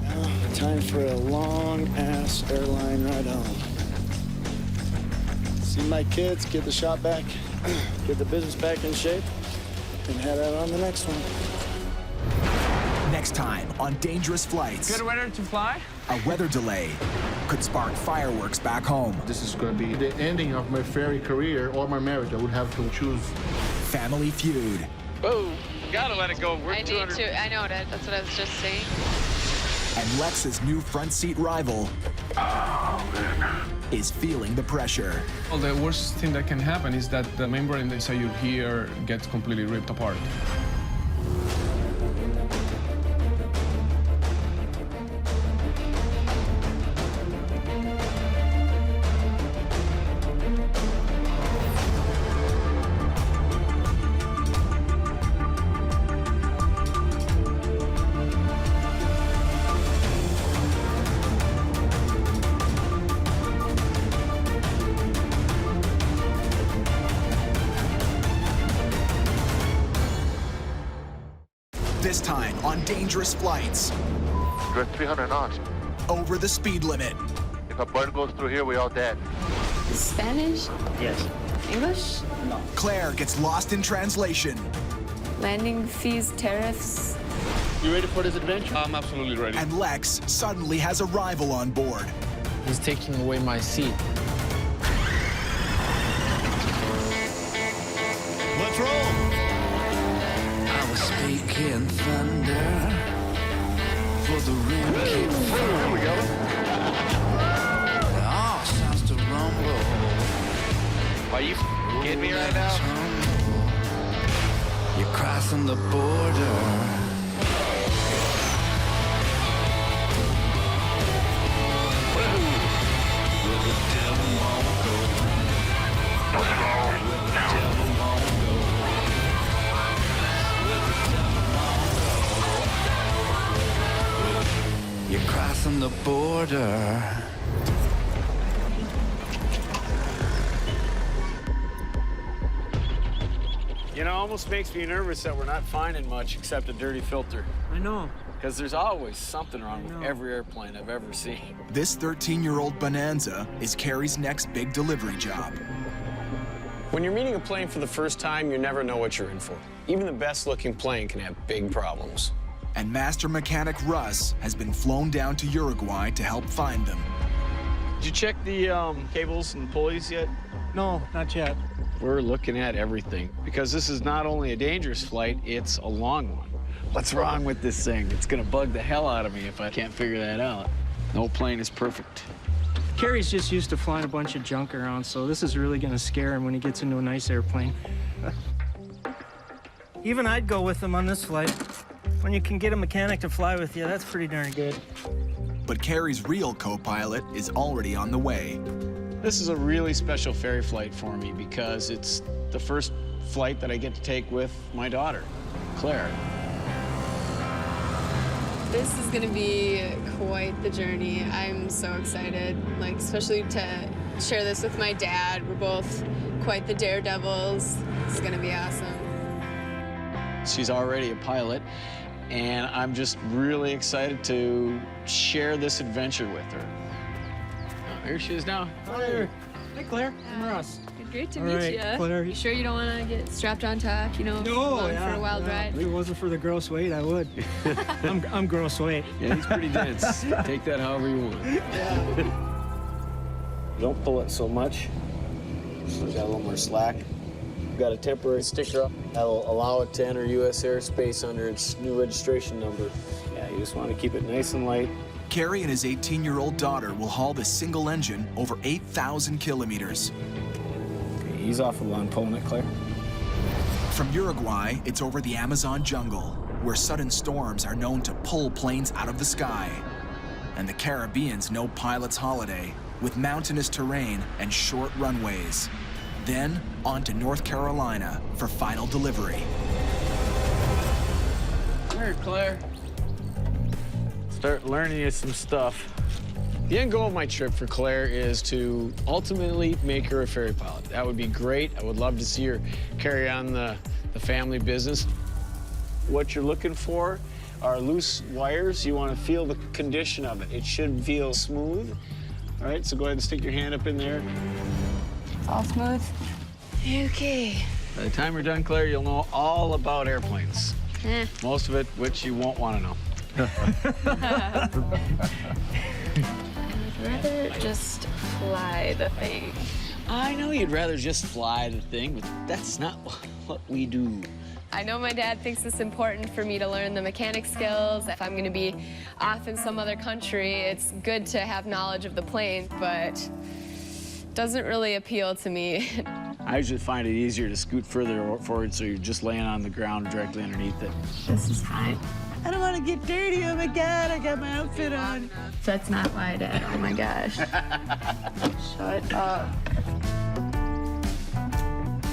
Now, time for a long-ass airline ride home. See my kids, get the shop back, get the business back in shape, and head out on the next one. Next time on Dangerous Flights. Good weather to fly? A weather delay could spark fireworks back home. This is going to be the ending of my ferry career or my marriage. I would have to choose. Family feud. Oh, gotta let it go. We're I need to. I know it. That's what I was just saying. And Lex's new front seat rival is feeling the pressure. Well, the worst thing that can happen is that the membrane inside your ear gets completely ripped apart. This time on Dangerous Flights. We're at 300 knots. Over the speed limit. If a bird goes through here, we all dead. Spanish? Yes. English? No. Claire gets lost in translation. Landing fees, tariffs. You ready for this adventure? I'm absolutely ready. And Lex suddenly has a rival on board. He's taking away my seat. Let's roll! I was speaking thunder for the rain keep falling. Here we go. All sounds to rumble. Are you kidding me right now? You're crossing the border. You're crossing the border. You know, it almost makes me nervous that we're not finding much except a dirty filter. I know. Because there's always something wrong with every airplane I've ever seen. This 13-year-old Bonanza is Carrie's next big delivery job. When you're meeting a plane for the first time, you never know what you're in for. Even the best-looking plane can have big problems. And master mechanic Russ has been flown down to Uruguay to help find them. Did you check the cables and pulleys yet? No, not yet. We're looking at everything because this is not only a dangerous flight, it's a long one. What's wrong with this thing? It's gonna bug the hell out of me if I can't figure that out. No plane is perfect. Carrie's just used to flying a bunch of junk around, so this is really gonna scare him when he gets into a nice airplane. Even I'd go with him on this flight. When you can get a mechanic to fly with you, that's pretty darn good. But Carrie's real co-pilot is already on the way. This is a really special ferry flight for me because it's the first flight that I get to take with my daughter, Claire. This is gonna be quite the journey. I'm so excited, like especially to share this with my dad. We're both quite the daredevils. It's gonna be awesome. She's already a pilot, and I'm just really excited to share this adventure with her. Oh, here she is now. Hi, Claire. I'm Russ. Great to All meet right, you. Claire. You sure you don't want to get strapped on top, you know, No, for a wild ride? If it wasn't for the gross weight, I would. I'm gross weight. Yeah, he's pretty dense. Take that however you want. Don't pull it so much. So got a little more slack. We've got a temporary sticker up that'll allow it to enter U.S. airspace under its new registration number. Yeah, you just want to keep it nice and light. Carrie and his 18-year-old daughter will haul this single engine over 8,000 kilometers. Okay, ease off a little on pulling it, Claire. From Uruguay, it's over the Amazon jungle, where sudden storms are known to pull planes out of the sky. And the Caribbean's no pilot's holiday, with mountainous terrain and short runways. Then, on to North Carolina for final delivery. Come here, Claire. Start learning you some stuff. The end goal of my trip for Claire is to ultimately make her a ferry pilot. That would be great. I would love to see her carry on the family business. What you're looking for are loose wires. You want to feel the condition of it. It should feel smooth. All right, so go ahead and stick your hand up in there. It's all smooth. Okay. By the time you're done, Claire, you'll know all about airplanes. Most of it, which you won't want to know. I'd rather just fly the thing. I know you'd rather just fly the thing, but that's not what we do. I know my dad thinks it's important for me to learn the mechanic skills. If I'm going to be off in some other country, it's good to have knowledge of the plane, but it doesn't really appeal to me. I usually find it easier to scoot further forward so you're just laying on the ground directly underneath it. This is high. I don't want to get dirty. Oh my God, I got my outfit on. That's not why, Dad. Oh my gosh. Shut up.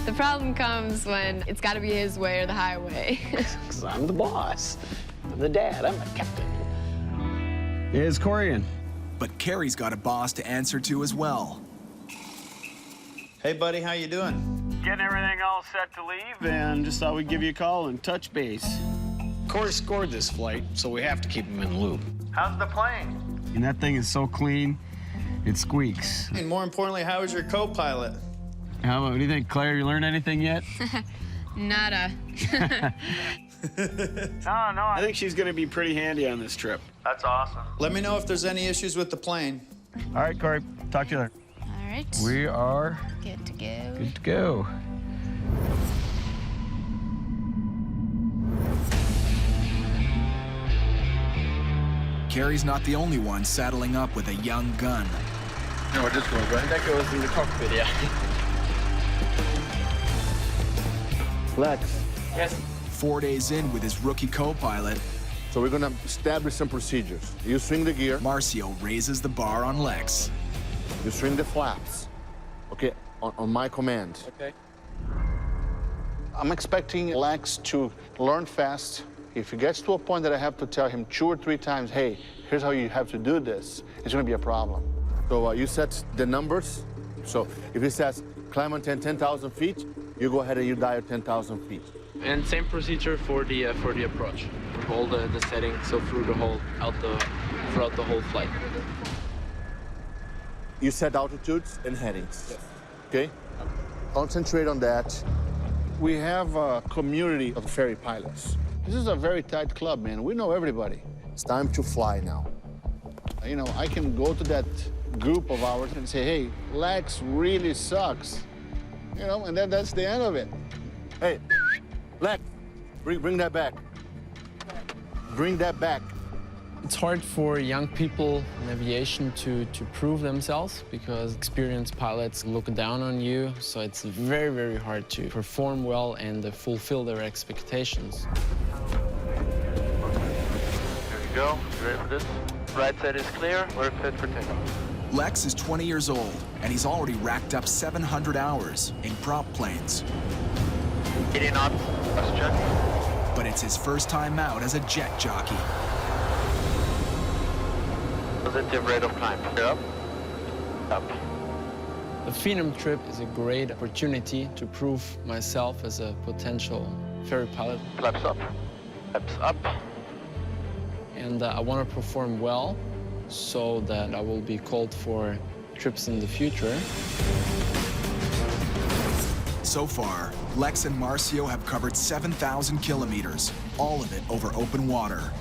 The problem comes when it's got to be his way or the highway. Because I'm the boss. I'm the dad. I'm the captain. Here's Corey in. But Carrie's got a boss to answer to as well. Hey, buddy, how you doing? Getting everything all set to leave, and just thought we'd give you a call and touch base. Corey scored this flight, so we have to keep him in the loop. How's the plane? And that thing is so clean, it squeaks. And more importantly, how is your co-pilot? What do you think, Claire? You learned anything yet? Nada. No, I think she's going to be pretty handy on this trip. That's awesome. Let me know if there's any issues with the plane. All right, Corey. Talk to you later. All right. We are good to go. Good to go. Carrie's not the only one saddling up with a young gun. You know where this goes, right? That goes in the cockpit, yeah. Lex. Yes. 4 days in with his rookie co-pilot, So we're gonna establish some procedures. You swing the gear. Marcio raises the bar on Lex. You swing the flaps. Okay, on my command. Okay. I'm expecting Lex to learn fast. If he gets to a point that I have to tell him 2 or 3 times, hey, here's how you have to do this, it's gonna be a problem. So you set the numbers. So if he says, climb on 10,000 feet, you go ahead and you dial 10,000 feet. And same procedure for the approach. Hold the setting so throughout the whole flight. You set altitudes and headings. Yes. Okay? Concentrate on that. We have a community of ferry pilots. This is a very tight club, man. We know everybody. It's time to fly now. You know, I can go to that group of ours and say, hey, Lex really sucks. You know, and then that's the end of it. Hey, Lex, bring that back. Bring that back. It's hard for young people in aviation to prove themselves because experienced pilots look down on you, so it's very, very hard to perform well and fulfill their expectations. Here we go. You ready for this? Right side is clear. We're fit for takeoff. Lex is 20 years old, and he's already racked up 700 hours in prop planes. 80 knots, question. But it's his first time out as a jet jockey. Positive rate of climb. Up. Up. The Phenom trip is a great opportunity to prove myself as a potential ferry pilot. Flaps up. Flaps up. And I want to perform well so that I will be called for trips in the future. So far, Lex and Marcio have covered 7,000 kilometers, all of it over open water.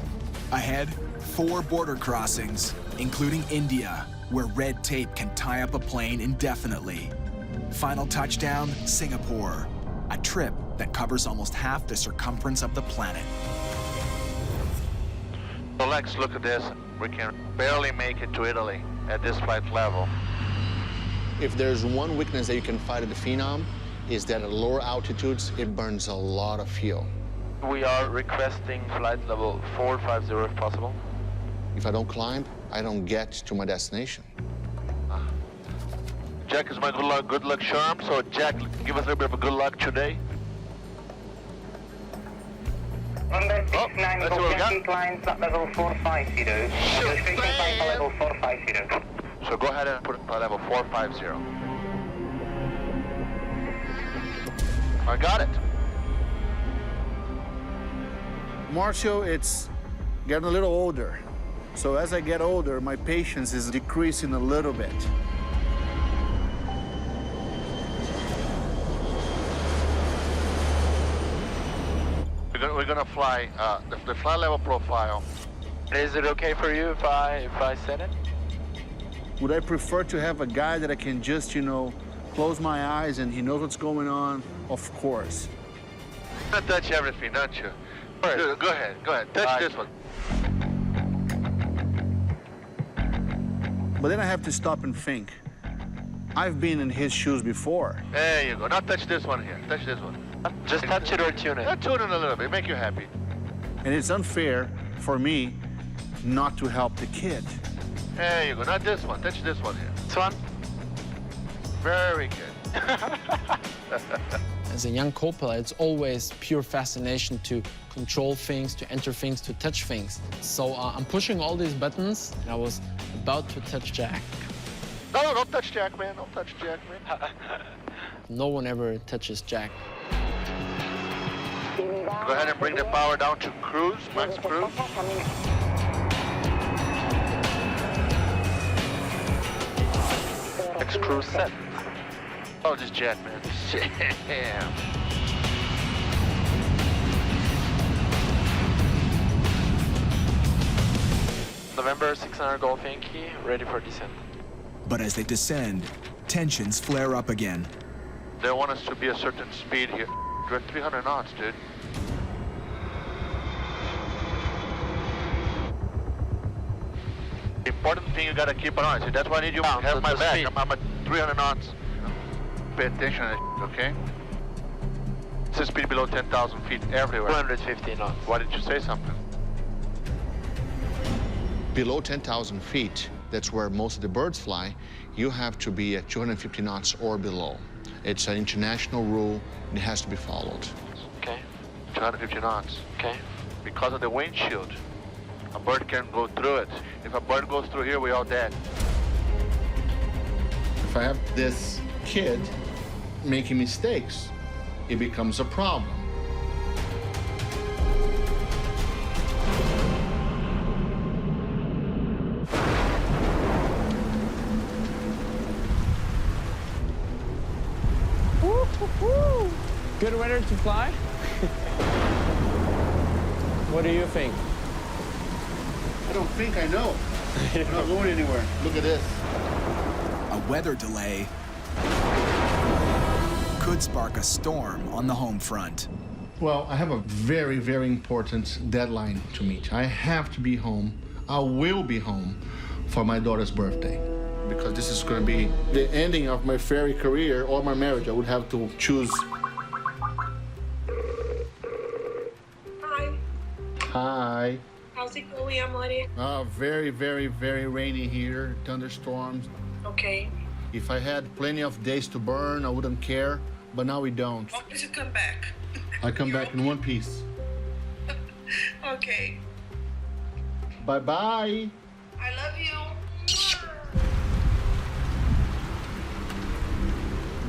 Ahead, 4 border crossings, including India, where red tape can tie up a plane indefinitely. Final touchdown, Singapore, a trip that covers almost half the circumference of the planet. So Lex, look at this. We can barely make it to Italy at this flight level. If there's one weakness that you can fight at the Phenom, is that at lower altitudes, it burns a lot of fuel. We are requesting flight level 450 if possible. If I don't climb, I don't get to my destination. Jack is my good luck charm, so Jack, give us a little bit of a good luck today. Number 69, go Yankee climb flight level 450. Registration climb for level 450. So go ahead and put it on level 450. I got it. Marcio, it's getting a little older. So as I get older, my patience is decreasing a little bit. We're gonna fly the flight level profile. Is it okay for you if I set it? Would I prefer to have a guy that I can just, close my eyes and he knows what's going on? Of course. You're gonna touch everything, don't you? Right. Go ahead. Touch this one. But then I have to stop and think. I've been in his shoes before. There you go. Now touch this one here. Touch this one. Just touch it or tune it. Tune it a little bit. Make you happy. And it's unfair for me not to help the kid. There you go. Not this one. Touch this one here. This one? Very good. As a young co-pilot, it's always pure fascination to control things, to enter things, to touch things. So I'm pushing all these buttons, and I was about to touch Jack. No, don't touch Jack, man. Don't touch Jack, man. No one ever touches Jack. Go ahead and bring the power down to cruise, max cruise. Max cruise set. Oh, this jet, man. Damn. November 600 Golf Yankee, ready for descent. But as they descend, tensions flare up again. They want us to be a certain speed here. We're at 300 knots, dude. The important thing you gotta keep an eye on. See, that's why I need you to have my back. I'm at 300 knots. Pay attention to that, okay? It's a speed below 10,000 feet everywhere. 250 knots. Why did you say something? Below 10,000 feet, that's where most of the birds fly, you have to be at 250 knots or below. It's an international rule, and it has to be followed. Okay. 250 knots. Okay. Because of the windshield, a bird can go through it. If a bird goes through here, we're all dead. If I have this kid making mistakes, it becomes a problem. Good weather to fly? What do you think? I don't think I know. I'm not going anywhere. Look at this. A weather delay could spark a storm on the home front. Well, I have a very, very important deadline to meet. I have to be home. I will be home for my daughter's birthday. Because this is going to be the ending of my ferry career or my marriage. I would have to choose. Hi. Hi. How's it going, Amore? Very, very, very rainy here. Thunderstorms. Okay. If I had plenty of days to burn, I wouldn't care. But now we don't. When did you come back? I come back in one piece. Okay. Bye-bye. I love you.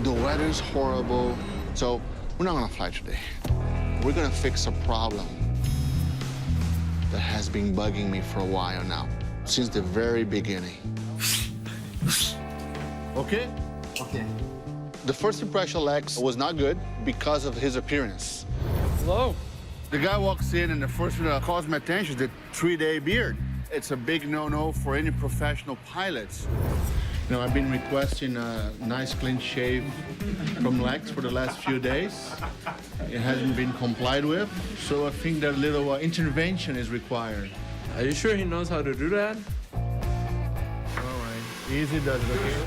The weather's horrible, so we're not gonna fly today. We're gonna fix a problem that has been bugging me for a while now, since the very beginning. Okay? Okay. The first impression of Lex was not good because of his appearance. Hello. The guy walks in and the first thing that calls my attention is the 3-day beard. It's a big no-no for any professional pilots. You know, I've been requesting a nice clean shave from Lex for the last few days. It hasn't been complied with, so I think that a little intervention is required. Are you sure he knows how to do that? All right, easy does it, okay?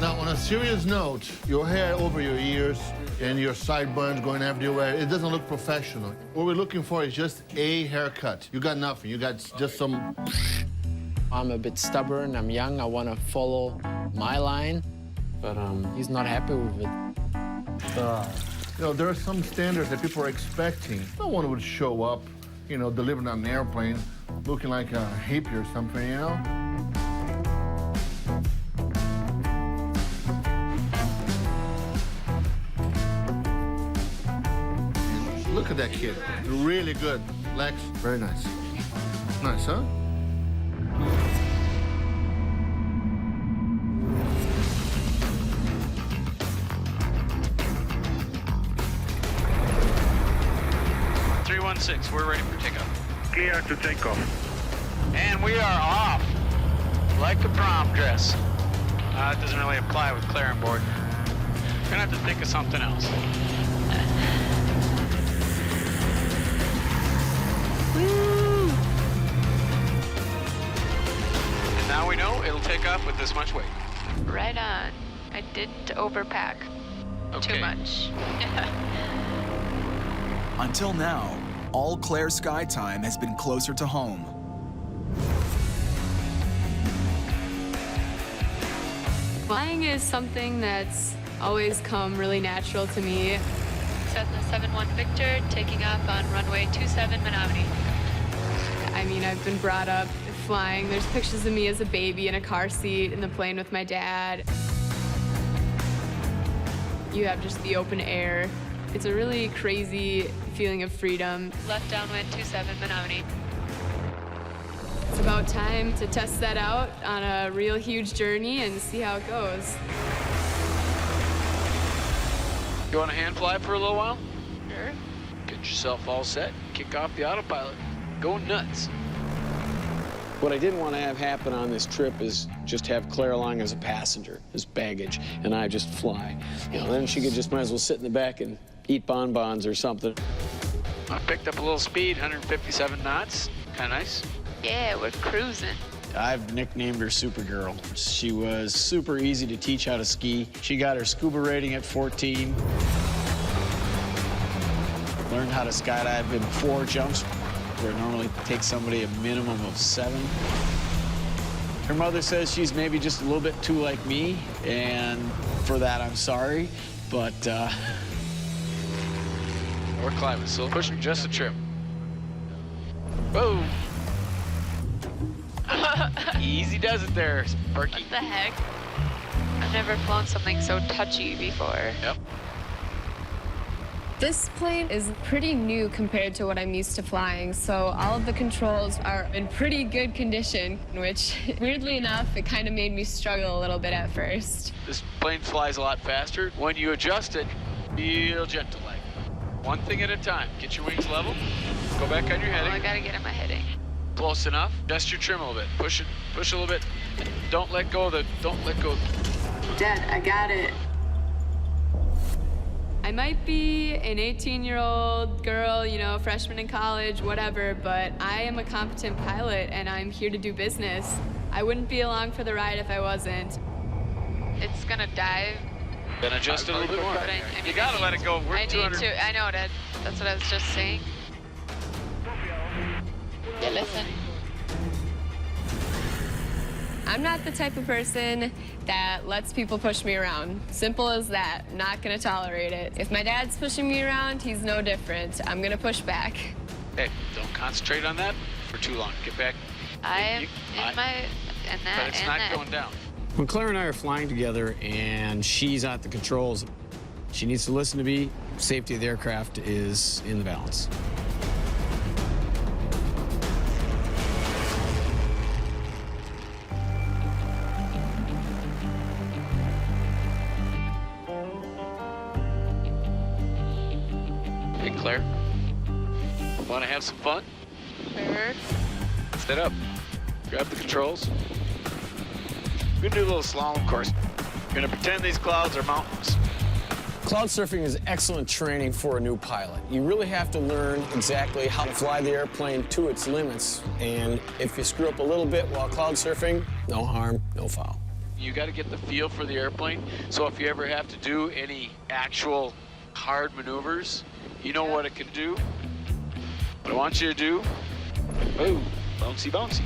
Now, on a serious note, your hair over your ears and your sideburns going everywhere, it doesn't look professional. What we're looking for is just a haircut. You got nothing. You got just some... I'm a bit stubborn, I'm young, I want to follow my line, but he's not happy with it. You know, there are some standards that people are expecting. No one would show up, you know, delivering on an airplane looking like a hippie or something, you know? Look at that kid. Really good. Lex, very nice. Nice, huh? We're ready for takeoff. Clear to take off. And we are off. Like a prom dress. It doesn't really apply with Claire on board. We're gonna have to think of something else. Woo! And now we know it'll take off with this much weight. Right on. I didn't overpack Okay. too much. Until now, all Claire's sky time has been closer to home. Flying is something that's always come really natural to me. Cessna 71 Victor, taking off on runway 27 Menominee. I mean, I've been brought up flying. There's pictures of me as a baby in a car seat in the plane with my dad. You have just the open air. It's a really crazy feeling of freedom. Left downwind 27 Menominee. It's about time to test that out on a real huge journey and see how it goes. You want to hand fly for a little while? Sure. Get yourself all set. Kick off the autopilot. Go nuts. What I didn't want to have happen on this trip is just have Claire along as a passenger, as baggage, and I just fly. You know, then she could just might as well sit in the back and eat bonbons or something. I picked up a little speed, 157 knots. Kind of nice. Yeah, we're cruising. I've nicknamed her Supergirl. She was super easy to teach how to ski. She got her scuba rating at 14. Learned how to skydive in 4 jumps, where it normally takes somebody a minimum of 7. Her mother says she's maybe just a little bit too like me, and for that I'm sorry, but We're climbing, so pushing just a trim. Whoa! Easy does it there, Sparky. What the heck? I've never flown something so touchy before. Yep. This plane is pretty new compared to what I'm used to flying, so all of the controls are in pretty good condition, which, weirdly enough, it kind of made me struggle a little bit at first. This plane flies a lot faster. When you adjust it, real gentle like. One thing at a time. Get your wings level. Go back on your heading. Oh, I gotta get in my heading. Close enough. Adjust your trim a little bit. Push it. Push a little bit. Don't let go of the. Don't let go. Dad, I got it. I might be an 18-year-old girl, you know, freshman in college, whatever, but I am a competent pilot and I'm here to do business. I wouldn't be along for the ride if I wasn't. It's gonna dive. Then adjust it a little bit more. But I mean, You gotta let it go. We're I need 200. to. I know, Dad. That's what I was just saying. Yeah, listen. I'm not the type of person that lets people push me around. Simple as that. Not gonna tolerate it. If my dad's pushing me around, he's no different. I'm gonna push back. Hey, don't concentrate on that for too long. Get back. I am in my. And that. But it's and not that. going down. when Claire and I are flying together and she's at the controls, she needs to listen to me. Safety of the aircraft is in the balance. Hey, Claire. Want to have some fun? Sure. Set up. Grab the controls. We're gonna do a little slalom course. We're gonna pretend these clouds are mountains. Cloud surfing is excellent training for a new pilot. You really have to learn exactly how to fly the airplane to its limits. And if you screw up a little bit while cloud surfing, no harm, no foul. You got to get the feel for the airplane. So if you ever have to do any actual hard maneuvers, you know what it can do. What I want you to do, oh, bouncy, bouncy.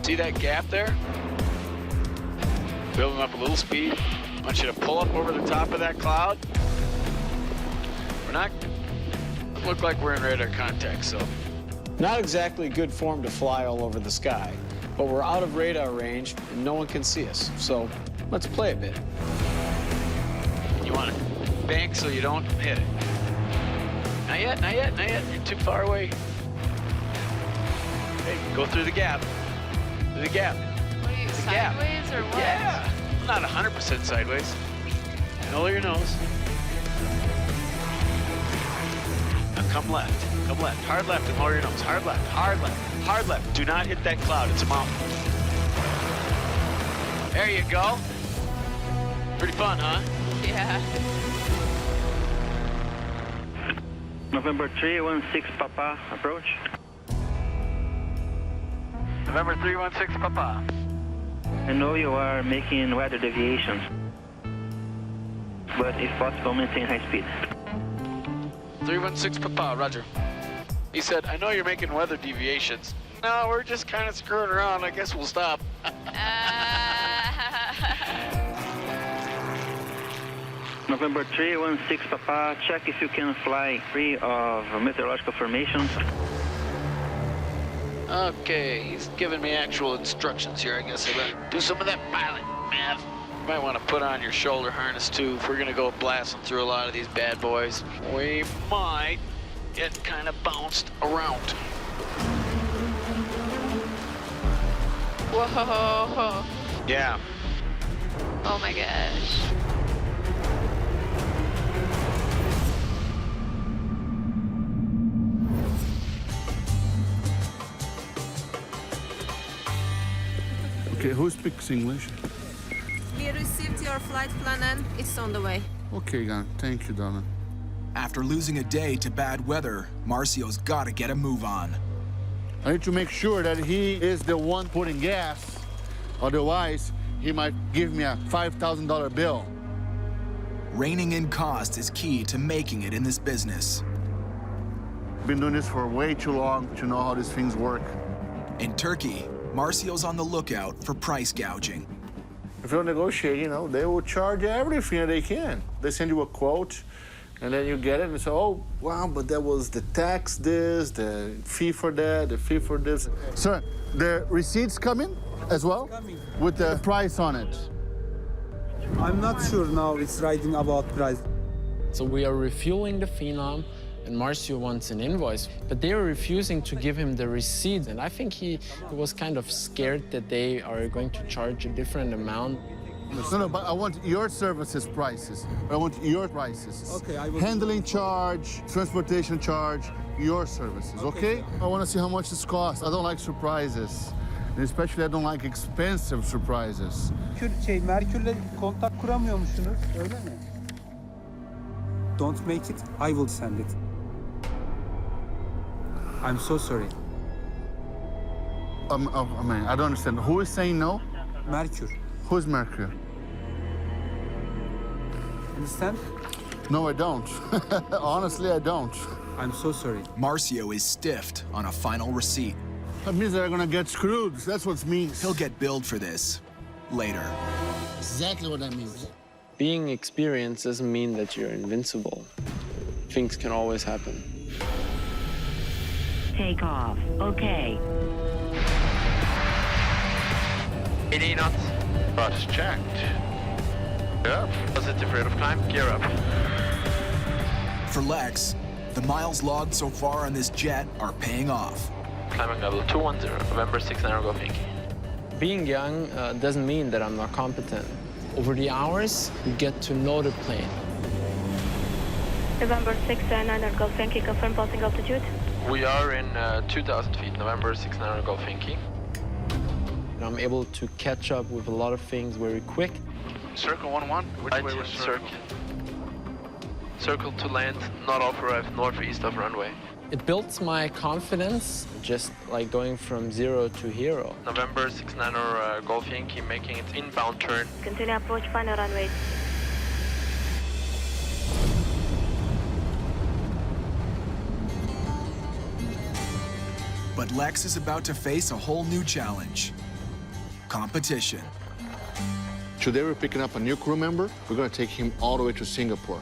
See that gap there? Building up a little speed. I want you to pull up over the top of that cloud. We're not, look like we're in radar contact, so. Not exactly good form to fly all over the sky, but we're out of radar range and no one can see us. So let's play a bit. You want to bank so you don't hit it. Not yet, not yet, not yet. You're too far away. Hey, go through the gap. Through the gap. What are you, sideways or what? Yeah. Not 100% sideways. Lower your nose. Now come left. Come left. Hard left and lower your nose. Hard left. Hard left. Hard left. Do not hit that cloud. It's a mountain. There you go. Pretty fun, huh? Yeah. November 316 Papa, approach. November 316 Papa. I know you are making weather deviations, but if possible, maintain high speed. 316 Papa, roger. He said, I know you're making weather deviations. No, we're just kind of screwing around. I guess we'll stop. November 316 Papa, check if you can fly free of meteorological formations. Okay, he's giving me actual instructions here. I guess I better do some of that pilot math. You might want to put on your shoulder harness too if we're gonna go blasting through a lot of these bad boys. We might get kind of bounced around. Whoa. Yeah. Oh my gosh. Okay, who speaks English? We received your flight plan and it's on the way. Okay, Gan. Thank you, darling. After losing a day to bad weather, Marcio's got to get a move on. I need to make sure that he is the one putting gas. Otherwise, he might give me a $5,000 bill. Reining in cost is key to making it in this business. Been doing this for way too long to know how these things work. In Turkey, Marcio's on the lookout for price gouging. If you negotiate, you know, they will charge everything that they can. They send you a quote, and then you get it, and say, oh, wow, but that was the tax this, the fee for that, the fee for this. Sir, the receipts coming as well? Coming. With the price on it? I'm not sure now it's writing about price. So we are refueling the Phenom, and Marcio wants an invoice, but they are refusing to give him the receipt. And I think he was kind of scared that they are going to charge a different amount. No, but I want your services prices. I want your prices. Okay, I will. Handling charge, transportation charge, your services, okay? I want to see how much this costs. I don't like surprises. And especially I don't like expensive surprises. Merkür'le kontak kuramıyor musunuz? Öyle mi? Don't make it, I will send it. I'm so sorry. I mean, I don't understand. Who is saying no? Merkür. Who's Mercury? Understand? No, I don't. Honestly, I don't. I'm so sorry. Marcio is stiffed on a final receipt. That means they're gonna get screwed. That's what it means. He'll get billed for this later. Exactly what that means. Being experienced doesn't mean that you're invincible. Things can always happen. Take off. Okay. 88 knots. Bus checked. Gear up. Positive rate of climb. Gear up. For Lex, the miles logged so far on this jet are paying off. Climbing level 210, November 69 Golf Yankee. Being young doesn't mean that I'm not competent. Over the hours, you get to know the plane. November 69 Golf Yankee, confirm passing altitude. We are in 2,000 feet, November 69 Golf Yankee. And I'm able to catch up with a lot of things very quick. Circle 11. Which way was circle? Circle to land, not off arrive, northeast of runway. It builds my confidence, just like going from 0 to hero. November 69er Golf Yankee making its inbound turn. Continue approach final runway. But Lex is about to face a whole new challenge. Competition. Today we're picking up a new crew member. We're going to take him all the way to Singapore.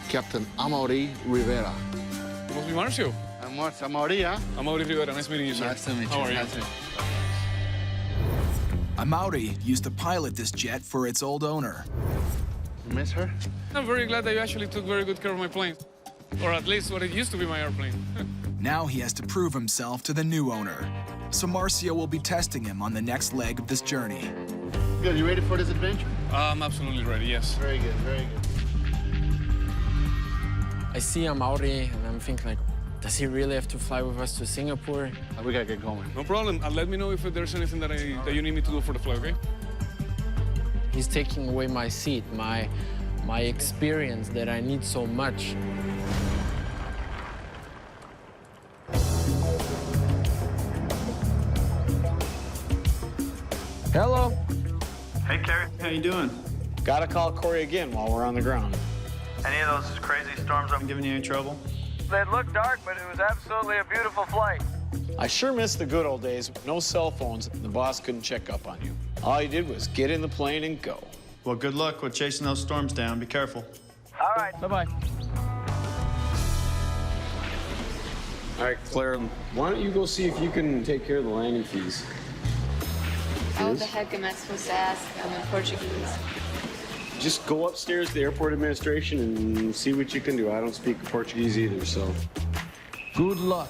Captain Amaury Rivera. You must be Marcio. I'm Amaury, huh? Amaury Rivera. Nice meeting you, sir. Nice to meet you. How are you? Nice to meet Amaury used to pilot this jet for its old owner. You miss her? I'm very glad that you actually took very good care of my plane. Or at least what it used to be my airplane. Now he has to prove himself to the new owner. So Marcio will be testing him on the next leg of this journey. Good, you ready for this adventure? I'm absolutely ready, yes. Very good, very good. I see Amaury and I'm thinking like, does he really have to fly with us to Singapore? We gotta get going. No problem. And let me know if there's anything that you need me to do for the flight, okay? He's taking away my seat, my experience that I need so much. Hello. Hey, Kerry. How you doing? Gotta call Corey again while we're on the ground. Any of those crazy storms I'm giving you any trouble? They looked dark, but it was absolutely a beautiful flight. I sure miss the good old days. No cell phones. The boss couldn't check up on you. All you did was get in the plane and go. Well, good luck with chasing those storms down. Be careful. All right. Bye-bye. All right, Claire, why don't you go see if you can take care of the landing fees? How the heck am I supposed to ask? I'm in Portuguese. Just go upstairs to the airport administration and see what you can do. I don't speak Portuguese either, so. Good luck.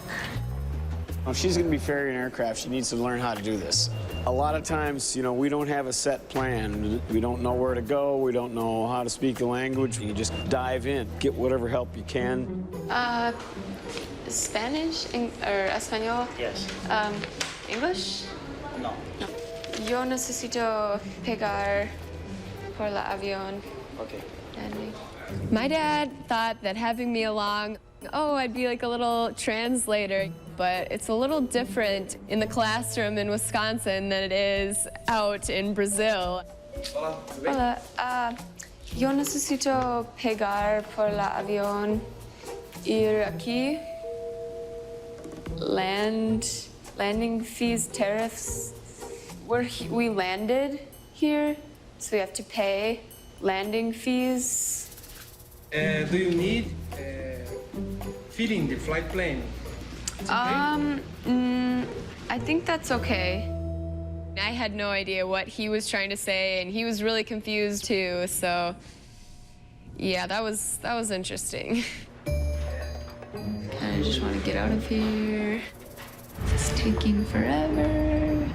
If she's gonna be ferrying aircraft, she needs to learn how to do this. A lot of times, you know, we don't have a set plan. We don't know where to go. We don't know how to speak the language. You just dive in, get whatever help you can. Spanish or Espanol? Yes. English? No. Yo necesito pegar por la avión. Okay. My dad thought that having me along, I'd be like a little translator, but it's a little different in the classroom in Wisconsin than it is out in Brazil. Hola. Yo necesito pegar por la avión, ir aquí, landing fees, tariffs. We landed here, so we have to pay landing fees. Do you need feeding the flight plane? I think that's okay. I had no idea what he was trying to say, and he was really confused too. So, yeah, that was interesting. I just want to get out of here. It's taking forever.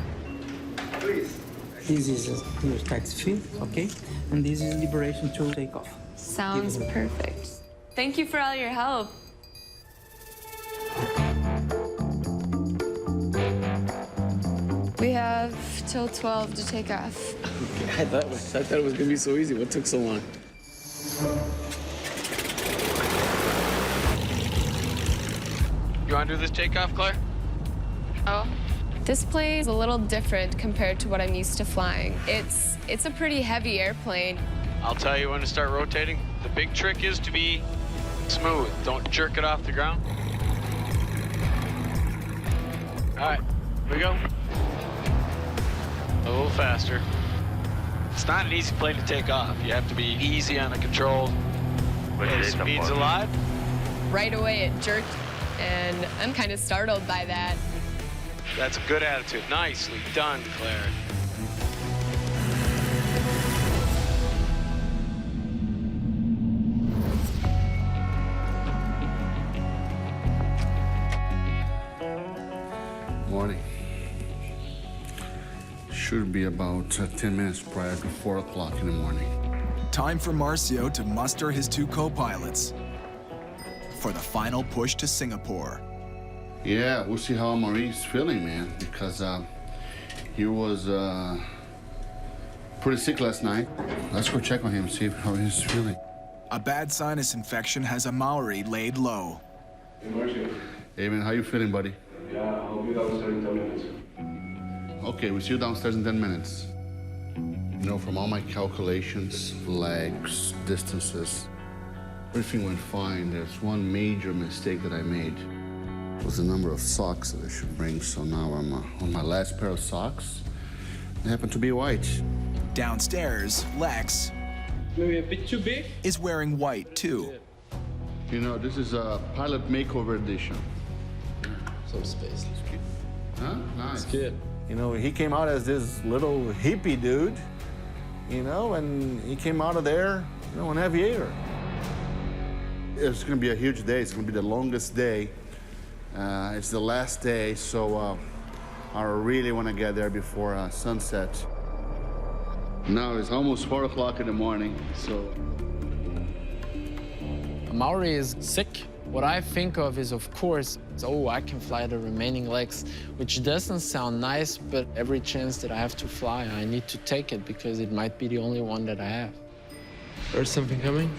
This is your taxi fee, okay? And this is liberation to take off. Sounds perfect. Thank you for all your help. We have till 12 to take off. Okay, I thought it was gonna be so easy. What took so long? You want to do this takeoff, Claire? Oh. This plane is a little different compared to what I'm used to flying. It's a pretty heavy airplane. I'll tell you when to start rotating. The big trick is to be smooth. Don't jerk it off the ground. All right, here we go. A little faster. It's not an easy plane to take off. You have to be easy on the controls. Hey, speed's alive. Right away it jerked, and I'm kind of startled by that. That's a good attitude. Nicely done, Claire. Morning. Should be about 10 minutes prior to 4 o'clock in the morning. Time for Marcio to muster his two co-pilots for the final push to Singapore. Yeah, we'll see how Maurice feeling, man, because he was pretty sick last night. Let's go check on him, see how he's feeling. A bad sinus infection has a Maori laid low. Hey man, how you feeling, buddy? Yeah, I'll be downstairs in 10 minutes. Okay, we'll see you downstairs in 10 minutes. You know, from all my calculations, legs, distances, everything went fine. There's one major mistake that I made. It was the number of socks that I should bring. So now I'm on my last pair of socks. They happen to be white. Downstairs, Lex Maybe a bit too big? is wearing white too. You know, this is a pilot makeover edition. Some space. Huh? Nice. Good. You know, he came out as this little hippie dude, you know, and he came out of there, you know, an aviator. It's going to be a huge day. It's going to be the longest day. It's the last day, so I really want to get there before sunset. Now it's almost 4 o'clock in the morning, so... Maori is sick. What I think of is, of course, oh, I can fly the remaining legs, which doesn't sound nice, but every chance that I have to fly, I need to take it because it might be the only one that I have. There's something coming.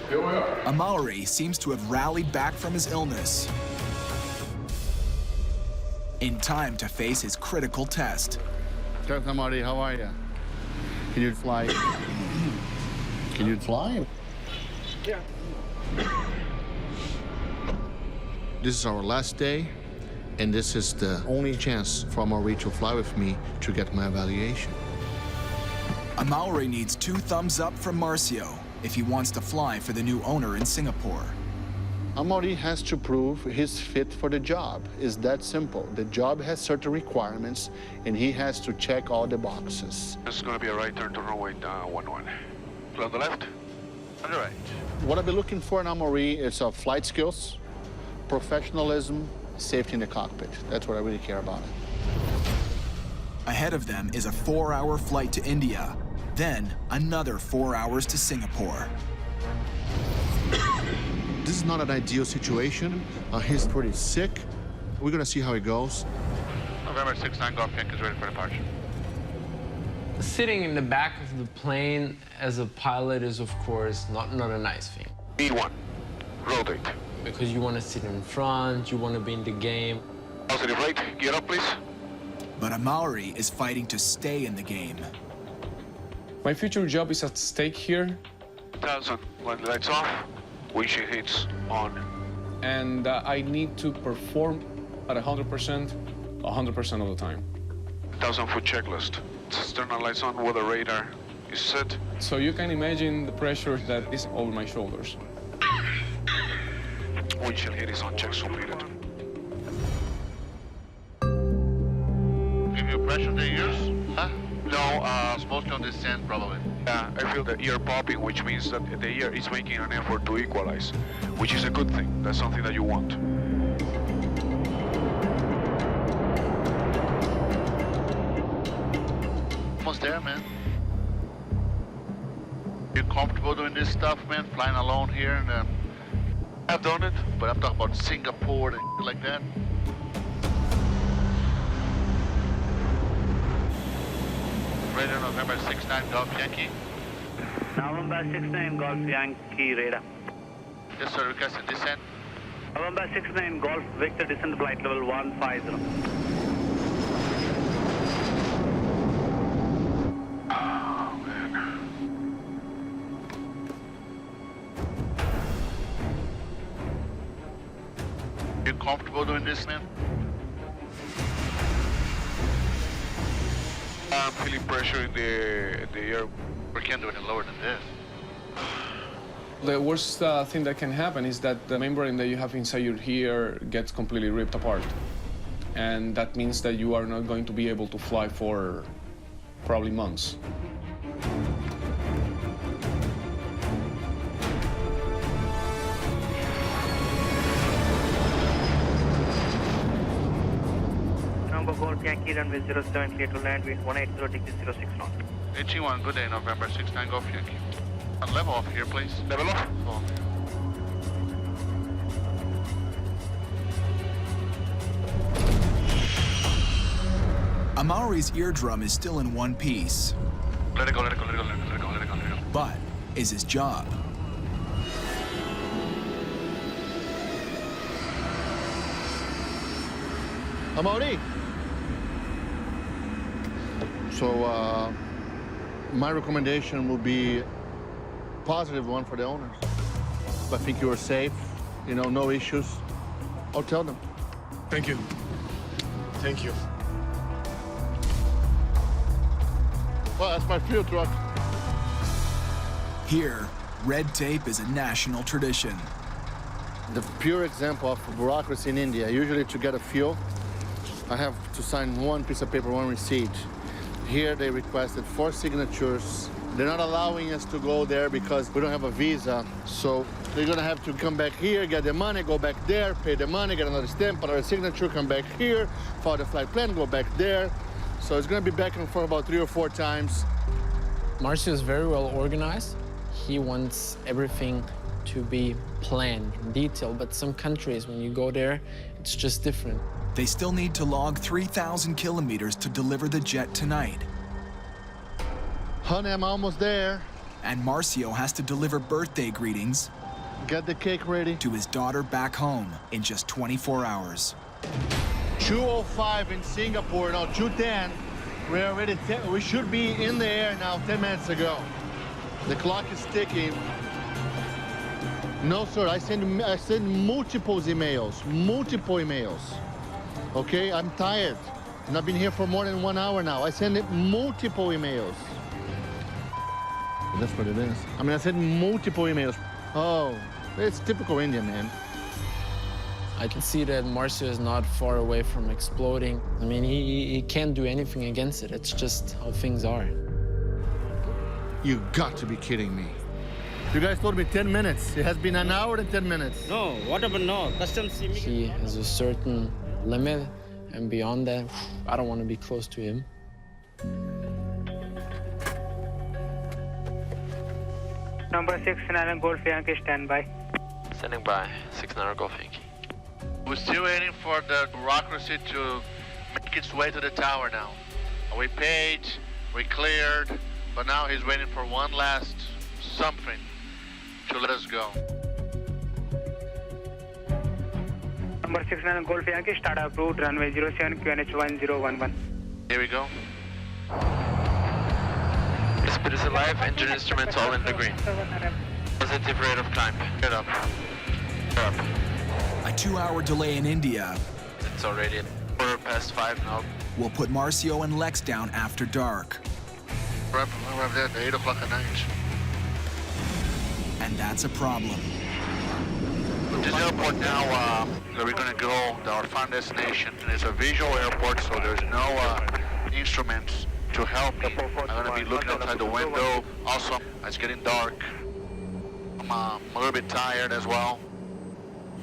Here we are. A Maori seems to have rallied back from his illness in time to face his critical test. Captain Marty, how are you? Can you fly? Can you fly? Yeah. This is our last day, and this is the only chance for Maori to fly with me to get my evaluation. A Maori needs 2 thumbs up from Marcio if he wants to fly for the new owner in Singapore. Maori has to prove he's fit for the job. It's that simple. The job has certain requirements, and he has to check all the boxes. This is going to be a right turn to runway 11. Clear on the left. On the right. What I've been looking for in Maori is flight skills, professionalism, safety in the cockpit. That's what I really care about. Ahead of them is a 4-hour flight to India, then another 4 hours to Singapore. This is not an ideal situation. He's pretty sick. We're gonna see how it goes. November 69 Golf Yankee is ready for departure. Sitting in the back of the plane as a pilot is, of course, not a nice thing. B1, rotate. Because you want to sit in front, you want to be in the game. Positive right, gear up, please. But a Maori is fighting to stay in the game. My future job is at stake here. 1000, when lights off, windshield hits on. And I need to perform at 100% of the time. 1,000-foot checklist. External lights on, weather radar is set. So you can imagine the pressure that is over my shoulders. Windshield hit is on, checks completed. Give you pressure in the ears? Huh? No, it's mostly on this end, probably. Yeah, I feel the ear popping, which means that the ear is making an effort to equalize, which is a good thing. That's something that you want. Almost there, man. You comfortable doing this stuff, man? Flying alone here and I've done it, but I'm talking about Singapore and like that. Radar November 69 Golf Yankee. November 69 Golf Yankee radar. Yes, sir. Requested descent. November 69 Golf Victor descent flight level 150. You comfortable doing this, man? I'm feeling pressure in the air. We can't do any lower than this. The worst thing that can happen is that the membrane that you have inside your ear gets completely ripped apart. And that means that you are not going to be able to fly for probably months. Number Golf Yankee runway 07 clear to land with 180 degrees 06 knot. 81, good day, November 69 Golf Yankee. Level off here, please. Level off. Oh. A Maori's eardrum is still in one piece. Let it go, let it go, let it go, let it go, let it go, let it go. But is his job. Amaury. So my recommendation will be positive one for the owners. I think you are safe, you know, no issues. I'll tell them. Thank you. Thank you. Well, that's my fuel truck. Here, red tape is a national tradition. The pure example of bureaucracy in India. Usually to get a fuel, I have to sign one piece of paper, one receipt. Here they requested 4 signatures. They're not allowing us to go there because we don't have a visa. So they're gonna have to come back here, get the money, go back there, pay the money, get another stamp, another signature, come back here, file the flight plan, go back there. So it's gonna be back and forth about 3 or 4 times. Marcio is very well organized. He wants everything to be planned in detail, but some countries, when you go there, it's just different. They still need to log 3,000 kilometers to deliver the jet tonight. Honey, I'm almost there. And Marcio has to deliver birthday greetings. Get the cake ready. To his daughter back home in just 24 hours. 2:05 in Singapore, no, 2:10. We're already, we should be in the air now 10 minutes ago. The clock is ticking. No, sir, I send multiple emails. Okay, I'm tired. And I've been here for more than 1 hour now. I send multiple emails. That's what it is. I mean, I sent multiple emails. Oh, it's typical Indian, man. I can see that Marcio is not far away from exploding. I mean, he can't do anything against it. It's just how things are. You got to be kidding me. You guys told me 10 minutes. It has been 1 hour and 10 minutes. No, what about no? Customs. He has a certain limit, and beyond that, I don't want to be close to him. Number 69 Golf Yankee, stand by. Standing by, 69 Golf Yankee. We're still waiting for the bureaucracy to make its way to the tower now. We paid, we cleared, but now he's waiting for one last something to let us go. Number 69 Golf Yankee, start approved, runway 07, QNH 1011. Here we go. Speed is alive, engine instruments all in the green. Positive rate of climb. Get up. Get up. A 2-hour delay in India. It's already 5:15 now. Will put Marcio and Lex down after dark. We're there at 8 o'clock at night. And that's a problem. This airport now, where we're gonna go, our final destination, is a visual airport, so there's no instruments to help me. I'm gonna be looking outside the window. Also, it's getting dark. I'm a little bit tired as well.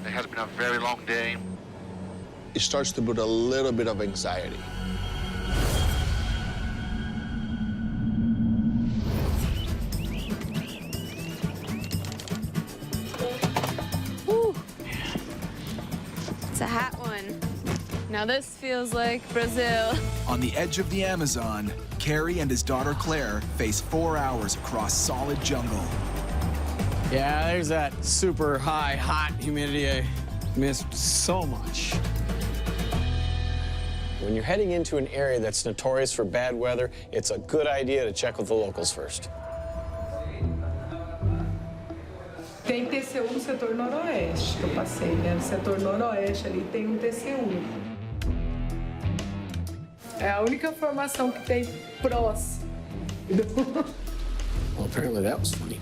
It has been a very long day. It starts to build a little bit of anxiety. Woo. It's a hot one. Now this feels like Brazil. On the edge of the Amazon, Carrie and his daughter Claire face 4 hours across solid jungle. Yeah, there's that super high, hot humidity I missed so much. When you're heading into an area that's notorious for bad weather, it's a good idea to check with the locals first. Tem TCU no setor noroeste, que eu passei, né? No setor noroeste ali tem TCU. É a única formação que tem próximo. Well, apparently that was funny.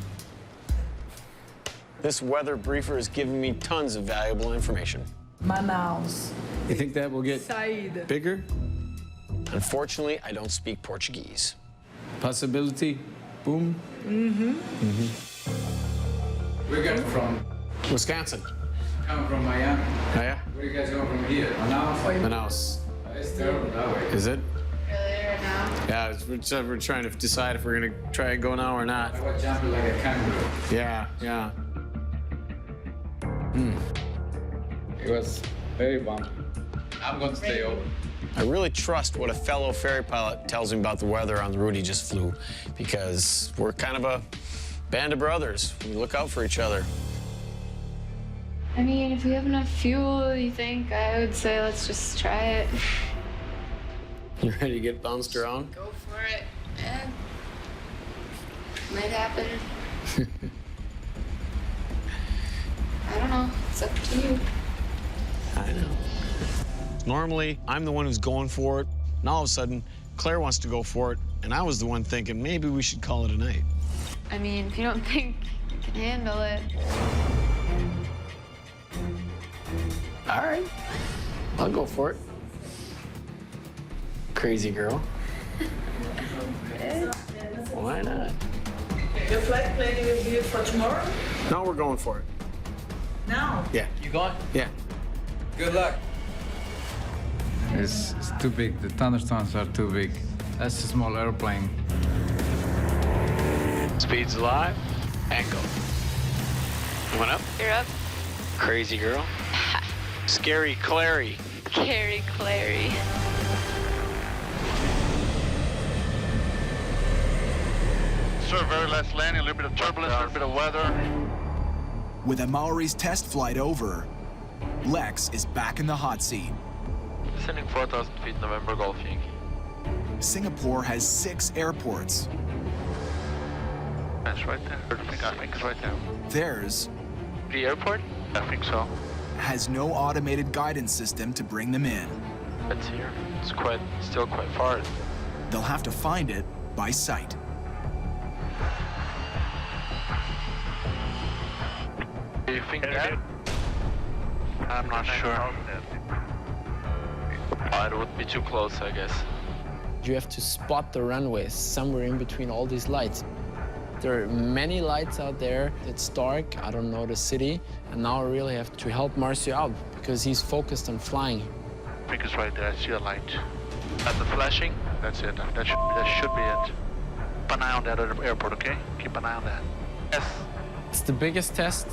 This weather briefer is giving me tons of valuable information. Manaus. You think that will get Saída. bigger? Unfortunately, I don't speak Portuguese. Possibility, boom. Where you guys from? Wisconsin. Coming from Miami. Oh, yeah? Where are you guys going from here? Manaus? Manaus. It's terrible that way. Is it? Earlier now. Yeah, we're trying to decide if we're gonna try and go now or not. I was jumping like a kangaroo. Yeah, yeah. It was very bumpy. I'm going to stay over. I really trust what a fellow ferry pilot tells me about the weather on the route he just flew, because we're kind of a band of brothers. We look out for each other. I mean, if we have enough fuel, you think, I would say let's just try it. You ready to get bounced around? Go for it. Yeah. Might happen. I don't know. It's up to you. I know. Normally, I'm the one who's going for it, and all of a sudden, Claire wants to go for it, and I was the one thinking maybe we should call it a night. I mean, if you don't think you can handle it. All right, I'll go for it. Crazy girl. Why not? Your flight planning will be for tomorrow? No, we're going for it. Now? Yeah. You going? Yeah. Good luck. It's too big. The thunderstorms are too big. That's a small airplane. Speed's alive, and go. Coming up. You're up. Crazy girl. Scary Clary. Scary Clary. Sir, very last landing, a little bit of turbulence, a little bit of weather. With Amaury's test flight over, Lex is back in the hot seat. Descending 4,000 feet, November Golf Yankee. Singapore has 6 airports. That's right there. I think it's right there. Theirs The airport? I think so. has no automated guidance system to bring them in. It's here. It's still quite far. They'll have to find it by sight. Do you think that? I'm not sure. It would be too close, I guess. You have to spot the runways somewhere in between all these lights. There are many lights out there. It's dark. I don't know the city. And now I really have to help Marcio out because he's focused on flying. I think it's right there. I see a light. At the flashing? That's it. That should be it. Keep an eye on that at the airport, okay? Keep an eye on that. Yes. It's the biggest test.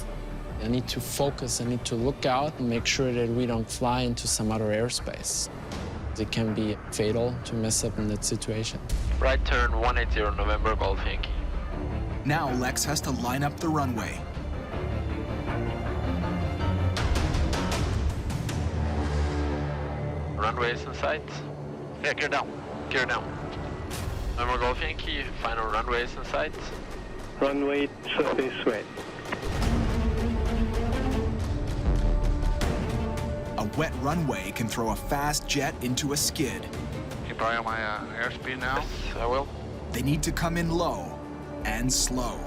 I need to focus. I need to look out and make sure that we don't fly into some other airspace. It can be fatal to mess up in that situation. Right turn 180 November Golf Yankee. Now Lex has to line up the runway. Runways in sight? Yeah, gear down. Gear down. November Golf Yankee, final runways in sight. Runway surface right. A wet runway can throw a fast jet into a skid. Keep an eye on my airspeed now. Yes, I will. They need to come in low and slow.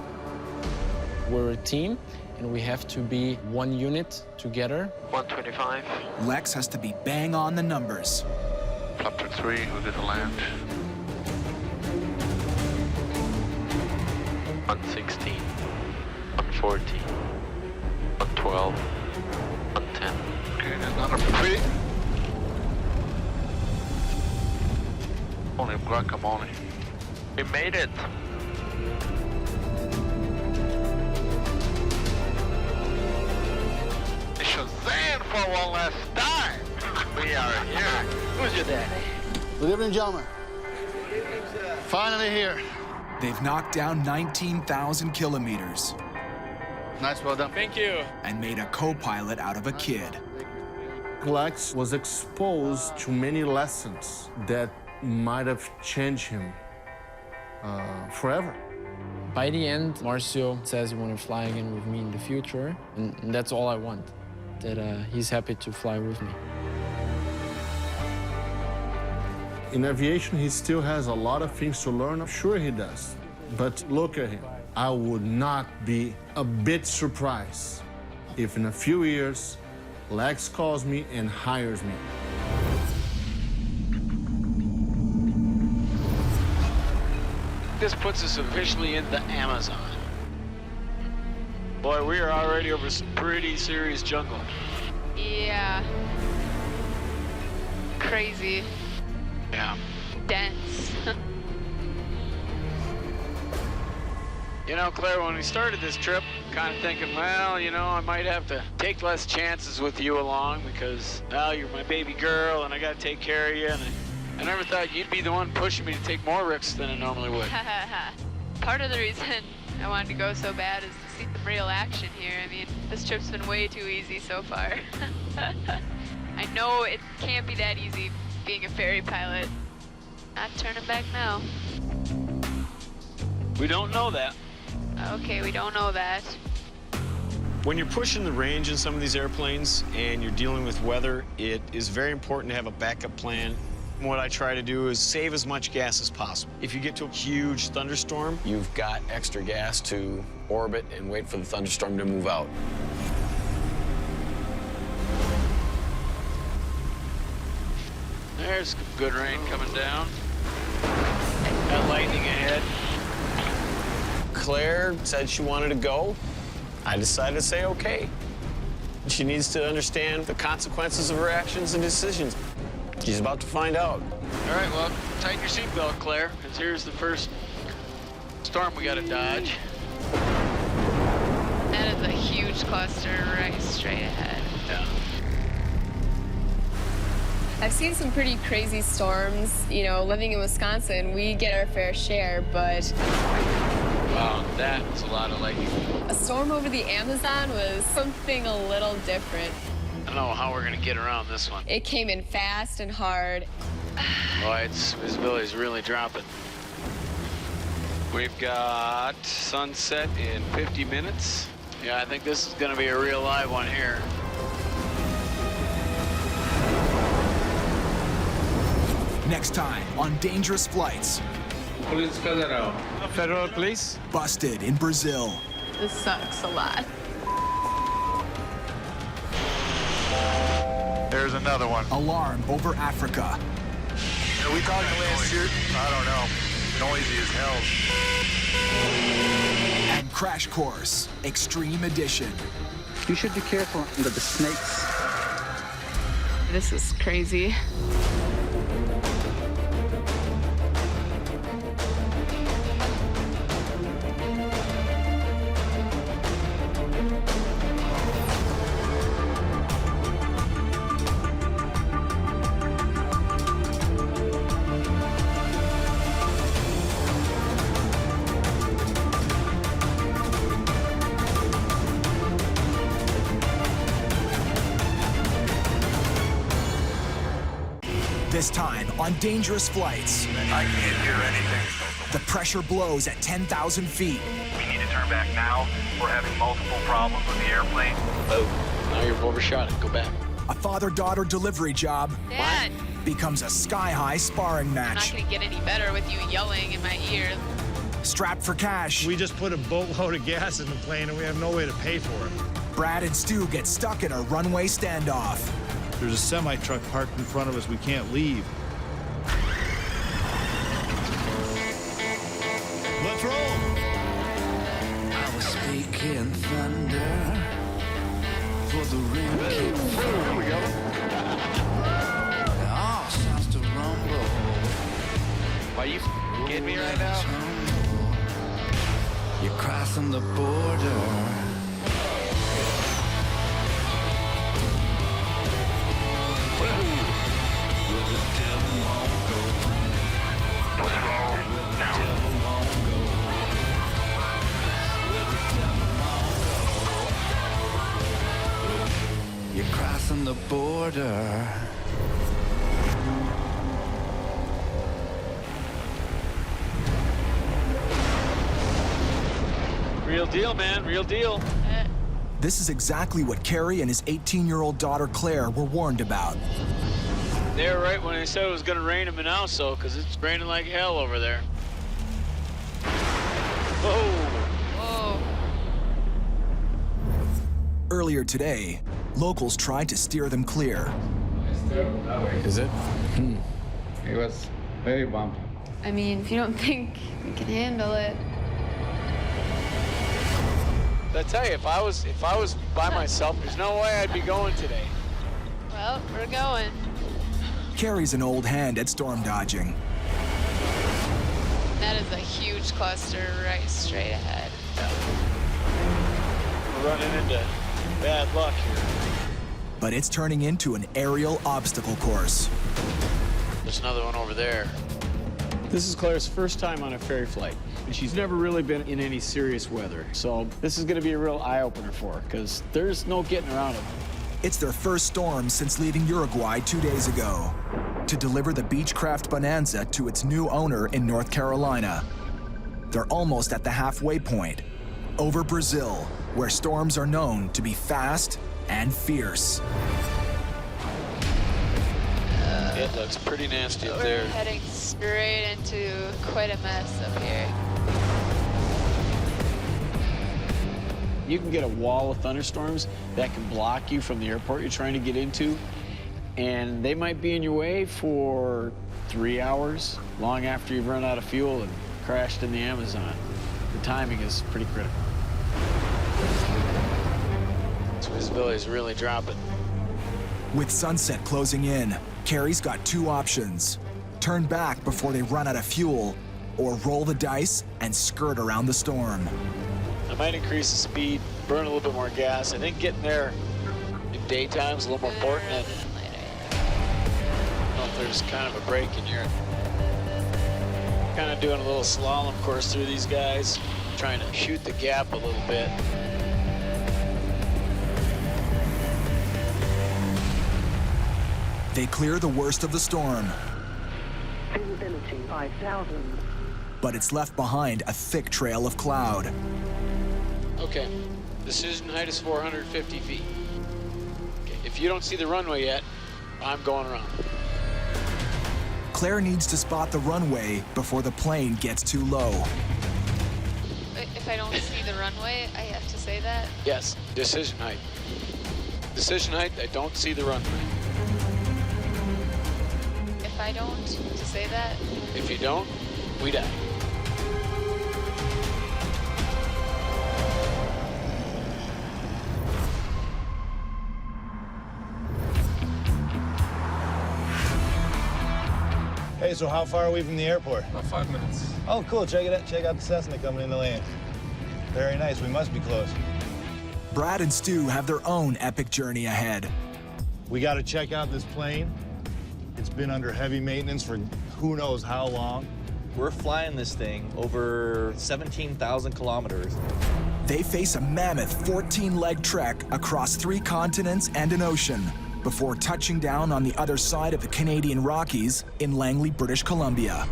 We're a team, and we have to be one unit together. 125. Lex has to be bang on the numbers. Flap to 3, we'll get to land. 116, 114, 112, 110. Okay, another 3. Only guacamole. We made it. Shazam for one last time. We are here. Who's your daddy? Good evening, gentlemen. Finally here. They've knocked down 19,000 kilometers Nice, well done. Thank you. and made a co-pilot out of a kid. Lex was exposed to many lessons that might have changed him forever. By the end, Marcio says he wants to fly again with me in the future, and that's all I want, that he's happy to fly with me. In aviation, he still has a lot of things to learn. I'm sure he does. But look at him. I would not be a bit surprised if in a few years, Lex calls me and hires me. This puts us officially in the Amazon. Boy, we are already over some pretty serious jungle. Yeah. Crazy. Yeah. Dense. You know, Claire, when we started this trip, kind of thinking, well, you know, I might have to take less chances with you along because, well, you're my baby girl and I got to take care of you. And I never thought you'd be the one pushing me to take more risks than I normally would. Part of the reason I wanted to go so bad is to see some real action here. I mean, this trip's been way too easy so far. I know it can't be that easy being a ferry pilot. Not turning back now. We don't know that. Okay, we don't know that. When you're pushing the range in some of these airplanes and you're dealing with weather, it is very important to have a backup plan. What I try to do is save as much gas as possible. If you get to a huge thunderstorm, You've got extra gas to orbit and wait for the thunderstorm to move out. there's good rain coming down. Got lightning ahead. Claire said she wanted to go. I decided to say okay. She needs to understand the consequences of her actions and decisions. She's about to find out. All right, well, tighten your seatbelt, Claire, because here's the first storm we got to dodge. That is a huge cluster right straight ahead. Yeah. I've seen some pretty crazy storms. You know, living in Wisconsin, we get our fair share, but Wow, that's a lot of lightning. a storm over the Amazon was something a little different. I don't know how we're going to get around this one. It came in fast and hard. Boy, its visibility's really dropping. We've got sunset in 50 minutes. Yeah, I think this is going to be a real live one here. Next time on Dangerous Flights. Police Federal. Federal Police? Busted in Brazil. This sucks a lot. There's another one. Alarm over Africa. Are we talking last year? I don't know. Noisy as hell. And Crash Course Extreme Edition. You should be careful under the snakes. This is crazy. This time on Dangerous Flights. I can't hear anything. The pressure blows at 10,000 feet. We need to turn back now. We're having multiple problems with the airplane. Oh, now you've overshot it. Go back. A father-daughter delivery job Dad, becomes a sky-high sparring I'm not match. gonna get any better with you yelling in my ear. Strapped for cash, We just put a boatload of gas in the plane and we have no way to pay for it. Brad and Stu get stuck in a runway standoff. There's a semi-truck parked in front of us. We can't leave. Let's roll! I was speaking thunder for the rain keep falling. Here we go. All sounds to rumble. Why you kidding me right now? You're crossing the border. You're crossing the border. Real deal, man. Real deal. This is exactly what Kerry and his 18-year-old daughter Claire were warned about. They were right when they said it was going to rain in Manaus, because it's raining like hell over there. Whoa. Whoa. Earlier today, locals tried to steer them clear. Is it? It was very bumpy. I mean, if you don't think we can handle it. I tell you, if I was by myself, there's no way I'd be going today. Well, we're going. Kerry's an old hand at storm dodging. That is a huge cluster right straight ahead. We're running into bad luck here. But it's turning into an aerial obstacle course. There's another one over there. This is Claire's first time on a ferry flight. and she's never really been in any serious weather. So this is going to be a real eye-opener for her, because there's no getting around it. It's their first storm since leaving Uruguay 2 days ago to deliver the Beechcraft Bonanza to its new owner in North Carolina. They're almost at the halfway point, over Brazil, where storms are known to be fast and fierce. It looks pretty nasty up We're there. heading straight into quite a mess up here. You can get a wall of thunderstorms that can block you from the airport you're trying to get into, and they might be in your way for 3 hours, long after you've run out of fuel and crashed in the Amazon. The timing is pretty critical. So visibility is really dropping. With sunset closing in, Carrie's got two options: turn back before they run out of fuel, or roll the dice and skirt around the storm. I might increase the speed, burn a little bit more gas. I think getting there in daytime is a little more important. I don't know if there's kind of a break in here. Kind of doing a little slalom course through these guys, trying to shoot the gap a little bit. They clear the worst of the storm, Visibility 5,000. but it's left behind a thick trail of cloud. Okay, decision height is 450 feet. Okay, if you don't see the runway yet, I'm going around. Claire needs to spot the runway before the plane gets too low. If I don't see the runway, I have to say that? Yes, decision height. Decision height, I don't see the runway. If I don't, to say that? If you don't, we die. Hey, so how far are we from the airport? About 5 minutes. Oh, cool. Check it out. Check out the Cessna coming in the lane. Very nice. We must be close. Brad and Stu have their own epic journey ahead. We got to check out this plane. It's been under heavy maintenance for who knows how long. We're flying this thing over 17,000 kilometers. They face a mammoth 14-leg trek across 3 continents and an ocean before touching down on the other side of the Canadian Rockies in Langley, British Columbia.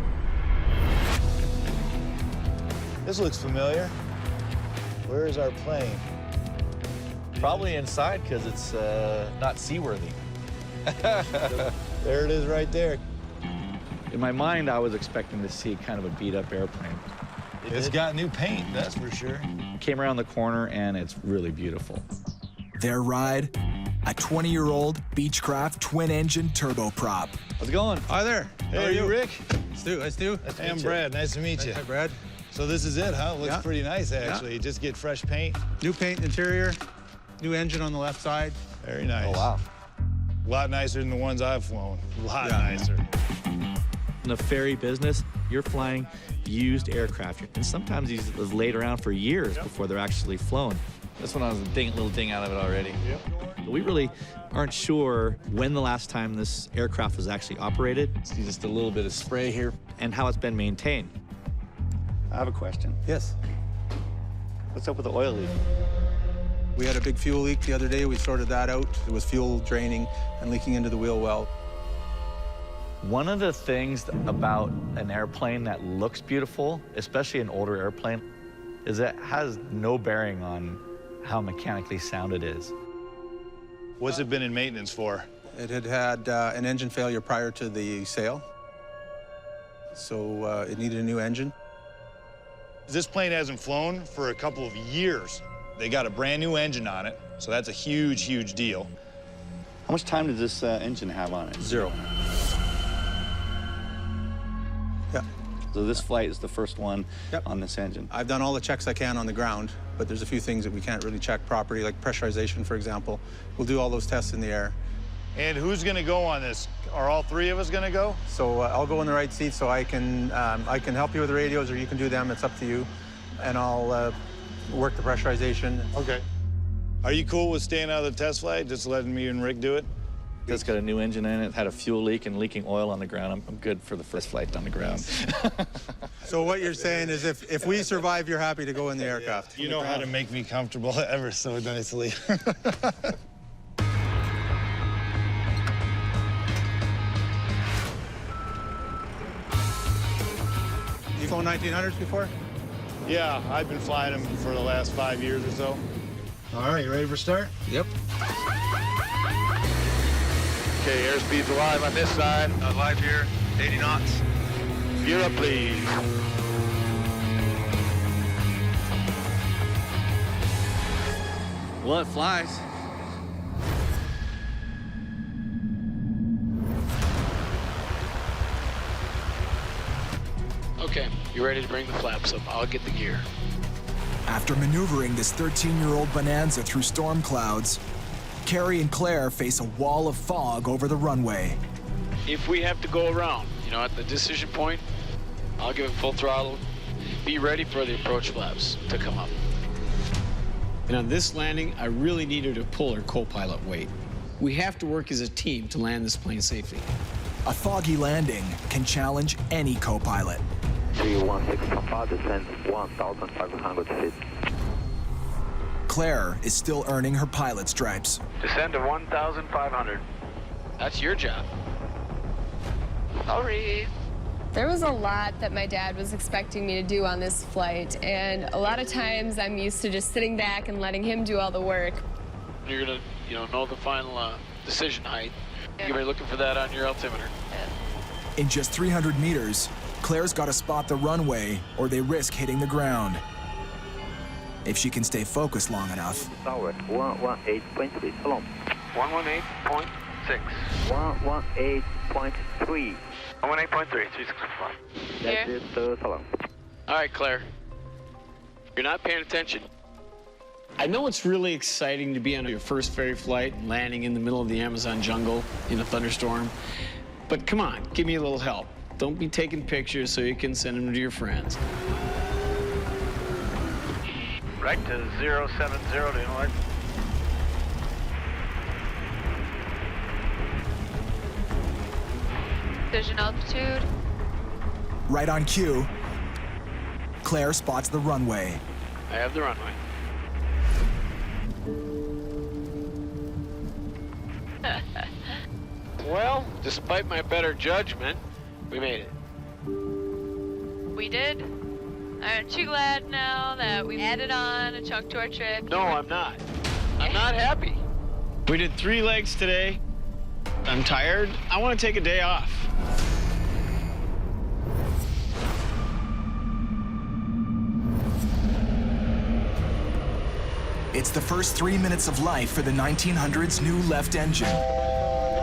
This looks familiar. Where is our plane? Probably inside because it's not seaworthy. There it is right there. In my mind, I was expecting to see kind of a beat-up airplane. It's got new paint, that's for sure. Came around the corner, and it's really beautiful. Their ride, a 20-year-old Beechcraft twin-engine turboprop. How's it going? Hi there. Hey, are you Rick? Stu. Hi, Stu. Hey, I'm Brad. Nice to meet you. Hi, Brad. So this is it, huh? Looks pretty nice, actually. You just get fresh paint. New paint interior, new engine on the left side. Very nice. Oh, wow. A lot nicer than the ones I've flown. A lot nicer. In the ferry business, you're flying used aircraft, and sometimes these was laid around for years before they're actually flown. This one I was a little ding out of it already. Yep. We really aren't sure when the last time this aircraft was actually operated. See just a little bit of spray here. And how it's been maintained. I have a question. Yes. What's up with the oil leak? We had a big fuel leak the other day. We sorted that out. It was fuel draining and leaking into the wheel well. One of the things about an airplane that looks beautiful, especially an older airplane, is that it has no bearing on how mechanically sound it is. What's it been in maintenance for? It had had an engine failure prior to the sale, so it needed a new engine. This plane hasn't flown for a couple of years. They got a brand new engine on it, so that's a huge, huge deal. How much time does this engine have on it? 0. Yeah. So this flight is the first one on this engine. I've done all the checks I can on the ground, but there's a few things that we can't really check properly, like pressurization, for example. We'll do all those tests in the air. And who's gonna go on this? Are all 3 of us gonna go? So I'll go in the right seat so I can help you with the radios, or you can do them, it's up to you. And I'll work the pressurization. Okay. Are you cool with staying out of the test flight, just letting me and Rick do it? It's got a new engine in it, had a fuel leak and leaking oil on the ground. I'm good for the first flight on the ground. So what you're saying is if we survive, you're happy to go in the aircraft? You know how to make me comfortable ever so nicely. You flown 1900s before? Yeah, I've been flying them for the last 5 years or so. All right, you ready for start? Yep. Okay, airspeed's alive on this side. Live here, 80 knots. Gear up, please. Well, it flies. Okay, you ready to bring the flaps up? I'll get the gear. After maneuvering this 13-year-old Bonanza through storm clouds, Carrie and Claire face a wall of fog over the runway. If we have to go around, at the decision point, I'll give it full throttle. Be ready for the approach flaps to come up. And on this landing, I really need her to pull her co-pilot weight. We have to work as a team to land this plane safely. A foggy landing can challenge any co-pilot. 316 Papa, descend 1,500 feet. Claire is still earning her pilot stripes. Descend to 1,500. That's your job. Sorry. There was a lot that my dad was expecting me to do on this flight, and a lot of times I'm used to just sitting back and letting him do all the work. You're gonna, know the final decision height. You're gonna be looking for that on your altimeter. In just 300 meters, Claire's got to spot the runway or they risk hitting the ground. If she can stay focused long enough. Tower 118.3, salon. 118.6. 118.3. 118.3, 365. That's it, salon. All right, Claire. You're not paying attention. I know it's really exciting to be on your first ferry flight and landing in the middle of the Amazon jungle in a thunderstorm. But come on, give me a little help. Don't be taking pictures so you can send them to your friends. Right to 070 to inlet. Decision altitude. Right on cue, Claire spots the runway. I have the runway. Well, despite my better judgment, we made it. We did? Aren't you glad now that we added on a chunk to our trip? No, I'm not. I'm not happy. We did 3 legs today. I'm tired. I want to take a day off. It's the first 3 minutes of life for the 1900's new left engine.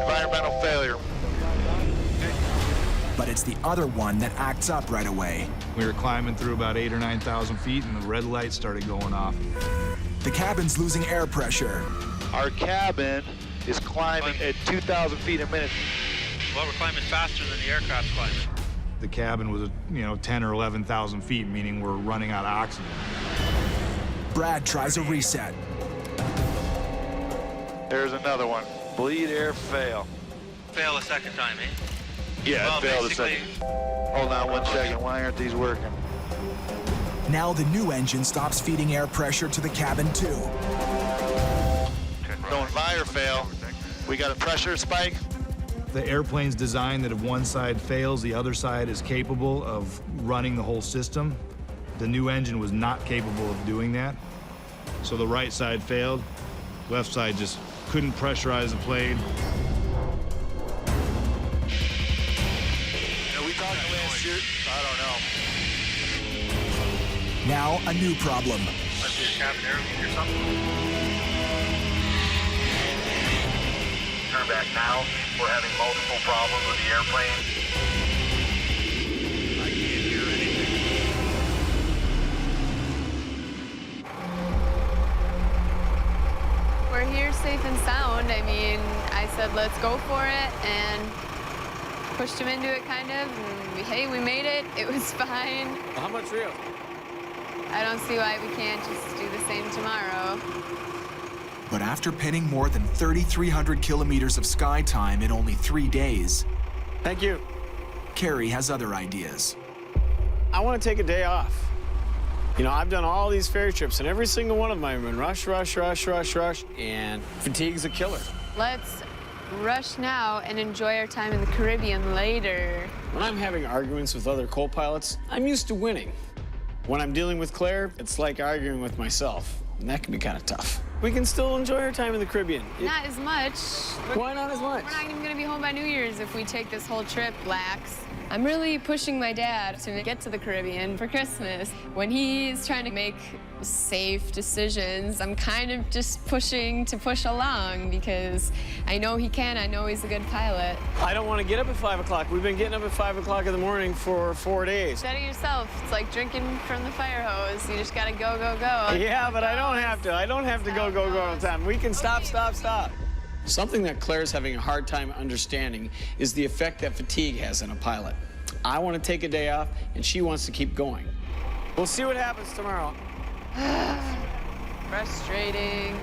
Environmental failure. But it's the other one that acts up right away. We were climbing through about 8,000 or 9,000 feet, and the red light started going off. The cabin's losing air pressure. Our cabin is climbing at 2,000 feet a minute. Well, we're climbing faster than the aircraft's climbing. The cabin was, 10 or 11,000 feet, meaning we're running out of oxygen. Brad tries a reset. There's another one. Bleed air fail. Fail a second time, eh? Yeah, well, it failed a basically... second. Hold on 1 second. Why aren't these working? Now the new engine stops feeding air pressure to the cabin too. Don't fire fail. We got a pressure spike. The airplane's designed that if one side fails, the other side is capable of running the whole system. The new engine was not capable of doing that. So the right side failed. Left side just couldn't pressurize the plane. We talked last year. I don't know. Now a new problem. Must be a cabin air leak or something. Turn back now. We're having multiple problems with the airplane. I can't hear anything. We're here safe and sound. I mean, I said, let's go for it, and pushed him into it, kind of. And hey, we made it. It was fine. How much real? I don't see why we can't just do the same tomorrow. But after pinning more than 3,300 kilometers of sky time in only 3 days, thank you, Kerry has other ideas. I want to take a day off. You know, I've done all these ferry trips, and every single one of them I've been rush, and fatigue's a killer. Let's rush now and enjoy our time in the Caribbean later. When I'm having arguments with other co-pilots, I'm used to winning. When I'm dealing with Claire, it's like arguing with myself, and that can be kind of tough. We can still enjoy our time in the Caribbean. Not as much. Why not as much? We're not even going to be home by New Year's if we take this whole trip lax. I'm really pushing my dad to get to the Caribbean for Christmas. When he's trying to make safe decisions, I'm kind of just pushing to push along because I know he can, I know he's a good pilot. I don't want to get up at 5 o'clock. We've been getting up at 5 o'clock in the morning for 4 days. Set it yourself. It's like drinking from the fire hose. You just got to go, go, go. Yeah, but I don't have to. I don't have to go all the time. We can stop. Something that Claire's having a hard time understanding is the effect that fatigue has on a pilot. I want to take a day off, and she wants to keep going. We'll see what happens tomorrow. Frustrating.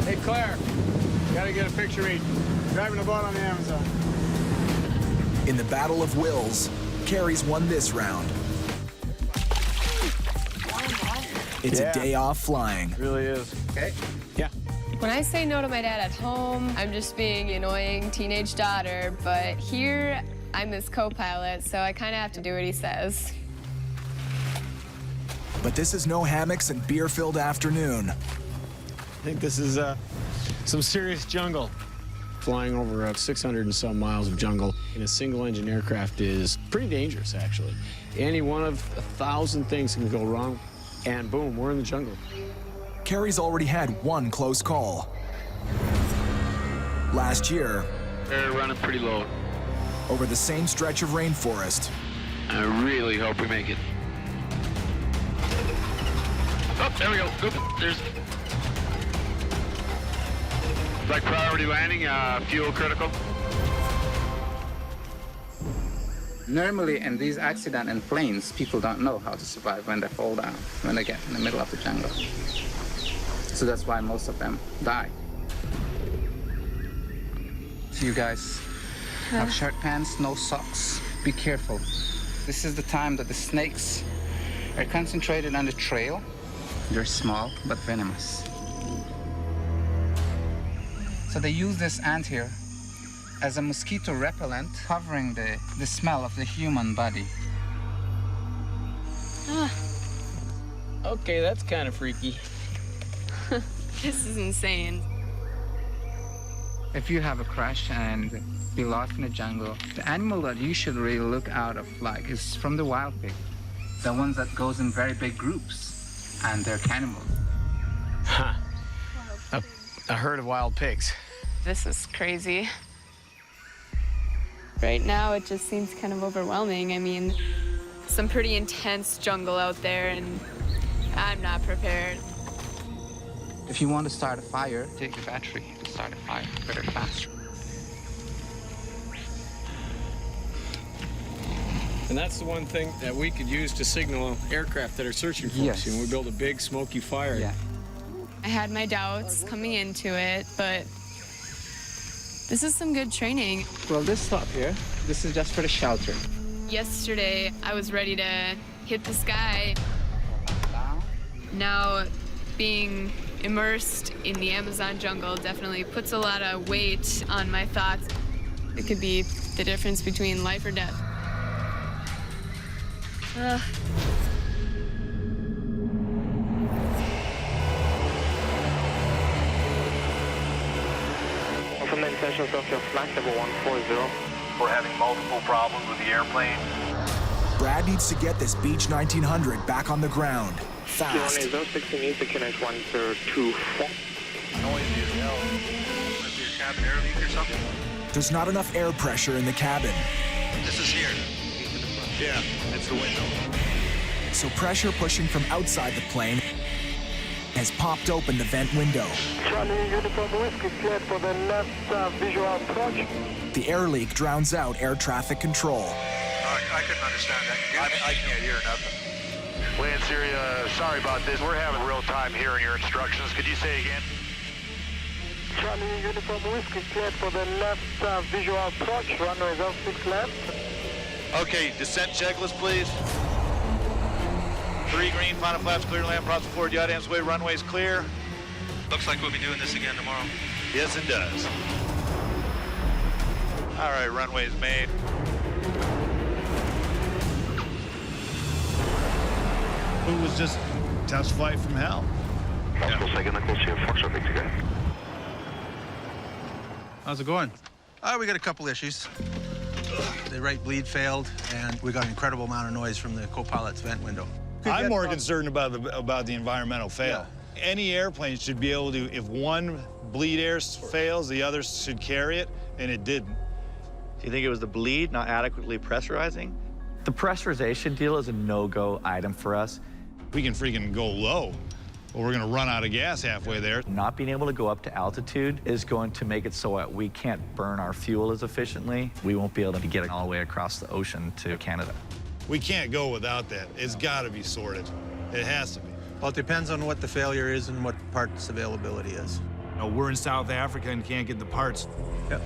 Hey, Claire, gotta get a picture of me driving a boat on the Amazon. In the Battle of Wills, Kerry's won this round. It's a day off flying. It really is. Okay. Yeah. When I say no to my dad at home, I'm just being an annoying teenage daughter, but here I'm his co-pilot, so I kind of have to do what he says. But this is no hammocks and beer-filled afternoon. I think this is some serious jungle. Flying over 600 and some miles of jungle in a single-engine aircraft is pretty dangerous, actually. Any one of 1,000 things can go wrong, and boom, we're in the jungle. Kerry's already had one close call. Last year, they're running pretty low. Over the same stretch of rainforest. I really hope we make it. Oh, there we go. Good. There's like priority landing, fuel critical. Normally in these accidents in planes, people don't know how to survive when they fall down, when they get in the middle of the jungle. So that's why most of them die. So you guys have short pants, no socks. Be careful. This is the time that the snakes are concentrated on the trail. They're small but venomous. So they use this ant here as a mosquito repellent, covering the smell of the human body. Okay, that's kind of freaky. This is insane. If you have a crash and be lost in the jungle, the animal that you should really look out of like is from the wild pig. The ones that goes in very big groups, and they're cannibals. Huh. A herd of wild pigs. This is crazy. Right now, it just seems kind of overwhelming. I mean, some pretty intense jungle out there, and I'm not prepared. If you want to start a fire, take the battery to start a fire very fast. And that's the one thing that we could use to signal aircraft that are searching for us. You know, we build a big smoky fire. Yeah. I had my doubts coming into it, but this is some good training. Well, this stop here, this is just for the shelter. Yesterday, I was ready to hit the sky. Now, being immersed in the Amazon jungle definitely puts a lot of weight on my thoughts. It could be the difference between life or death. From the International Tokyo Flight Level 140. We're having multiple problems with the airplane. Brad needs to get this Beech 1900 back on the ground, fast. 60 needs to connect 124. Noisy as hell. Might be your cabin air leak or something. There's not enough air pressure in the cabin. This is here. Yeah, it's the window. So pressure pushing from outside the plane has popped open the vent window. Charlie, Uniform Whiskey cleared for the left visual approach. The air leak drowns out air traffic control. All right, I couldn't understand that. I can't hear nothing. Land Syria, sorry about this. We're having real time hearing your instructions. Could you say again? Charlie Uniform Whiskey cleared for the left visual approach, runway 06 left. Okay, descent checklist, please. 3 green, final flaps clear, land props forward, yacht ends way, runways clear. Looks like we'll be doing this again tomorrow. Yes, it does. All right, runways made. It was just test flight from hell. How's it going? We got a couple issues. The right bleed failed, and we got an incredible amount of noise from the co-pilot's vent window. I'm more concerned about the environmental fail. Yeah. Any airplane should be able to, if one bleed air fails, the others should carry it, and it didn't. Do you think it was the bleed not adequately pressurizing? The pressurization deal is a no-go item for us. We can freaking go low, but we're gonna run out of gas halfway there. Not being able to go up to altitude is going to make it so that we can't burn our fuel as efficiently. We won't be able to get it all the way across the ocean to Canada. We can't go without that. It's gotta be sorted. It has to be. Well, it depends on what the failure is and what parts availability is. You know, we're in South Africa and can't get the parts. Yep.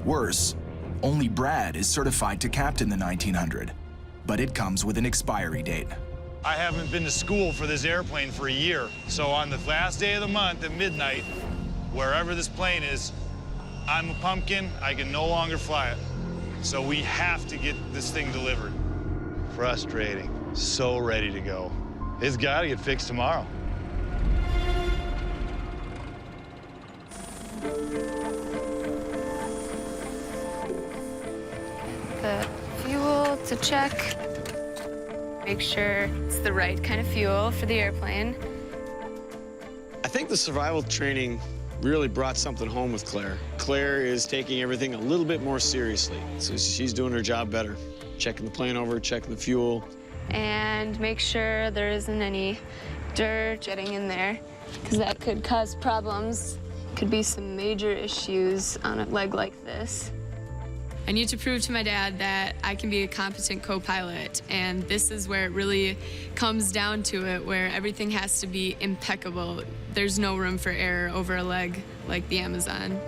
Worse, only Brad is certified to captain the 1900, but it comes with an expiry date. I haven't been to school for this airplane for a year, so on the last day of the month at midnight, wherever this plane is, I'm a pumpkin, I can no longer fly it. So we have to get this thing delivered. Frustrating, so ready to go. It's gotta get fixed tomorrow. The fuel to check. Make sure it's the right kind of fuel for the airplane. I think the survival training really brought something home with Claire. Claire is taking everything a little bit more seriously, so she's doing her job better. Checking the plane over, checking the fuel. And make sure there isn't any dirt getting in there, because that could cause problems. Could be some major issues on a leg like this. I need to prove to my dad that I can be a competent co-pilot, and this is where it really comes down to it, where everything has to be impeccable. There's no room for error over a leg like the Amazon.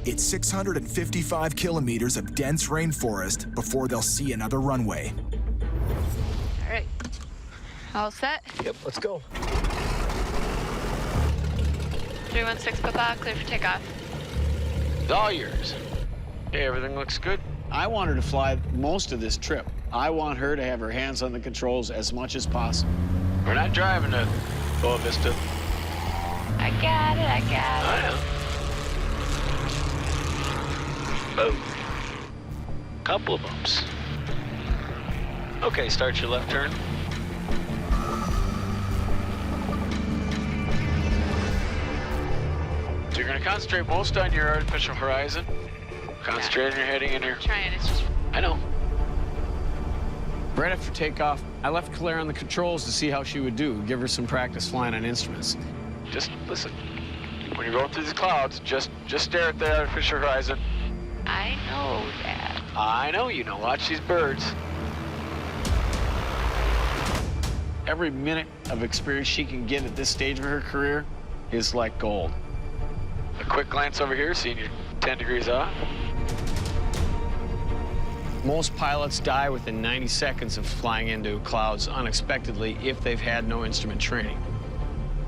It's 655 kilometers of dense rainforest before they'll see another runway. All right, all set? Yep, let's go. 316 Papa, clear for takeoff. It's all yours. Hey, everything looks good. I want her to fly most of this trip. I want her to have her hands on the controls as much as possible. We're not driving to Boa Vista. I got it, I got it. I know. Boom. Couple of bumps. Okay, start your left turn. So you're gonna concentrate most on your artificial horizon. Concentrate on your heading in your... Trying, it's just... I know. Right after takeoff, I left Claire on the controls to see how she would do, give her some practice flying on instruments. Just listen. When you're going through these clouds, just stare at the artificial horizon. I know that. I know you know. Watch these birds. Every minute of experience she can get at this stage of her career is like gold. A quick glance over here, seeing you're 10 degrees off. Most pilots die within 90 seconds of flying into clouds unexpectedly if they've had no instrument training.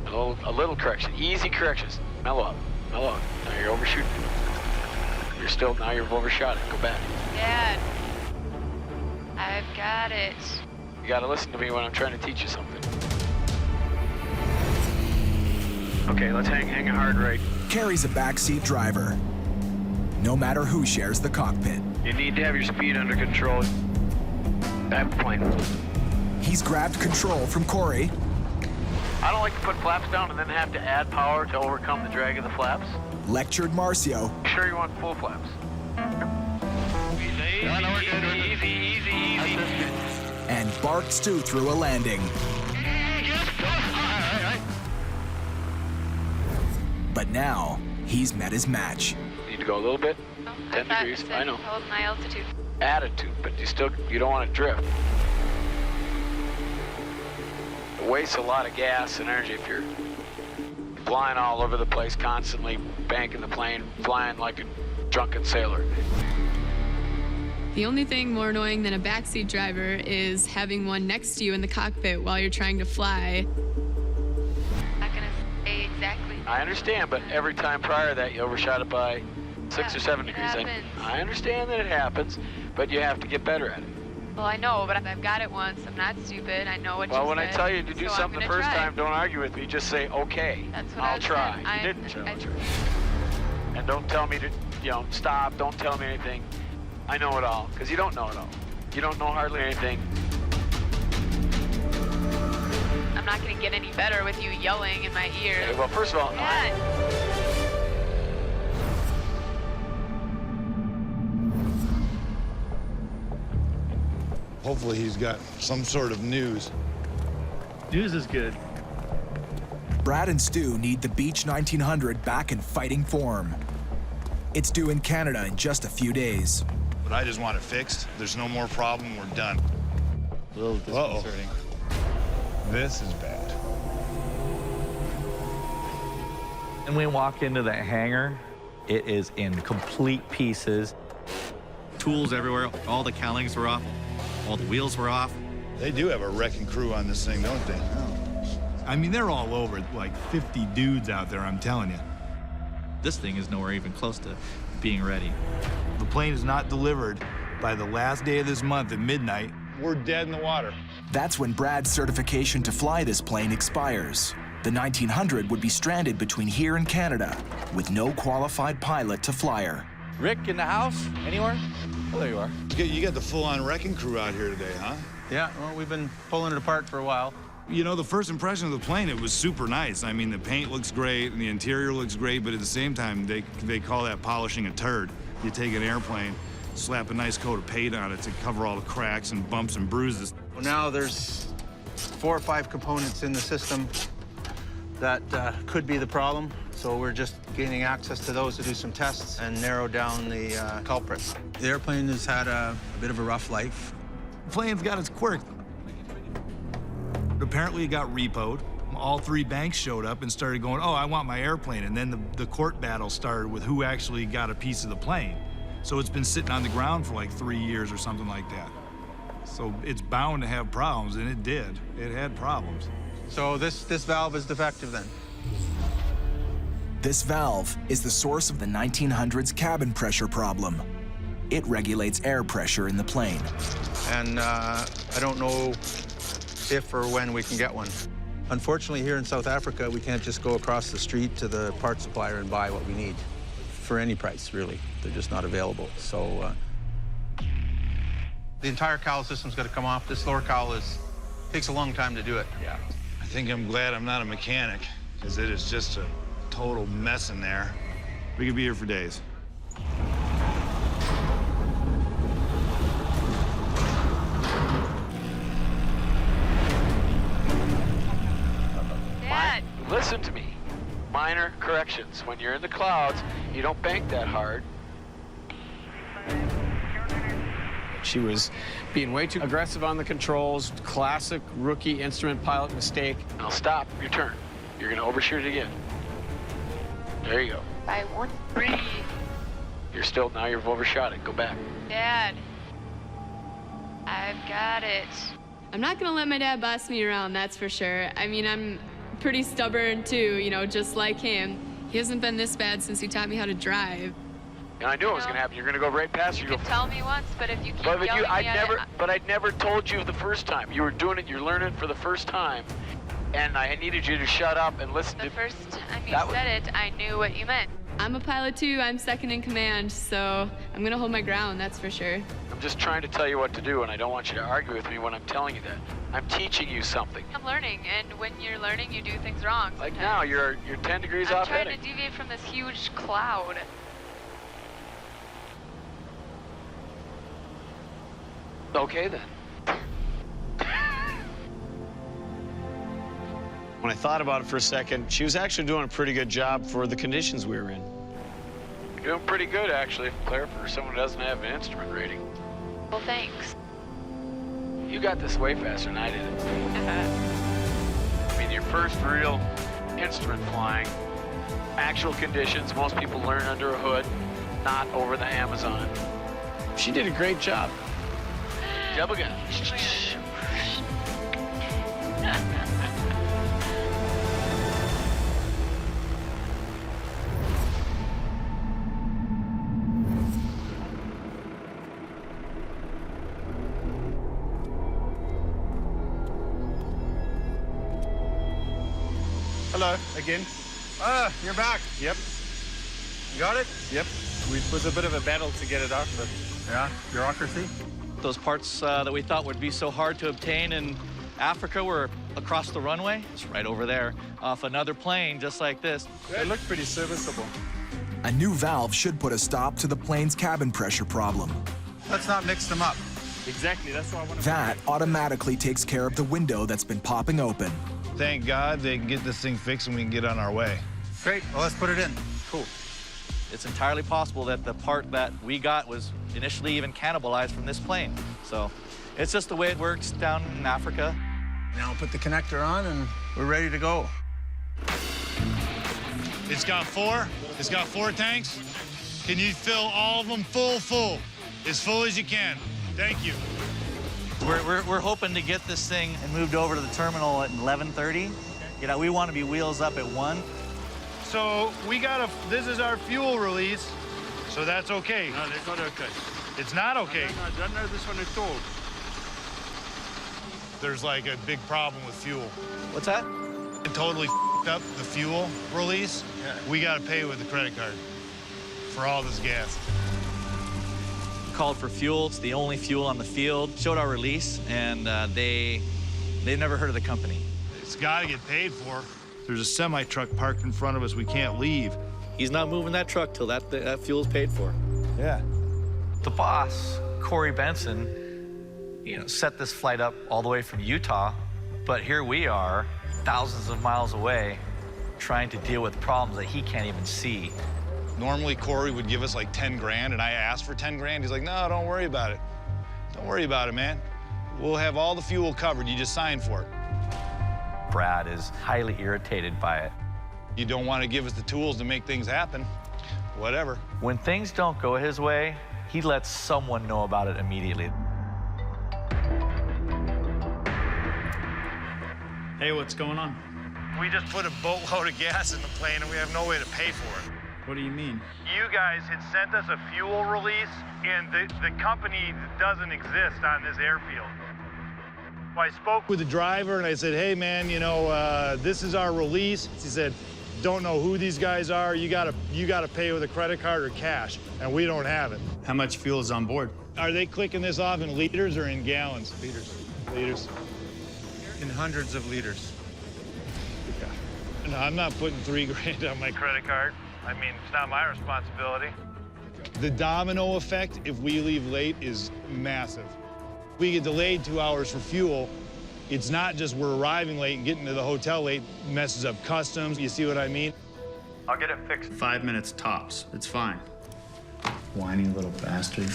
A little correction, easy corrections. Mellow up, mellow up. Now you're overshooting. Now you've overshot it. Go back. Dad, I've got it. You gotta listen to me when I'm trying to teach you something. Okay, let's hang a hard right. Carries a backseat driver, no matter who shares the cockpit. You need to have your speed under control. That plane. He's grabbed control from Corey. I don't like to put flaps down and then have to add power to overcome the drag of the flaps. Lectured Marcio. Make sure you want full flaps. Easy. And barked Stu through a landing. But now, he's met his match. Need to go a little bit. Oh, 10 degrees. I know. Hold my altitude. Attitude, but you don't want to drift. It wastes a lot of gas and energy if you're flying all over the place, constantly banking the plane, flying like a drunken sailor. The only thing more annoying than a backseat driver is having one next to you in the cockpit while you're trying to fly. Not gonna say exactly. I understand, but every time prior to that, you overshot it by 6 or 7 degrees. I understand that it happens, but you have to get better at it. Well, I know, but if I've got it once, I'm not stupid. I know what you said. Well, when I tell you to do so something the first time, don't argue with me. Just say, okay, That's what I'll try. I You didn't try. And don't tell me to, stop. Don't tell me anything. I know it all, because you don't know it all. You don't know hardly anything. I'm not going to get any better with you yelling in my ear. Okay, well, first of all, Hopefully he's got some sort of news. News is good. Brad and Stu need the Beech 1900 back in fighting form. It's due in Canada in just a few days. But I just want it fixed. There's no more problem. We're done. A little disconcerting. This is bad. And we walk into that hangar, it is in complete pieces. Tools everywhere. All the cowlings were off. All the wheels were off. They do have a wrecking crew on this thing, don't they? I mean, they're all over, like 50 dudes out there, I'm telling you. This thing is nowhere even close to being ready. The plane is not delivered by the last day of this month at midnight. We're dead in the water. That's when Brad's certification to fly this plane expires. The 1900 would be stranded between here and Canada with no qualified pilot to fly her. Rick in the house? Anywhere? Oh, there you are. You got the full-on wrecking crew out here today, huh? Yeah, well, we've been pulling it apart for a while. You know, the first impression of the plane, it was super nice. I mean, the paint looks great and the interior looks great, but at the same time, they call that polishing a turd. You take an airplane, slap a nice coat of paint on it to cover all the cracks and bumps and bruises. Well, now there's 4 or 5 components in the system that could be the problem. So we're just gaining access to those to do some tests and narrow down the culprits. The airplane has had a bit of a rough life. The plane's got its quirk. Apparently it got repoed. All 3 banks showed up and started going, oh, I want my airplane. And then the court battle started with who actually got a piece of the plane. So it's been sitting on the ground for like 3 years or something like that. So it's bound to have problems, and it did. It had problems. So this valve is defective then? This valve is the source of the 1900's cabin pressure problem. It regulates air pressure in the plane. And I don't know if or when we can get one. Unfortunately, here in South Africa, we can't just go across the street to the part supplier and buy what we need for any price, really. They're just not available. So the entire cowl system's got to come off. This lower cowl takes a long time to do it. Yeah. I think I'm glad I'm not a mechanic, because it is just a total mess in there. We could be here for days. Dad! Listen to me. Minor corrections. When you're in the clouds, you don't bank that hard. She was being way too aggressive on the controls. Classic rookie instrument pilot mistake. Now stop. Your turn. You're going to overshoot it again. There you go. By 1 degree. Now you've overshot it. Go back. Dad. I've got it. I'm not gonna let my dad boss me around, that's for sure. I mean, I'm pretty stubborn too, just like him. He hasn't been this bad since he taught me how to drive. And I knew it was going to happen. You're going to go right past You could tell me once, but if you keep yelling I'd never told you the first time. You were doing it. You're learning for the first time, and I needed you to shut up and listen. The first time you said it, I knew what you meant. I'm a pilot too. I'm second in command, so I'm gonna hold my ground. That's for sure. I'm just trying to tell you what to do, and I don't want you to argue with me when I'm telling you that. I'm teaching you something. I'm learning, and when you're learning, you do things wrong. Like now, you're 10 degrees off heading. I'm trying to deviate from this huge cloud. Okay, then. When I thought about it for a second, she was actually doing a pretty good job for the conditions we were in. You're doing pretty good, actually, Claire, for someone who doesn't have an instrument rating. Well, thanks. You got this way faster than I did. I mean, your first real instrument flying, actual conditions, most people learn under a hood, not over the Amazon. She did a great job. Jump again. Hello, again. Ah, you're back. Yep. You got it? Yep. It was a bit of a battle to get it off, but yeah, bureaucracy. Those parts that we thought would be so hard to obtain in Africa were across the runway. It's right over there, off another plane just like this. They look pretty serviceable. A new valve should put a stop to the plane's cabin pressure problem. Let's not mix them up. Exactly, that's what I want to. That automatically takes care of the window that's been popping open. Thank God they can get this thing fixed and we can get on our way. Great, well, let's put it in. Cool. It's entirely possible that the part that we got was initially even cannibalized from this plane. So it's just the way it works down in Africa. Now put the connector on and we're ready to go. It's got four tanks. Can you fill all of them full? As full as you can. Thank you. We're hoping to get this thing and moved over to the terminal at 11:30. You know, we want to be wheels up at 1. So this is our fuel release, so that's okay. No, that's not okay. It's not okay? No, I don't know this one at all. There's like a big problem with fuel. What's that? It totally f***ed up the fuel release. Yeah. We got to pay with the credit card for all this gas. Called for fuel. It's the only fuel on the field. Showed our release, and they've never heard of the company. It's got to get paid for. There's a semi-truck parked in front of us. We can't leave. He's not moving that truck till that fuel's paid for. Yeah. The boss, Corey Benson, set this flight up all the way from Utah, but here we are, thousands of miles away, trying to deal with problems that he can't even see. Normally, Corey would give us like 10 grand, and I asked for 10 grand. He's like, no, don't worry about it. Don't worry about it, man. We'll have all the fuel covered. You just sign for it. Brad is highly irritated by it. You don't want to give us the tools to make things happen. Whatever. When things don't go his way, he lets someone know about it immediately. Hey, what's going on? We just put a boatload of gas in the plane, and we have no way to pay for it. What do you mean? You guys had sent us a fuel release, and the company doesn't exist on this airfield. I spoke with the driver, and I said, hey, man, this is our release. He said, don't know who these guys are. You gotta pay with a credit card or cash, and we don't have it. How much fuel is on board? Are they clicking this off in liters or in gallons? Liters. In hundreds of liters. Yeah. No, I'm not putting 3 grand on my credit card. I mean, it's not my responsibility. The domino effect, if we leave late, is massive. We get delayed 2 hours for fuel. It's not just we're arriving late and getting to the hotel late, messes up customs. You see what I mean? I'll get it fixed. 5 minutes tops. It's fine. Whiny little bastard.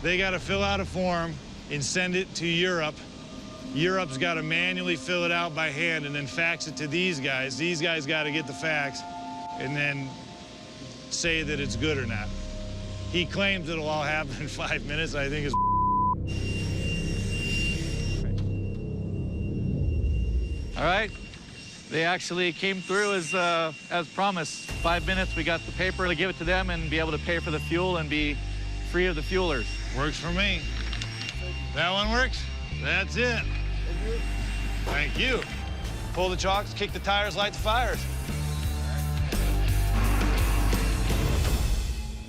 They got to fill out a form and send it to Europe. Europe's got to manually fill it out by hand and then fax it to these guys. These guys got to get the fax and then say that it's good or not. He claims it'll all happen in 5 minutes. I think it's All right. They actually came through as promised. 5 minutes, we got the paper to give it to them and be able to pay for the fuel and be free of the fuelers. Works for me. That one works? That's it. Thank you. Pull the chocks, kick the tires, light the fires.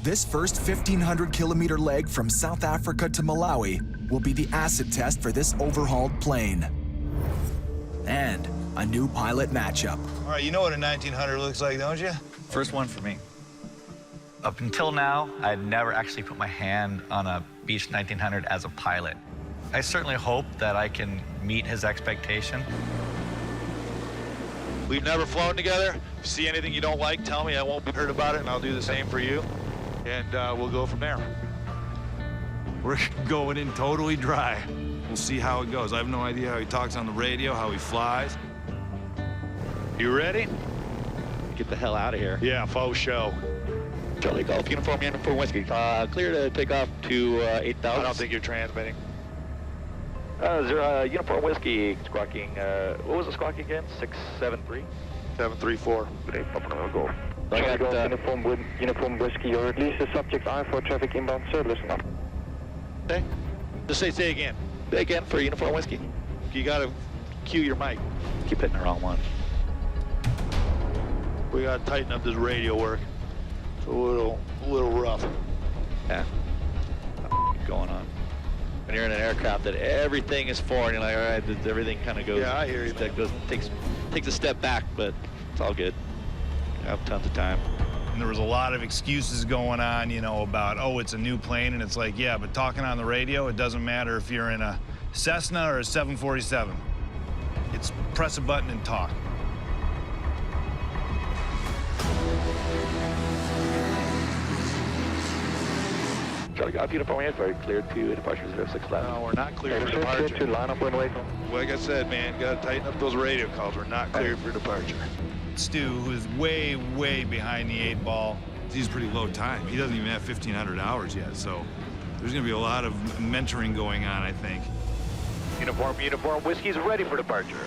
This first 1,500-kilometer leg from South Africa to Malawi will be the acid test for this overhauled plane. And a new pilot matchup. All right, you know what a 1900 looks like, don't you? First one for me. Up until now, I'd never actually put my hand on a Beech 1900 as a pilot. I certainly hope that I can meet his expectation. We've never flown together. If you see anything you don't like, tell me. I won't be hurt about it, and I'll do the same for you. And we'll go from there. We're going in totally dry. We'll see how it goes. I have no idea how he talks on the radio, how he flies. You ready? Get the hell out of here. Yeah, faux show. Charlie Golf, uniform Whiskey. Clear to take off to 8,000. I don't think you're transmitting. Uniform Whiskey squawking, what was the squawk again? 673? 734. Great, Papa Golf. I got uniform Whiskey. You release the subject I for traffic inbound, sir. Listen up. Okay. Just say again. Say again for Uniform Whiskey. You gotta cue your mic. Keep hitting the wrong one. We gotta tighten up this radio work. It's a little rough. Yeah. Going on. When you're in an aircraft that everything is foreign, you're like, all right, everything kind of goes. Yeah, I hear you. That goes, takes a step back, but it's all good. I have tons of time. And there was a lot of excuses going on, you know, about, oh, it's a new plane, and it's like, yeah, but talking on the radio, it doesn't matter if you're in a Cessna or a 747. It's press a button and talk. Charlie Golf, uniform Ferry, cleared to departure 06 left. No, we're not cleared for departure. To line up runway. Like I said, man, gotta tighten up those radio calls. We're not cleared for departure. Stu, who is way, way behind the 8 ball, he's pretty low time. He doesn't even have 1,500 hours yet, so there's gonna be a lot of mentoring going on, I think. Uniform Whiskey's ready for departure.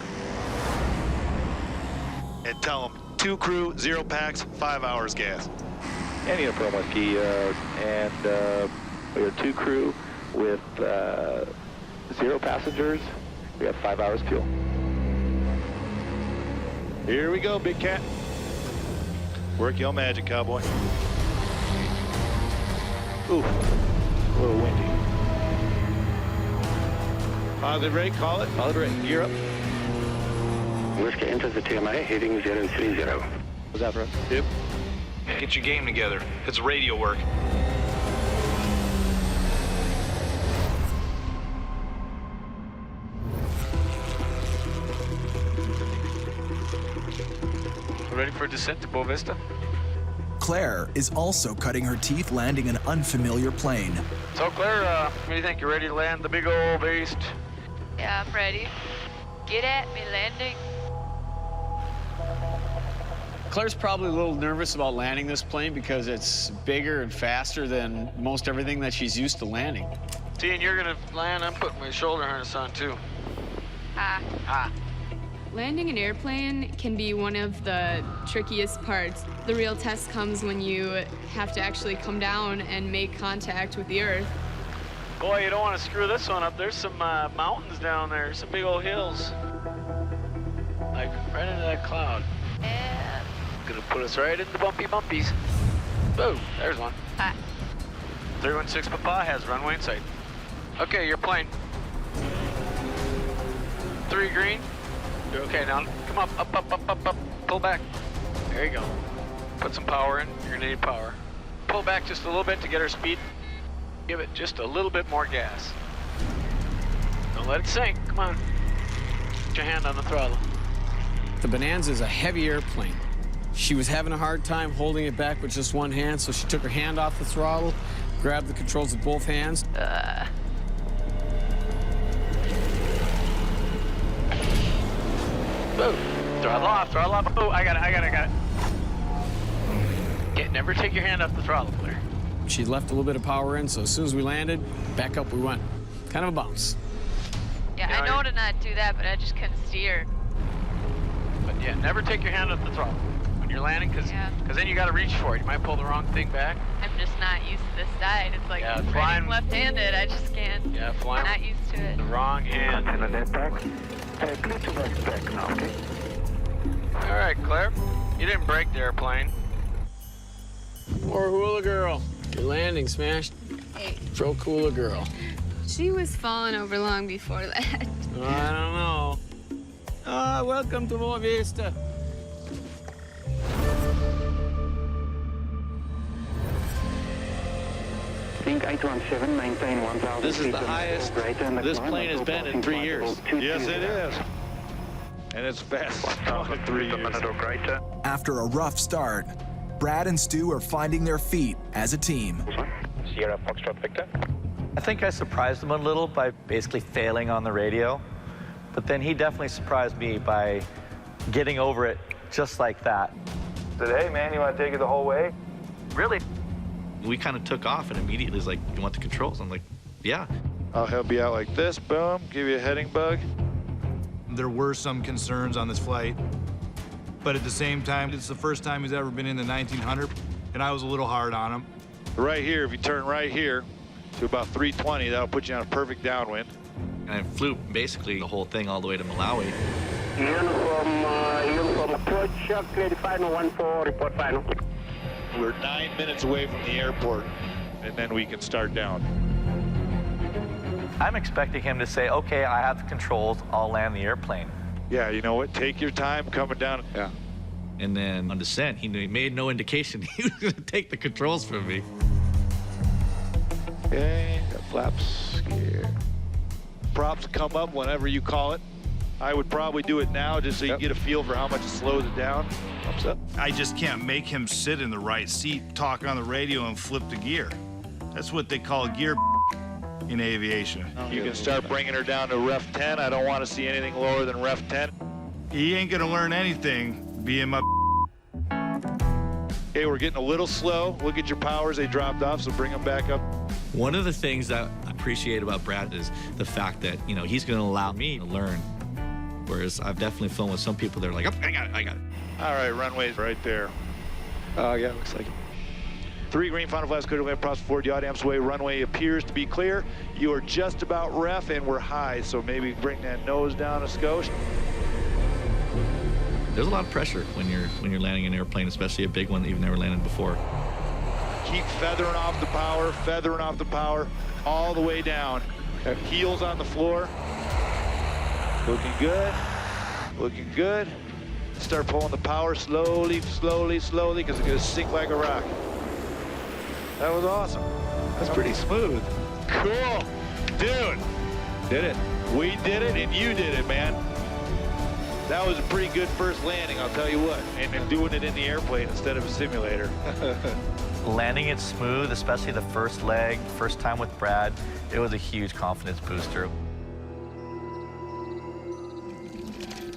And tell them, 2 crew, 0 packs, 5 hours gas. And Uniform Whiskey, we are 2 crew with 0 passengers. We have 5 hours fuel. Here we go, Big Cat. Work your magic, cowboy. Ooh, a little windy. Positive rate, call it. Positive rate, gear up. Whiskey enters the TMA, heading 030. What's that, bro? Yep. Get your game together. It's radio work. Ready for descent to Boa Vista? Claire is also cutting her teeth landing an unfamiliar plane. So Claire, what do you think? You ready to land the big old beast? Yeah, I'm ready. Get at me, landing. Claire's probably a little nervous about landing this plane because it's bigger and faster than most everything that she's used to landing. Seeing you're gonna land, I'm putting my shoulder harness on too. Ah. Landing an airplane can be one of the trickiest parts. The real test comes when you have to actually come down and make contact with the earth. Boy, you don't want to screw this one up. There's some mountains down there, some big old hills. Like right into that cloud. Yeah. Gonna put us right in the bumpy bumpies. Boom, there's one. Hi. 316 Papa has runway in sight. Okay, your plane. 3 green. You're okay now. Come up. Pull back. There you go. Put some power in. You're gonna need power. Pull back just a little bit to get our speed. Give it just a little bit more gas. Don't let it sink. Come on. Put your hand on the throttle. The Bonanza is a heavy airplane. She was having a hard time holding it back with just one hand, so she took her hand off the throttle, grabbed the controls with both hands. Boom. Throttle off. Oh, I got it. Never take your hand off the throttle, Claire. She left a little bit of power in, so as soon as we landed, back up we went. Kind of a bounce. Yeah, I know to not do that, but I just couldn't steer. But yeah, never take your hand off the throttle when you're landing, because then you got to reach for it. You might pull the wrong thing back. I'm just not used to this side. It's like flying riding left-handed. I just can't. Yeah, flying. Not used to it. The wrong hand. Antenna net back. Clear to right back now, okay? All right, Claire. You didn't break the airplane. Poor hula girl. Your landing smashed. Hey. Pro hula girl. She was falling over long before that. I don't know. Welcome to Boa Vista. Think 817, maintain 1,000 This is feet the and highest greater in the this climb plane has until been in passing 3 flight years. level 220. Yes, it is. and it's fast. 1,003 a minute or greater. After a rough start, Brad and Stu are finding their feet as a team. Sierra Foxtrot Victor. I think I surprised him a little by basically failing on the radio, but then he definitely surprised me by getting over it just like that. Said, hey man, you want to take it the whole way? Really? We kind of took off and immediately was like, you want the controls? I'm like, yeah. I'll help you out like this, boom, give you a heading bug. There were some concerns on this flight, but at the same time, it's the first time he's ever been in the 1900, and I was a little hard on him. Right here, if you turn right here to about 320, that'll put you on a perfect downwind. And I flew basically the whole thing all the way to Malawi. Uniform approach, clear the final 1-4, report final. We're 9 minutes away from the airport, and then we can start down. I'm expecting him to say, okay, I have the controls, I'll land the airplane. Yeah, you know what? Take your time coming down. Yeah. And then on descent, he made no indication he was going to take the controls from me. Okay, got flaps here. Props come up whenever you call it. I would probably do it now just so you get a feel for how much it slows it down. Thumbs up. I just can't make him sit in the right seat, talk on the radio, and flip the gear. That's what they call gear in aviation. You can start bringing her down to ref 10. I don't want to see anything lower than ref 10. He ain't gonna learn anything being my. Okay, we're getting a little slow. Look at your powers, they dropped off, so bring them back up. One of the things that I appreciate about Brad is the fact that, you know, he's gonna allow me to learn. Whereas I've definitely flown with some people that are like, oh, I got it. All right, runways right there. Yeah, looks like it. 3 green, final flaps, clear to land, props forward, yaw amps away, runway appears to be clear. You are just about ref, and we're high, so maybe bring that nose down a skosh. There's a lot of pressure when you're landing an airplane, especially a big one that you've never landed before. Keep feathering off the power, all the way down. Heels on the floor. Looking good. Start pulling the power slowly, because it's gonna sink like a rock. That was awesome. That's pretty smooth. Cool. Dude. Did it. We did it, and you did it, man. That was a pretty good first landing, I'll tell you what. And then doing it in the airplane instead of a simulator. Landing it smooth, especially the first leg, first time with Brad, it was a huge confidence booster.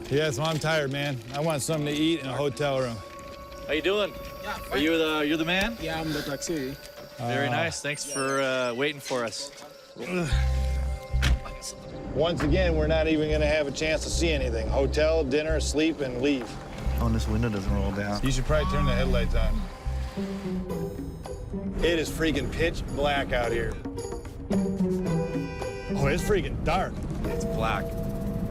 Yeah, so I'm tired, man. I want something to eat in a hotel room. How you doing? Yeah, Are you the man? Yeah, I'm the taxi. Very nice. Thanks for waiting for us. Once again, we're not even gonna have a chance to see anything. Hotel, dinner, sleep, and leave. Oh, and this window doesn't roll down. You should probably turn the headlights on. It is freaking pitch black out here. Oh, it's freaking dark. It's black.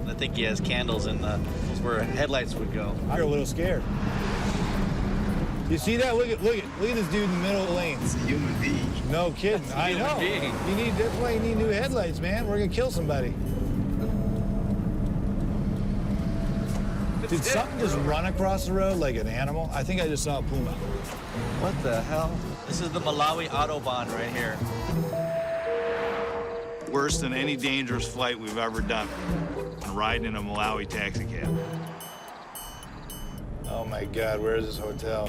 I think he has candles in the where headlights would go. I'm a little scared. You see that? Look at this dude in the middle of the lane. It's a human being. No kidding. I know. That's why you need new headlights, man. We're gonna kill somebody. Did something just run across the road like an animal? I think I just saw a puma. What the hell? This is the Malawi Autobahn right here. Worse than any dangerous flight we've ever done. Riding in a Malawi taxi cab. Oh my God, where is this hotel?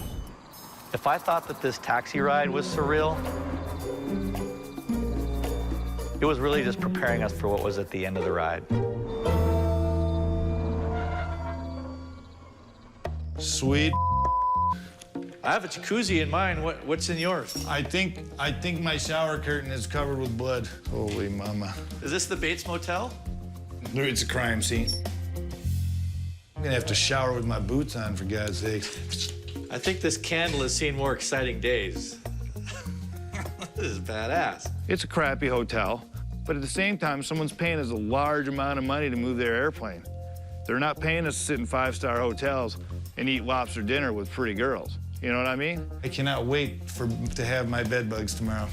If I thought that this taxi ride was surreal, it was really just preparing us for what was at the end of the ride. Sweet. I have a jacuzzi in mine. What's in yours? I think my shower curtain is covered with blood. Holy mama. Is this the Bates Motel? It's a crime scene. I'm gonna have to shower with my boots on, for God's sakes. I think this candle has seen more exciting days. This is badass. It's a crappy hotel, but at the same time, someone's paying us a large amount of money to move their airplane. They're not paying us to sit in 5-star hotels and eat lobster dinner with pretty girls. You know what I mean? I cannot wait to have my bed bugs tomorrow.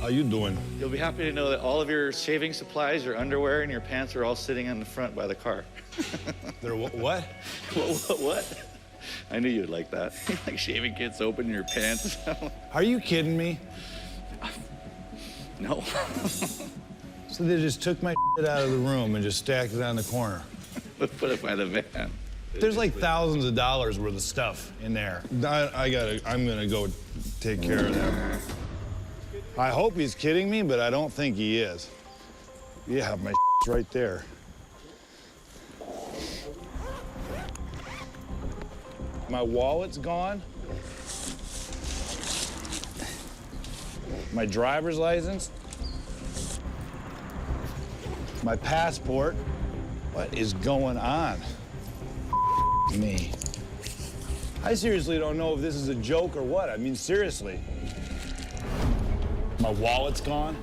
How you doing? You'll be happy to know that all of your shaving supplies, your underwear, and your pants are all sitting on the front by the car. They're what? What? I knew you'd like that. Like shaving kits open in your pants. Are you kidding me? No. So they just took my shit out of the room and just stacked it on the corner. Let's put it by the van. There's like thousands of dollars worth of stuff in there. I'm gonna go take care of that. I hope he's kidding me, but I don't think he is. Yeah, my shit's right there. My wallet's gone. My driver's license. My passport. What is going on? Me. I seriously don't know if this is a joke or what. I mean, seriously. My wallet's gone.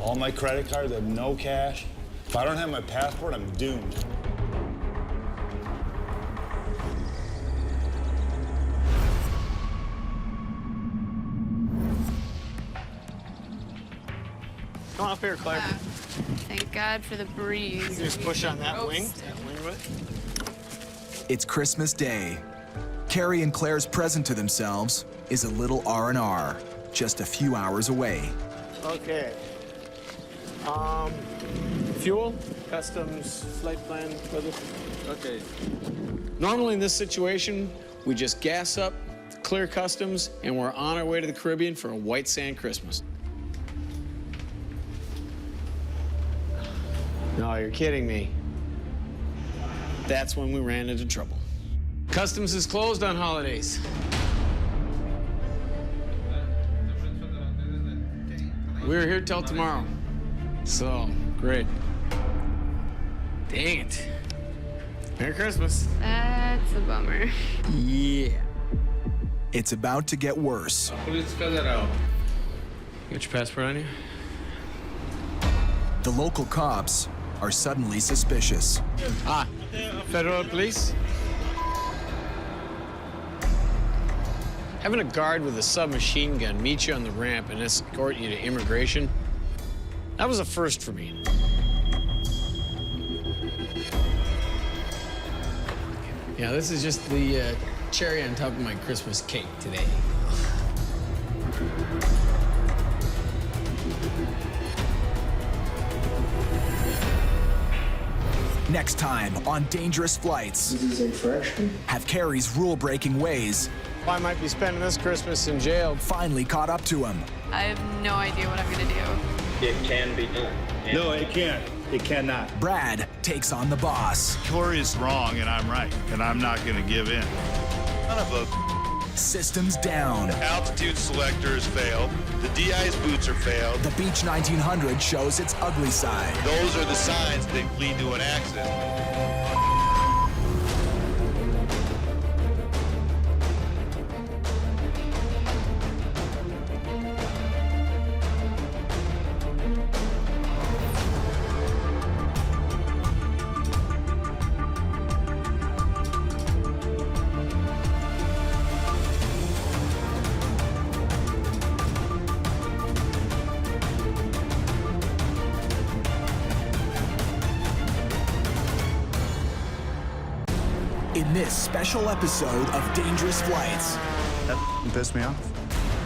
All my credit cards, I have no cash. If I don't have my passport, I'm doomed. Come on up here, Claire. Thank God for the breeze. Just push on that wing. It's Christmas Day. Carrie and Claire's present to themselves is a little R&R, just a few hours away. Okay. Fuel, customs, flight plan, weather. Okay. Normally in this situation, we just gas up, clear customs, and we're on our way to the Caribbean for a white sand Christmas. No, you're kidding me. That's when we ran into trouble. Customs is closed on holidays. We're here till tomorrow. So, great. Dang it. Merry Christmas. That's a bummer. Yeah. It's about to get worse. Police Federal. Got your passport on you? The local cops are suddenly suspicious. Ah, federal police? Having a guard with a submachine gun meet you on the ramp and escort you to immigration, that was a first for me. Yeah, this is just the cherry on top of my Christmas cake today. Next time on Dangerous Flights. This is infraction. Have Carrie's rule-breaking ways. I might be spending this Christmas in jail. Finally caught up to him. I have no idea what I'm gonna do. It can be done. No, it can't. It cannot. Brad takes on the boss. Corey is wrong and I'm right, and I'm not gonna give in. Son of a... Systems down. Altitude selectors failed. The DI's boots are failed. The Beech 1900 shows its ugly side. Those are the signs that lead to an accident. In this special episode of Dangerous Flights. That pissed me off.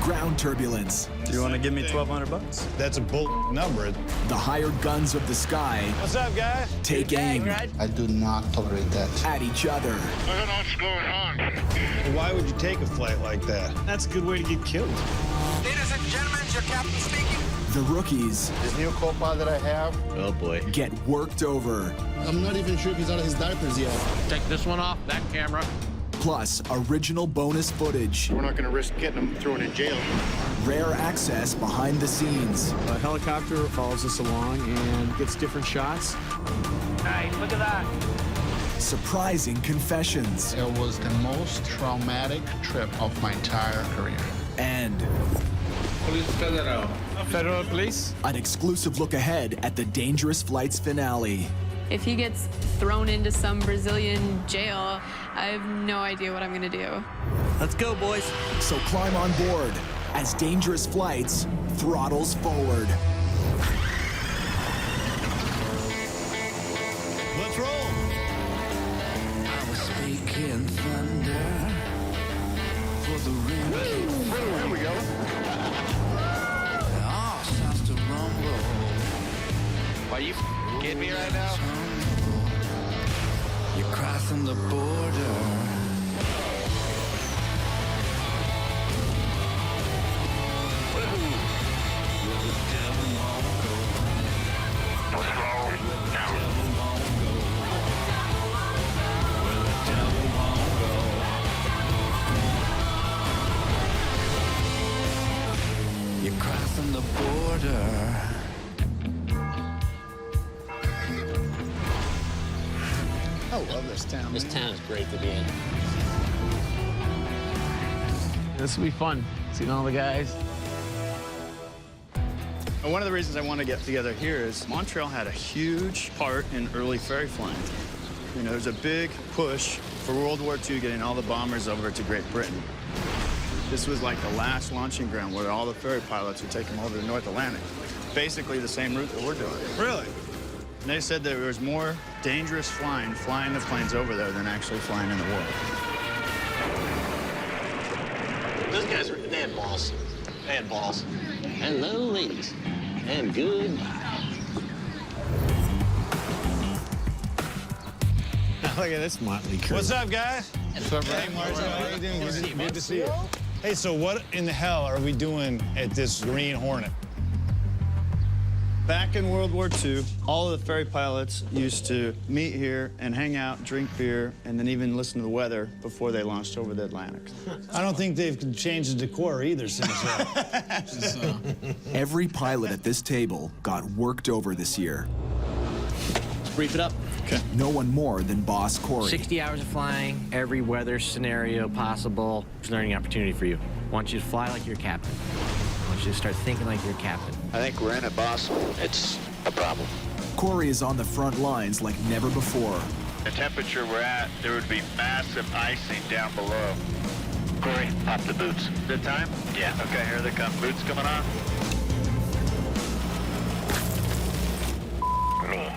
Ground turbulence. Do you want to give me $1,200? That's a bull number. The hired guns of the sky. What's up, guys? Take aim I do not tolerate that. at each other. I don't know what's going on. Why would you take a flight like that? That's a good way to get killed. Ladies and gentlemen, your captain speaking. The rookies This new co-pilot that I have, Oh boy. get worked over. I'm not even sure if he's out of his diapers yet. Take this one off, that camera. Plus original bonus footage. we're not going to risk getting him thrown in jail. Rare access behind the scenes. A helicopter follows us along and gets different shots. Nice, look at that. Surprising confessions. It was the most traumatic trip of my entire career. And Police Federal. Federal police? an exclusive look ahead at the Dangerous Flights finale. If he gets thrown into some Brazilian jail, I have no idea what I'm gonna do. Let's go, boys. So climb on board as Dangerous Flights throttles forward. Let's roll. I was speaking thunder. you kidding me right now? You're crossing the border. You're crossing the border. I love this town. This town is great to be in. This will be fun, seeing all the guys. One of the reasons I want to get together here is Montreal had a huge part in early ferry flying. You know, there's a big push for World War II getting all the bombers over to Great Britain. This was like the last launching ground where all the ferry pilots would take them over the North Atlantic. Basically the same route that we're doing. Really? And they said there was more dangerous flying the planes over there than actually flying in the war. Those guys are, they had balls. They had balls. Hello, ladies. And goodbye. Look at this motley crew. What's up, guys? What's up, Hey, Martin. How you doing? Good to see you. Hey, so what in the hell are we doing at this Green Hornet? Back in World War II, all of the ferry pilots used to meet here and hang out, drink beer, and then even listen to the weather before they launched over the Atlantic. I don't think they've changed the decor either since Every pilot at this table got worked over this year. Let's brief it up. Okay. No one more than Boss Corey. 60 hours of flying, every weather scenario possible. It's a learning opportunity for you. I want you to fly like you're a captain. I want you to start thinking like you're a captain. I think we're in it, boss. It's a problem. Corey is on the front lines like never before. The temperature we're at, there would be massive icing down below. Corey, pop the boots. Good time? Yeah. Okay, here they come. Boots coming on. Me.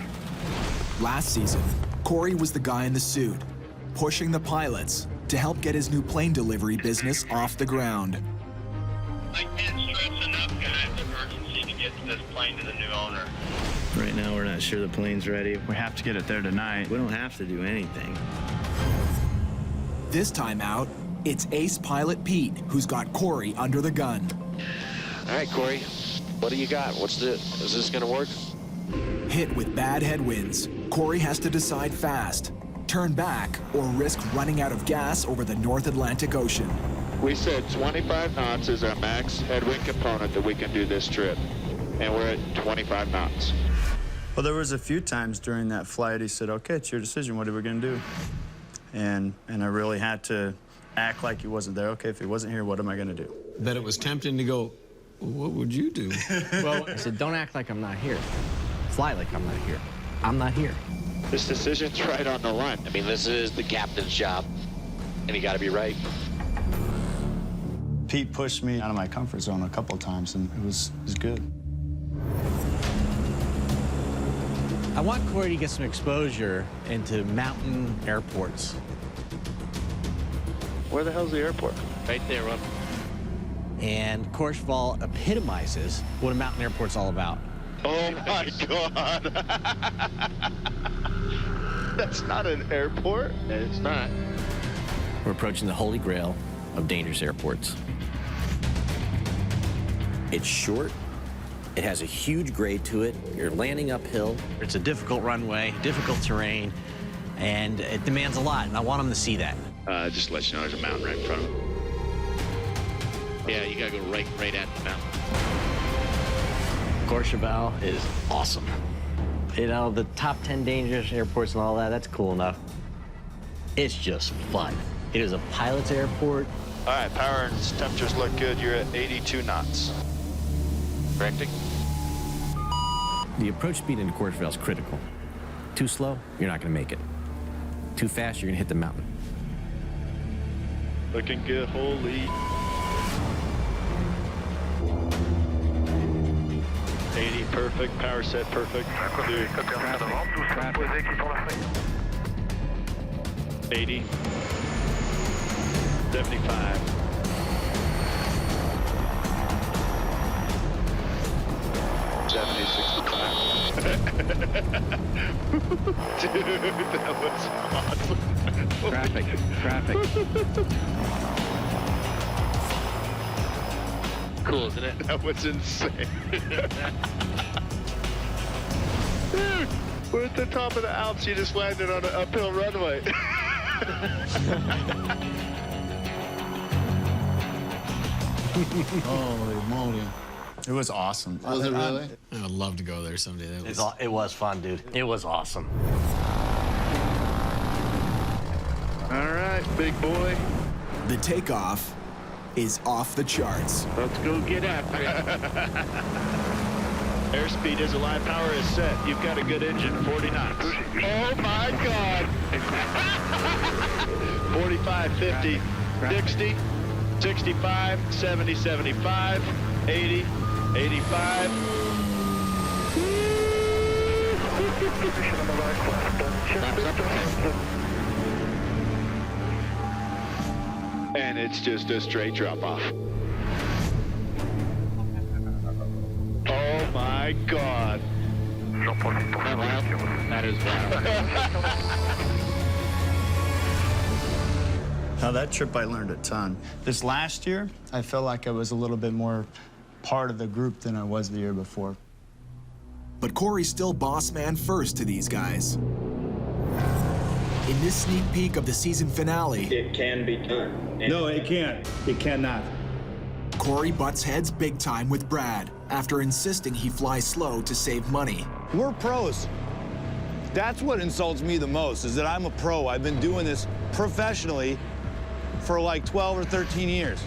Last season, Corey was the guy in the suit, pushing the pilots to help get his new plane delivery business off the ground. I can't stress enough, guys, emergency to get this plane to the new owner. Right now, we're not sure the plane's ready. We have to get it there tonight. We don't have to do anything. This time out, it's ace pilot Pete who's got Corey under the gun. All right, Corey, what do you got? Is this gonna work? Hit with bad headwinds, Corey has to decide fast, turn back, or risk running out of gas over the North Atlantic Ocean. We said 25 knots is our max headwind component that we can do this trip. And we're at 25 knots. Well, there was a few times during that flight he said, okay, it's your decision. What are we going to do? And I really had to act like he wasn't there. Okay, if he wasn't here, what am I going to do? That it was tempting to go, what would you do? Well, I said, don't act like I'm not here. Fly like I'm not here. I'm not here. This decision's right on the line. I mean, this is the captain's job, and you gotta be right. Pete pushed me out of my comfort zone a couple of times, and it was good. I want Corey to get some exposure into mountain airports. Where the hell's the airport? Right there, Rob. And Courchevel epitomizes what a mountain airport's all about. Oh my God. That's not an airport. It's not. We're approaching the holy grail of dangerous airports. It's short. It has a huge grade to it. You're landing uphill. It's a difficult runway, difficult terrain, and it demands a lot, and I want them to see that. Just to let you know, there's a mountain right in front of them. Yeah, you gotta go right at the mountain. Courchevel is awesome. You know, the top 10 dangerous airports and all that, that's cool enough. It's just fun. It is a pilot's airport. All right, power and temperatures look good. You're at 82 knots. Correcting? The approach speed into Courchevel is critical. Too slow, you're not gonna make it. Too fast, you're gonna hit the mountain. Looking good, holy. 80, perfect. Power set, perfect. 80. 75. 70, 65. that was awesome. Traffic. Cool, isn't it? That was insane. Dude, we're at the top of the Alps. You just landed on an uphill runway. Holy moly. It was awesome. Was it really? I would love to go there someday. It was fun, dude. It was awesome. All right, big boy. The takeoff is off the charts. Let's go get after it. Airspeed is alive, power is set. You've got a good engine, 40 knots. Oh my God. 45, 50, 60, 65, 70, 75, 80, 85. And it's just a straight drop off. Oh my God. That is wild. Now that trip I learned a ton. This last year, I felt like I was a little bit more part of the group than I was the year before. But Corey's still boss man first to these guys. In this sneak peek of the season finale, It can be done. No, it can't. It cannot. Corey butts heads big time with Brad after insisting he fly slow to save money. We're pros. That's what insults me the most, is that I'm a pro. I've been doing this professionally for like 12 or 13 years.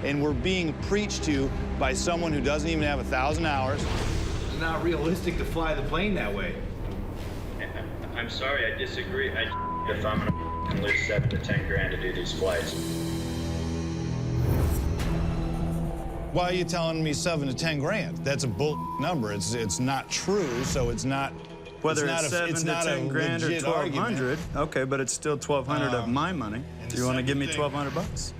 And we're being preached to by someone who doesn't even have 1,000 hours. It's not realistic to fly the plane that way. I'm sorry, I disagree. If I'm gonna lose 7 to 10 grand to do these flights. Why are you telling me 7 to 10 grand? That's a bull number. It's not true, so it's not. Whether it's, not 7 to 10 grand or 1,200, okay, but it's still 1,200 of my money. Do you want to give me 1,200 bucks?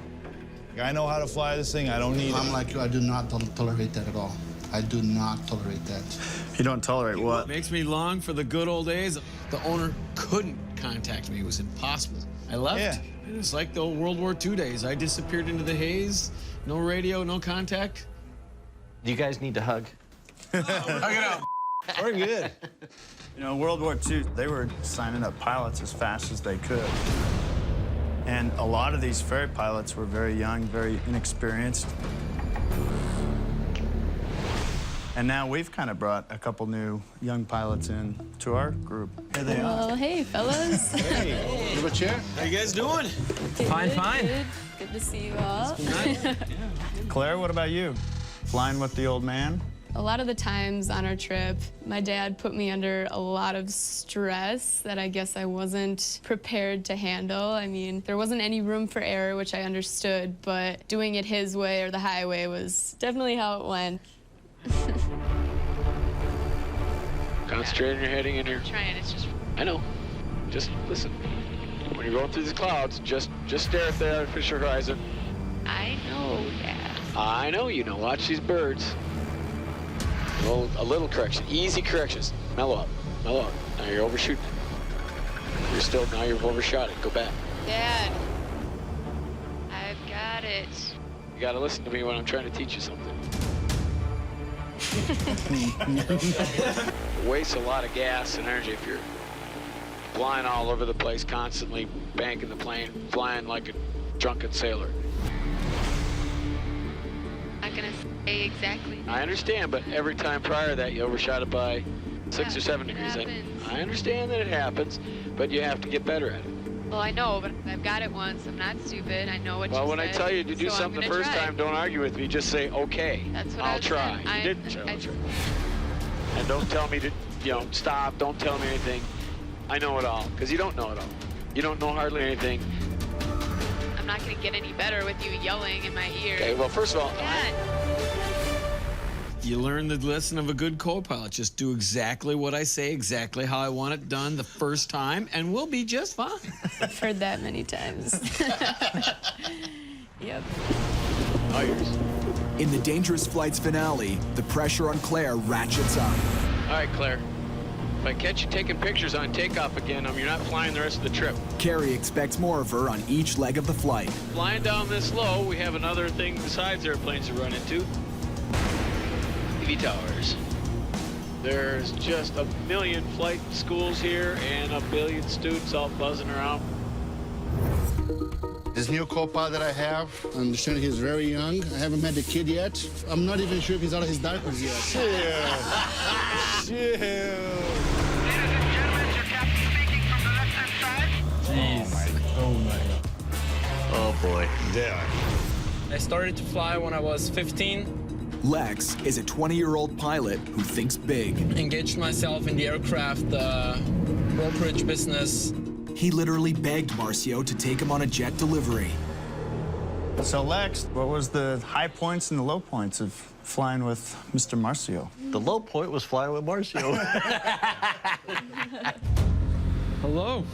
I know how to fly this thing. I don't need I'm like you. I do not tolerate that at all. I do not tolerate that. You don't tolerate what? Makes me long for the good old days. The owner couldn't contact me. It was impossible. I left. Yeah. And it's like the old World War II days. I disappeared into the haze. No radio, no contact. Do you guys need to hug? Hug it out. We're good. You know, World War II, they were signing up pilots as fast as they could. And a lot of these ferry pilots were very young, very inexperienced. And now we've kind of brought a couple new young pilots in to our group. Here they are. Well, hey, fellas. Hey, give a chair. How you guys doing? Fine. Good to see you all. Claire, what about you? Flying with the old man? A lot of the times on our trip, my dad put me under a lot of stress that I guess I wasn't prepared to handle. I mean, there wasn't any room for error, which I understood, but doing it his way or the highway was definitely how it went. Concentrate on your heading in here. Trying, it's just. I know. Just listen. When you're going through the clouds, just stare at the artificial horizon. I know, yeah. I know you know. Watch these birds. A little correction. Easy corrections. Mellow up. Mellow up. Now you're overshooting. Now you've overshot it. Go back. Dad, I've got it. You gotta listen to me when I'm trying to teach you something. Wastes a lot of gas and energy if you're flying all over the place, constantly banking the plane, flying like a drunken sailor. Not gonna say exactly. I understand, but every time prior to that, you overshot it by 6 or 7 degrees. I understand that it happens, but you have to get better at it. Well, I know, but I've got it once. I'm not stupid. I know what you said. Well, when I tell you to do so something the first time, don't argue with me. Just say, okay, That's what I'll I've try. said. You didn't try. I'll try. And don't tell me to, stop. Don't tell me anything. I know it all, because you don't know it all. You don't know hardly anything. I'm not going to get any better with you yelling in my ear. Okay, well, first of all, Dad. You learn the lesson of a good co-pilot. Just do exactly what I say, exactly how I want it done the first time, and we'll be just fine. I've heard that many times. Yep. All yours. In the Dangerous Flights finale, the pressure on Claire ratchets up. All right, Claire. If I catch you taking pictures on takeoff again, you're not flying the rest of the trip. Carrie expects more of her on each leg of the flight. Flying down this low, we have another thing besides airplanes to run into. TV towers. There's just a million flight schools here and a billion students all buzzing around. This new co-pilot that I have, I understand he's very young. I haven't met the kid yet. I'm not even sure if he's out of his diapers yet. Oh boy. Yeah. I started to fly when I was 15. Lex is a 20-year-old pilot who thinks big. Engaged myself in the aircraft brokerage business. He literally begged Marcio to take him on a jet delivery. So, Lex, what was the high points and the low points of flying with Mr. Marcio? The low point was flying with Marcio. Hello.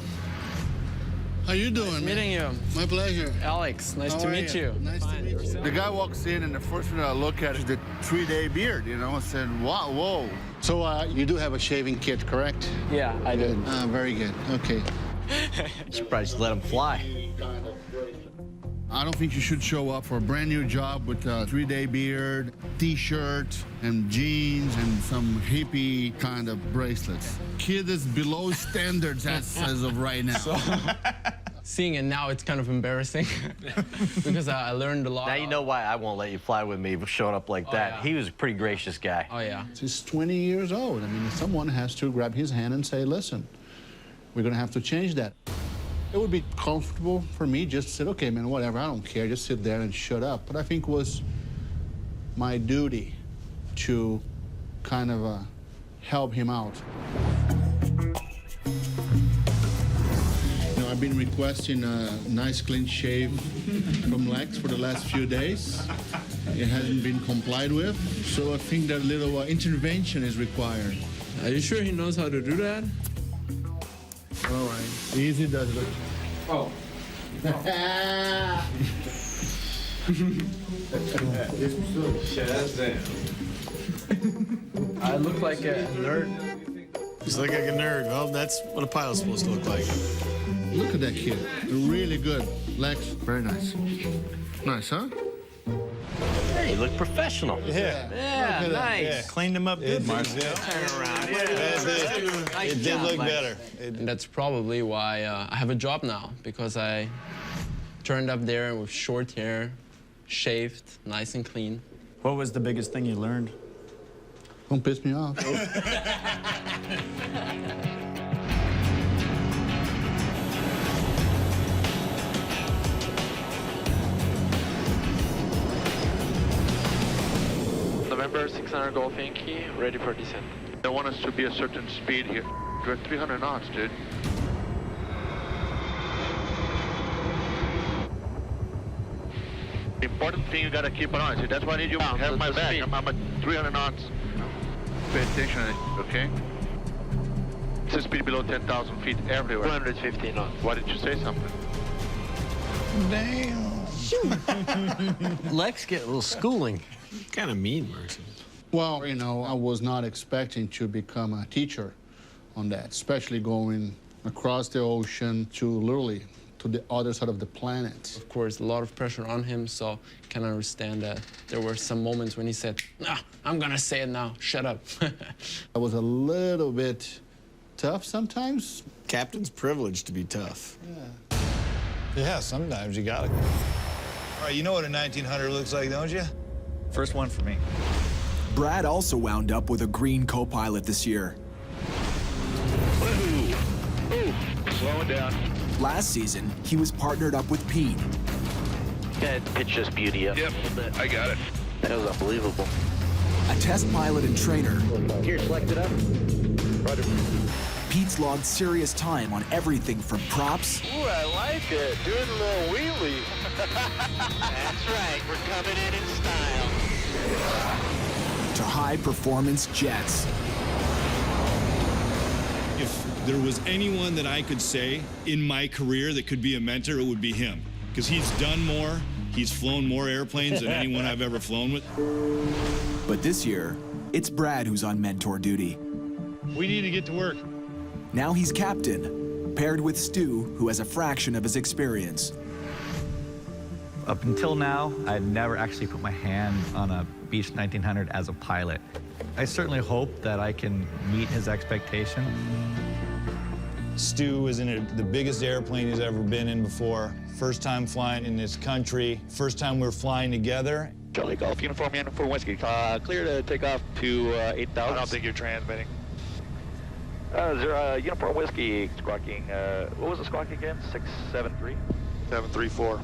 How you doing? Nice meeting you. My pleasure. Alex, nice to meet you. Nice to meet you. The guy walks in, and the first thing I look at is the 3-day beard, you know. I said, wow, whoa. So you do have a shaving kit, correct? Yeah, I do. Very good. Okay. Surprised you let him fly. I don't think you should show up for a brand new job with a 3-day beard, T-shirt, and jeans, and some hippie kind of bracelets. Kid is below standards as of right now. So, seeing it now, it's kind of embarrassing because I learned a lot. Now you know why I won't let you fly with me showing up like that. Yeah. He was a pretty gracious guy. Oh, yeah. He's 20 years old. I mean, someone has to grab his hand and say, listen, we're going to have to change that. It would be comfortable for me just to say, okay, man, whatever, I don't care, just sit there and shut up. But I think it was my duty to kind of help him out. You know, I've been requesting a nice clean shave from Lex for the last few days. It hasn't been complied with, so I think that a little intervention is required. Are you sure he knows how to do that? All right. Easy does it. Oh. I look like a nerd. You look like a nerd. Well, that's what a pilot's supposed to look like. Look at that kid. Really good. Lex, very nice. Nice, huh? Hey, you look professional. Yeah. Nice. Yeah. Cleaned him up good, Mark. Turn around. It did look better. And that's probably why I have a job now, because I turned up there with short hair, shaved, nice and clean. What was the biggest thing you learned? Don't piss me off. November 600 Golf Yankee, ready for descent. They want us to be a certain speed here. We're at 300 knots, dude. The important thing you gotta keep an eye on. See, that's why I need you to have my back. I'm at 300 knots. Pay attention, okay? It's a speed below 10,000 feet everywhere. 250 knots. Why did you say something? Damn. Lex get a little schooling. Kind of mean, Marcy. Well, you know, I was not expecting to become a teacher on that, especially going across the ocean to literally to the other side of the planet. Of course, a lot of pressure on him, so I can understand that. There were some moments when he said, "Nah, I'm gonna say it now, shut up." I was a little bit tough sometimes. Captain's privilege to be tough. Yeah, sometimes you gotta. All right, you know what a 1900 looks like, don't you? First one for me. Brad also wound up with a green co-pilot this year. Ooh, slow it down. Last season, he was partnered up with Pete. Go ahead, pitch this beauty up Yep, a little bit. I got it. That was unbelievable. A test pilot and trainer. Here, select it up. Roger. Pete's logged serious time on everything from props. Ooh, I like it. Doing a little wheelie. That's right. We're coming in style. To high-performance jets. If there was anyone that I could say in my career that could be a mentor, it would be him. Because he's done more, he's flown more airplanes than anyone I've ever flown with. But this year, it's Brad who's on mentor duty. We need to get to work. Now he's captain, paired with Stu, who has a fraction of his experience. Up until now, I'd never actually put my hand on a Beech 1900 as a pilot. I certainly hope that I can meet his expectation. Stu is in the biggest airplane he's ever been in before. First time flying in this country. First time we're flying together. Charlie Golf, uniform whiskey. Clear to take off to 8,000. I don't think you're transmitting. Uniform whiskey squawking. What was the squawk again? 673? 734.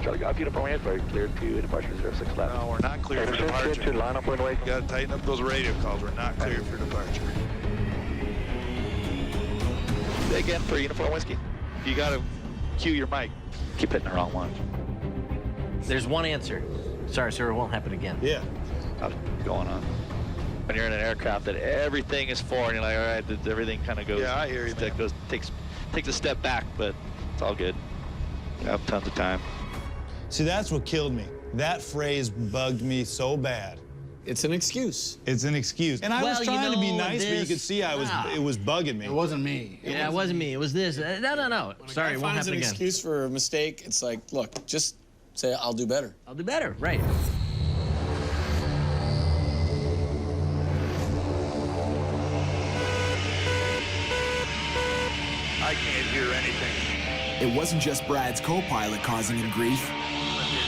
Charlie Golf, uniform Whiskey, cleared to departure 06 left. No, we're not clear for departure. Line up runway. You gotta tighten up those radio calls. We're not clear for departure. Say again for uniform whiskey. You gotta cue your mic. Keep hitting the wrong one. There's one answer. Sorry, sir, it won't happen again. Yeah. How's going on? When you're in an aircraft that everything is forward, you're like, all right, everything kind of goes. Yeah, I hear you. Takes a step back, but it's all good. You have tons of time. See, that's what killed me. That phrase bugged me so bad. It's an excuse. It's an excuse. And I was trying to be nice, but you could see it was bugging me. It wasn't me. Yeah, it wasn't me. It was this. No. Sorry, it won't happen again. An excuse for a mistake. It's like, look, just say, I'll do better. I'll do better, right. I can't hear anything. It wasn't just Brad's co-pilot causing him grief.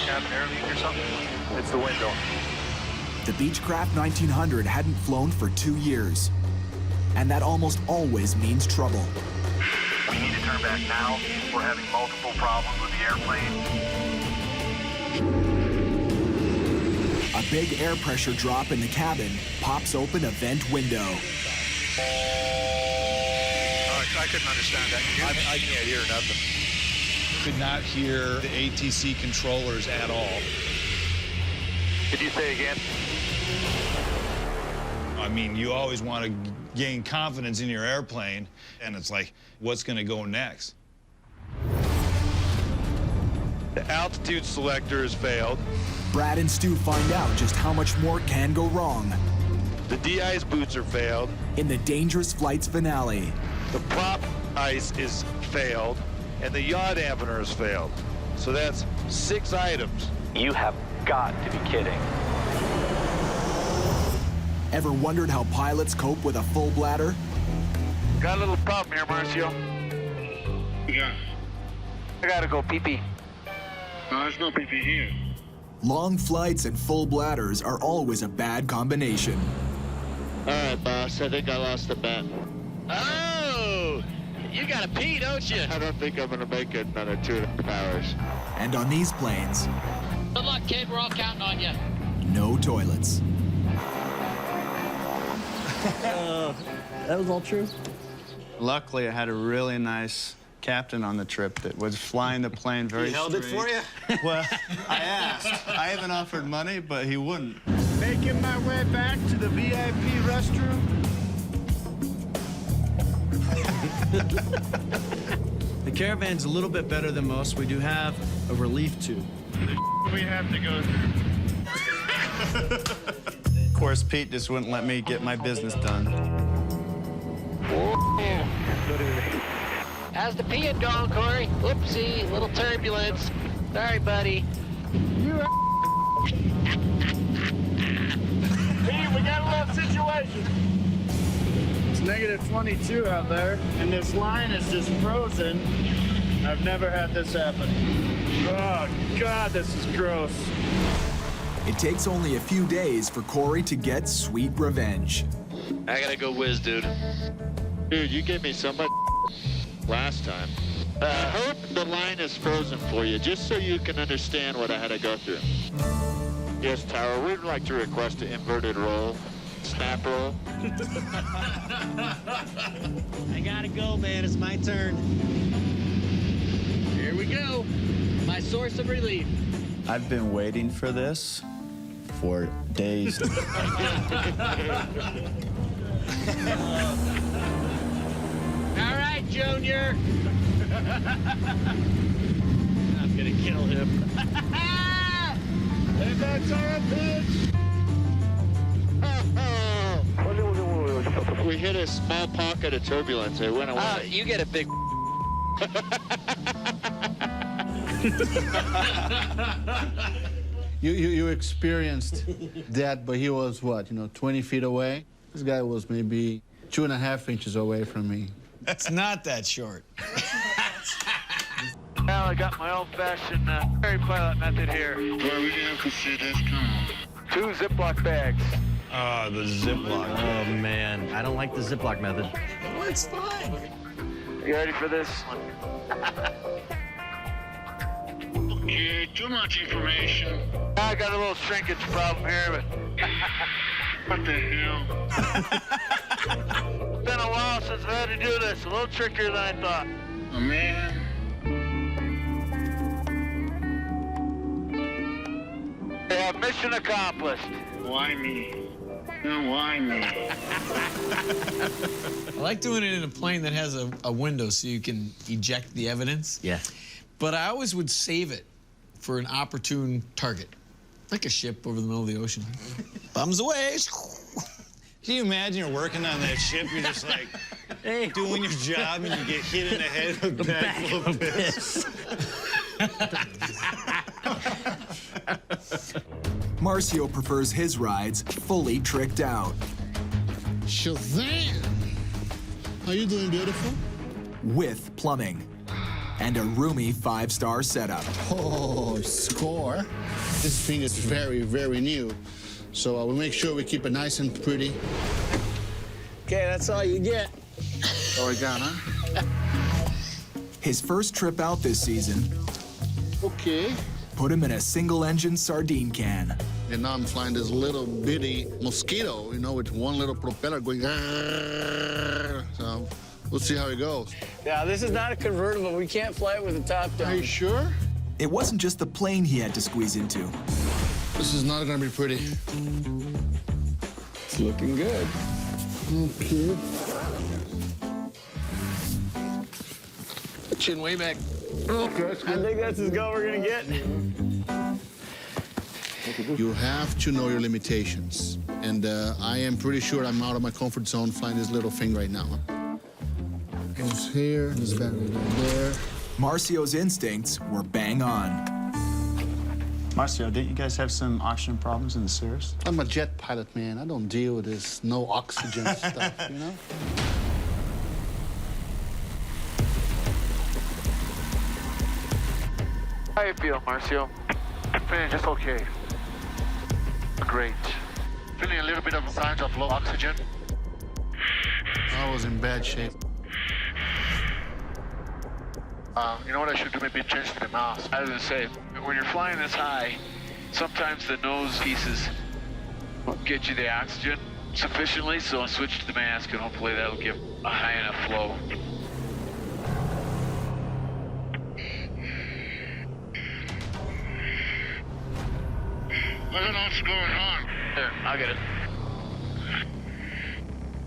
Cabin air leak or something? It's the window. The Beechcraft 1900 hadn't flown for 2 years. And that almost always means trouble. We need to turn back now. We're having multiple problems with the airplane. A big air pressure drop in the cabin pops open a vent window. I couldn't understand that. I can't hear nothing. Could not hear the ATC controllers at all. Could you say again? I mean, you always want to gain confidence in your airplane, and it's like, what's going to go next? The altitude selector has failed. Brad and Stu find out just how much more can go wrong. The de-ice boots are failed. In the Dangerous Flights finale. The prop ice is failed, and the yaw dampener has failed. So that's 6 items. You have got to be kidding. Ever wondered how pilots cope with a full bladder? Got a little problem here, Marcio. Yeah. I gotta go pee-pee. No, there's no pee-pee here. Long flights and full bladders are always a bad combination. All right, boss. I think I lost the bet. Oh! You gotta pee, don't you? I don't think I'm gonna make it another 2.5 hours. And on these planes, Good luck, kid. We're all counting on you. no toilets. That was all true? Luckily, I had a really nice captain on the trip that was flying the plane very He held it for you? Well, I asked. I even offered money, but he wouldn't. Making my way back to the VIP restroom. The Caravan's a little bit better than most. We do have a relief tube. We have to go through. Of course, Pete just wouldn't let me get my business done. How's the peeing going, Corey? Whoopsie, little turbulence. Sorry, buddy. Hey, we got a little situation. It's negative 22 out there, and this line is just frozen. I've never had this happen. Oh, God, this is gross. It takes only a few days for Corey to get sweet revenge. I gotta go whiz, dude. Dude, you gave me so much last time. I hope the line is frozen for you, just so you can understand what I had to go through. Yes, Tower, we'd like to request an inverted roll. Snap roll. I gotta go, man. It's my turn. Here we go. My source of relief. I've been waiting for this for days. All right, Junior. I'm gonna kill him. Hey, that's our bitch. we hit a small pocket of turbulence. It went away. You get a big. You experienced that, but he was what, 20 feet away? This guy was maybe 2.5 inches away from me. It's not that short. Well, I got my old-fashioned ferry pilot method here. Boy, we didn't have to see this come 2 Ziploc bags. Oh, the Ziploc. Oh, man. I don't like the Ziploc method. Oh, it's fine. You ready for this? Okay, too much information. I got a little shrinkage problem here, but... What the hell? It's been a while since I've had to do this. A little trickier than I thought. Oh, man. Yeah, mission accomplished. Why me? No, why me? I like doing it in a plane that has a window so you can eject the evidence. Yeah. But I always would save it for an opportune target, like a ship over the middle of the ocean. Thumbs away. Can you imagine you're working on that ship, you're just like doing your job and you get hit in the head with a bag full of piss. Marcio prefers his rides fully tricked out. Shazam! How you doing, beautiful? With plumbing and a roomy 5-star setup. Oh, score. This thing is very, very new. So I will make sure we keep it nice and pretty. Okay, that's all you get. Oh, we got, huh? His first trip out this season Okay. put him in a single-engine sardine can. And now I'm flying this little bitty mosquito, with one little propeller going. So we'll see how it goes. Yeah, this is not a convertible. We can't fly it with the top down. Are you sure? It wasn't just the plane he had to squeeze into. This is not gonna be pretty. It's looking good. Okay. Chin way back. Okay. I think that's as good we're gonna get. You have to know your limitations. And I am pretty sure I'm out of my comfort zone flying this little thing right now. Goes here, this battery right there. Marcio's instincts were bang on. Marcio, didn't you guys have some oxygen problems in the Cirrus? I'm a jet pilot, man. I don't deal with this no oxygen stuff, How you feel, Marcio? Feeling just okay. Great. Feeling a little bit of signs of low oxygen? I was in bad shape. You know what I should do? Maybe change the mask. I was gonna say, when you're flying this high, sometimes the nose pieces won't get you the oxygen sufficiently, so I'll switch to the mask and hopefully that'll give a high enough flow. I don't know what's going on. There, I'll get it.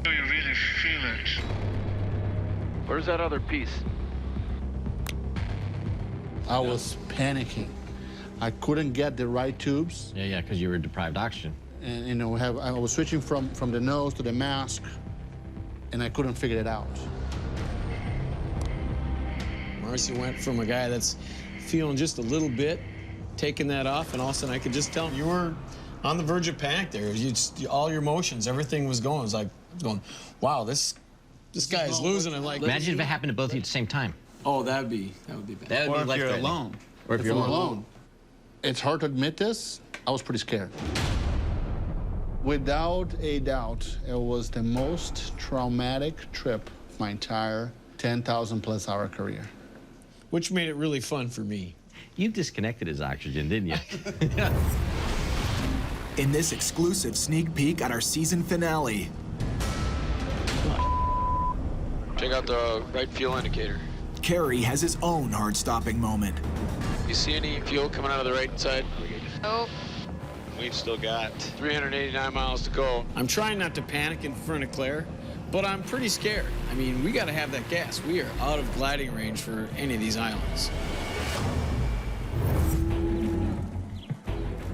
Do you really feel it? Where's that other piece? I was panicking. I couldn't get the right tubes. Yeah, because you were deprived oxygen. And, I was switching from the nose to the mask, and I couldn't figure it out. Marcy went from a guy that's feeling just a little bit, taking that off, and all of a sudden I could just tell him you were on the verge of panic there. All your emotions, everything was going. It was like, wow, this guy is losing. And like, imagine if it happened to both of you at the same time. Oh, that would be bad. That would be if you're alone. Or if you're alone. It's hard to admit this. I was pretty scared. Without a doubt, it was the most traumatic trip of my entire 10,000+ hour career. Which made it really fun for me. You disconnected his oxygen, didn't you? In this exclusive sneak peek at our season finale, Check out the right fuel indicator. Kerry has his own heart-stopping moment. You see any fuel coming out of the right side? Nope. We've still got 389 miles to go. I'm trying not to panic in front of Claire, but I'm pretty scared. I mean, we got to have that gas. We are out of gliding range for any of these islands.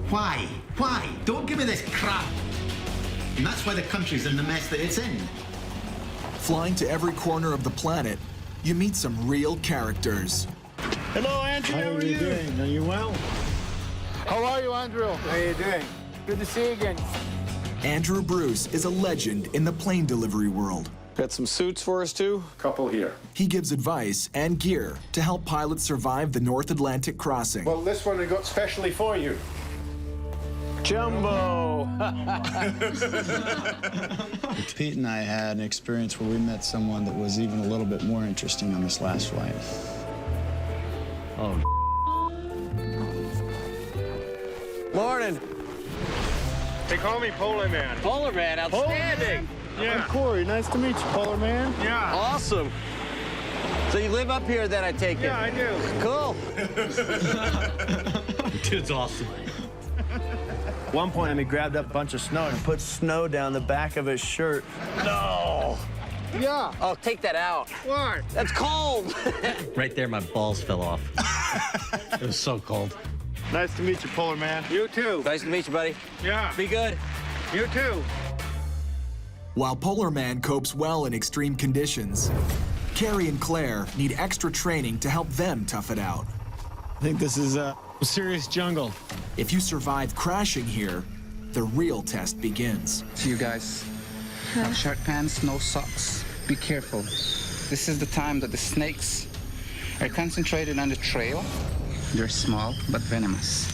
Why? Why? Don't give me this crap. And that's why the country's in the mess that it's in. Flying to every corner of the planet, you meet some real characters. Hello, Andrew. How are you doing? Are you well? How are you, Andrew? How are you doing? Good to see you again. Andrew Bruce is a legend in the plane delivery world. Got some suits for us, too? Couple here. He gives advice and gear to help pilots survive the North Atlantic crossing. Well, this one I got specially for you. Jumbo! Pete and I had an experience where we met someone that was even a little bit more interesting on this last flight. Oh. Morning. They call me Polar Man. Polar Man, outstanding. Yeah. I'm Corey. Nice to meet you, Polar Man. Yeah. Awesome. So you live up here then, I take it? Yeah, I do. Cool. Dude's awesome. At one point, he grabbed up a bunch of snow and put snow down the back of his shirt. No. Yeah. Oh, take that out. What? That's cold. Right there, my balls fell off. It was so cold. Nice to meet you, Polar Man. You too. Nice to meet you, buddy. Yeah. Be good. You too. While Polar Man copes well in extreme conditions, Carrie and Claire need extra training to help them tough it out. I think this is a serious jungle. If you survive crashing here, the real test begins. You guys, have short pants, no socks. Be careful. This is the time that the snakes are concentrated on the trail. They're small but venomous.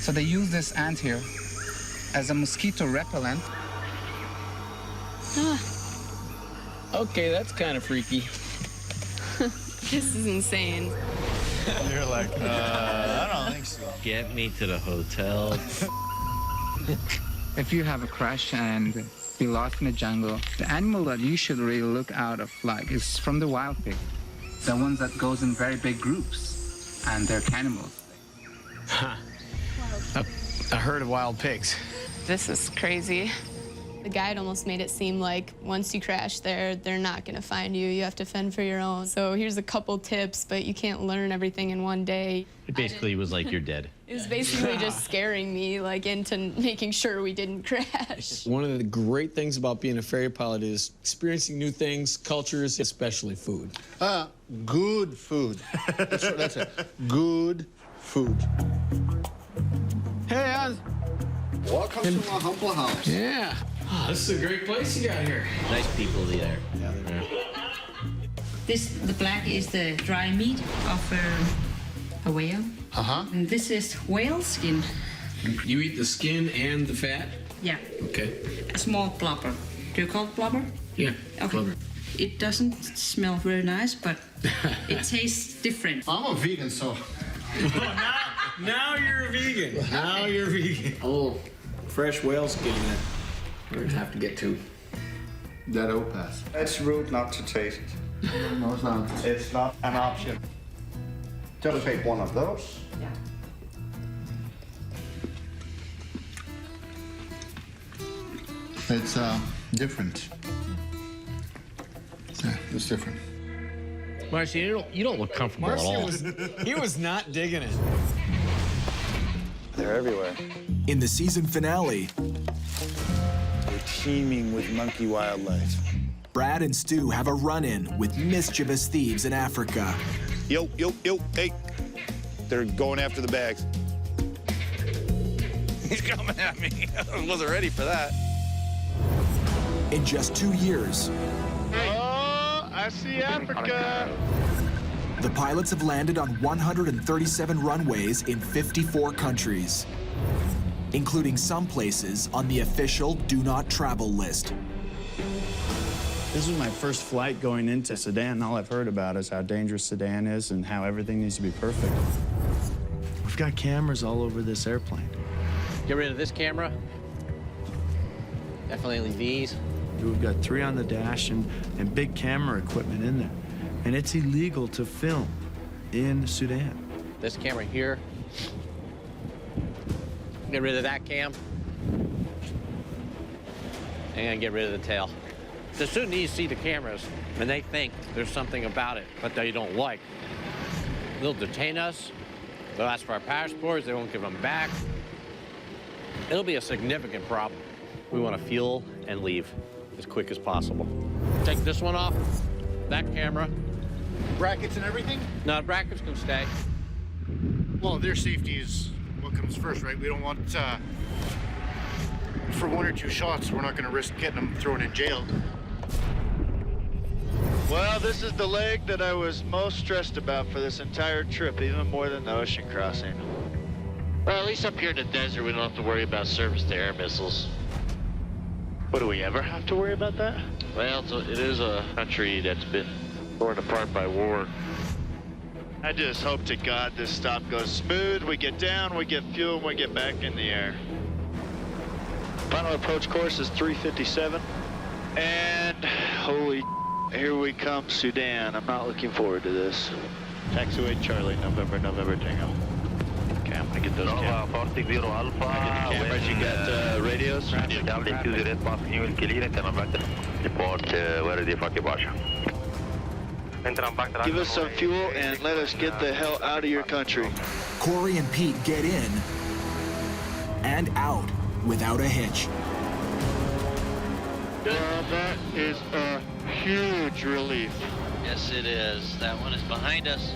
So they use this ant here as a mosquito repellent. Okay, that's kind of freaky. This is insane. You're like, I don't think so. Get me to the hotel. If you have a crash and be lost in the jungle, the animal that you should really look out of like is from the wild pig. The ones that goes in very big groups, and they're cannibals. Huh. A herd of wild pigs. This is crazy. The guide almost made it seem like once you crash there, they're not gonna find you. You have to fend for your own. So here's a couple tips, but you can't learn everything in one day. It basically was like you're dead. It was basically just scaring me, like, into making sure we didn't crash. One of the great things about being a ferry pilot is experiencing new things, cultures, especially food. Good food. That's it. Good food. Hey, welcome to my humble house. Yeah. Oh, this is a great place you got here. Nice people there. Yeah, The black is the dry meat of a whale. Uh-huh. And this is whale skin. You eat the skin and the fat? Yeah. Okay. A small blubber. Do you call it blubber? Yeah. Okay. Blubber. It doesn't smell very nice, but it tastes different. I'm a vegan, so. Now you're a vegan. Now you're a vegan. A little fresh whale skin that we're gonna have to get to. That will pass. It's rude not to taste. No, it's not. It's not an option. Just take one of those. Yeah. It's different. Yeah, it's different. Marcy, you don't look comfortable at all. He was not digging it. They're everywhere. In the season finale, We're teeming with monkey wildlife. Brad and Stu have a run-in with mischievous thieves in Africa. Yo, hey. They're going after the bags. He's coming at me. I wasn't ready for that. In just 2 years, Oh, I see Africa. the pilots have landed on 137 runways in 54 countries, including some places on the official Do Not Travel list. This was my first flight going into Sudan, and all I've heard about is how dangerous Sudan is and how everything needs to be perfect. We've got cameras all over this airplane. Get rid of this camera. Definitely these. We've got 3 on the dash and big camera equipment in there. And it's illegal to film in Sudan. This camera here. Get rid of that cam. And get rid of the tail. The Sudanese see the cameras and they think there's something about it, but they don't like. They'll detain us. They'll ask for our passports. They won't give them back. It'll be a significant problem. We want to fuel and leave. as quick as possible. Take this one off, that camera. Brackets and everything? No, brackets can stay. Well, their safety is what comes first, right? We don't want, for 1 or 2 shots, we're not going to risk getting them thrown in jail. Well, this is the leg that I was most stressed about for this entire trip, even more than the ocean crossing. Well, at least up here in the desert, we don't have to worry about surface-to-air missiles. What, do we ever have to worry about that? Well, it is a country that's been torn apart by war. I just hope to God this stop goes smooth. We get down, we get fuel, and we get back in the air. Final approach course is 357. And holy here we come, Sudan. I'm not looking forward to this. Taxiway Charlie, November Tango. Okay, I'm gonna get those cameras. Cameras, you got radios? Give us some fuel and let us get the hell out of your country. Corey and Pete get in and out without a hitch. Well, that is a huge relief. Yes, it is. That one is behind us.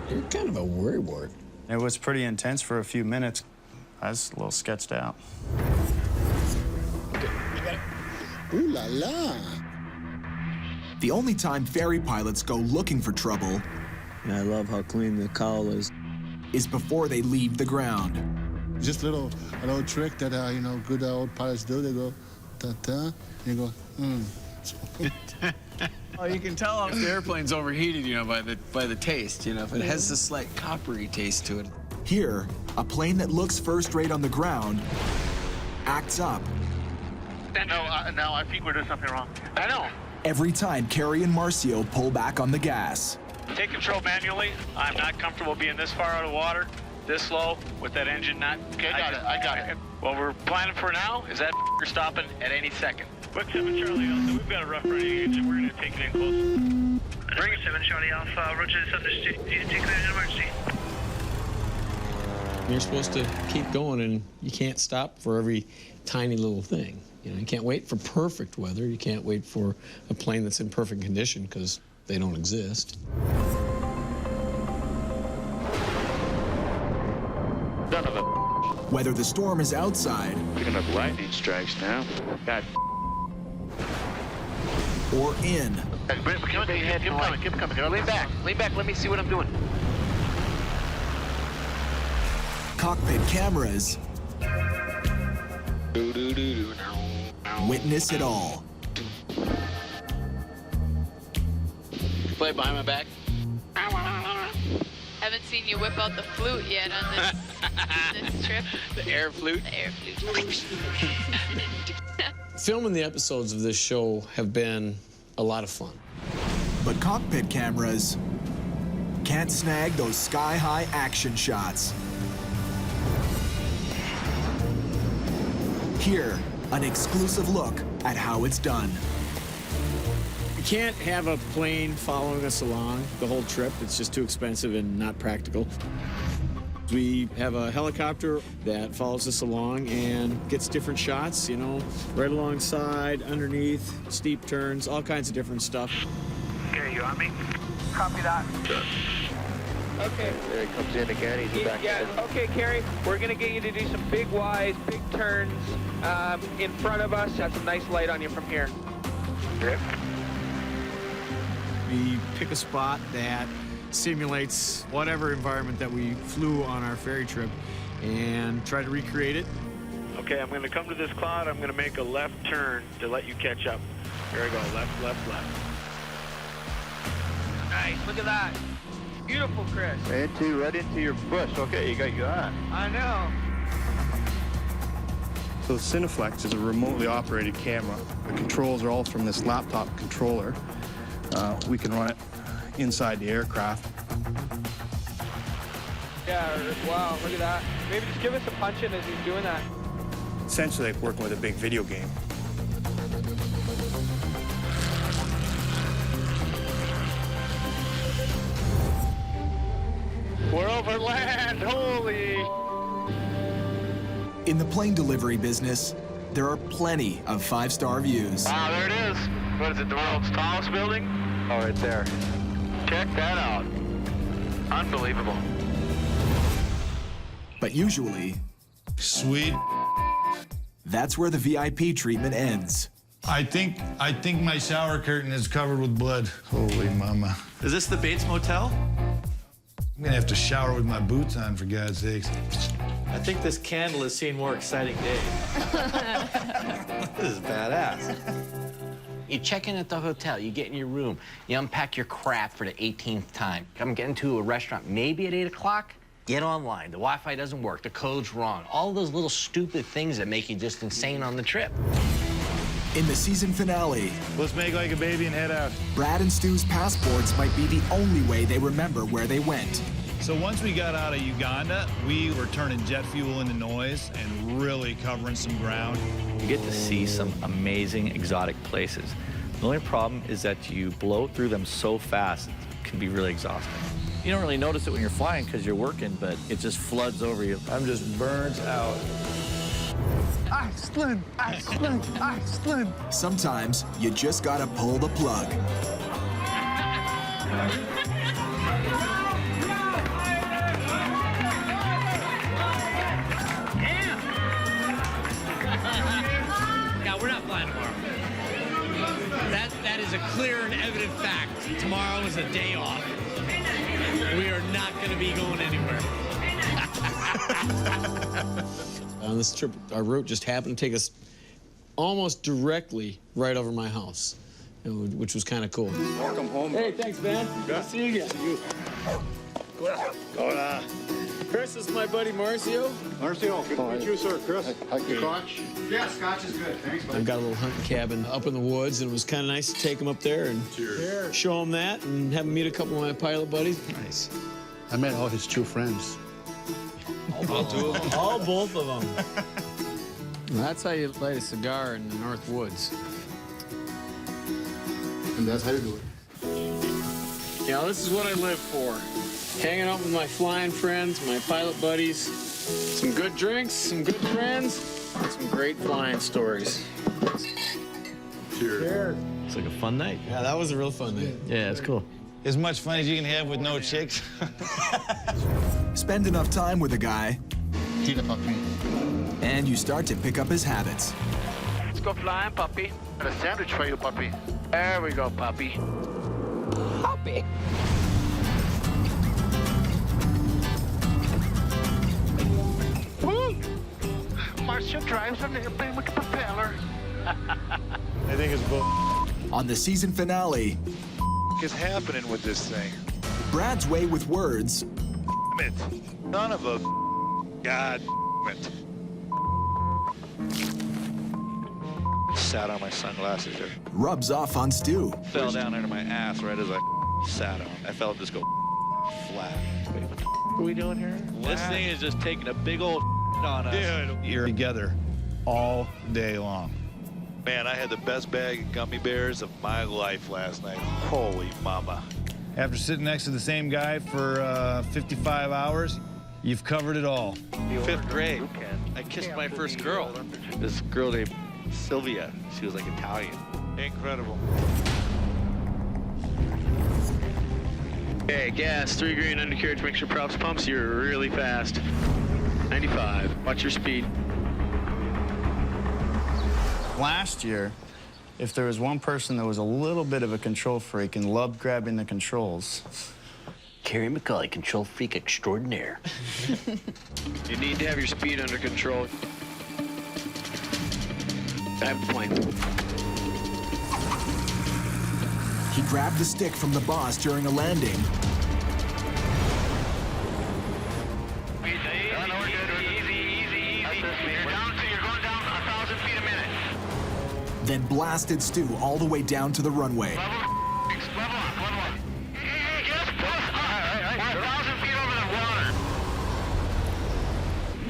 You're kind of a worrywart. It was pretty intense for a few minutes. I was a little sketched out. Ooh la la. The only time ferry pilots go looking for trouble, And I love how clean the cowl is before they leave the ground. Just a little trick that, good old pilots do. They go, ta-ta, and you go, Oh, you can tell if the airplane's overheated, by the taste, if it has this slight coppery taste to it. Here, a plane that looks first rate on the ground acts up No, I think we're doing something wrong. I know. every time Carrie and Marcio pull back on the gas. Take control manually. I'm not comfortable being this far out of water, this low, with that engine not... Okay, I got it. What we're planning for now is that stopping at any second. Quick 7 Charlie Alpha, we've got a rough running engine. We're going to take it in close. Bring it 7 Charlie Alpha, roger this other state. Declare an emergency. You're supposed to keep going, and you can't stop for every tiny little thing. You can't wait for perfect weather. You can't wait for a plane that's in perfect condition, because they don't exist. None of it. Whether the storm is outside Picking up lightning strikes now. God. or in, Keep coming. Lean back, let me see what I'm doing. cockpit cameras witness it all. Play behind my back. Haven't seen you whip out the flute yet on this trip. The air flute. The air flute. Filming the episodes of this show have been a lot of fun. But cockpit cameras can't snag those sky-high action shots. Here, an exclusive look at how it's done. You can't have a plane following us along the whole trip. It's just too expensive and not practical. We have a helicopter that follows us along and gets different shots, right alongside, underneath, steep turns, all kinds of different stuff. Okay, you on me? Copy that. Okay. There he comes in again. He's back. Yeah, okay, Carrie. We're going to get you to do some big Ys, big turns in front of us. Have some nice light on you from here. Okay. We pick a spot that simulates whatever environment that we flew on our ferry trip and try to recreate it. Okay, I'm going to come to this cloud. I'm going to make a left turn to let you catch up. Here I go. Left, left, left. Nice. Look at that. Beautiful, Chris. Right into your bush. Okay, you got your eye. I know. So Cineflex is a remotely operated camera. The controls are all from this laptop controller. We can run it inside the aircraft. Yeah, wow, look at that. Maybe just give us a punch in as he's doing that. Essentially like working with a big video game. We're over land, holy. In the plane delivery business, there are plenty of 5-star views. Wow, there it is. What is it, the world's tallest building? Oh, right there. Check that out. Unbelievable. But usually, sweet, that's where the VIP treatment ends. I think my shower curtain is covered with blood. Holy mama. Is this the Bates Motel? I'm gonna have to shower with my boots on, for God's sakes. I think this candle has seen more exciting days. This is badass. You check in at the hotel, you get in your room, you unpack your crap for the 18th time. Come get into a restaurant, maybe at 8 o'clock, get online. The Wi-Fi doesn't work, the code's wrong. All those little stupid things that make you just insane on the trip. In the season finale, let's make like a baby and head out. Brad and Stu's passports might be the only way they remember where they went. So once we got out of Uganda, we were turning jet fuel into noise and really covering some ground. You get to see some amazing exotic places. The only problem is that you blow through them so fast, it can be really exhausting. You don't really notice it when you're flying because you're working, but it just floods over you. I'm just burnt out. Iceland, Iceland, Iceland. Sometimes you just gotta pull the plug. Yeah, we're not flying tomorrow. That is a clear and evident fact. Tomorrow is a day off. We are not going to be going anywhere. On this trip, our route just happened to take us almost directly right over my house, which was kind of cool. Welcome home. Hey, thanks, man. Good to see you again. Hola. Chris, this is my buddy Marcio. Marcio, good to meet you, sir. Chris. Scotch? Yeah, Scotch is good. Thanks, buddy. I've got a little hunting cabin up in the woods, and it was kind of nice to take him up there and show him that and have him meet a couple of my pilot buddies. Nice. I met all his two friends. All two of them? All both of them. That's how you light a cigar in the North Woods. And that's how you do it. Yeah, this is what I live for. Hanging out with my flying friends, my pilot buddies, some good drinks, some good friends, and some great flying stories. Cheers. It's like a fun night. Yeah, that was a real fun night. Yeah, it's cool. As much fun as you can have with no chicks. Spend enough time with a guy, puppy, and you start to pick up his habits. Let's go flying, puppy. And a sandwich for you, puppy. There we go, puppy. Puppy. Marcia drives an airplane with a propeller. I think it's bull. On the season finale, What is happening with this thing? Brad's way with words It. None of a God it. Sat on my sunglasses there. rubs off on Stu. Fell down into my ass right as I sat on. I felt it just go flat. Wait, what the are we doing here? This thing is just taking a big old on us. Dude, you're together all day long. Man, I had the best bag of gummy bears of my life last night. Holy mama. After sitting next to the same guy for 55 hours, you've covered it all. 5th grade, I kissed my first girl. This girl named Sylvia. She was like Italian. Incredible. Hey, gas, 3 green undercarriage mixture props pumps. You're really fast. 95. Watch your speed. Last year, if there was one person that was a little bit of a control freak and loved grabbing the controls, Kerry McCauley, control freak extraordinaire. You need to have your speed under control. I have a plane. He grabbed the stick from the boss during a landing. Then blasted Stu all the way down to the runway.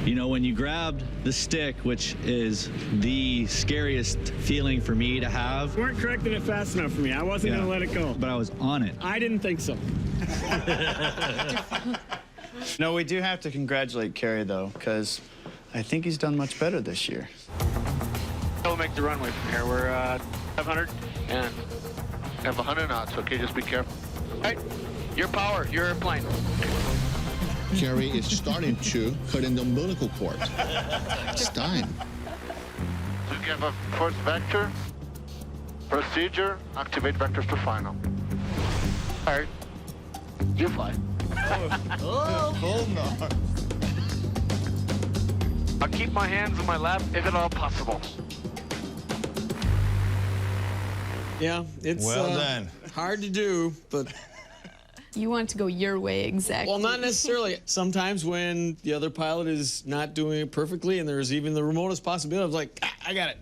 You know, when you grabbed the stick, which is the scariest feeling for me to have. You weren't correcting it fast enough for me. I wasn't going to let it go. But I was on it. I didn't think so. No, we do have to congratulate Kerry, though, because I think he's done much better this year. make the runway from here. We're 500 and Have 100 knots, okay? Just be careful. all right. Your power, your airplane. Carrie is starting to cut in the umbilical cord. It's time. So you have a first vector. Procedure, activate vectors to final. All right. You fly. Hold on. I'll keep my hands in my lap if at all possible. Yeah, it's Well done. hard to do, but You want it to go your way exactly. well, not necessarily. Sometimes when the other pilot is not doing it perfectly and there's even the remotest possibility, I was like, I got it.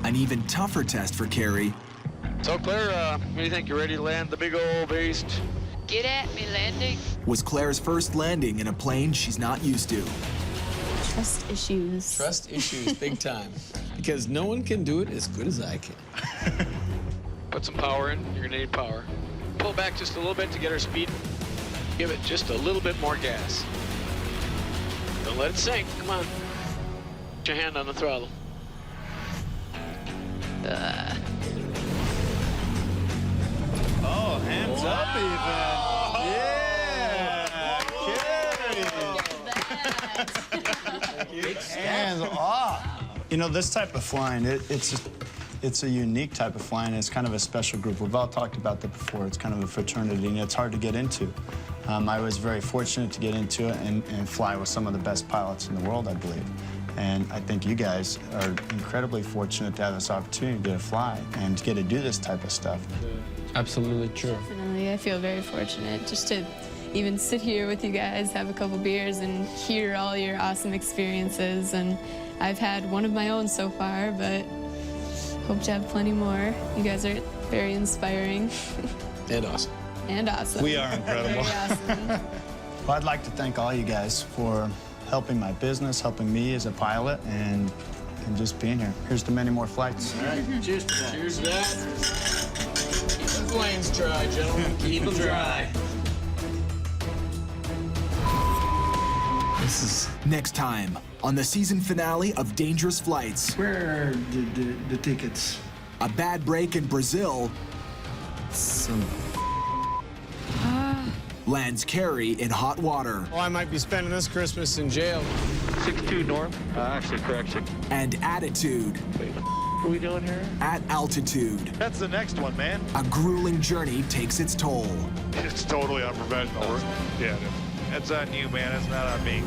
An even tougher test for Carrie So, Claire, what do you think? You ready to land the big old beast? Get at me landing. was Claire's first landing in a plane she's not used to. Trust issues. Trust issues, big time. Because no one can do it as good as I can. Put some power in. You're gonna need power. Pull back just a little bit to get our speed. Give it just a little bit more gas. Don't let it sink. Come on. Put your hand on the throttle. Oh, hands up even. Yeah, Carrie. Hands off. You know, this type of flying, it's a unique type of flying. It's kind of a special group. We've all talked about that before. It's kind of a fraternity, and it's hard to get into. I was very fortunate to get into it and fly with some of the best pilots in the world, I believe. And I think you guys are incredibly fortunate to have this opportunity to fly and to get to do this type of stuff. Absolutely true. Definitely, I feel very fortunate just to even sit here with you guys, have a couple beers, and hear all your awesome experiences. And I've had one of my own so far, but hope to have plenty more. You guys are very inspiring. And awesome. And awesome. We are incredible. Very awesome. Well, I'd like to thank all you guys for helping my business, helping me as a pilot, and just being here. Here's to many more flights. All right, cheers to that. Cheers to that. Keep the flames dry, gentlemen. Keep them dry. This is next time on the season finale of Dangerous Flights. Where are the tickets? A bad break in Brazil lands Carrie in hot water. Oh, I might be spending this Christmas in jail. 62 north. Actually, correction. And attitude What are we doing here? at altitude. That's the next one, man. A grueling journey takes its toll. It's totally unprofessional. Yeah, that's on you, man. That's not on me.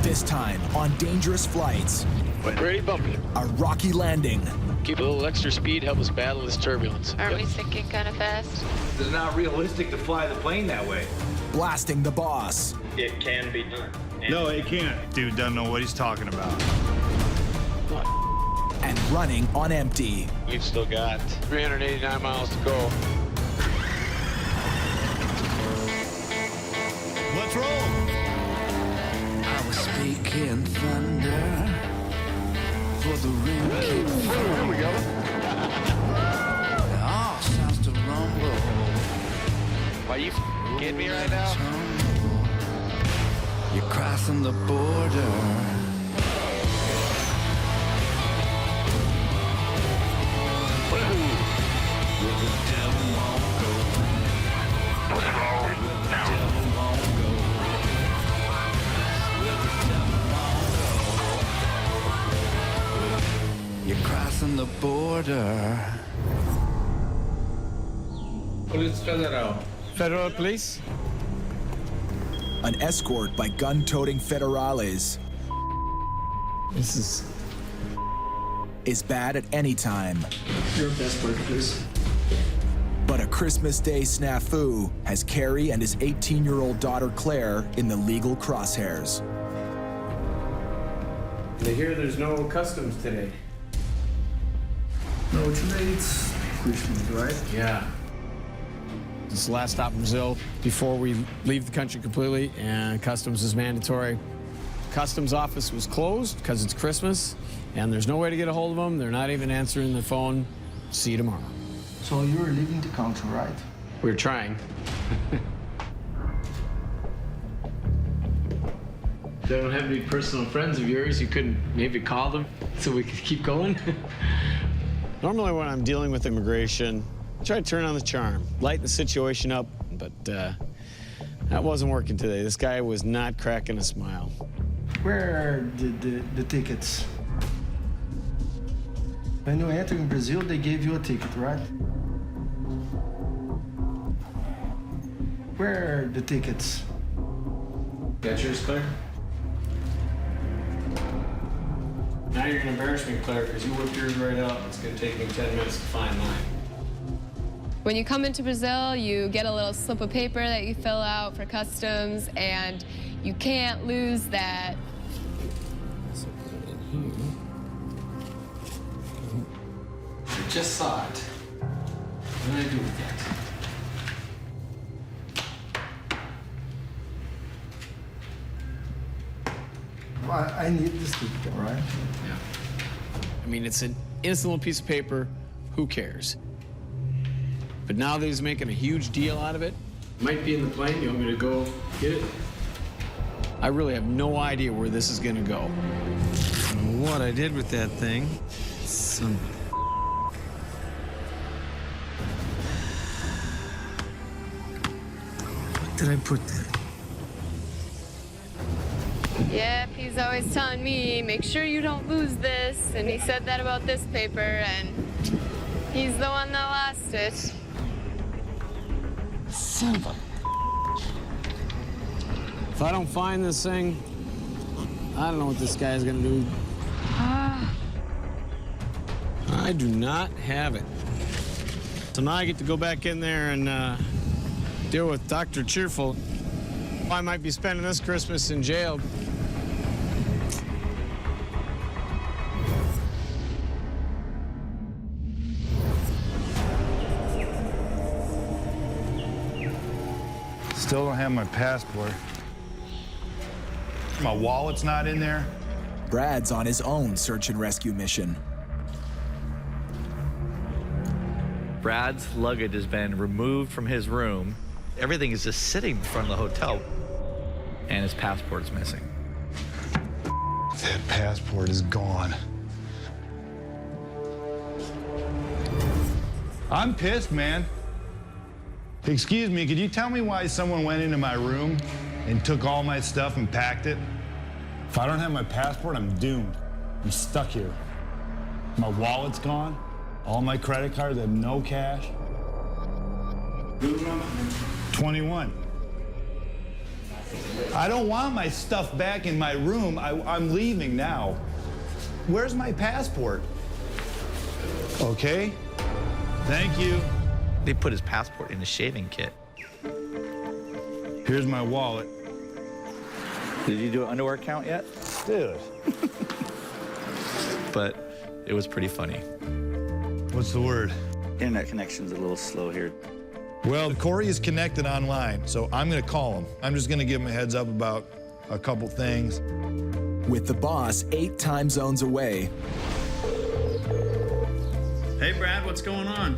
This time on Dangerous Flights, Pretty bumpy. a rocky landing, Keep a little extra speed, help us battle this turbulence. Aren't we sinking kind of fast? It's not realistic to fly the plane that way. blasting the boss, It can be done. No, it can't. Dude doesn't know what he's talking about. and running on empty. We've still got 389 miles to go. Let's roll. I was speaking thunder for the ring keep falling. There we go. All sounds to rumble. Are you kidding me right now? You're crossing the border. You're crossing the border. Police Federal. Federal Police? An escort by gun-toting federales This is bad at any time. Your passport, please. But a Christmas Day snafu has Carrie and his 18-year-old daughter Claire in the legal crosshairs. They hear there's no customs today. No, today it's Christmas, right? Yeah. This is the last stop in Brazil before we leave the country completely, and customs is mandatory. Customs office was closed because it's Christmas, and there's no way to get a hold of them. They're not even answering the phone. See you tomorrow. So you're leaving the country, right? We're trying. They don't have any personal friends of yours. You couldn't maybe call them so we could keep going? Normally when I'm dealing with immigration, I try to turn on the charm, lighten the situation up, but that wasn't working today. This guy was not cracking a smile. Where are the tickets? When you enter in Brazil, they gave you a ticket, right? Where are the tickets? Got yours, Claire? Now you're gonna embarrass me, Claire, because you whipped yours right out. It's gonna take me 10 minutes to find mine. When you come into Brazil, you get a little slip of paper that you fill out for customs, and you can't lose that. So put it in here. I just saw it. What did I do with that? I need this ticket, right? Yeah. I mean, it's an innocent little piece of paper. Who cares? But now that he's making a huge deal out of it, might be in the plane. You want me to go get it? I really have no idea where this is gonna go. I don't know what I did with that thing. Some... What did I put there? Yep, he's always telling me, make sure you don't lose this. And he said that about this paper, and he's the one that lost it. Son of a... If I don't find this thing, I don't know what this guy's gonna do. I do not have it. So now I get to go back in there and deal with Dr. Cheerful. I might be spending this Christmas in jail. Still don't have my passport. My wallet's not in there. Brad's on his own search and rescue mission. Brad's luggage has been removed from his room. Everything is just sitting in front of the hotel, and his passport's missing. That passport is gone. I'm pissed, man. Excuse me, could you tell me why someone went into my room and took all my stuff and packed it? If I don't have my passport, I'm doomed. I'm stuck here. My wallet's gone. All my credit cards, I have no cash. 21. I don't want my stuff back in my room. I'm leaving now. Where's my passport? Okay. Thank you. They put his passport in a shaving kit. Here's my wallet. Did you do an underwear count yet? Dude. But it was pretty funny. What's the word? Internet connection's a little slow here. Well, Corey is connected online, so I'm gonna call him. I'm just gonna give him a heads up about a couple things. With the boss 8 time zones away, Hey, Brad, what's going on?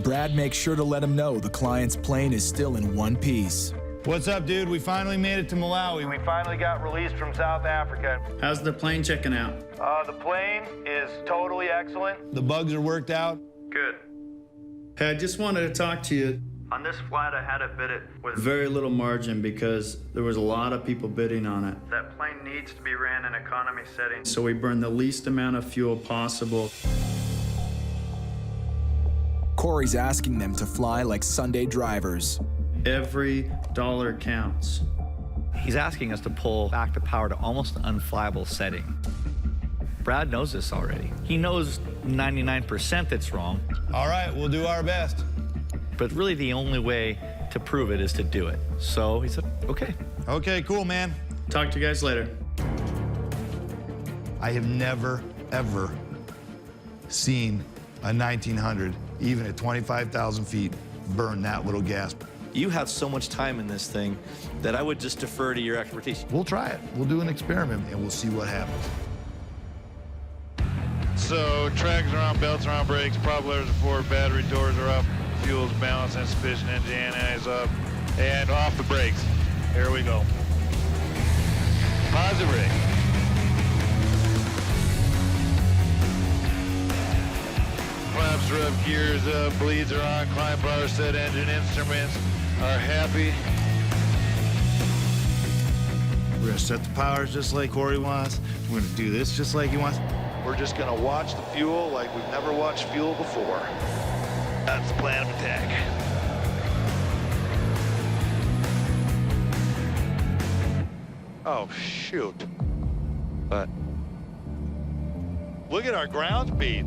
Brad makes sure to let him know the client's plane is still in one piece. What's up, dude? We finally made it to Malawi. We finally got released from South Africa. How's the plane checking out? The plane is totally excellent. The bugs are worked out. Good. Hey, I just wanted to talk to you. On this flight, I had to bid it with Very little margin because there was a lot of people bidding on it. that plane needs to be ran in economy settings. So we burned the least amount of fuel possible. Corey's asking them to fly like Sunday drivers. Every dollar counts. He's asking us to pull back the power to almost an unflyable setting. Brad knows this already. He knows 99% that's wrong. All right, we'll do our best. But really the only way to prove it is to do it. So he said, okay. Okay, cool, man. Talk to you guys later. I have never, ever seen a 1900, even at 25,000 feet, burn that little gas. You have so much time in this thing that I would just defer to your expertise. We'll try it. We'll do an experiment, and we'll see what happens. So tracks are on, belts are on, brakes, prop levers are forward, battery doors are up, fuel's balanced, insufficient, engine anti-ice up, and off the brakes. Here we go. Pause the brake. Flaps are up, gears up, bleeds are on, climb bar set, engine instruments are happy. We're gonna set the powers just like Corey wants. We're gonna do this just like he wants. We're just gonna watch the fuel like we've never watched fuel before. That's the plan of attack. Oh, shoot. But look at our ground speed.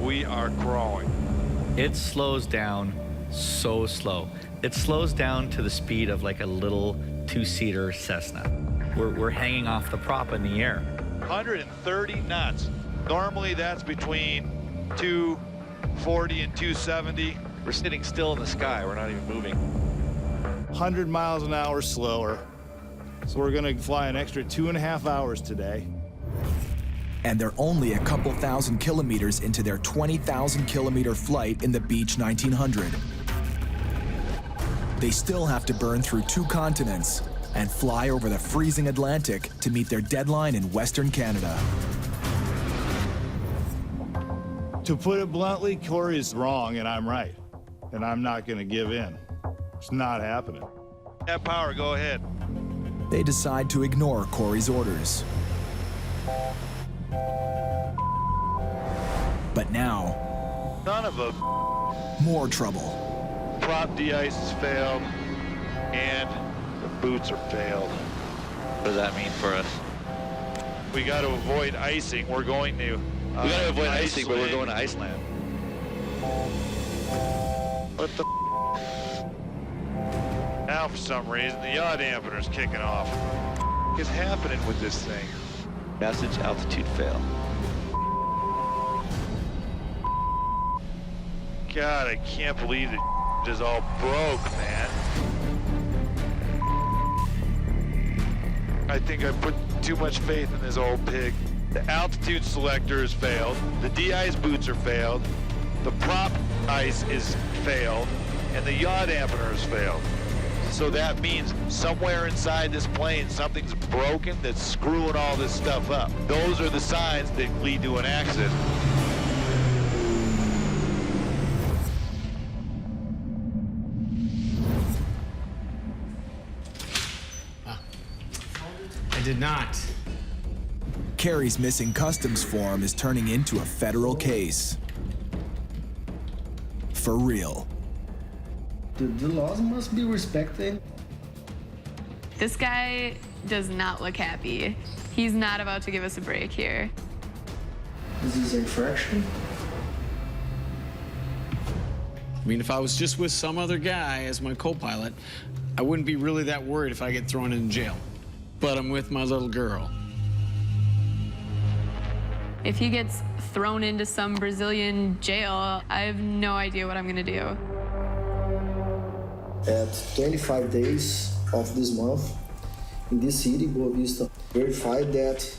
We are growing. It slows down so slow. It slows down to the speed of like a little two-seater Cessna. We're hanging off the prop in the air. 130 knots. Normally that's between 240 and 270. We're sitting still in the sky. We're not even moving. 100 miles an hour slower. So we're gonna fly an extra 2.5 hours today. And they're only a couple thousand kilometers into their 20,000 kilometer flight in the Beech 1900. They still have to burn through 2 continents and fly over the freezing Atlantic to meet their deadline in Western Canada. To put it bluntly, Corey's wrong and I'm right. And I'm not gonna give in. It's not happening. Have power, go ahead. They decide to ignore Corey's orders. But now, None of them. more trouble. Prop de-ice has failed, and the boots are failed. What does that mean for us? We got to avoid icing. We're going to. We gotta avoid icing, but we're going to Iceland. What the? Now, for some reason, the yaw dampener's kicking off. What is happening with this thing? Message altitude fail. God, I can't believe it is all broke, man. I think I put too much faith in this old pig. The altitude selector has failed. The de-ice boots are failed. The prop ice is failed. And the yaw dampener has failed. So that means somewhere inside this plane, something's broken that's screwing all this stuff up. Those are the signs that lead to an accident. I did not. Carrie's missing customs form is turning into a federal case. For real. The laws must be respected. This guy does not look happy. He's not about to give us a break here. This is infraction. I mean, if I was just with some other guy as my co-pilot, I wouldn't be really that worried if I get thrown in jail. But I'm with my little girl. If he gets thrown into some Brazilian jail, I have no idea what I'm gonna do. At 25 days of this month, in this city, Boa Vista, verified that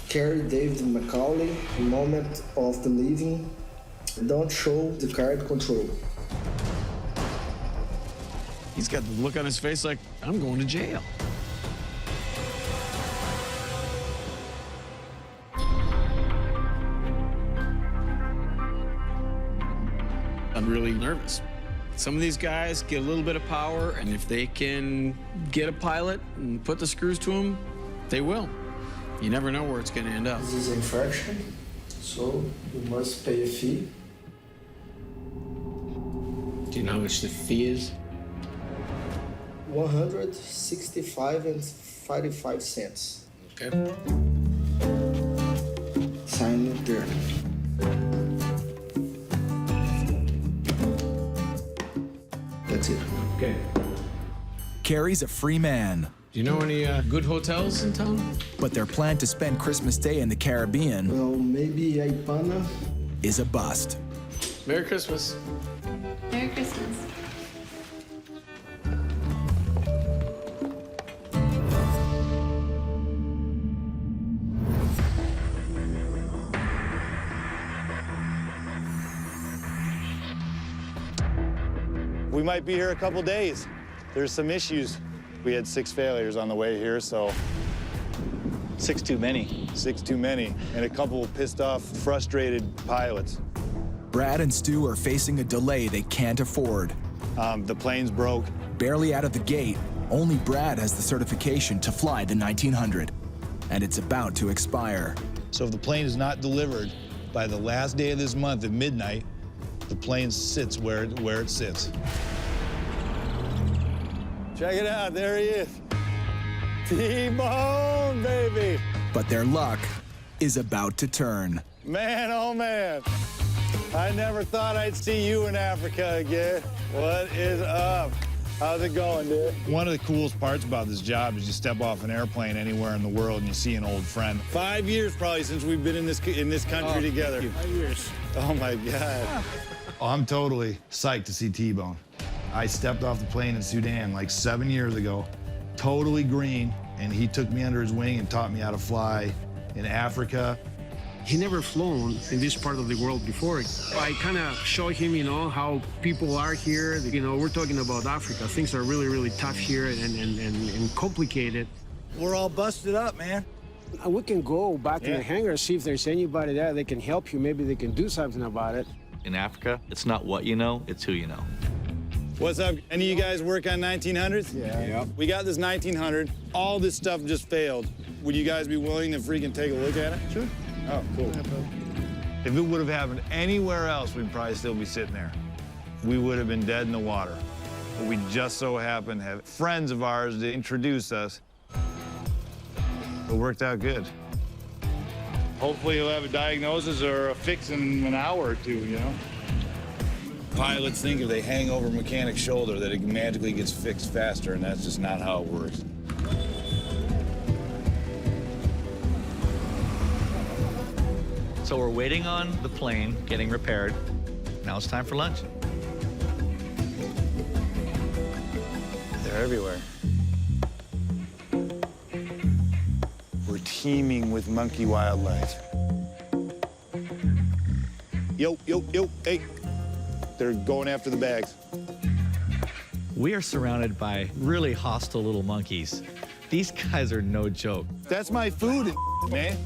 Carrie David McCauley, the moment of the leaving, don't show the card control. He's got the look on his face like, I'm going to jail. I'm really nervous. Some of these guys get a little bit of power, and if they can get a pilot and put the screws to them, they will. You never know where it's going to end up. This is infraction, so you must pay a fee. Do you know how much the fee is? $165.55. Okay. Sign it there. That's it. Okay. Carrie's a free man, Do you know any good hotels in town? But their plan to spend Christmas Day in the Caribbean, Well, maybe Ipana. is a bust. Merry Christmas. Merry Christmas. We might be here a couple days. There's some issues. We had 6 failures on the way here, so 6 too many. 6 too many, and a couple pissed off, frustrated pilots. Brad and Stu are facing a delay they can't afford. The plane's broke. Barely out of the gate, only Brad has the certification to fly the 1900, and it's about to expire. So if the plane is not delivered by the last day of this month at midnight, the plane sits where it sits. Check it out, there he is. T-Bone, baby. But their luck is about to turn. Man, oh man. I never thought I'd see you in Africa again. What is up? How's it going, dude? One of the coolest parts about this job is you step off an airplane anywhere in the world and you see an old friend. 5 years probably since we've been in this country together. 5 years. Oh my God. Oh, I'm totally psyched to see T-Bone. I stepped off the plane in Sudan like 7 years ago, totally green, and he took me under his wing and taught me how to fly in Africa. He never flown in this part of the world before. I kind of show him, you know, how people are here. You know, we're talking about Africa. Things are really, really tough here and complicated. We're all busted up, man. We can go back in the hangar, see if there's anybody there that can help you. Maybe they can do something about it. In Africa, it's not what you know, it's who you know. What's up? Any of you guys work on 1900s? Yeah. Yep. We got this 1900. All this stuff just failed. Would you guys be willing to freaking take a look at it? Sure. Oh, cool. If it would have happened anywhere else, we'd probably still be sitting there. We would have been dead in the water. But we just so happened to have friends of ours to introduce us. It worked out good. Hopefully he'll have a diagnosis or a fix in an hour or two, you know? Pilots think if they hang over a mechanic's shoulder that it magically gets fixed faster, and that's just not how it works. So we're waiting on the plane getting repaired. Now it's time for lunch. They're everywhere. We're teeming with monkey wildlife. Yo, yo, yo, hey. They're going after the bags. We are surrounded by really hostile little monkeys. These guys are no joke. That's my food, man.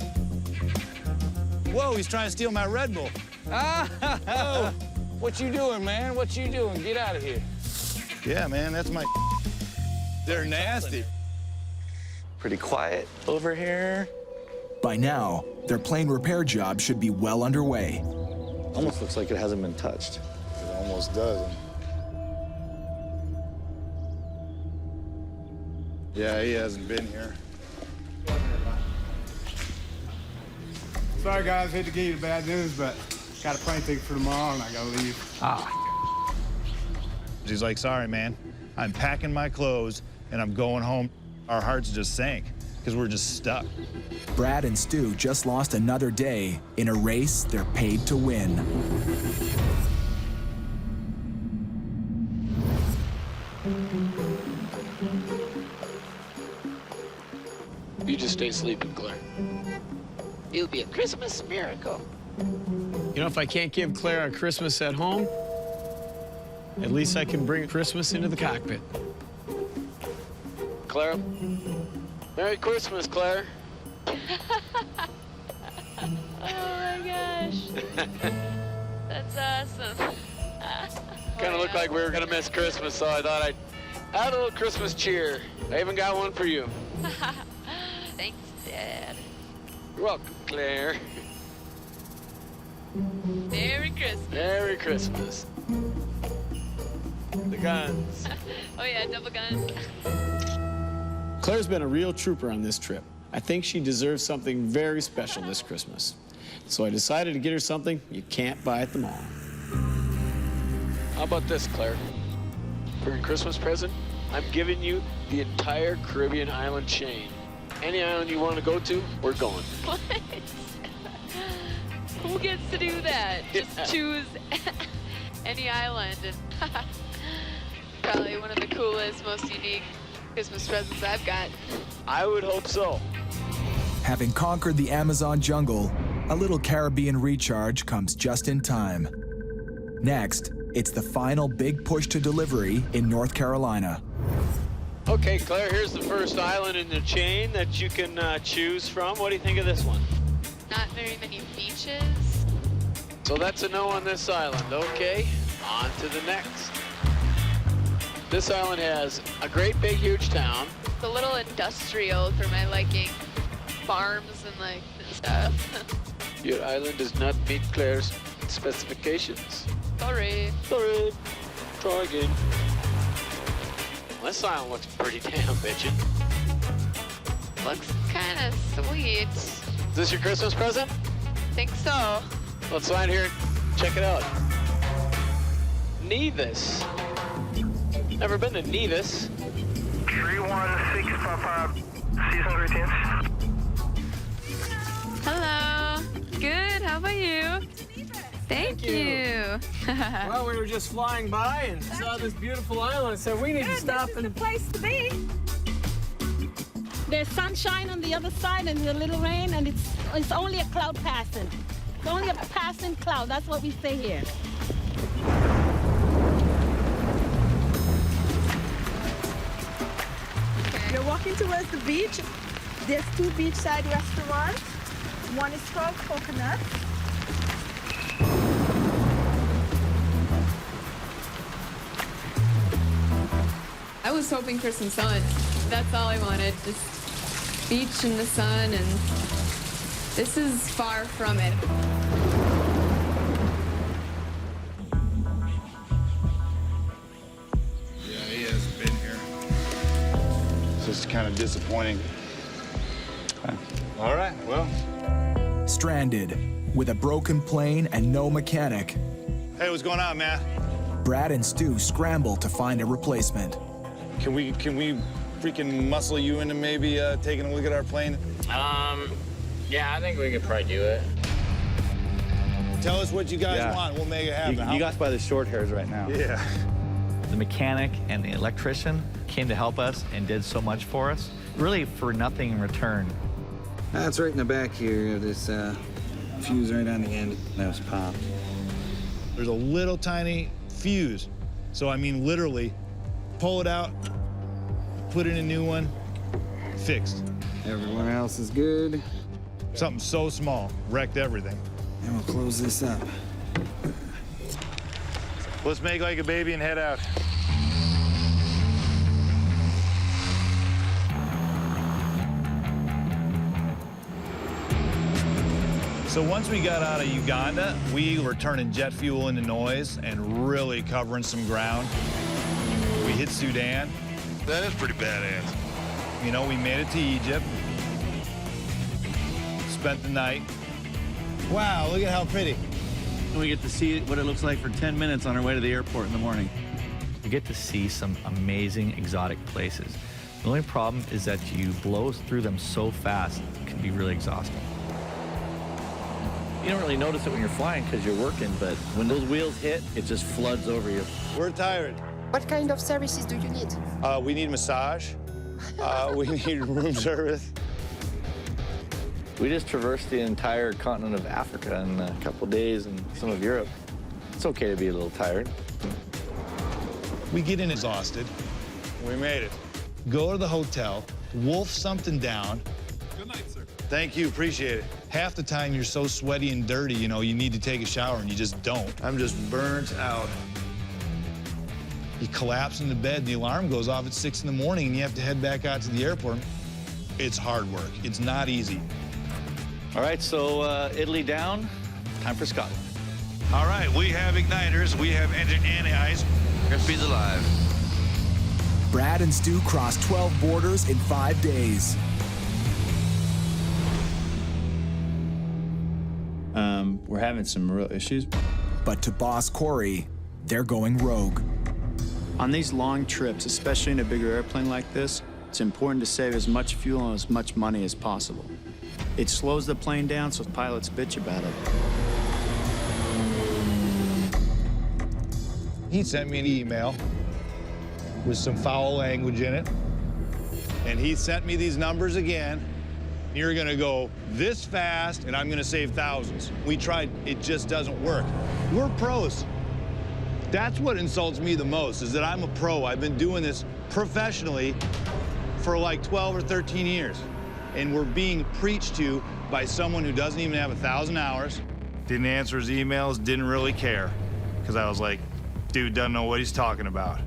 Whoa, he's trying to steal my Red Bull. Oh, what you doing, man? What you doing? Get out of here. Yeah, man, that's my. They're nasty. Pretty quiet over here. By now, their plane repair job should be well underway. Almost looks like it hasn't been touched. It almost doesn't. Yeah, he hasn't been here. Sorry, guys, hate to give you the bad news, but got a plane ticket for tomorrow and I gotta leave. Ah. He's like, sorry, man. I'm packing my clothes and I'm going home. Our hearts just sank because we're just stuck. Brad and Stu just lost another day in a race they're paid to win. You just stay sleeping, Claire. It'll be a Christmas miracle. You know, if I can't give Claire a Christmas at home, at least I can bring Christmas into the cockpit. Claire, Merry Christmas, Claire. Oh my gosh. That's awesome. Kind of looked like we were gonna miss Christmas, so I thought I'd add a little Christmas cheer. I even got one for you. Thanks, Dad. You're welcome, Claire. Merry Christmas. Merry Christmas. The guns. Oh yeah, double gun. Claire's been a real trooper on this trip. I think she deserves something very special this Christmas. So I decided to get her something you can't buy at the mall. How about this, Claire? For your Christmas present, I'm giving you the entire Caribbean island chain. Any island you want to go to, we're going. What? Who gets to do that? Just choose any island. And probably one of the coolest, most unique Christmas presents I've got. I would hope so. Having conquered the Amazon jungle, a little Caribbean recharge comes just in time. Next, it's the final big push to delivery in North Carolina. Okay, Claire, here's the first island in the chain that you can choose from. What do you think of this one? Not very many beaches. So that's a no on this island. Okay, on to the next. This island has a great big huge town. It's a little industrial for my liking. Farms and like stuff. Your island does not meet Claire's specifications. Sorry. Sorry. Try again. This island looks pretty damn bitchin'. Looks kind of sweet. Is this your Christmas present? Think so. Let's land here and check it out. Nevis. Never been to Nevis. 31655. Season greetings. Hello. Good. How about you? Thank you. Well, we were just flying by and saw this beautiful island, so we need to stop This is the place to be. There's sunshine on the other side and a little rain, and it's only a cloud passing. It's only a passing cloud. That's what we say here. You're walking towards the beach. There's 2 beachside restaurants. One is called Coconut. I was hoping for some sun. That's all I wanted, just beach in the sun, and this is far from it. Yeah, he hasn't been here. It's just kind of disappointing. All right, well. Stranded, with a broken plane and no mechanic, Hey, what's going on, man? Brad and Stu scramble to find a replacement. Can we freaking muscle you into maybe taking a look at our plane? Yeah, I think we could probably do it. Tell us what you guys want. We'll make it happen. You got by the short hairs right now. Yeah. The mechanic and the electrician came to help us and did so much for us, really for nothing in return. That's right in the back here. This fuse right on the end that was popped. There's a little tiny fuse. So, I mean, literally, pull it out, put in a new one, fixed. Everyone else is good. Something so small, wrecked everything. And we'll close this up. Let's make like a baby and head out. So once we got out of Uganda, we were turning jet fuel into noise and really covering some ground. We hit Sudan. That is pretty badass. You know, we made it to Egypt. Spent the night. Wow, look at how pretty. We get to see what it looks like for 10 minutes on our way to the airport in the morning. You get to see some amazing exotic places. The only problem is that you blow through them so fast, it can be really exhausting. You don't really notice it when you're flying because you're working, but when those wheels hit, it just floods over you. We're tired. What kind of services do you need? We need massage. We need room service. We just traversed the entire continent of Africa in a couple days and some of Europe. It's okay to be a little tired. We get in exhausted. We made it. Go to the hotel, wolf something down. Good night, sir. Thank you, appreciate it. Half the time you're so sweaty and dirty, you know, you need to take a shower and you just don't. I'm just burnt out. You collapse into bed, the alarm goes off at 6 in the morning and you have to head back out to the airport. It's hard work. It's not easy. All right, so Italy down, time for Scotland. All right, we have igniters, we have engine anti-ice. Crispy's alive. Brad and Stu crossed 12 borders in 5 days. We're having some real issues. But to boss Corey, they're going rogue. On these long trips, especially in a bigger airplane like this, it's important to save as much fuel and as much money as possible. It slows the plane down, so pilots bitch about it. He sent me an email with some foul language in it, and he sent me these numbers again. You're gonna go this fast, and I'm gonna save thousands. We tried, it just doesn't work. We're pros. That's what insults me the most, is that I'm a pro. I've been doing this professionally for like 12 or 13 years. And we're being preached to by someone who doesn't even have 1,000 hours. Didn't answer his emails, didn't really care. Because I was like, dude doesn't know what he's talking about.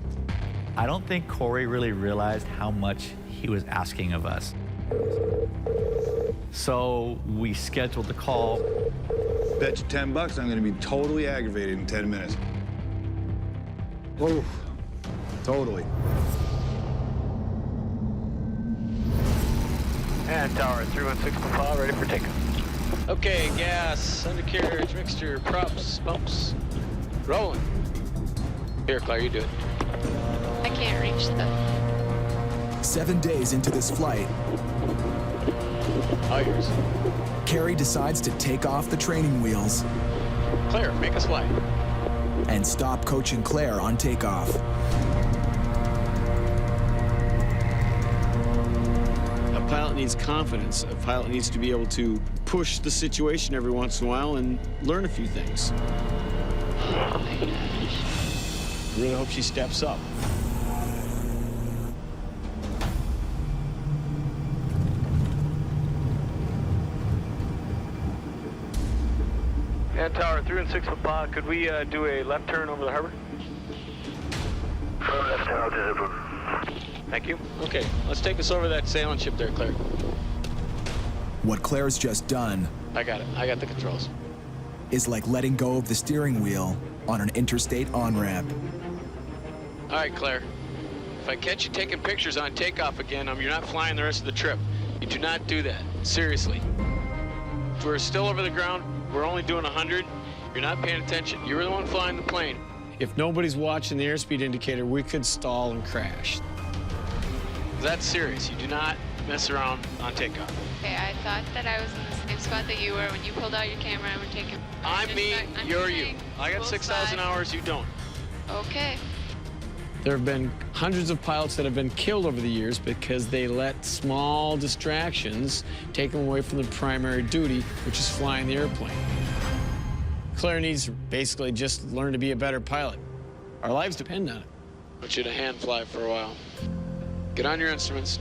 I don't think Corey really realized how much he was asking of us. So we scheduled the call. Bet you $10 I'm gonna be totally aggravated in 10 minutes. Oh, totally. And tower 316.5, ready for takeoff. Okay, gas, undercarriage, mixture, props, bumps, rolling. Here, Claire, you do it. I can't reach them. 7 days into this flight, All yours. Carrie decides to take off the training wheels Claire, make us fly. and stop coaching Claire on takeoff. A pilot needs confidence. A pilot needs to be able to push the situation every once in a while and learn a few things. Oh my gosh. I really hope she steps up. And tower 316.5, could we do a left turn over the harbor? Left tower visible. Thank you. Okay, let's take us over that sailing ship there, Claire. What Claire's just done I got it. I got the controls. is like letting go of the steering wheel on an interstate on-ramp. All right, Claire. If I catch you taking pictures on takeoff again, you're not flying the rest of the trip. You do not do that. Seriously. If we're still over the ground, we're only doing 100. You're not paying attention. You're the one flying the plane. If nobody's watching the airspeed indicator, we could stall and crash. That's serious. You do not mess around on takeoff. Okay, I thought that I was in the same spot that you were when you pulled out your camera and were taking. I'm me, you're you. I got Both 6,000 sides. hours, you don't. Okay. There have been hundreds of pilots that have been killed over the years because they let small distractions take them away from the primary duty, which is flying the airplane. Claire needs to basically just learn to be a better pilot. Our lives depend on it. I want you to hand fly for a while. Get on your instruments.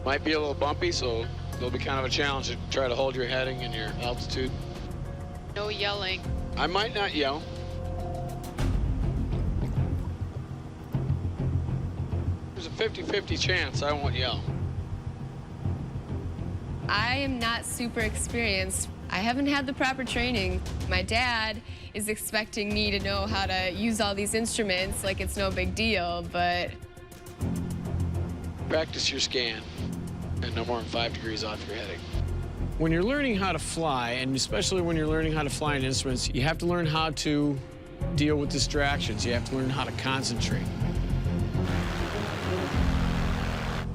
Might be a little bumpy, so it'll be kind of a challenge to try to hold your heading and your altitude. No yelling. I might not yell. There's a 50-50 chance I won't yell. I am not super experienced. I haven't had the proper training. My dad is expecting me to know how to use all these instruments like it's no big deal, but... Practice your scan, and no more than 5 degrees off your heading. When you're learning how to fly, and especially when you're learning how to fly in instruments, you have to learn how to deal with distractions. You have to learn how to concentrate.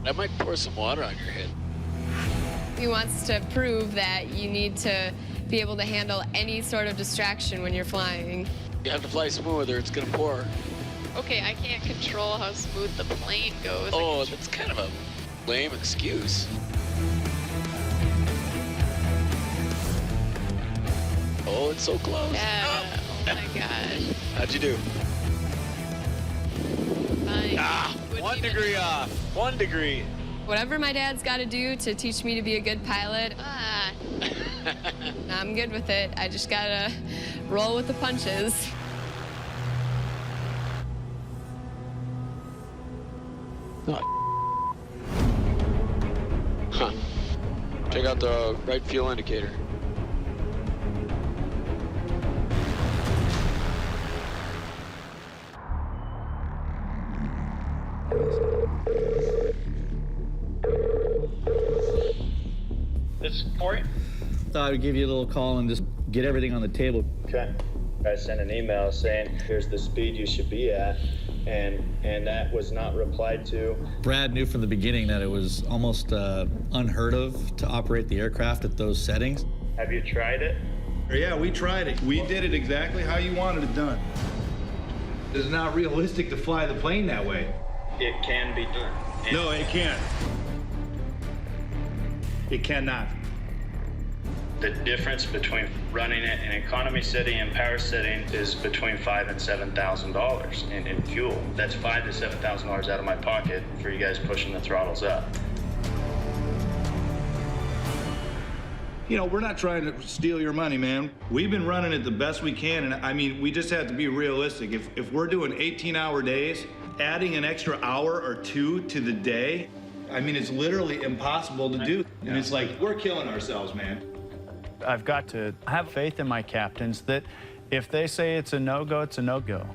I might pour some water on your head. He wants to prove that you need to be able to handle any sort of distraction when you're flying. You have to fly smooth or it's gonna pour. Okay, I can't control how smooth the plane goes. Oh, that's kind of a lame excuse. Oh, it's so close. Yeah. Oh my gosh. How'd you do? Fine. Ah, 1 degree off. 1 degree. Whatever my dad's got to do to teach me to be a good pilot, I'm good with it. I just gotta roll with the punches. Huh. Check out the right fuel indicator. This is Corey. Thought I would give you a little call and just get everything on the table. Okay. I sent an email saying, here's the speed you should be at. and that was not replied to. Brad knew from the beginning that it was almost unheard of to operate the aircraft at those settings. Have you tried it? Yeah, we tried it. We did it exactly how you wanted it done. It's not realistic to fly the plane that way. It can be done. No, it can't. It cannot. The difference between running it in economy setting and power setting is between $5,000 and $7,000 in fuel. That's $5,000 to $7,000 out of my pocket for you guys pushing the throttles up. You know, we're not trying to steal your money, man. We've been running it the best we can, and I mean, we just have to be realistic. If we're doing 18-hour days, adding an extra hour or two to the day, I mean, it's literally impossible to do. And it's like, we're killing ourselves, man. I've got to have faith in my captains that if they say it's a no-go, it's a no-go.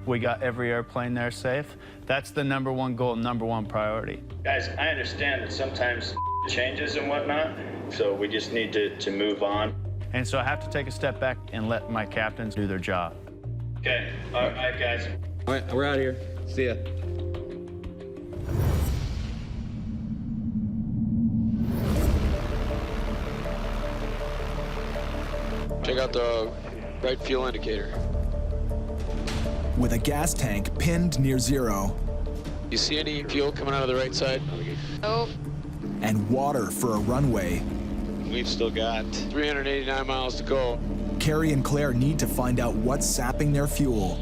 We got every airplane there safe. That's the #1 goal, #1 priority. Guys, I understand that sometimes changes and whatnot, so we just need to move on. And so I have to take a step back and let my captains do their job. Okay, all right, guys. All right, we're out of here. See ya. Check out the right fuel indicator. With a gas tank pinned near zero. You see any fuel coming out of the right side? Oh. And water for a runway. We've still got 389 miles to go. Carrie and Claire need to find out what's sapping their fuel.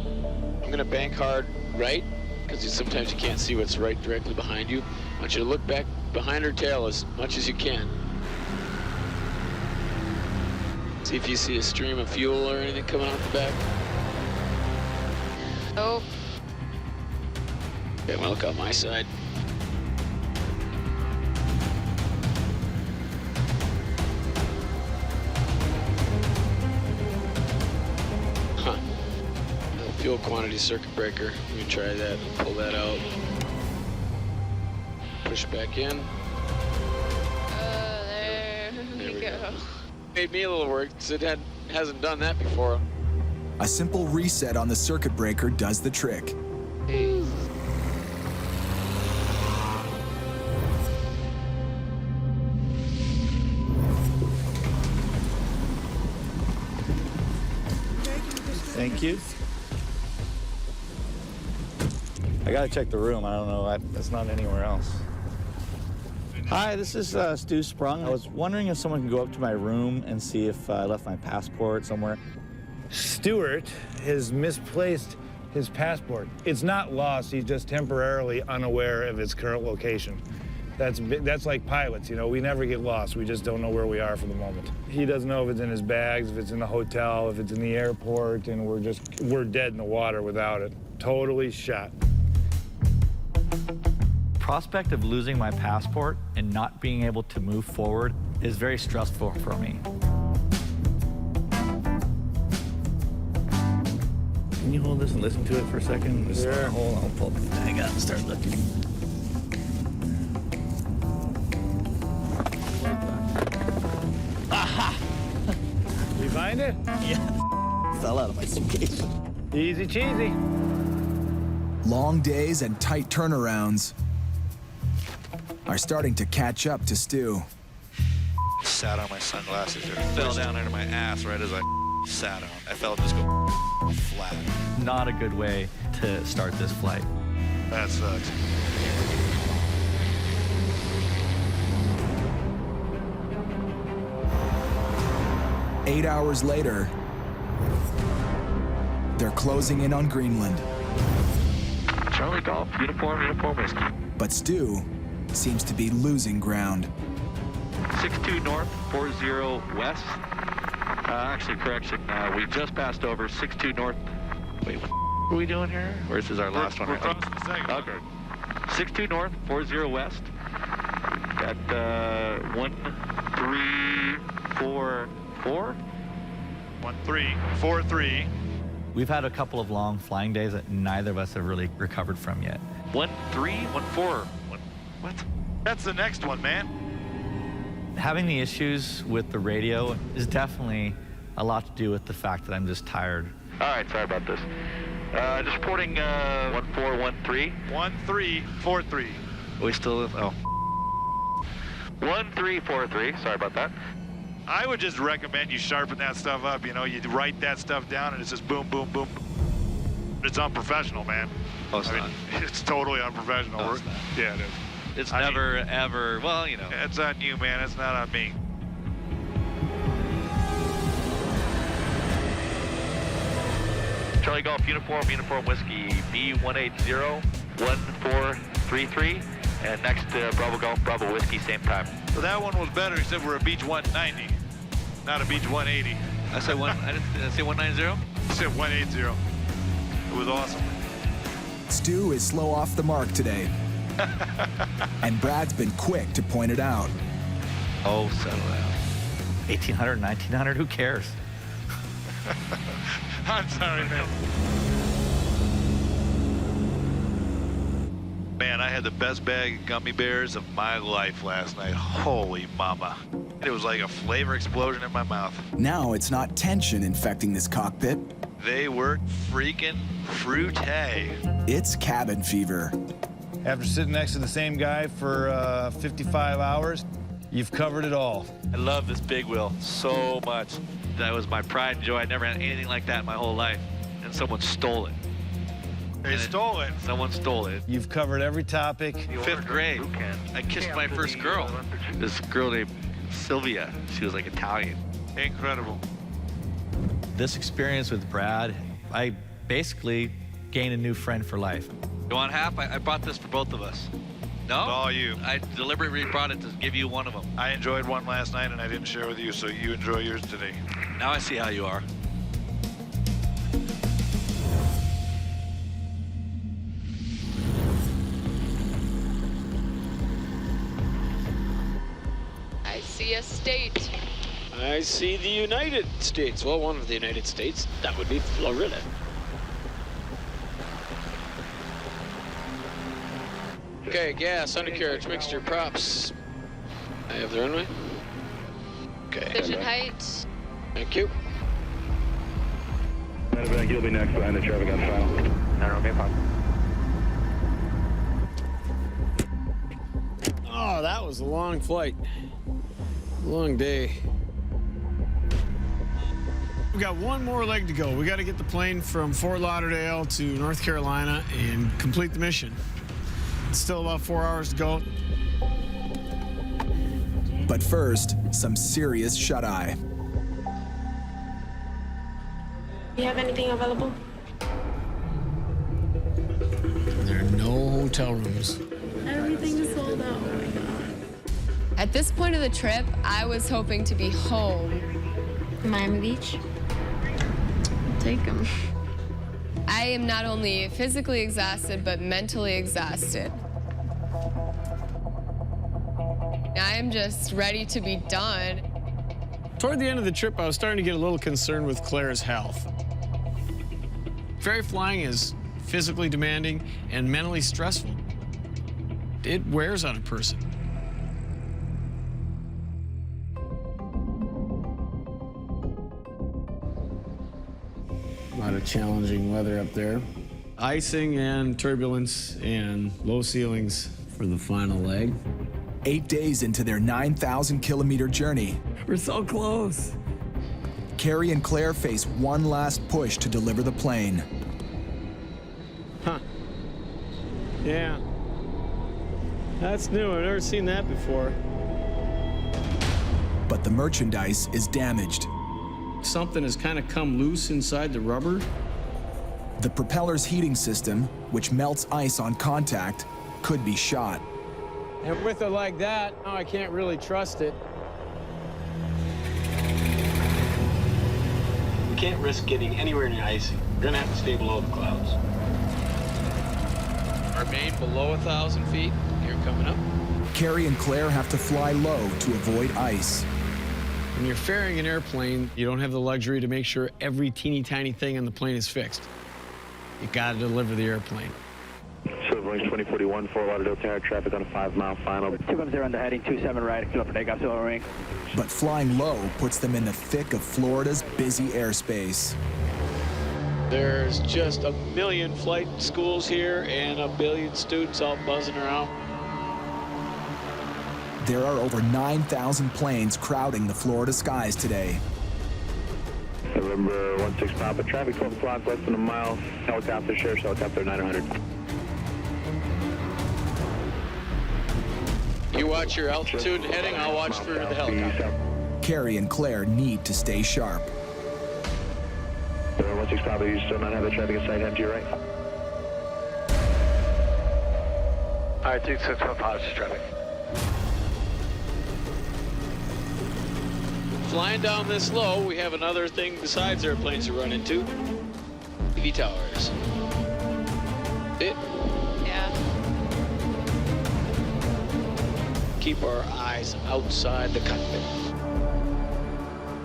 I'm gonna bank hard right, because sometimes you can't see what's right directly behind you. I want you to look back behind her tail as much as you can. See if you see a stream of fuel or anything coming out the back. Oh. Okay, I'm gonna look out my side. Huh. Fuel quantity circuit breaker. Let me try that and pull that out. Push back in. There we go. Made me a little work, because it hasn't done that before. A simple reset on the circuit breaker does the trick. Hey. Thank you. I gotta check the room. I don't know. That's not anywhere else. Hi, this is Stu Sprung. I was wondering if someone can go up to my room and see if I left my passport somewhere. Stuart has misplaced his passport. It's not lost, he's just temporarily unaware of its current location. That's like pilots, you know, we never get lost, we just don't know where we are for the moment. He doesn't know if it's in his bags, if it's in the hotel, if it's in the airport, and we're dead in the water without it. Totally shot. Prospect of losing my passport and not being able to move forward is very stressful for me. Can you hold this and listen to it for a second? Just Sure. Hold on, I'll pull the thing out and start looking. Aha! You find it? Yeah. Fell out of my suitcase. Easy cheesy. Long days and tight turnarounds are starting to catch up to Stu. Sat on my sunglasses and fell down into my ass right as I sat on. I felt just go flat. Not a good way to start this flight. That sucks. Eight hours later, they're closing in on Greenland. Charlie Golf, uniform whiskey. But Stu seems to be losing ground. 62 north, 40 west. Actually, correction, we just passed over 62 north. Wait, what are we doing here? Or this is our last one? We're crossing the second. Okay. 62 north, 40 west. At 1344. 1343. We've had a couple of long flying days that neither of us have really recovered from yet. 1314. What? That's the next one, man. Having the issues with the radio is definitely a lot to do with the fact that I'm just tired. All right, sorry about this. Just reporting 1413. 1343. We still, oh. 1343, sorry about that. I would just recommend you sharpen that stuff up, you know, you write that stuff down and it's just boom, boom, boom. It's unprofessional, man. Oh, it's not. It's totally unprofessional. No, it's not. Yeah, it is. It's never, ever, well, you know. It's on you, man. It's not on me. Charlie Golf, uniform whiskey, B180-1433. And next, Bravo Golf, Bravo Whiskey, same time. So that one was better, except we're a beach 190, not a beach 180. I said did I say 190? I said 180. It was awesome. Stu is slow off the mark today. And Brad's been quick to point it out. Oh, settle down. 1800, 1900, who cares? I'm sorry, man. Man, I had the best bag of gummy bears of my life last night. Holy mama. It was like a flavor explosion in my mouth. Now it's not tension infecting this cockpit. They were freaking fruity. It's cabin fever. After sitting next to the same guy for 55 hours, you've covered it all. I love this big wheel so much. That was my pride and joy. I never had anything like that in my whole life. And someone stole it. They stole it. Someone stole it. You've covered every topic. 5th grade. I kissed my first girl. This girl named Sylvia. She was like Italian. Incredible. This experience with Brad, I basically gained a new friend for life. You want half? I brought this for both of us. No? All you. I deliberately brought it to give you one of them. I enjoyed one last night and I didn't share with you, so you enjoy yours today. Now I see how you are. I see a state. I see the United States. Well, one of the United States. That would be Florida. Okay, gas, undercarriage, mixture, props. I have the runway. Okay. Vision height. Thank you. You'll be next behind the traffic on file. Oh, that was a long flight. Long day. We got one more leg to go. We got to get the plane from Fort Lauderdale to North Carolina and complete the mission. It's still about 4 hours to go. But first, some serious shut-eye. You have anything available? There are no hotel rooms. Everything is sold out. Oh my God. At this point of the trip, I was hoping to be home. Miami Beach. Take them. I am not only physically exhausted, but mentally exhausted. I am just ready to be done. Toward the end of the trip, I was starting to get a little concerned with Claire's health. Ferry flying is physically demanding and mentally stressful. It wears on a person. A lot of challenging weather up there. Icing and turbulence and low ceilings for the final leg. 8 days into their 9,000-kilometer journey, We're so close. Carrie and Claire face one last push to deliver the plane. Huh. Yeah. That's new. I've never seen that before. But the merchandise is damaged. Something has kind of come loose inside the rubber. The propeller's heating system, which melts ice on contact, could be shot. And with it like that, now I can't really trust it. We can't risk getting anywhere near icing. We're gonna have to stay below the clouds. Remain below 1,000 feet. Here coming up. Carrie and Claire have to fly low to avoid ice. When you're ferrying an airplane, you don't have the luxury to make sure every teeny tiny thing on the plane is fixed. You gotta deliver the airplane. Silver Range 2041, Fort Lauderdale Tower, traffic on a 5-mile final. 210 on the heading, 27 right, clear for takeoff, silver ring. But flying low puts them in the thick of Florida's busy airspace. There's just a million flight schools here and a billion students all buzzing around. There are over 9,000 planes crowding the Florida skies today. November 16 Papa, traffic 12 o'clock, less than a mile. Helicopter, Sheriff's Helicopter 900. You watch your altitude and heading, I'll watch for the helicopter. Carrie and Claire need to stay sharp. November 16 Papa, you still not have the traffic in sight, head to your right. All right, 26 Papa, traffic. Flying down this low, we have another thing besides airplanes to run into. TV towers. It. Yeah. Keep our eyes outside the cockpit.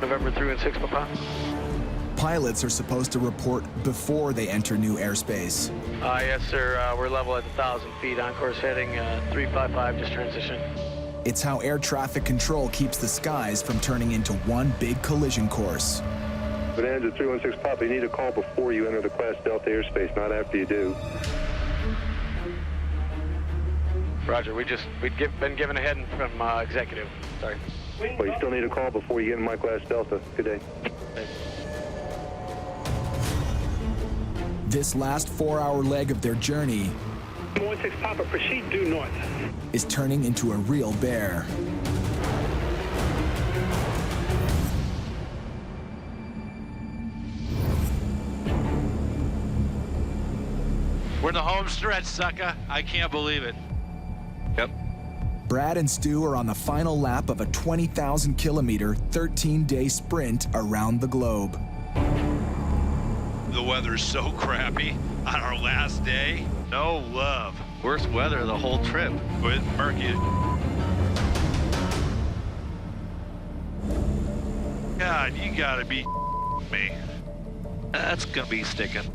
November 3 and 6 Papa. Pilots are supposed to report before they enter new airspace. Yes, sir. We're level at 1,000 feet. On course heading 355, just transition. It's how air traffic control keeps the skies from turning into one big collision course. Bonanza 316 Papa, you need a call before you enter the Class Delta airspace, not after you do. Roger, we've been given a heading from executive. Sorry. Well, you still need a call before you get in my Class Delta. Good day. This last 4-hour leg of their journey 16 Papa, proceed due north. is turning into a real bear. We're in the home stretch, sucker. I can't believe it. Yep. Brad and Stu are on the final lap of a 20,000-kilometer, 13-day sprint around the globe. The weather's so crappy on our last day. No love. Worst weather the whole trip. With murky. God, you gotta be me. That's gonna be sticking.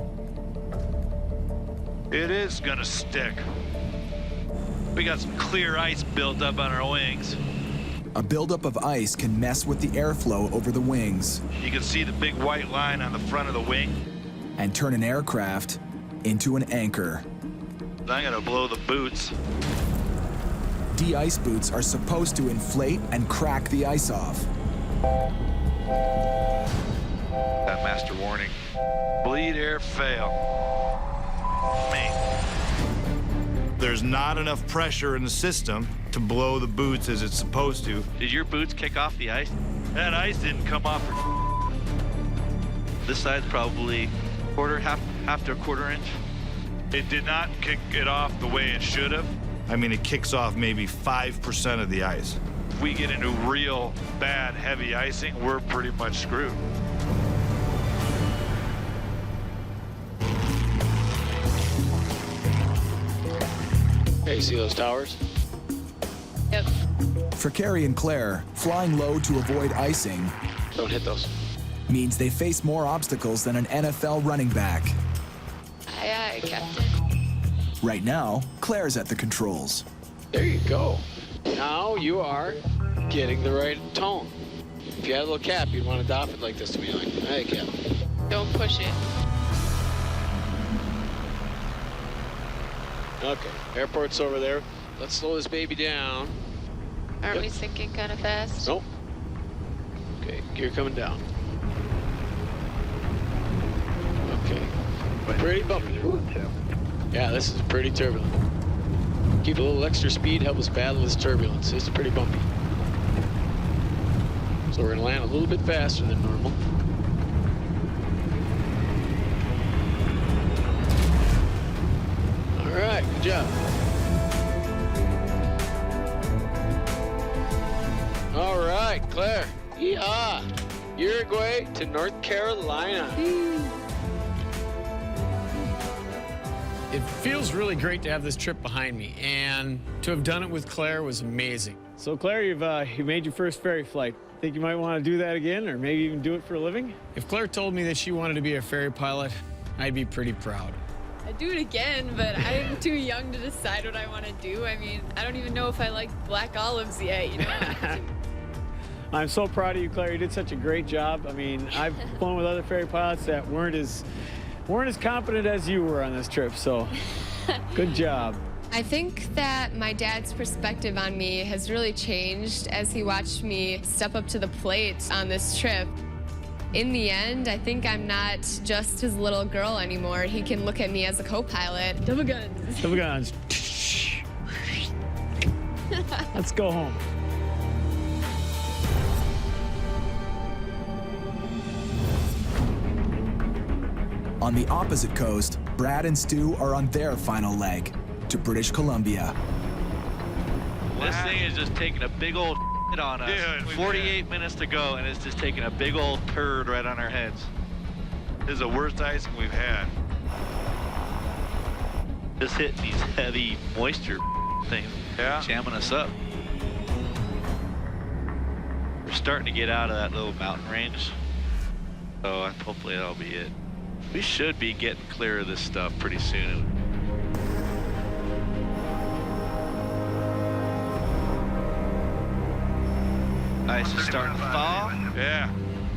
It is gonna stick. We got some clear ice built up on our wings. A buildup of ice can mess with the airflow over the wings You can see the big white line on the front of the wing. and turn an aircraft into an anchor. I'm gonna blow the boots. De-ice boots are supposed to inflate and crack the ice off. That master warning. Bleed air fail. Me. There's not enough pressure in the system to blow the boots as it's supposed to. Did your boots kick off the ice? That ice didn't come off. This side's probably half to a quarter inch. It did not kick it off the way it should have. I mean, it kicks off maybe 5% of the ice. If we get into real bad heavy icing, we're pretty much screwed. Hey, see those towers? Yep. For Carrie and Claire, flying low to avoid icing Don't hit those. means they face more obstacles than an NFL running back. Aye, aye, Captain. Right now, Claire's at the controls. There you go. Now you are getting the right tone. If you had a little cap, you'd want to doff it like this to me, like, hey, Cap. Don't push it. Okay, airport's over there. Let's slow this baby down. Aren't we sinking kind of fast? Nope. Okay, gear coming down. Okay. Pretty bumpy. Yeah, this is pretty turbulent. Keep a little extra speed, help us battle this turbulence. It's pretty bumpy. So we're gonna land a little bit faster than normal. All right, good job. All right, Claire. Yeah. Uruguay to North Carolina. It feels really great to have this trip behind me, and to have done it with Claire was amazing. So Claire, you made your first ferry flight. Think you might want to do that again, or maybe even do it for a living? If Claire told me that she wanted to be a ferry pilot, I'd be pretty proud. I'd do it again, but I'm too young to decide what I want to do. I mean, I don't even know if I like black olives yet, you know? I'm so proud of you, Claire. You did such a great job. I mean, I've flown with other ferry pilots that weren't as weren't as confident as you were on this trip, so good job. I think that my dad's perspective on me has really changed as he watched me step up to the plate on this trip. In the end, I think I'm not just his little girl anymore. He can look at me as a co-pilot. Double guns. Double guns. Let's go home. On the opposite coast, Brad and Stu are on their final leg to British Columbia. This thing is just taking a big old shit on us. Dude, 48 minutes to go, and it's just taking a big old turd right on our heads. This is the worst icing we've had. Just hitting these heavy moisture things, jamming us up. We're starting to get out of that little mountain range, so hopefully that'll be it. We should be getting clear of this stuff pretty soon. Ice is starting to fall. Yeah,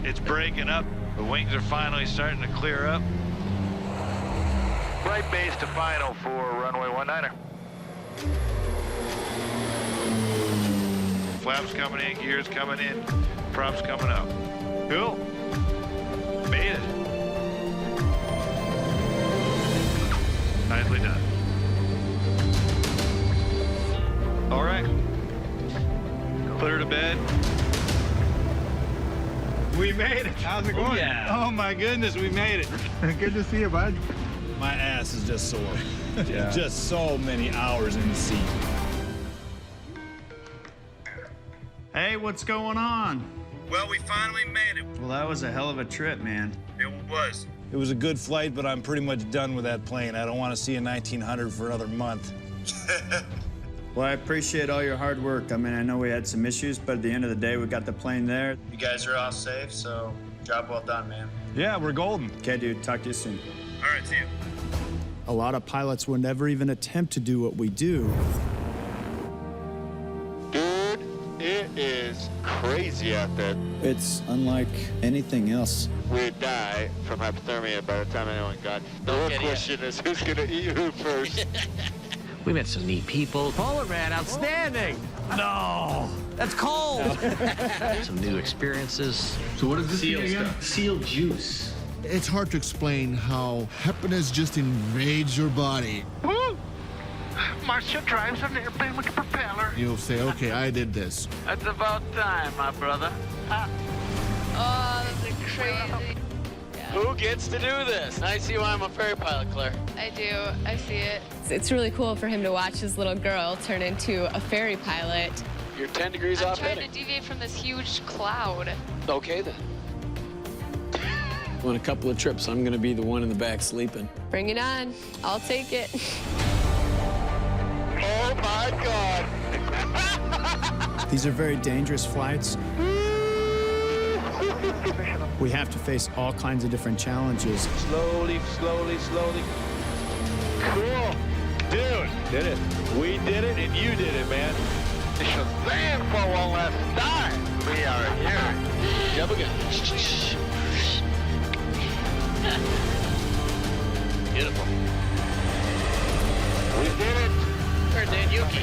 it's breaking up. The wings are finally starting to clear up. Right base to final for runway 19er. Flaps coming in, gears coming in, props coming up. Cool. Made it. Nicely done. All right. Clear to bed. We made it. How's it going? Yeah. Oh my goodness, we made it. Good to see you, bud. My ass is just sore. Yeah. Just so many hours in the seat. Hey, what's going on? Well, we finally made it. Well, that was a hell of a trip, man. It was. It was a good flight, but I'm pretty much done with that plane. I don't want to see a 1900 for another month. Well, I appreciate all your hard work. I mean, I know we had some issues, but at the end of the day, we got the plane there. You guys are all safe, so job well done, man. Yeah, we're golden. Okay, dude, talk to you soon. All right, see you. A lot of pilots would never even attempt to do what we do. Dude, it is crazy out there. It's unlike anything else. We'd die from hypothermia by the time anyone got. The real question is who's gonna eat who first. We met some neat people. Polar man, outstanding. No, that's cold. Some new experiences. So what is this Seal again? stuff. Seal juice. It's hard to explain how happiness just invades your body. Woo! Marcia drives an airplane with a propeller. You'll say, okay, I did this. That's about time, my brother. Oh, that's crazy. Who gets to do this? I see why I'm a ferry pilot, Claire. I do. I see it. It's really cool for him to watch his little girl turn into a ferry pilot. You're 10 degrees I'm off trying heading. to deviate from this huge cloud. Okay, then. On a couple of trips, I'm gonna be the one in the back sleeping. Bring it on. I'll take it. Oh my God. These are very dangerous flights. We have to face all kinds of different challenges. Slowly, slowly, slowly. Cool. Dude, did it. We did it and you did it, man. Shazam for one last time. We are here. Jump again. Beautiful. We did it. Where's Dan Yuki?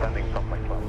Landing from my club.